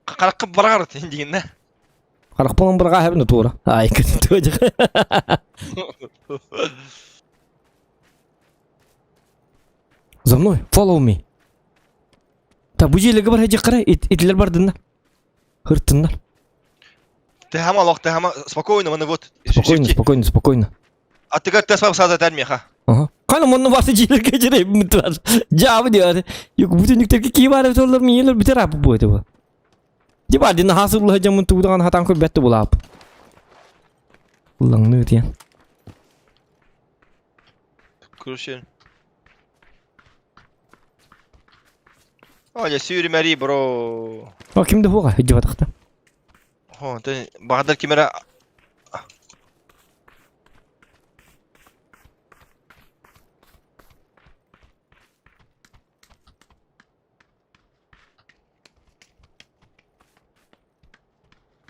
Қараққып барағарыт, индейін, да? Қарақ болын бұрға әбіні туыра. Ай, күні төдік. За мной, follow me. Так, бұжелігі бар әже қарай, етлер бар дынна. Хырттындар. Ты хама лох, ты хама спокойно, маны вот. Спокойно. А ты как ты спам саза тәрмеха? Ага. Қаны мұны басы желерге жерей мүнті бар. Жабы деуді. Yok, бүтіндіктерге кей бар өте олар мейелер бітер апы бойды бұл. Де бар, дені хасырлы жамын туғыдаған хатан көр бәтті бұл апы. Ұллаңны өтен. Короче. Оля, сүйрі мәри, бро. О, кімді бұға? Үдді батақта. О, ты бағадар кемера.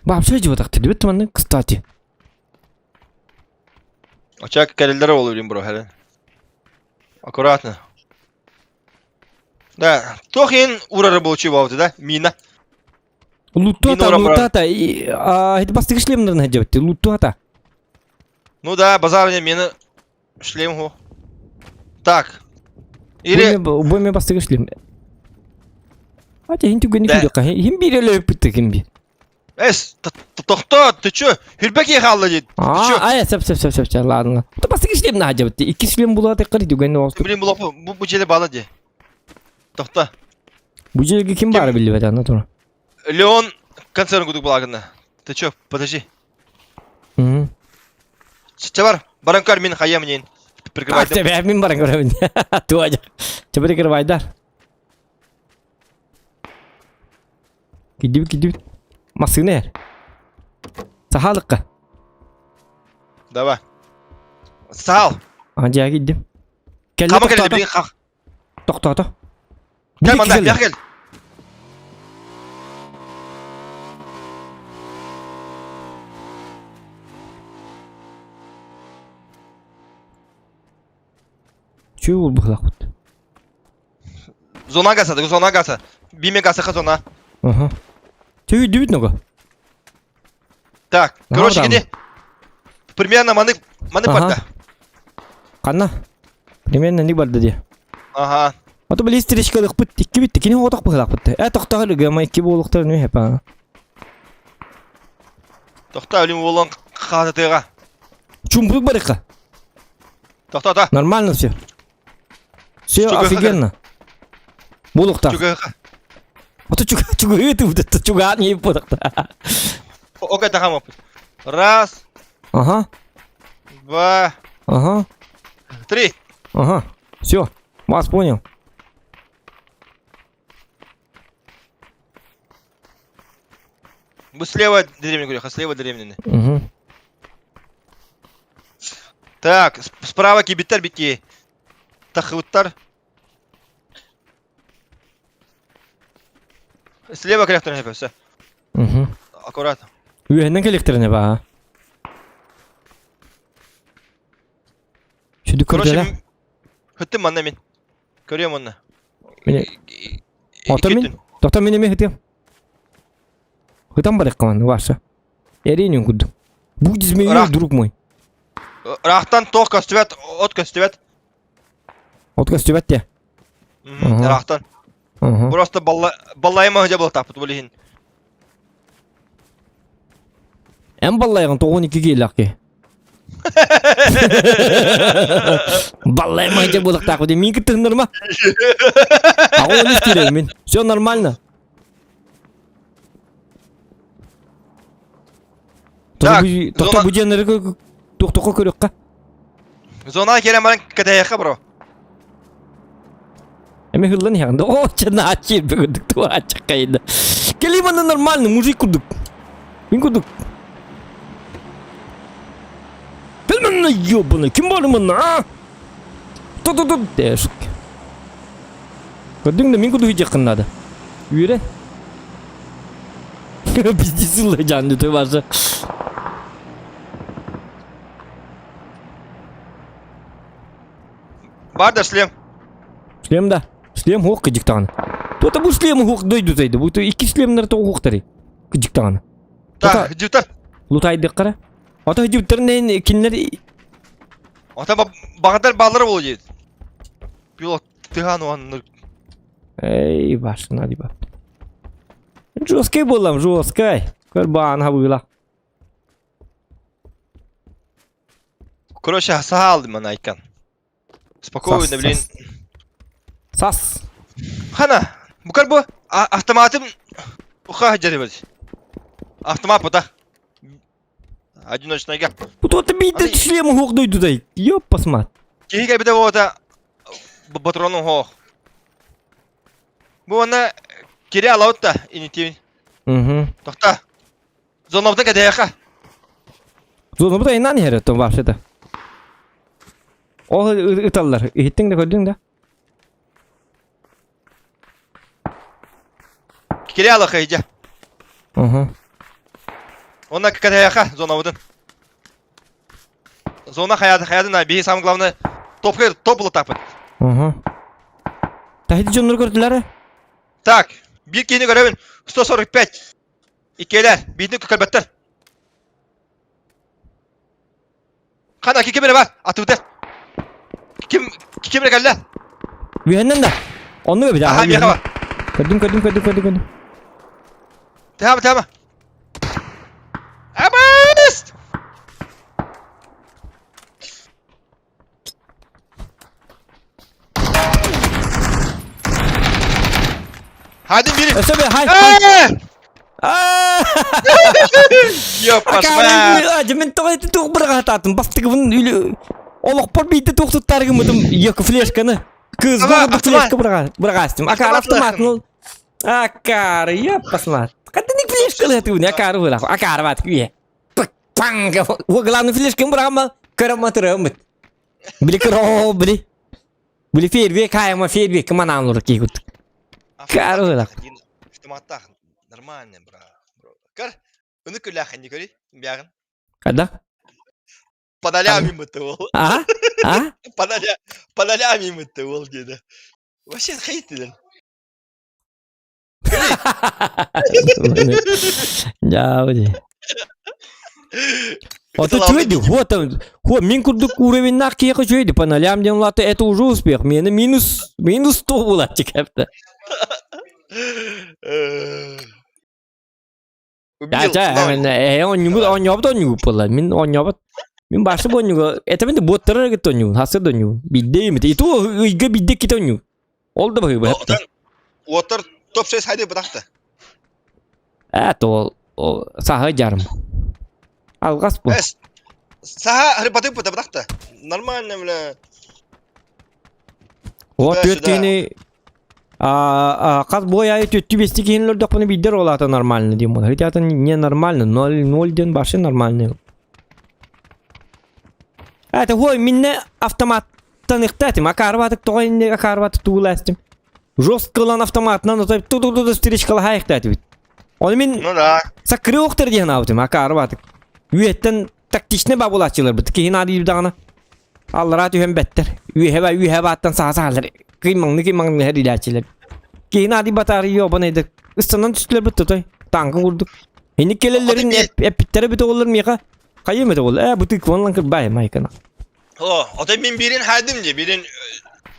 Вообще үдді батақта, дебет тұманны, кстати. Очак кәрелдері олу білім, бро, хәлін. Аккуратно. Да, тох ең урары болчу бауды, да? Мина. Лутата. Это бастығы шлемдерін әдебетті, лутата. Ну да, базарыне мені шлем го. Так. Или... Бойме бастығы шлем. Ата, хин түгені күдіқа. Хин берелі өпітті кім бе? Эс, тоқта, ты чё? Хүрбек ехалды дейді. Ай, сәп, ладно. Это бастығы шлемді әдебетті. Икі шлем болады қыры түгені олсы. Блин, бұл желі балы де. Тоқта. Бұл желге кім бары білі бәді, ана тұра? Леон концерн гудук благана. Ты чё, подожди. Чавар, баранкар мен хая мнен. Прикрывай. Тебе мен баранкар мен. Туаja. Тебе прикрывай дар. Кидип. Масынер. Сахалыкка. Давай. Сал. Анжа кидим. Кама келди блин хак. Тоқта. Кел манда, кел. Чё ол бұқлақ бұд? Зона гаса. Биме гаса зона. Ага. Чё үйді бүт нөгі? Так, короче, кеде. Примерно маны барды. Қанна? Примерно не барды де. Ага. Ото бұл естерешкалық бұд, икі бітті, кені оғдақ бұқлақ бұдды. Тоқтағы лүгі, ама икі болуқтар не хепа. Тоқта, өлім олың қатытыға. Чумбрык барыққа. Тоқта. Нормально все. Все офигенно. Болуқтар. Чугаға. Ото чуга еті бұдды, чуга не еп бұдықта. Окей, тахам опыт. Раз. Ага. Два. Ага. Три. Ага. Все. Вас понял. Bu слева деревня, говорю, слева деревня. Угу. Так, справа кибиттер битти. Тахыттар. Слева коллектор хепе, все. Угу. Аккуратно. Үйеннен коллекторына ба. Шуды көрдәлә. Короче, хөттім манна мен. Көрем онна. Мене ата мен. Тоқта мене мен хетем. Хытам бар еккаман, ваша. Эренен күдді. Будь из меня, друг мой. Рахтан тоқ көстібет, от көстібет. От көстібет те. Рахтан. Просто баллайма хөде бұл тапыт болейін. Әм баллайғын 12 келі баллайма хөде болық тақы де. Мен күттігіндір ма? Ағы оны істерем мен. Все нормально. Тоқта бұ женері тоқтоқы көрекқа. Зона керем баран кәдәйеқі, бро. Әме хырлан яғында. О, чана ачир бүгіндік туа ачық қайында. Келейманды нормально, мужик күрдік. Мен күрдік. Білмәнна ебаны, кім бары мұнна, а? Тұт. Дәшік. Көрдің да мен күрдік үйде қыннады. Үйре. Бізді сылы жанды той баршы. Барда шлем. Шлем да. Шлем хуқ кыжық тағаны. Тота бұл шлем хуқ дойду зайды. Бұл екі шлемнер тоғы хуқтары. Кыжық тағаны. Так, жүптар. Лутайды қара. Ата жүптарынан кенлер... Ата бағадар балары болу жейді. Пилот тыған оғанын. Эй, башына дейба. Жосткай болам, жосткай. Көр бағана бұйла. Короче, саға алдым мана айкан. Спокойно, блин. Сас. Хана, букар bu автоматым уха жаребез. Автомат бұта. Одиночный гап. Бұл тоты бейді шлемі хуқ дойду дай. Ёп, посмат. Кейге біде ота патроның хоқ. Бұл оны кере алауыт та, инетивін. Тоқта. Зонабыда кәдеяқа. Зонабыда инан ері, том башыда. Ол ыталлар. Еттің де көрдің да? Кере алақы ейде. Онна кәдеяқа, зонабыдың. Зона хаядына, бейі самый главный топлы тапыт. Тахиді жонлар көрділері? Так, bir кейіні көребін 145. Икелер, бейді көкөлбеттер. Қана кекемері бар, атыбытыр. Кекемері кәлі. Үйеннен да. Оны өбеді. Аха, меха бар. Көрдім. Тәмі. Әбіс! Hadi biri. Ösebe, hay. Yok, basma. Мен тоғайды тоғы бір қататын. Бастығы бұның үйлі... Олық бір бейді тоқтықтарғы мұдым. Екі флешканы. Кыз бұғы флешка бір қастым. Акар автоматын ол. Акар, еп, посмат. Қаттының флешкалы әті бұны. Акар бұлақ. Акар бат күйе. Панга. Ол главный флешканы бір қамал. Көрім матырым бұд. Білі кірі, білі. Білі фейрвек, хайма фейрвек. Кыманан ұры кей күт. Кар бұлақ. Автоматтақ. Нормально, бро. Кар, үні күлі ақын не көрей? Бияғын. Қада? Подалями мыты ол. А? Подалями мыты ол деді. Вообще хейт дедін. Жауды. Это чуйди, вот мен күрдік уровень нақ кеқі чуйди, поналям ден латы, это уже успех, мені минус 100 болады чекапты. Он ебет было, он ебет. Мен башы бұл нюға, это менде боттары кет ню, хасы да ню, бидде емет. И то үйге бидде кет ню. Ол да бұл бәпті. Отыр топ-6 хайды бұдақты. Это ол саға жарым. Алғас бұл. Саға рыбаты бұдақты. Нормально, бля. Вот 4 кейіне Каз бояй төттү бести кейинлер допуны биддер олата нормально дем ол. Хотя не нормально, 0-0 башы нормально. Это хой минне автоматтан иктатим, акарбатык тоғайынне акарбатык туыластым. Жесткалан автоматынан отайып ту-ту-ту стричкалы хайықтатып. Оны мен Ну да. сакры оқтыр деген аутым, акарбатык. Үйеттен тактичне бабулатчылар бит. Кейін адиып дағына. Аллара түйен беттер. Үйе баттан сағасы алыр. Кыймаңны хәриләчилер. Кейін адиып батары йобан едік. Үстанан түстілер бітті той. Таңқы құрдық. Енді келелерін әппіттері біті олар меға. Қайым еті ол? Бұты кванлан кірбай майкана. О, ota min birin hadim diye, birin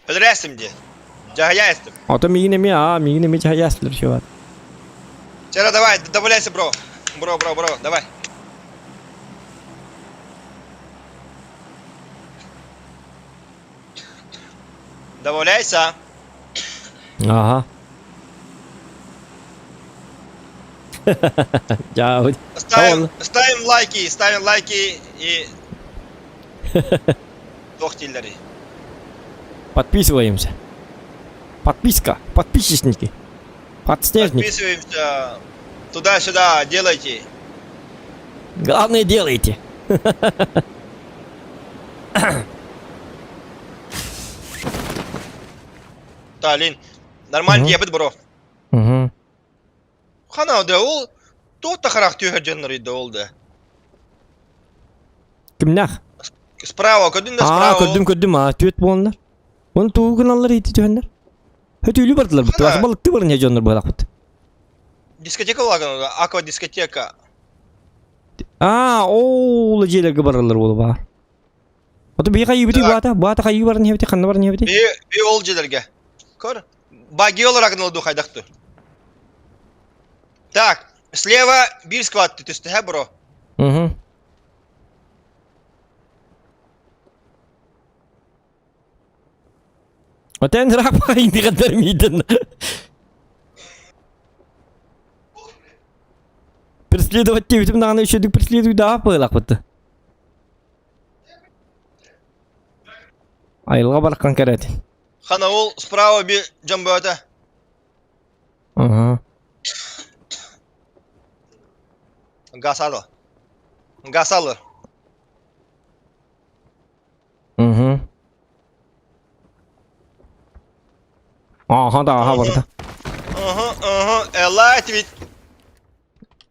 öldüresim diye. Cahaya ettim. Ата мигіне ме жаясылыр şu var. Чара, давай, добавляйся, бро. Бро, давай. Добавляйся. Ага. Жау. Ставим лайки и... Тохтиллери. Подписываемся. Подписка. Подписчики. Подснежник. Подписываемся. Туда-сюда делайте. Главное делайте. Талин. Нормально дебет, бро. Угу. Хана да ол. Тот тахарах тюхер дженнери да ол да. Кімнақ? Справа, көрдің да справа. Көрдім. Төт болындар. Оны туғы күналар еті түйендер. Хөтейлі бардылар бұтты. Басы балықты барын ежондар болақ бұтты. Дискотека олаган, аква дискотека. Оолы желерге барылар болы бар. Оты бей қайы біті бата? Бата қайы барын хебеті, қанна барын хебеті? Бей ол желерге. Көр. Баги olarak налду хайдақты. Так, слева bir squad түтісті, хэ, бро? Угу. Отен рак қайын дегендер мейдін. Преследовать тебітім нағаны үшедік преследуй да апылақ бұтты. Айылға барыққан кәрәді. Хана ол справа bir жамбөті. Ага. Газ алыр. Угу. Аха барда. Элай твит.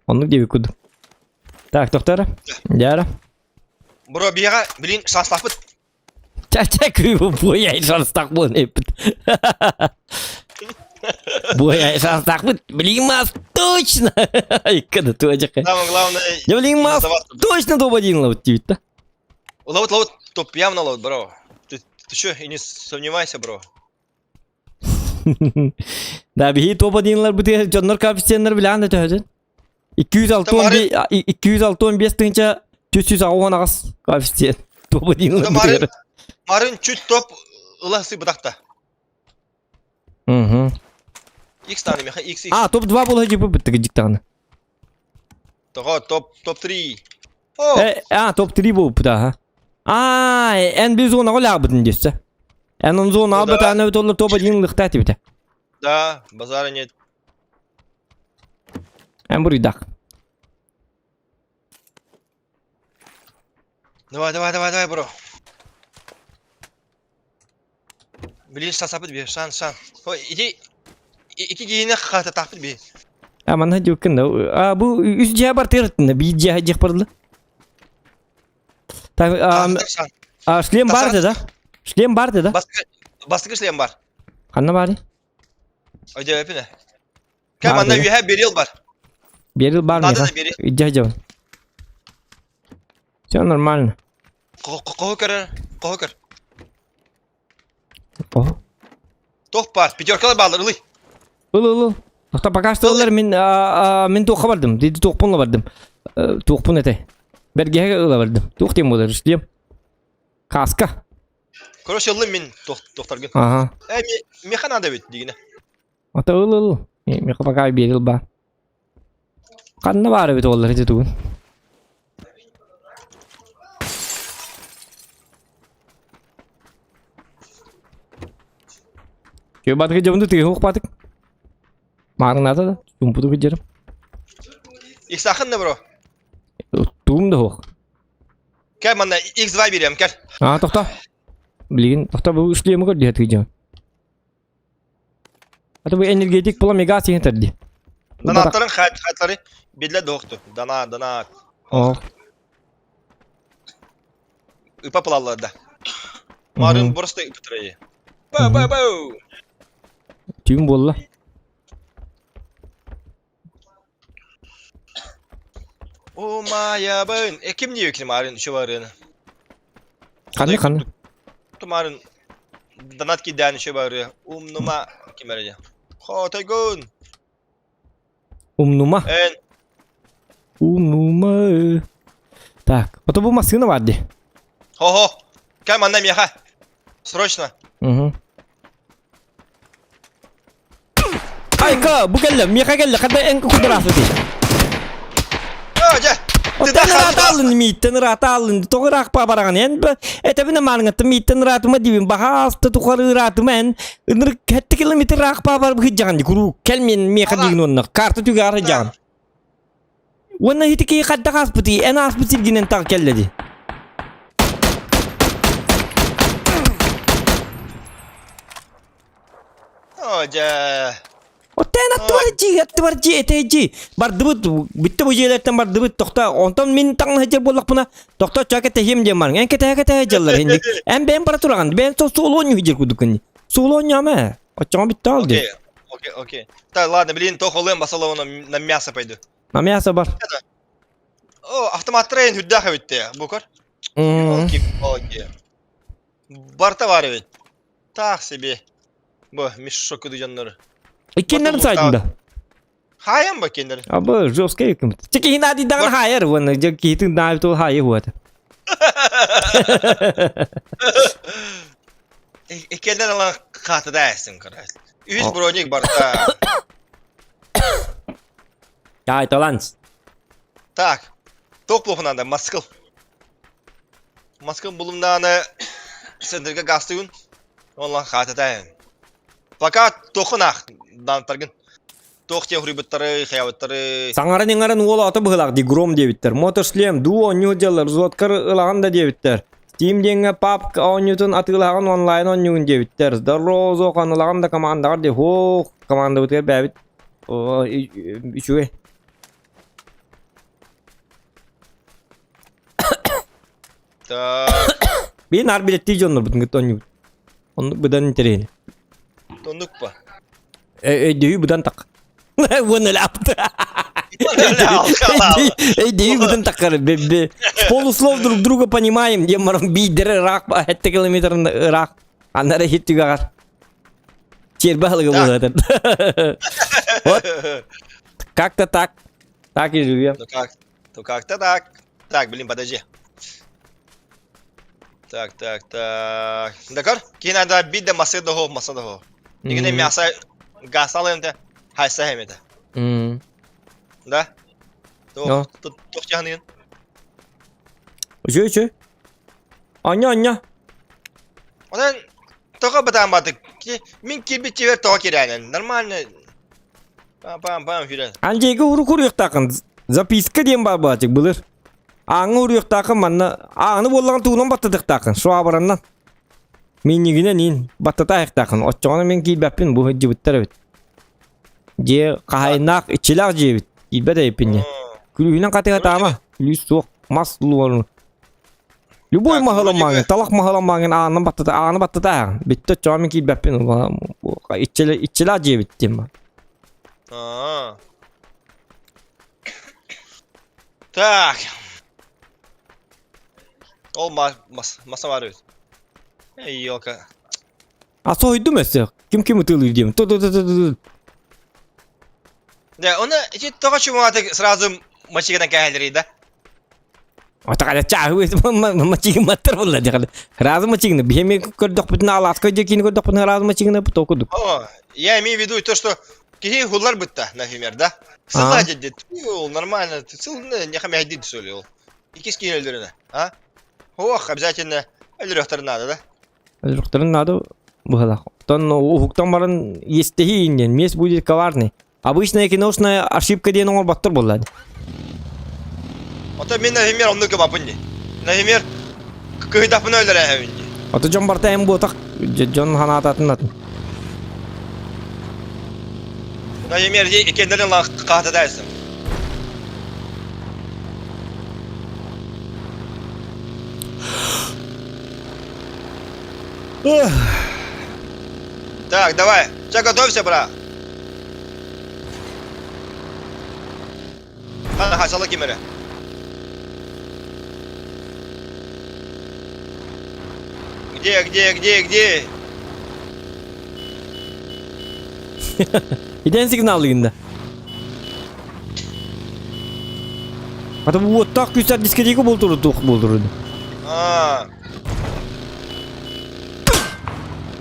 Онлық деби күді. Так, тоқтары. Дәрі. Бро, бияға, білін, шанслақ бұд. Чәчә көйбі бойай шанстақ болын еппіт. Бойай шанстақ бұд. Білін мас точно. Айқады туажақай. Самое главное... Я білін мас точно топ-1 лаут девит, да? Лаут, топ, явно лаут, бро. Ты что, и не сомневайся, бро. Да, бихи топ-1'lar бұты жонлар капистенлер білән де төхеден. 206-15 тыңча 460 ағас коэффициент. Топ-1'lar бұтығыр. Марын чуть топ ыласы бұдақта. X таны меха, X. Топ-2 болы жепі бұттығы жіктағаны. Тоға, топ-3. Топ-3 болы бұта. N1 зона ғола бұтын десті. N10 зона бұта, әні өт олар топ-1 лықтаты біті. Да, базара нет. Буридак. Давай, бро. Блин, шанс апыт бе, шанс. Ой, иди. Iki giyine kata tapıt bir. Aman hadi bakın da. Bu üst cihe var tırtında. Bir cihe parlı. Tabi. Şlem vardı da. Şlem vardı da. Bastık şlem var. Kanna bari. Öyle yapayım. Kamanda üye bir yıl var. Bir yıl var mı? Cihe var. Все нормально. Kohukar. Oh. Top var. Pijorkalar bağlar ılı. Ул. Тоқта пока что олар мен тоққа бардым. Дейді тоқпынла бардым. Тоқпын еті. Бәргеге ұла бардым. Тоқ дем олар үшлем. Каска. Короче, ылы мен тоқтаргын. Ага. Механ ада бет дегені. Ата ыл. Меха пока берил бар. Қанна бары бет олар еті туғын. Yo badgı jamdu tüy hok batık. Marın nata da. Tumpudu gıcarım. İstakın ne bro? Tuğum da hok. Gel bana X2 vereyim gel. Ha tohta. Bilgin tohta bu üstlüğümü gör diye tüyeceğim. Hatta bu energetik bula mega sihin terdi. Danatların hayatları bile doğuktu. Dana. Oh. Ipa pılallarda. Marın burası da ıpı tırayı. Bau. Tüyüm bolla. O maya ben. Kim diyor ki marın şu varını? Kanı. Tumarın danat ki dani şu varı. Numa kim vereceğim? Hotagun. Umnuma. En. Umnuma. Так, это bu masını vardı. Ho. Gel bana miyaha. Срочно. Ayka bu geldi. Mika geldi. Kadar en kudurası değil. Gel. Mitten rahat alın. Toğrak paparan en. Etebine malıngatı mitten rahatıma dibim. Baha hasta tukarı rahatıma en. Nır hette kilometre rak papar bu hiccan di kuru. Kelmin mika digin onunla. Kartı tügar hiccan. Wannan hitiki kadda haspiti. En haspiti ginen tak kelledi. Hoca. O tane tuvarci eteci. Bardыбыт bitti bu jelerten bardыбыt tokta ondan min tang hajar bolak buna. Tokta çaka tehim jaman. En kete hajarlar hindi. En ben para turagan. Ben so solonyu hijir kudukun. Solonyu ama. Açama bitti aldı. Окей. Так, ладно, блин, то холым басалова на мясо пойду. Намяса бар. О, автоматтарын хүддәхе битте. Букар. Окей. Барта var evet. Так себе. Bu мешок ыдыжаннары. İkinlerin sayında. Hayan bak kendileri. Abi жестко yakın. Çünkü hinadi dan hayır bunu. Çünkü hitin navi to hayır huat. Kendileri lan katı değilsin karar. 100 bronik barta. Ya italans. Так. Топлуху надо, маскыл. Маскыл bulunduğunu sendiriga gastıyın. Allah katı değil. Fakat toxunak dantargın. Toxtiya huribitleri, xiyabitleri. Sangara nengaran ola atı bıhlak di grom diye bitter. Motorslem duo oynuyorlar. Zotkar ılağın da diye bitter. Steam denge pap oynuyorsun atılağın online oynuyorsun diye bitter. Darrozo kanılağın da komandar diye. Ho komanda bitter bebit. O şu Tak. bir nar biletti jonur butun git oynuyor. Onu budan tereni. Tunduk pa. Dewi budan tak. Bunu laptı. Alkala. Dewi budan takar. Полуслов друга понимаем. Где марам бидер рак по 7 километр рак. Анара хит тюгар. Чербалга будет. Вот. Как-то так. Так и живем. Ну как-то так. Так, блин, подожди. Так. Дакар? Кинада бидде масыдого. Игне мясо гасалымда. Хайса хемеде. Да? Тут тохтянын. Че. Anya. Одан тока батаматык. Min kirbi çiver toka kirenen. Нормально. Пам фирен. Anjega uru kuruyuk takın. Zapiska diyen babacık bulur. Ağını uruyuk takın manna. Ağını bollan tuğunun battadık takın. Şu abarandan. Minigine nin. Battata ayak takın. Oçağına men kilbapin bu hıcı bitler evet. Je kahaynak içiler je bit. İlbe de yapın. Külüğünden katı hata ama. Külüğü soğuk. Mas luvarını. Любой махаламагын, талак махаламагын ağını battata. Bitti oçağına men kilbapin. İçiler je bit diyeyim ben. Так. Ол masa var evet. Ey yolka. А soydu mesela. Kim ытылıyor diyeyim. Ту. Да, он эти только чему ты сразу мачигадан кайдери да? Ata kada cahu macing mater bola dia kada. Разу macing бихеми кодок путна аласка жекин кодок путна разу macing на путоку ду. О, я имею в виду то, что какие хулар быть-то, например, да? Сылать дед, нормально, ты сыл не хамядит солил. И киски эльдерина, а? Ох, обязательно эльдерёхтер надо, да? Эльдерёхтер надо бухала. Оттан ухуктан барын естехи иннен. Мес будет коварный. Обычная киношная ошибка ден оңор баттыр болады. Ото мен нахимер онны кебапынни. Нахимер кыйдапын өлөрө хавинни. Ото жон бартайым ботак. Жон ханататын атын. Нахимер екендерин ла каатадайсың. Так, давай. Сейчас готовься, брат. Хана хасалы кемері. Где? Иден сигналыгында. Ата бу оттак күсәр дискотека болдырды.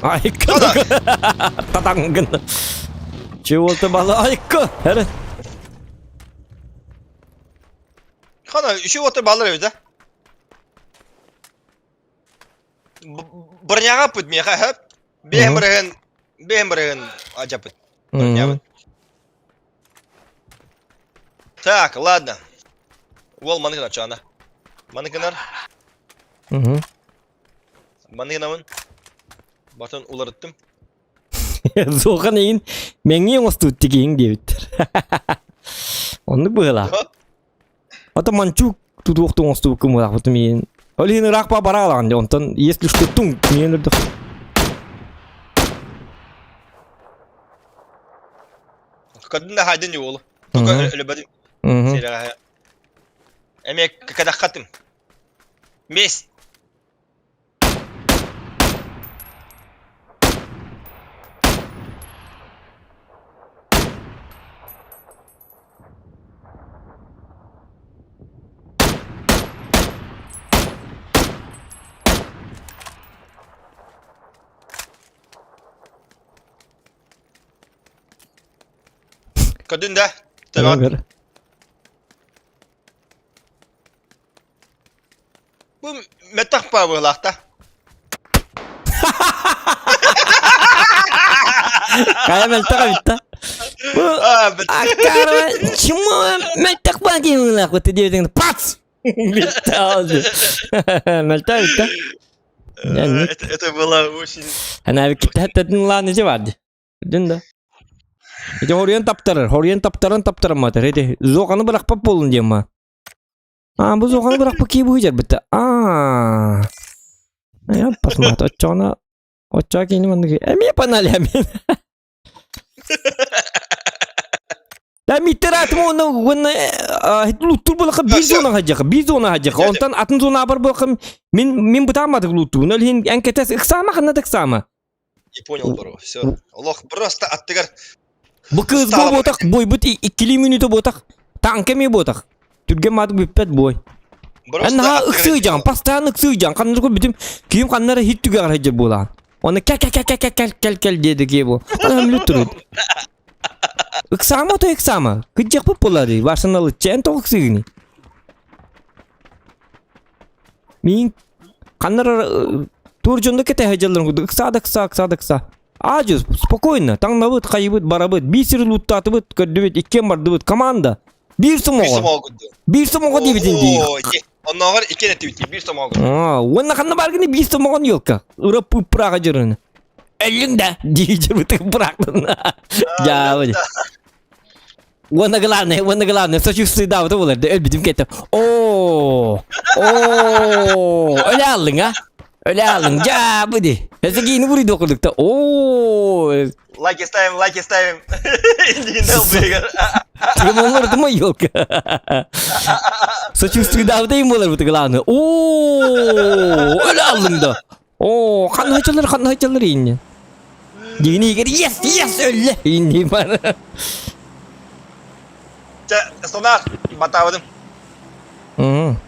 Айкы. Татангын. Чего-то бала айкы. Әрі. Хана, үші отыр балыр өйді. Бірняға пүт меха хөп. Бейм бірігін ажапыт. Так, ладно. Ол маныкына чана. Маныкынар. Маныкынамын. Батон уларыттым. Зоған егін мәңген оңысты өттігейін деуіттір. Онды бұғыла. Ата манчук туду оқтың оңысты өкім ұлақ бұты мен. Олейін рақпа бара алаған де, онтан если что тұң мен үрдіқ. Kadın da haydın yolu. Toka öyle badım. Sera. Emek kadakatım. Mes. Kadın da. Tamam. Bu metak pa bu lahta. Kaya meltak bitti. Bu akar cuma meltak bagi lah kutu dia dengan pats. Bitti oldu. Meltak bitti. Это было очень... Ana bir kitle hattadın lan nece vardı. Dün de. İşte horyan taptarın matır. Hadi zoğanı bırakpap olun diyeyim ha. Bu zoğanı bırakpap ki bu hıcar bitti. Ya pasmat açağına. Açağı ki ini mandık. Yapan ali amin. La miteratım onu lutur bulakı bir zona hacak. Ondan atın zona haber bulakı min butamadık lutu. Nolhin enketes iksama kanadık sama. Не понял, бро. Все. Лох просто оттыгар. Bu kız bu botak boy but 2 minutu botak. Tankemi botak. Türgen madık bipet boy. Anha ıksıcan, pastan ıksıcan. Kanlar ko bitim kim kanlara hit tügar hacı bulan. Onu kel dedi ki bu. Anam lutur. Iksama to iksama. Kıcak populari. Varsan alı çen to ıksıgini. Min kanlara Turcunda kete hacıların kudu. Kısa. Acız, спокойно. Там навыт, кайбыт, барабыт. Бисер луттатыбыт, көддүбүт, иккен бардыбыт. Команда. Bir сымоға дебетин дейік. Оннағар икен әті бітті, бір сымоға. Онна қанна баргыны bir сымоған елка. Үріп пұпыраға жүріні. Әлің да, дейі бұтық пұрақтын. Жауыды. Онна главное, сочувствие давыды оларды. Öl bizim кетті. Öyle aldın ha? Öyle aldın, жабыды. Әсі кейіні бұрыйды оқырдықта. Лайк ставим. Индигендел бегер. Тебе молорды ма елка? Сочувствие давыдайым болар бұты главное. Öyle aldın da. Қанды хачалар енді. Дегені егер, yes, öyle. Енді бар. Станар, батавыдым.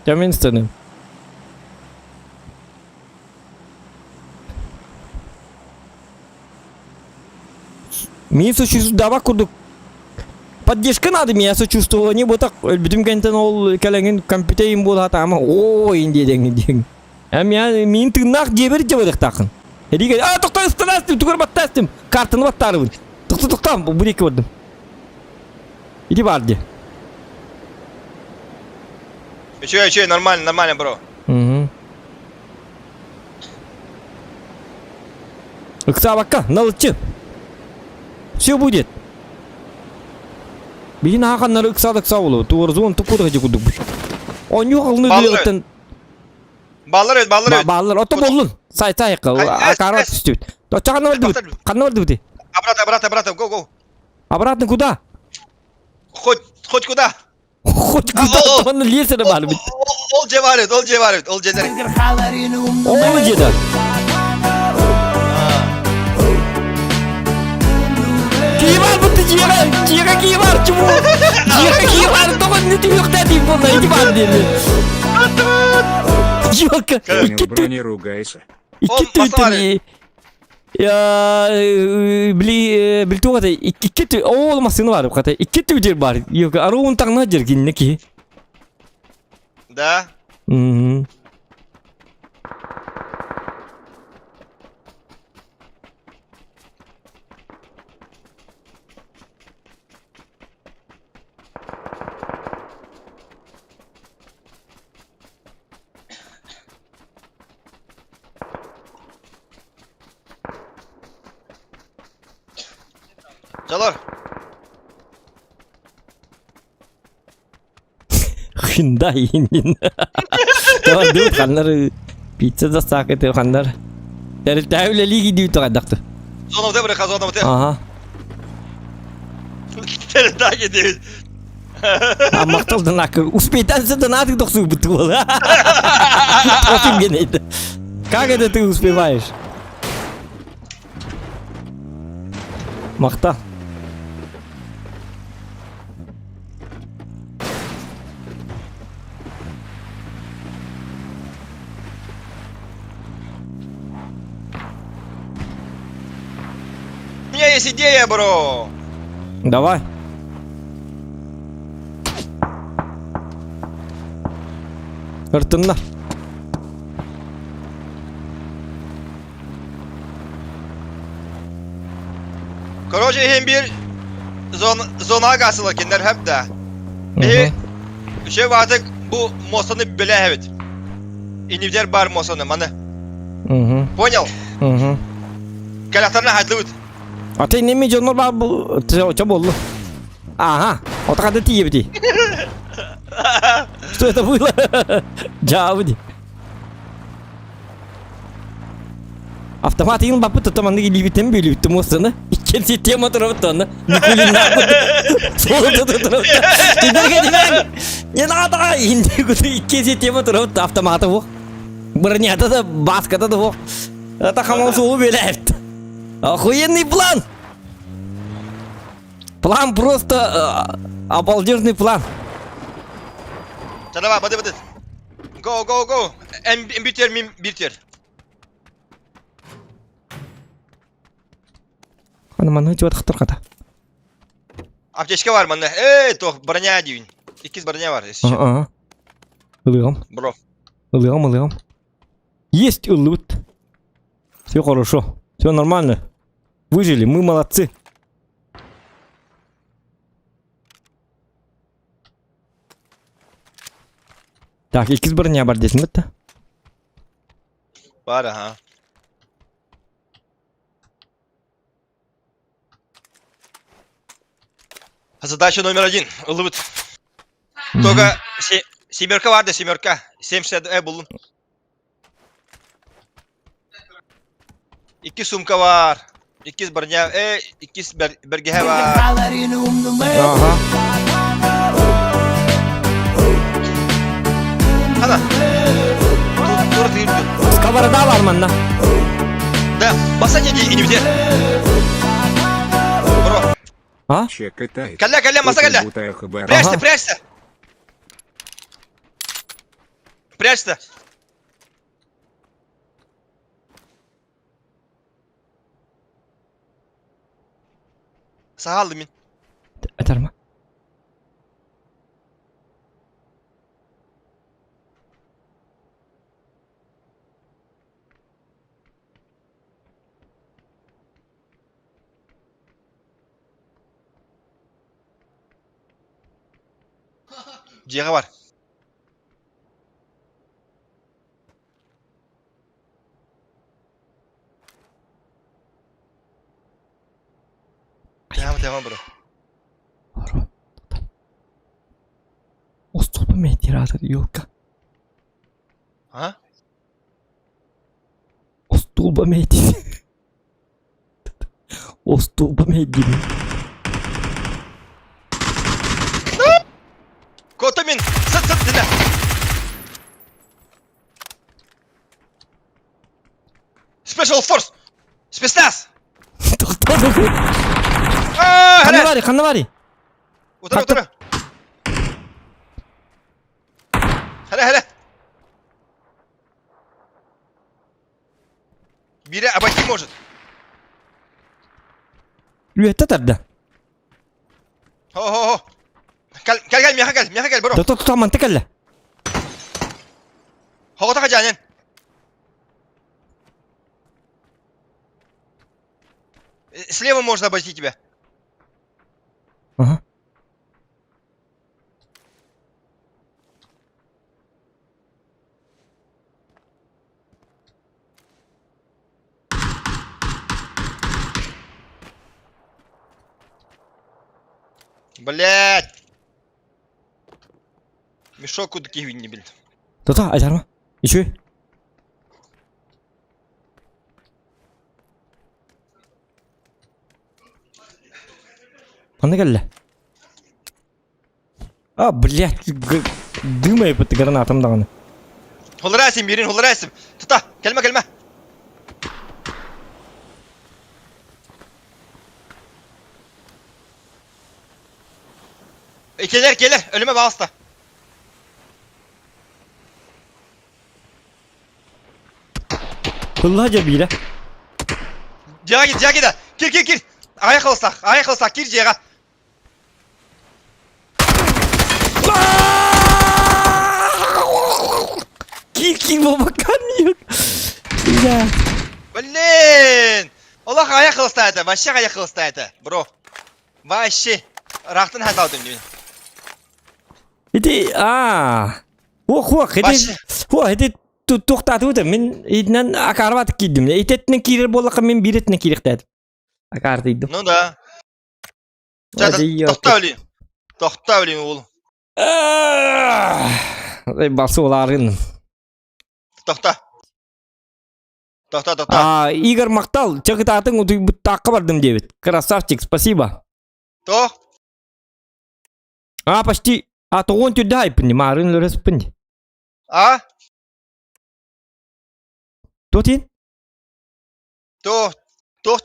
Мен станым. Мен сочувствую, давай курдук. Поддержка надо, меня сочувствовало. Не вот так, бітім кәнтен ол кәләңін компьютерім бол хата, ама, инде деген. Мен тыңнақ дебір дебірік тақын. Hediye tokta ıstılastim. Tukur battastim. Kartını battarım. Tokta. Bu iki vurdum. İdi vardı. Че, нормально, bro. Hı. Iksa bakka. Nalıçı. Все будет. Bihin hakanları ıksa olur. Tuğurzun tukur hacı kuduk. On yok alını diyortan. Баллар. Bağlar. Oto bollun. Say. Akarat üstü. Doçakan var dıvıt. Kan var dıvıt. Обратно, go. Обратно куда? Хоть куда. Хоть куда tamam liyesene bağlı bit. Ол Cevaret. Oğlu ceda. Kiyar bu ciğere kiyar çubuğu. Ciğere kiyar tamam ne diyor da değil bunlar iki var değil. Yok. Понял, бро, не ругайся. İki tütünü. Ya biltu kata iki tü olmasın var kata iki tütür var. Yok arun tangna jergin ne ki? Да. Hı. Çalar. Hyundai inin. Tamam dur kanlar pizza da sakit kanlar. Dari tavle gidiyor tadaktı. Zona в тебе, зона в тебе. Aha. Так иди. Ama toldan akı. Uspeytan sen natik doksu betul. Trotim gene. Как это ты успеваешь? Махта. У меня есть идея, бро. Давай. Ыртынна. Короче, hem bir zona kasılı kinler hep de. Şey vardı bu Mosan'ı bile evet. İndividual bar Mosan'ı manı. Понял? Kalahtarına hadlut. А ты не имеешь нормально был. Что было? Ага. Вот так это ты. Что это было? Джавди. Автомат им бапы то манды либитем били битем осаны. İkinci tema taraftan. Nikolin nakut. Solda taraftan. Tidak gede. Ya nada ini kudu ikinci tema taraftan автомата bu. Bernyata da баската da bu. Это хамон сулу беляет. Охуенный план. План просто обалдежный план. Canım hadi. Go. En biter. Mana coba taktur kata. Apteşke var bende. Toh bроня diyorsun. İkiz bроня var. Ылыгам. Bro. Ылыгам. Есть улут. Все хорошо. Все нормально. Выжили, мы молодцы. Так, ikiz bроня бар дейсің бе? Var ha. Задача номер 1. Улыбт. Только семерка vardı семерка. 70 buldum. 2 sumka var. İkiz bроня. İkiz bergehe var. Ага. Ana. Dur değil. Sковорода var mı? Да, басать иди где. Бро. А? Чек это. Каля, маса каля. Прячься. Прячься. Sağ min. Eder mi? Жеға бар. Tamam bro. Остолба ме тирата юлка. Ha? Остолба ме ти. Остолба ме ди. Котамин! Sıt dinle. Special Force! Spetsnaz! Hele! Канавари. Otur. Hele. Biri обойти может. Луэта тарда. Ho. Gel, meha gel bro. Та мантекалла. Hoğota kaçacaksın. Слева можно обойти тебя. Ага. Блять! Мешок куда киви не бил. Та айдарма. Ишөө. Мантекалла. Блядь, дымай бит гранатам даганы. Hulrasım birin hulrasım. Tuta gelme. Gelir ölüme bağısta. Куллажа бире. Cega git. Gir. Ayak alsak gir cega. Кики бабакан yok. Ya. Блин! Allah ayak alsa это, вообще ayak alsa это, bro. Вообще. Рахтын хат алдым деймін. Иди, иди тоқтатып өтем. Мен идінен акарбатып кидім. Итетінің кирер болақы мен биретіне керектедім. Акар дейдім. Ну да. Тоқта өлейін оğlum. Басы оларын. Тоқта. Игорь Мақтал, чағытатын тақы бардым дебет. Красавчик, спасибо. То? Почти. Тоғын түрді айпынды, марын лөріспінді. Тотин? Тоқ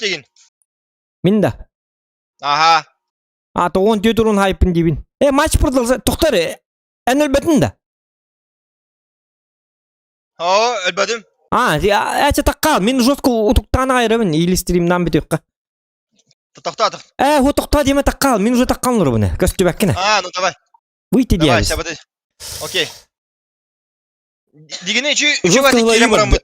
деген. Мен да. Ага. Тоғын түрін айпын дебін. Матч продолжай. Тоқтар, ән өлбәтін да. Өлбәдім. Әчі таққал. Мен жостқы ұтықтаны айырабын. Илістірімнан бітеуққа. Тоқта. Тоқта деме таққал. Мен уже таққан ұр бұны. Көсті бәккіне. Ну давай. Выйти Давай, диабыз. сәбәді. Окей. Дегене үші бәті керем бұрам бұд.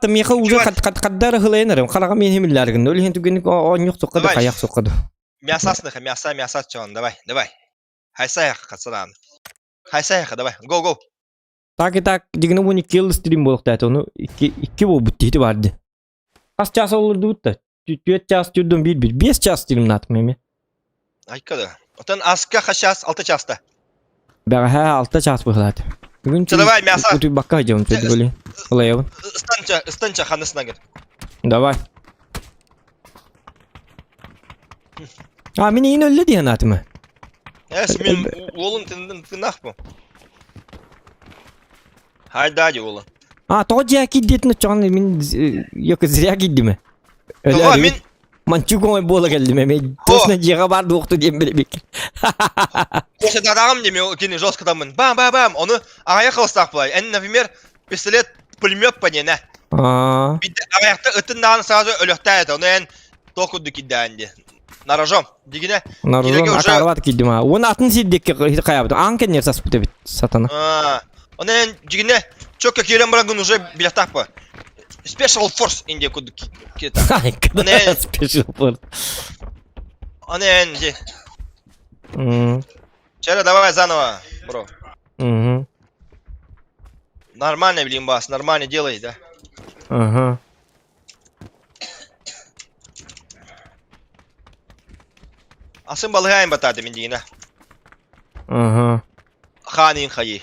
Меха уже қаддары ғылайынарым. Қалаға мен хемілләрігін. Өлген түгенік оңық соққады, қаяқ соққады. Мясасыныхы, мяса чоғын. Давай. Хайсаяқ қатсырағын. Хайсаяқ, давай. Go. Так, дегені 12 ел стрим болықты әті. Оны 2 бол бұттейді барды. Қас час олырды бұтты. 4 час түрден 5 час стрим натым еме. Айқады. Отын асқа қашас 6 часта. Бәға 6 час бұғылады. Давай, мяса. Өтіп баққа жауын төді бөлі. Олай ауын. Ыстанча қанысына кір. Давай. Мен ең өлі дейін атымы. Мен олын тынақ бұл. Хайдади олын. Тоғы жия киддетін ұтчағын мен екі зіря кидді ме? Тоға мен... Манчук оңай бола келді ме? Мен тосына жиға барды оқты дейін біле бекер. Осы дадағым деме кені жоскатамын. Бам. Оны ағая қылыстақ бұлай. Ән, например, пистолет пулемет па нені. Ағаяқты ұттындағын сразу өліқті әді. Оны ән тоқуды кидді әнде. Нарожом. Дегіне. Нарожом ақарбат кидді ма. Оны атын сейдекке қаябды. Аңкен ерсас бұты бит сатана. Оны ән дегіне чөкке керен бұрангын уже білектақ па. Special Force инде куды кета. Когда Special Force? Оны ән де. Чәрі давай заново, бро. Угу. Нормально, блин, бас, нормально делай, да. Ага. Asın balığı ayın batadı min diyine. Ага. Xanin xayı.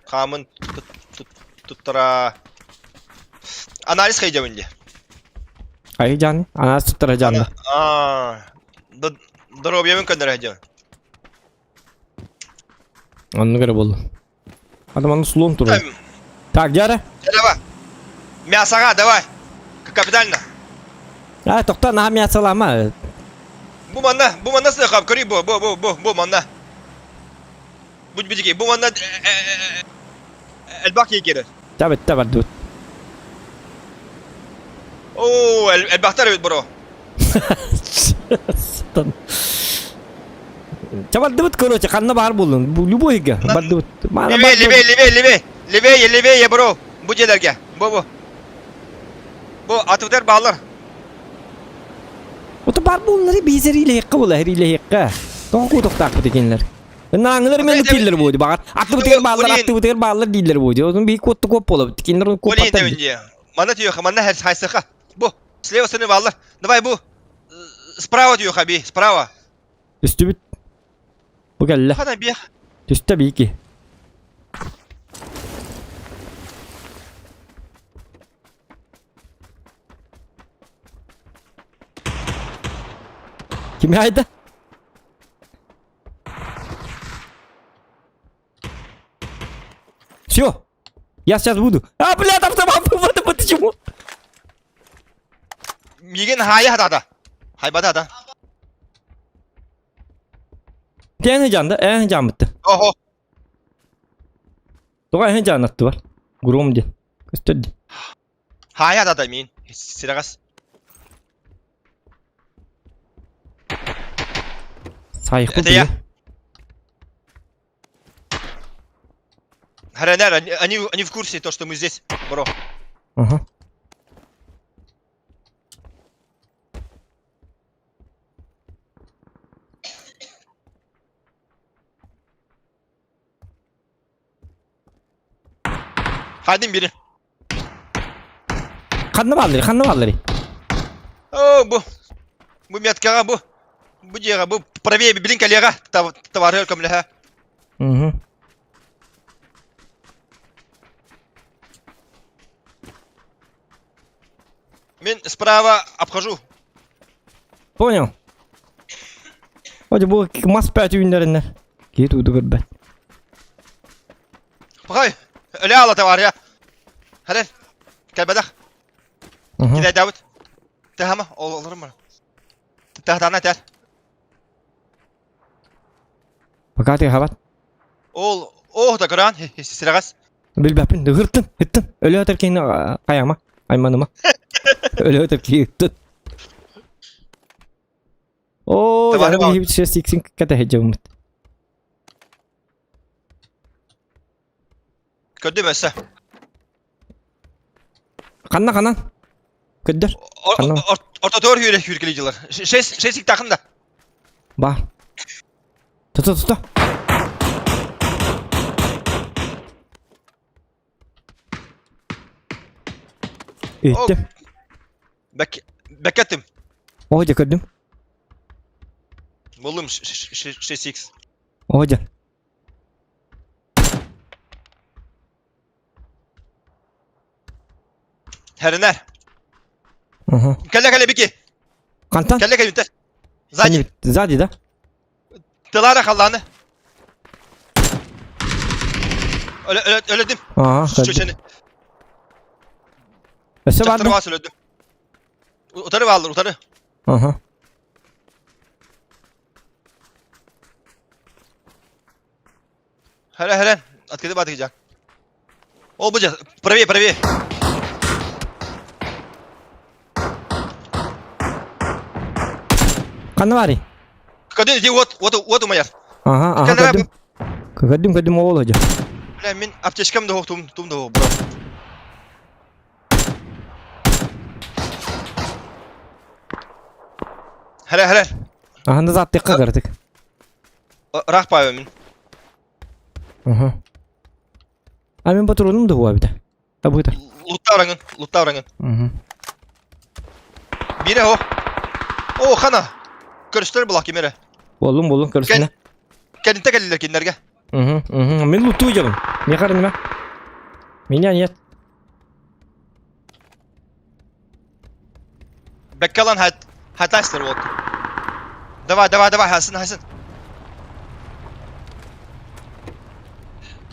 Xamın tuttura. Analiz xayı cevindi. Ay can. Ana tuttara canlı. Дробьевым көндөрөжө. Onu göre buldum. Adam onu sulum duruyor. Так, Jara. Давай. Мясога, давай. Капитально. Ya tokta nah mi salama. Bu manna sıkam kırı bu manna. Bu biciki bu manna elbak yekeri. Tabii dur. Oo elbaktar evet bro. Satan. Coba debut короче, kanna bahar buldun. Bu любой ga. Bad debut. Mana Live ye bro. Bu celerge. Bu. Bu atıfter bağlar. Oto bar bunları bizeriyle yakka bola heriyle yakka. Tonku toktak bu tekinler. Nanglar men tiller bu bak. Atı buter bağlar diller bu. O zaman bir kottu kop bola. Tekinler kop Kolin atar. devince. Manna diyor ki manna her haysaka. Bu. Слева bağlar. Давай bu. Справа diyor abi. Справа. Üstü bit. Bu gelle. Hadi bir. Üstü tabii ki. Kim haydi? Все. Я сейчас буду. А, бля, там вот почему? Миген hayı hada. Haybada hada. En candı, en can bitti. Oho. Doğa en can attı var. Gurum diye. Gösterdi. Hayı hada da min. Siragas. Sayık Это bu diye. я. Харанер, они в курсе то, что мы здесь, бро. Aha. Hadi biri. Kanlı valları. О, bu меткага bu. Bu diğer bu правее bir bilin kollega. Товарищ комлеха. Hı. Мен справа обхожу. Понял. Hadi bu mas 5 ürünlerinden. Git udu ben. Bakay. Öyle ala tavariya. Hadi. Kalbadak. Aha. Gidey Davut. Tehama olurum bana. Tehdana ter. Bakati havat. Oh da kıran. Siragas. Bilbapin de hırtın. Öyle atarken kayama. Aymanıma. Öyle atarken hırtın. Oo, Tamam, yani tamam. bir şey siksin kata hecamut. Kötü müyse? Kanan. Ködür. Orta doğru hürkeliciler. Şey sik takın da. Bak. Tut. Ettim. Beklettim. Hoca kördüm. Buldum şey six. Hoca. Heriner. Aha. Kelle biki. Kantan. Kelle bitti. Zaten Zadi da. tılara kallanı. Öledim. Aha. Çöçeni. Ese Çaktırı vardı. vasıl öldüm. Utarı varlar utarı. Aha. Heren. Atkıdı batıkacak. O buca. Правее. Kanı var ya. Kadın idi вот у mayar. Aha Kanı kördüm. Kördüm oğul hoca. Lan min apteşkam da hoğ tum da hoğ bro. Heren. Aha da zaten kırdık. Rah payı min. Aha. Amin patronum da huwa bir de. Ha bu da. Lutta arangın. Mhm. Biri o. O kana. Körüstler bulak yemere. Bolun kırısına. Kendinte gelirler kinlerge. Men lutu jagın. Ne karın ben? Men yaniyat. Bekkalan hatayster oldu. Давай, Hasan.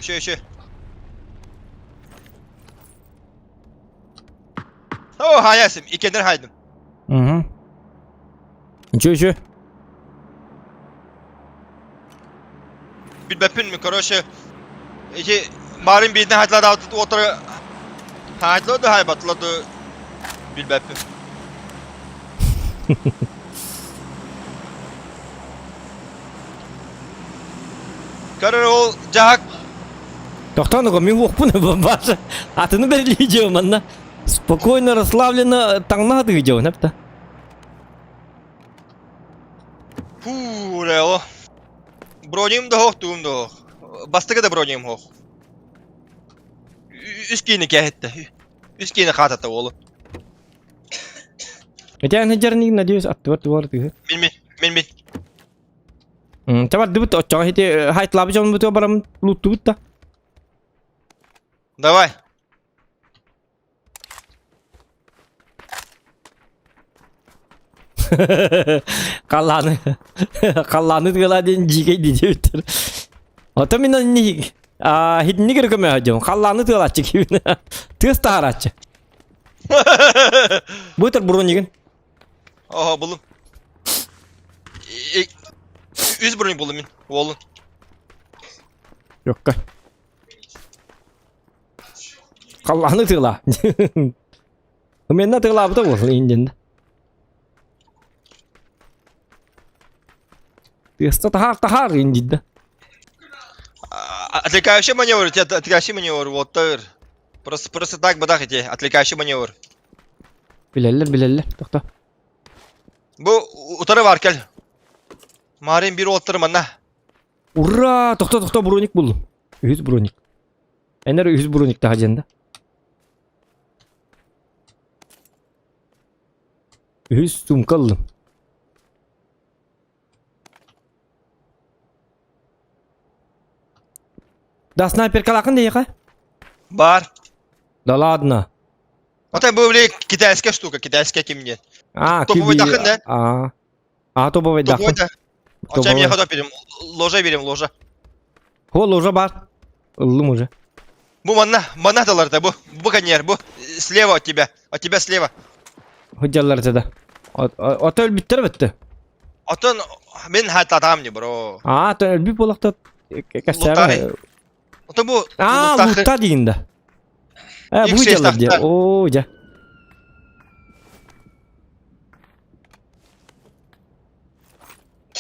Şu. Oh, hayasim. İkenler haydım. Mhm. Şu. Bilbepin mi короче. İki marin birden haytladı otur. Haytladı haybatladı. Bilbepin. Karı ol cahak. Тоқтану, мен оқпын башы. Атыны белгілейдеу манна. Спокойно, расслабленно таңна дыйдеу, напта. Пуре о. Броним да хох, туğum da hok. Bastıga da bronим hok. Üskini kehette. Üskini katatta oğlu. Geçen hıcarını надеюсь attı var diyor. Min. Tabar dıbıt o hite hayt labıcam bu baram luttu bitta. Давай. Kallanı diyorlar diye jike diyor. Ota min ni hit ni gör kame hacım. Kallanı diyorlar çekiyor. Tız taharaçı. Bu tür burun yigin. Aha buldum. Üz bronим buldum min. Oğlum. Yok ka. Kallanı diyorlar. Men ne diyorlar bu da olsun indinde. Тыста тахар индидde. Отвлекающий маневр, вот так. Просто так бадах эти, отвлекающий маневр. Bileller. Toxta. Bu utarı var gel. Marin biri oturma ne? Ura! Toxta bronik buldum. 100 bronik. Ener 100 bronik daha jenda. 100 sumka aldım. Да снайперка лакын дейка? Бар. Да ладно. Вот это были китайская штука, китайская кимне. Топовый Топовый дахын, да? Топовый Топовый дахын. да. Açayım ya kadar benim. Loja. Ho, ложа бар. Иллым уже. Bu manadalar da bu kanyer bu. Слева от тебя слева. Hıcallar da. Otel bitti. Atın ben hatta adam ne bro. Otel bir polakta kasar. Lutari. Atın bu. Lutta deyinde. Bu hıcallar diye. Oo ja.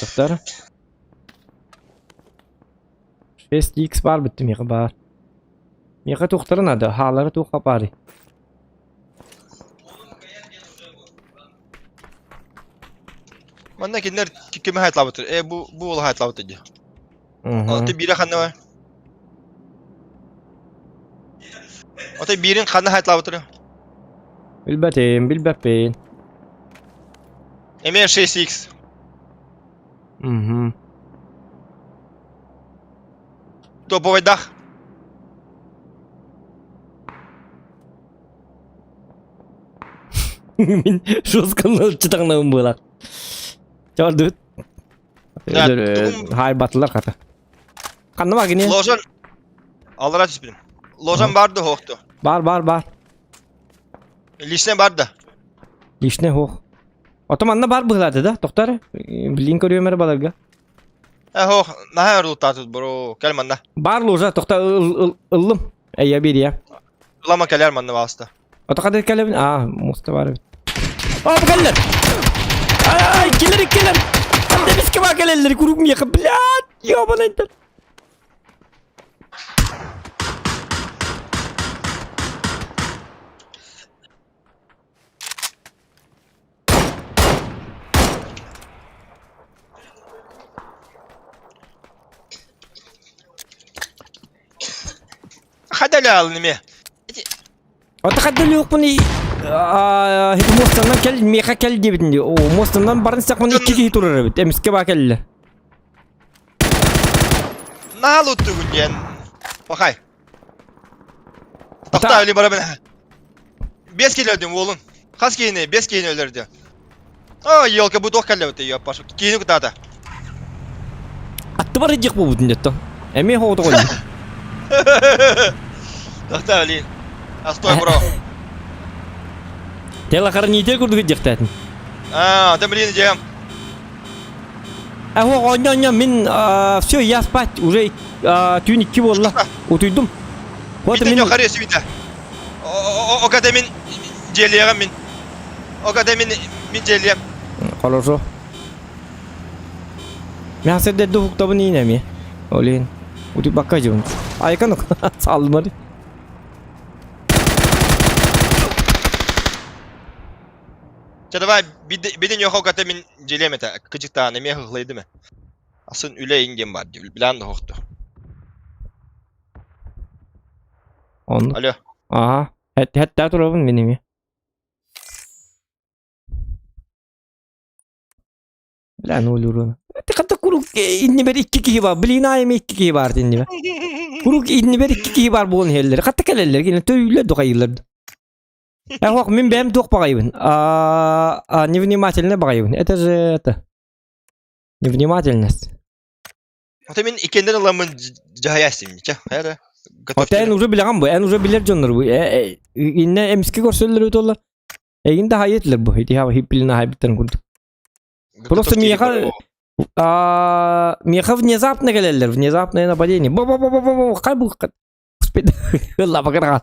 Doktor. 6x var bitti mi var. Meka doktorun adı. Haları toqa bari. Bana kinler kime hayatlavatır. Bu ol hayatlavatır diyor. Atı biri kanı var. Atı birin kanı hayatlavatır. Bilbepin. Emir 6x. Топовый дах. Мен жостканы чытаңнабын булар. Чордут. Hayır battılar kata. Kanı var yine. Lojan. Allah razı olsun. Lojan vardı hoktu. Бар. Lişne vardı. Лишне хох. Отоманна бар буларды да, доктор. Билин көрөмөр баларга. Hok. Naha rutatut bro. Kelmanna. Бар ложа, доктор ыллым. Я бери я. Lama keler manna vasta. Отакады келебин. Мустафа. Bu geller. Ay, geller. Там да биске бар келелер, курук меха, блядь. Ёбаный ты. Hadi alın mi? Отахадал yok bunu. Hit mostandan kel meha kel dibinde. O mostandan barın sakman iki kişi durur evet. Emiske bakeller. Nahal uttu günden. Bakay. Tahta öyle bana ben. 5 kilo öldüm oğlum. Kas giyini 5 kilo öldürdü. Aa yolka bu dokkalle ötü yapar. Giyini kutata. Attı var edecek bu budun detto. Emi hoğda koydu. Tahta öyle. Astoy bro. Tela karın yitel kurdu edecek tatin. Aa tembilini diyeceğim. Ho onya min все я спать уже tün 2 valla. Otuydum. Bir de yok arıyorsun bir de. O kademin celiyem min. O kademin min celiyem. Хорошо. Я седе до хукта бни не ми. Олин. Ути bakacağım. Aykan salmadı. Çadavay bir de yok o kademin celiyemete. Kıcık tane mi hıhlıydı mı? Asın üle ingem var diyor. Bilen de hoktu. Onu. Alo. Aha. Hatta durabın benim ya. Lan olur ona. Tıkata kuruk inni ber 2 kişi var. Bilin ayım 2 kişi var inni ber. Kuruk inni ber 2 kişi var bu helleri. Katta keleller yine töyle dokayırlar. Bak min benim dok bakayım. Невнимательно bakayım. Это же это. Невнимательность. Hatemin ikenden alamın cahayasın. Hadi. Hatta en ucu bilen bu. En ucu bilir canlar bu. İnne emski görseller ötüyorlar. Eginde hayetler bu. Hadi hava hipilina haybitten kurdu. Просто Меха внезапно gelirler. Внезапное нападение. Ба-ба-ба-ба-ба. Кай bu? Господи. Allah bakar.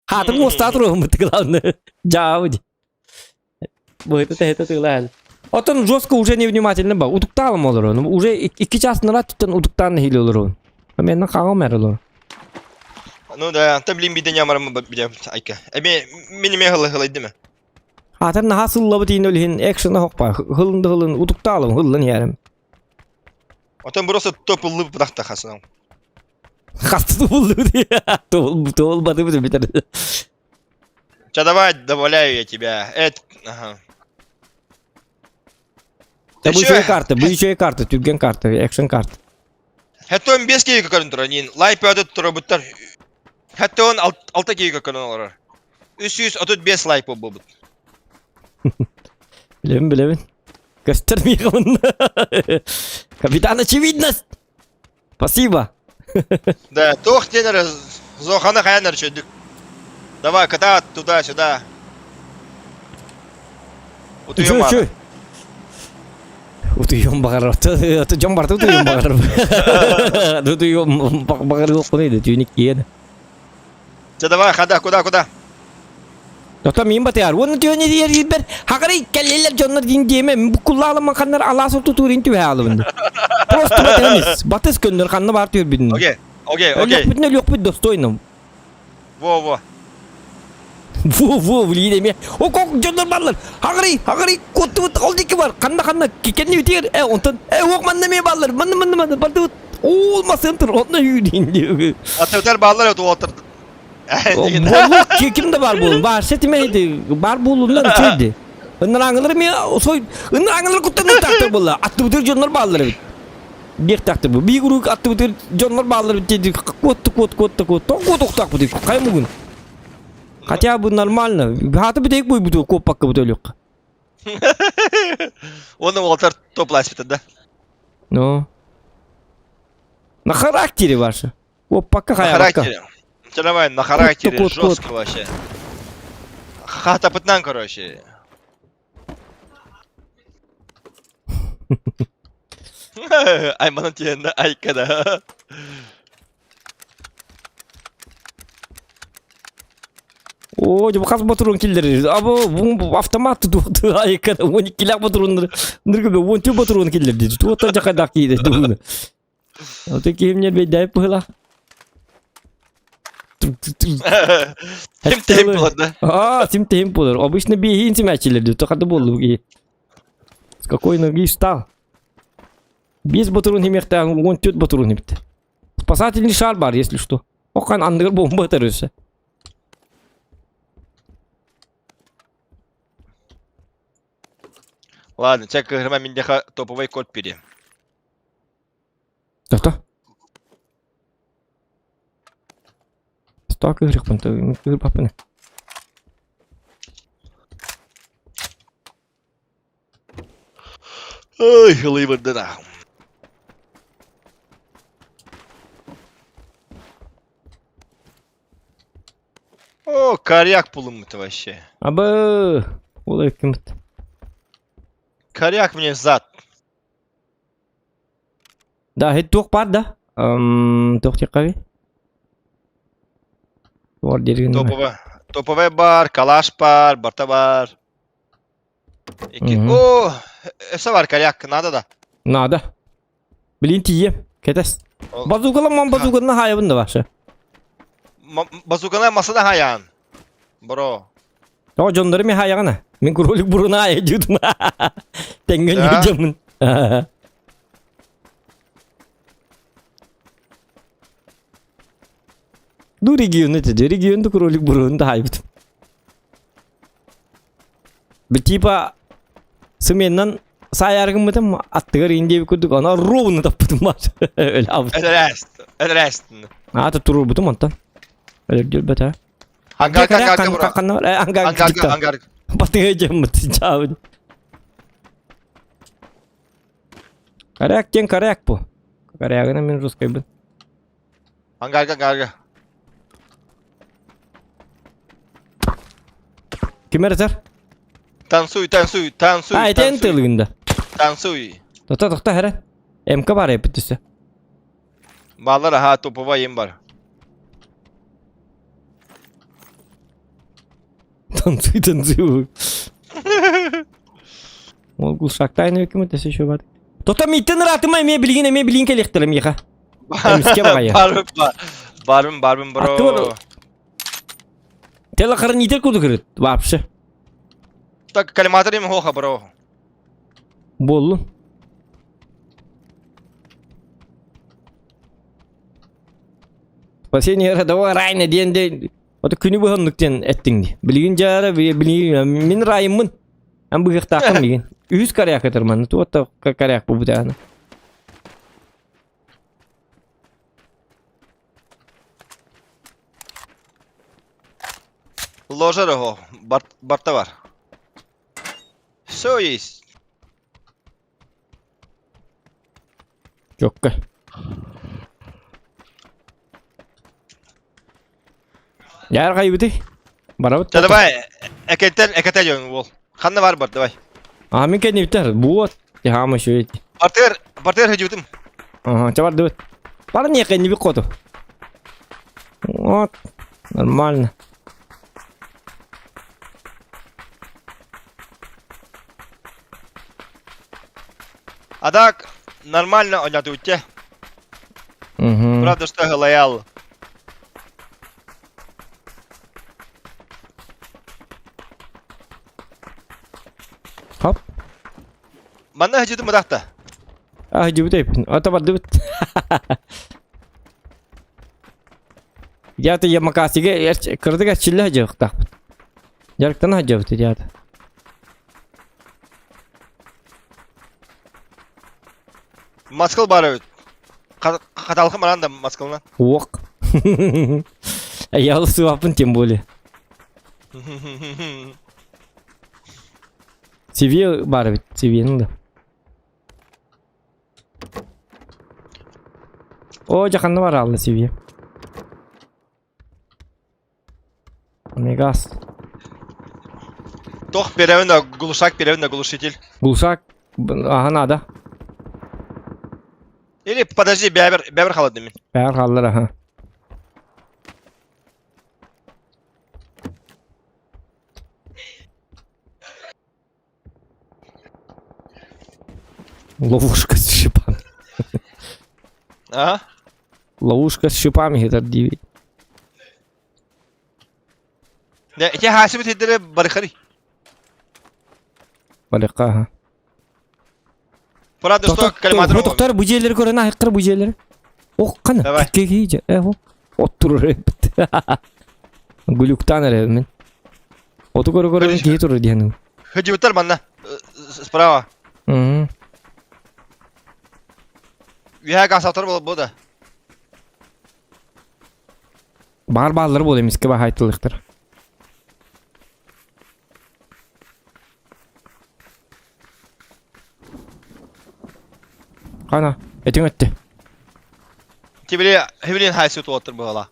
Hatım ustadırım bu tıklandı. Cavıdı. Bu это tıklandı. Отон жестко уже невнимательно бak. Udukta alım olur onu. Уже 2 çasını rat tutan uduktan hile olur onu. Menden kağım er olur. Ну да, там блин bir de yamarım bir ayka. Benim hıhlıydı mı? Hatır naha sıllabı deyin ölühin. Action'a hokpa. Hılın udukta alım. Hılın yerim. Otan burası topullu bıraktı hasına. Hastı buldu diye. Olmadı mı biter. Давай, добавляю я тебя. Это... Ага. Bu Ты şey чё? kartı. Bu şey kartı. Türgen kartı. Action kartı. Hatta on 5 kere kakarın tura. Nin live öde tura butar. Hatta on 6 kere kakarın olur. 335 live bu bu. Bilevin. Göstermeyi onu. Капитан очевидность. Спасибо. Да, тох тенер зохана хайнер чөдük. Давай, ката туда-сюда. Утуем Чё? Утуем багар. Отуем бар, утуем багар. Утуем багар yok neydi? Tüynik yedi. Давай, хода, куда? Doktor miyim batı yar? Onu diyor ne diyor ben? Hakari kelleler canlar din diyemem. Bu kulağım kanlar Allah sortu turin tühe alımında. Просто batı batı gönder kanına var diyor birinin. Окей. Yok bir dostoyum. Во. Vu bileyim ya. O kok canlar ballar. Hakari kutu oldu ki var. Kanna kendi bitiyor. Ondan ok manne mi ballar? Manne baldı. Olmasın tır. Ondan yürüyün diyor. Atı bağlar ötü oturdu. Bolu kimde var bolu? Var setimeydi. Var bolundan şeydi. Önrangılır mı ya? Soy önrangılır kuttan taktı bolla. Attı bitir canlar bağları. Bir taktı bu. Bir grup attı bitir canlar bağları dedi. Kot tak bitir. Kay bugün. Хотя бы нормально. Hatı bir tek bu bu kopak bu yok. Onu otur toplaştı da. No. На характере ваше. Kopak kaya bak. Давай, на характере Кот. жестко вообще. Хата пытнан, короче. Ayman'ın yerinde Ayka'da. O bu kas motorun killeri. Abo bu avtomat tuttu ayıkada 12 lak motorun. Nırgı 12 motorun killeri dedi. Tuğta jakadak yedi. O da kimler be dayıp hıla. Kim templadı? Тим темпулер. Обычно бегинцы мячили, только это было. С какой ноги встал? Без батарон не мехта, он тет батарон не бит. Спасательный шар бар, если что. Okan andır bomba atarıyorsa. Ладно, чек кыгырма миндеха топовой код берем. Тоқта. Стак игрек панта, игр папаны. Ой, хлыбырды да. О, коряк пулым-то вообще. Абы, олай кіміт. Коряк мне зад. Да, хет тоқ бар да. Тоқ тек қави. Бар дерген. Топовой бар, калаш бар, барта бар. О, эсе бар коряк, надо да. Надо. Білін тием, кетес. Базугалам базугалына хайабын да башы. Базукана масада хаян. Бро. О, жондарым мен хаяғана. Мен кролик бұрына хая жудым. Тенген жудымын. Ду регионы теді, регионды кролик бұрында хайбыдым. Бір типа сыменнан саярғым бітім, аттығар ендебі күдік, ана ровыны таппыдым бар. Өлі абыд. Эдрест. Аты тұру бұдым антан. Өлі гел бәті. Ангар. Батыға жемміді, жауыды. Коряк кен коряк бұл. Корягына мен русскай бұл. Ангар. Кем әрзар? Танцуй. Айтен тылығында. Танцуй. Тоқта әрі. МК бар епітісі. Балар ха топовой ем бар. Танцуй. Ол құлшақтайын өкімі тәсі шо бады. Тоқта мейттен ратымай мен білген келектілім еға. Әміске бағайы. Барбым, бро. Аттыр. Тела қарын етер көді кірет, вапшы. Так, калиматор ем хоха, бро. Болу. Спасение родовой райна дейінде, оты күні бұғанлықтен әттіңді. Білген жары, мен райыммын. Әм бұғық тақым деген. Үз каряк атырманы, туатта каряк бұл бұдағаны. Ложер его, бартовар. Все есть. Чокка. Яр қайбыды? Барабыд. Давай, экетел yon бол. Қанды бар, давай. Мен кәдіне біттер, бұғат. Яғама шөйет. Бартер хеджутым. Чабар дөт. Бары не кәдіне бі қоду. Вот, нормально. Адак нормально ойнатуйте. Правда, что лоял. Хоп. Мана хеджутым адакта. Жібіт. Ата бар дөт. Яты ямакасыге кырдыға чиллі хажы ұқтақпыд. Жарықтан хажы бұты яты. Маскал бар өт. Қаталқы маранда маскалынан. Оқ. Аялы суапын тем более. Севе бар өт, севенің да. О, жақанды бар алды севе. Мегас. Тох перевында глушитель. Глушак. Ага, надо. Или подожди, бәбір қалады мен. Бәр қалдыр, ага. Ловушка с шипами. Ага. Ловушка с шипами, это 9. Ne, iki hasibet edere barikari. Балыққа, ага. Правда, что калиматор. Тоқтар, бұ жерлері көрін, айқыр бұ жерлері. Оқ, қаны, Давай. кетке кейде. О. Oturur hep. Gluktan ere men. Otu koru ki turur diyenim. Hıcıbıtlar bana. Справа. Hı. Üye kasatır bu da. Бар балдар бол эмеске ба айтылыктыр. Ana, etin öttü. Hibili haysiyet otur bu ala.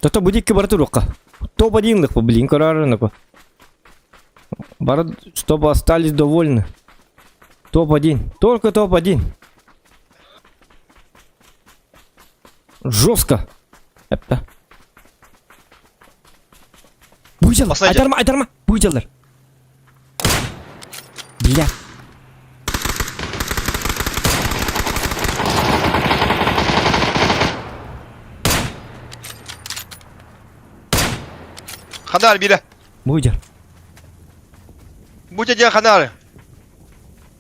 То будик бартурука. Топ-1 по блин карарынку. Бар, чтобы остались довольны. Топ-1. Только топ-1. Жестко. Это. Буйчал. Айдарма. Буйчалдар. Бля. Kanar biri. Буйчал. Bu çocuğa kanar.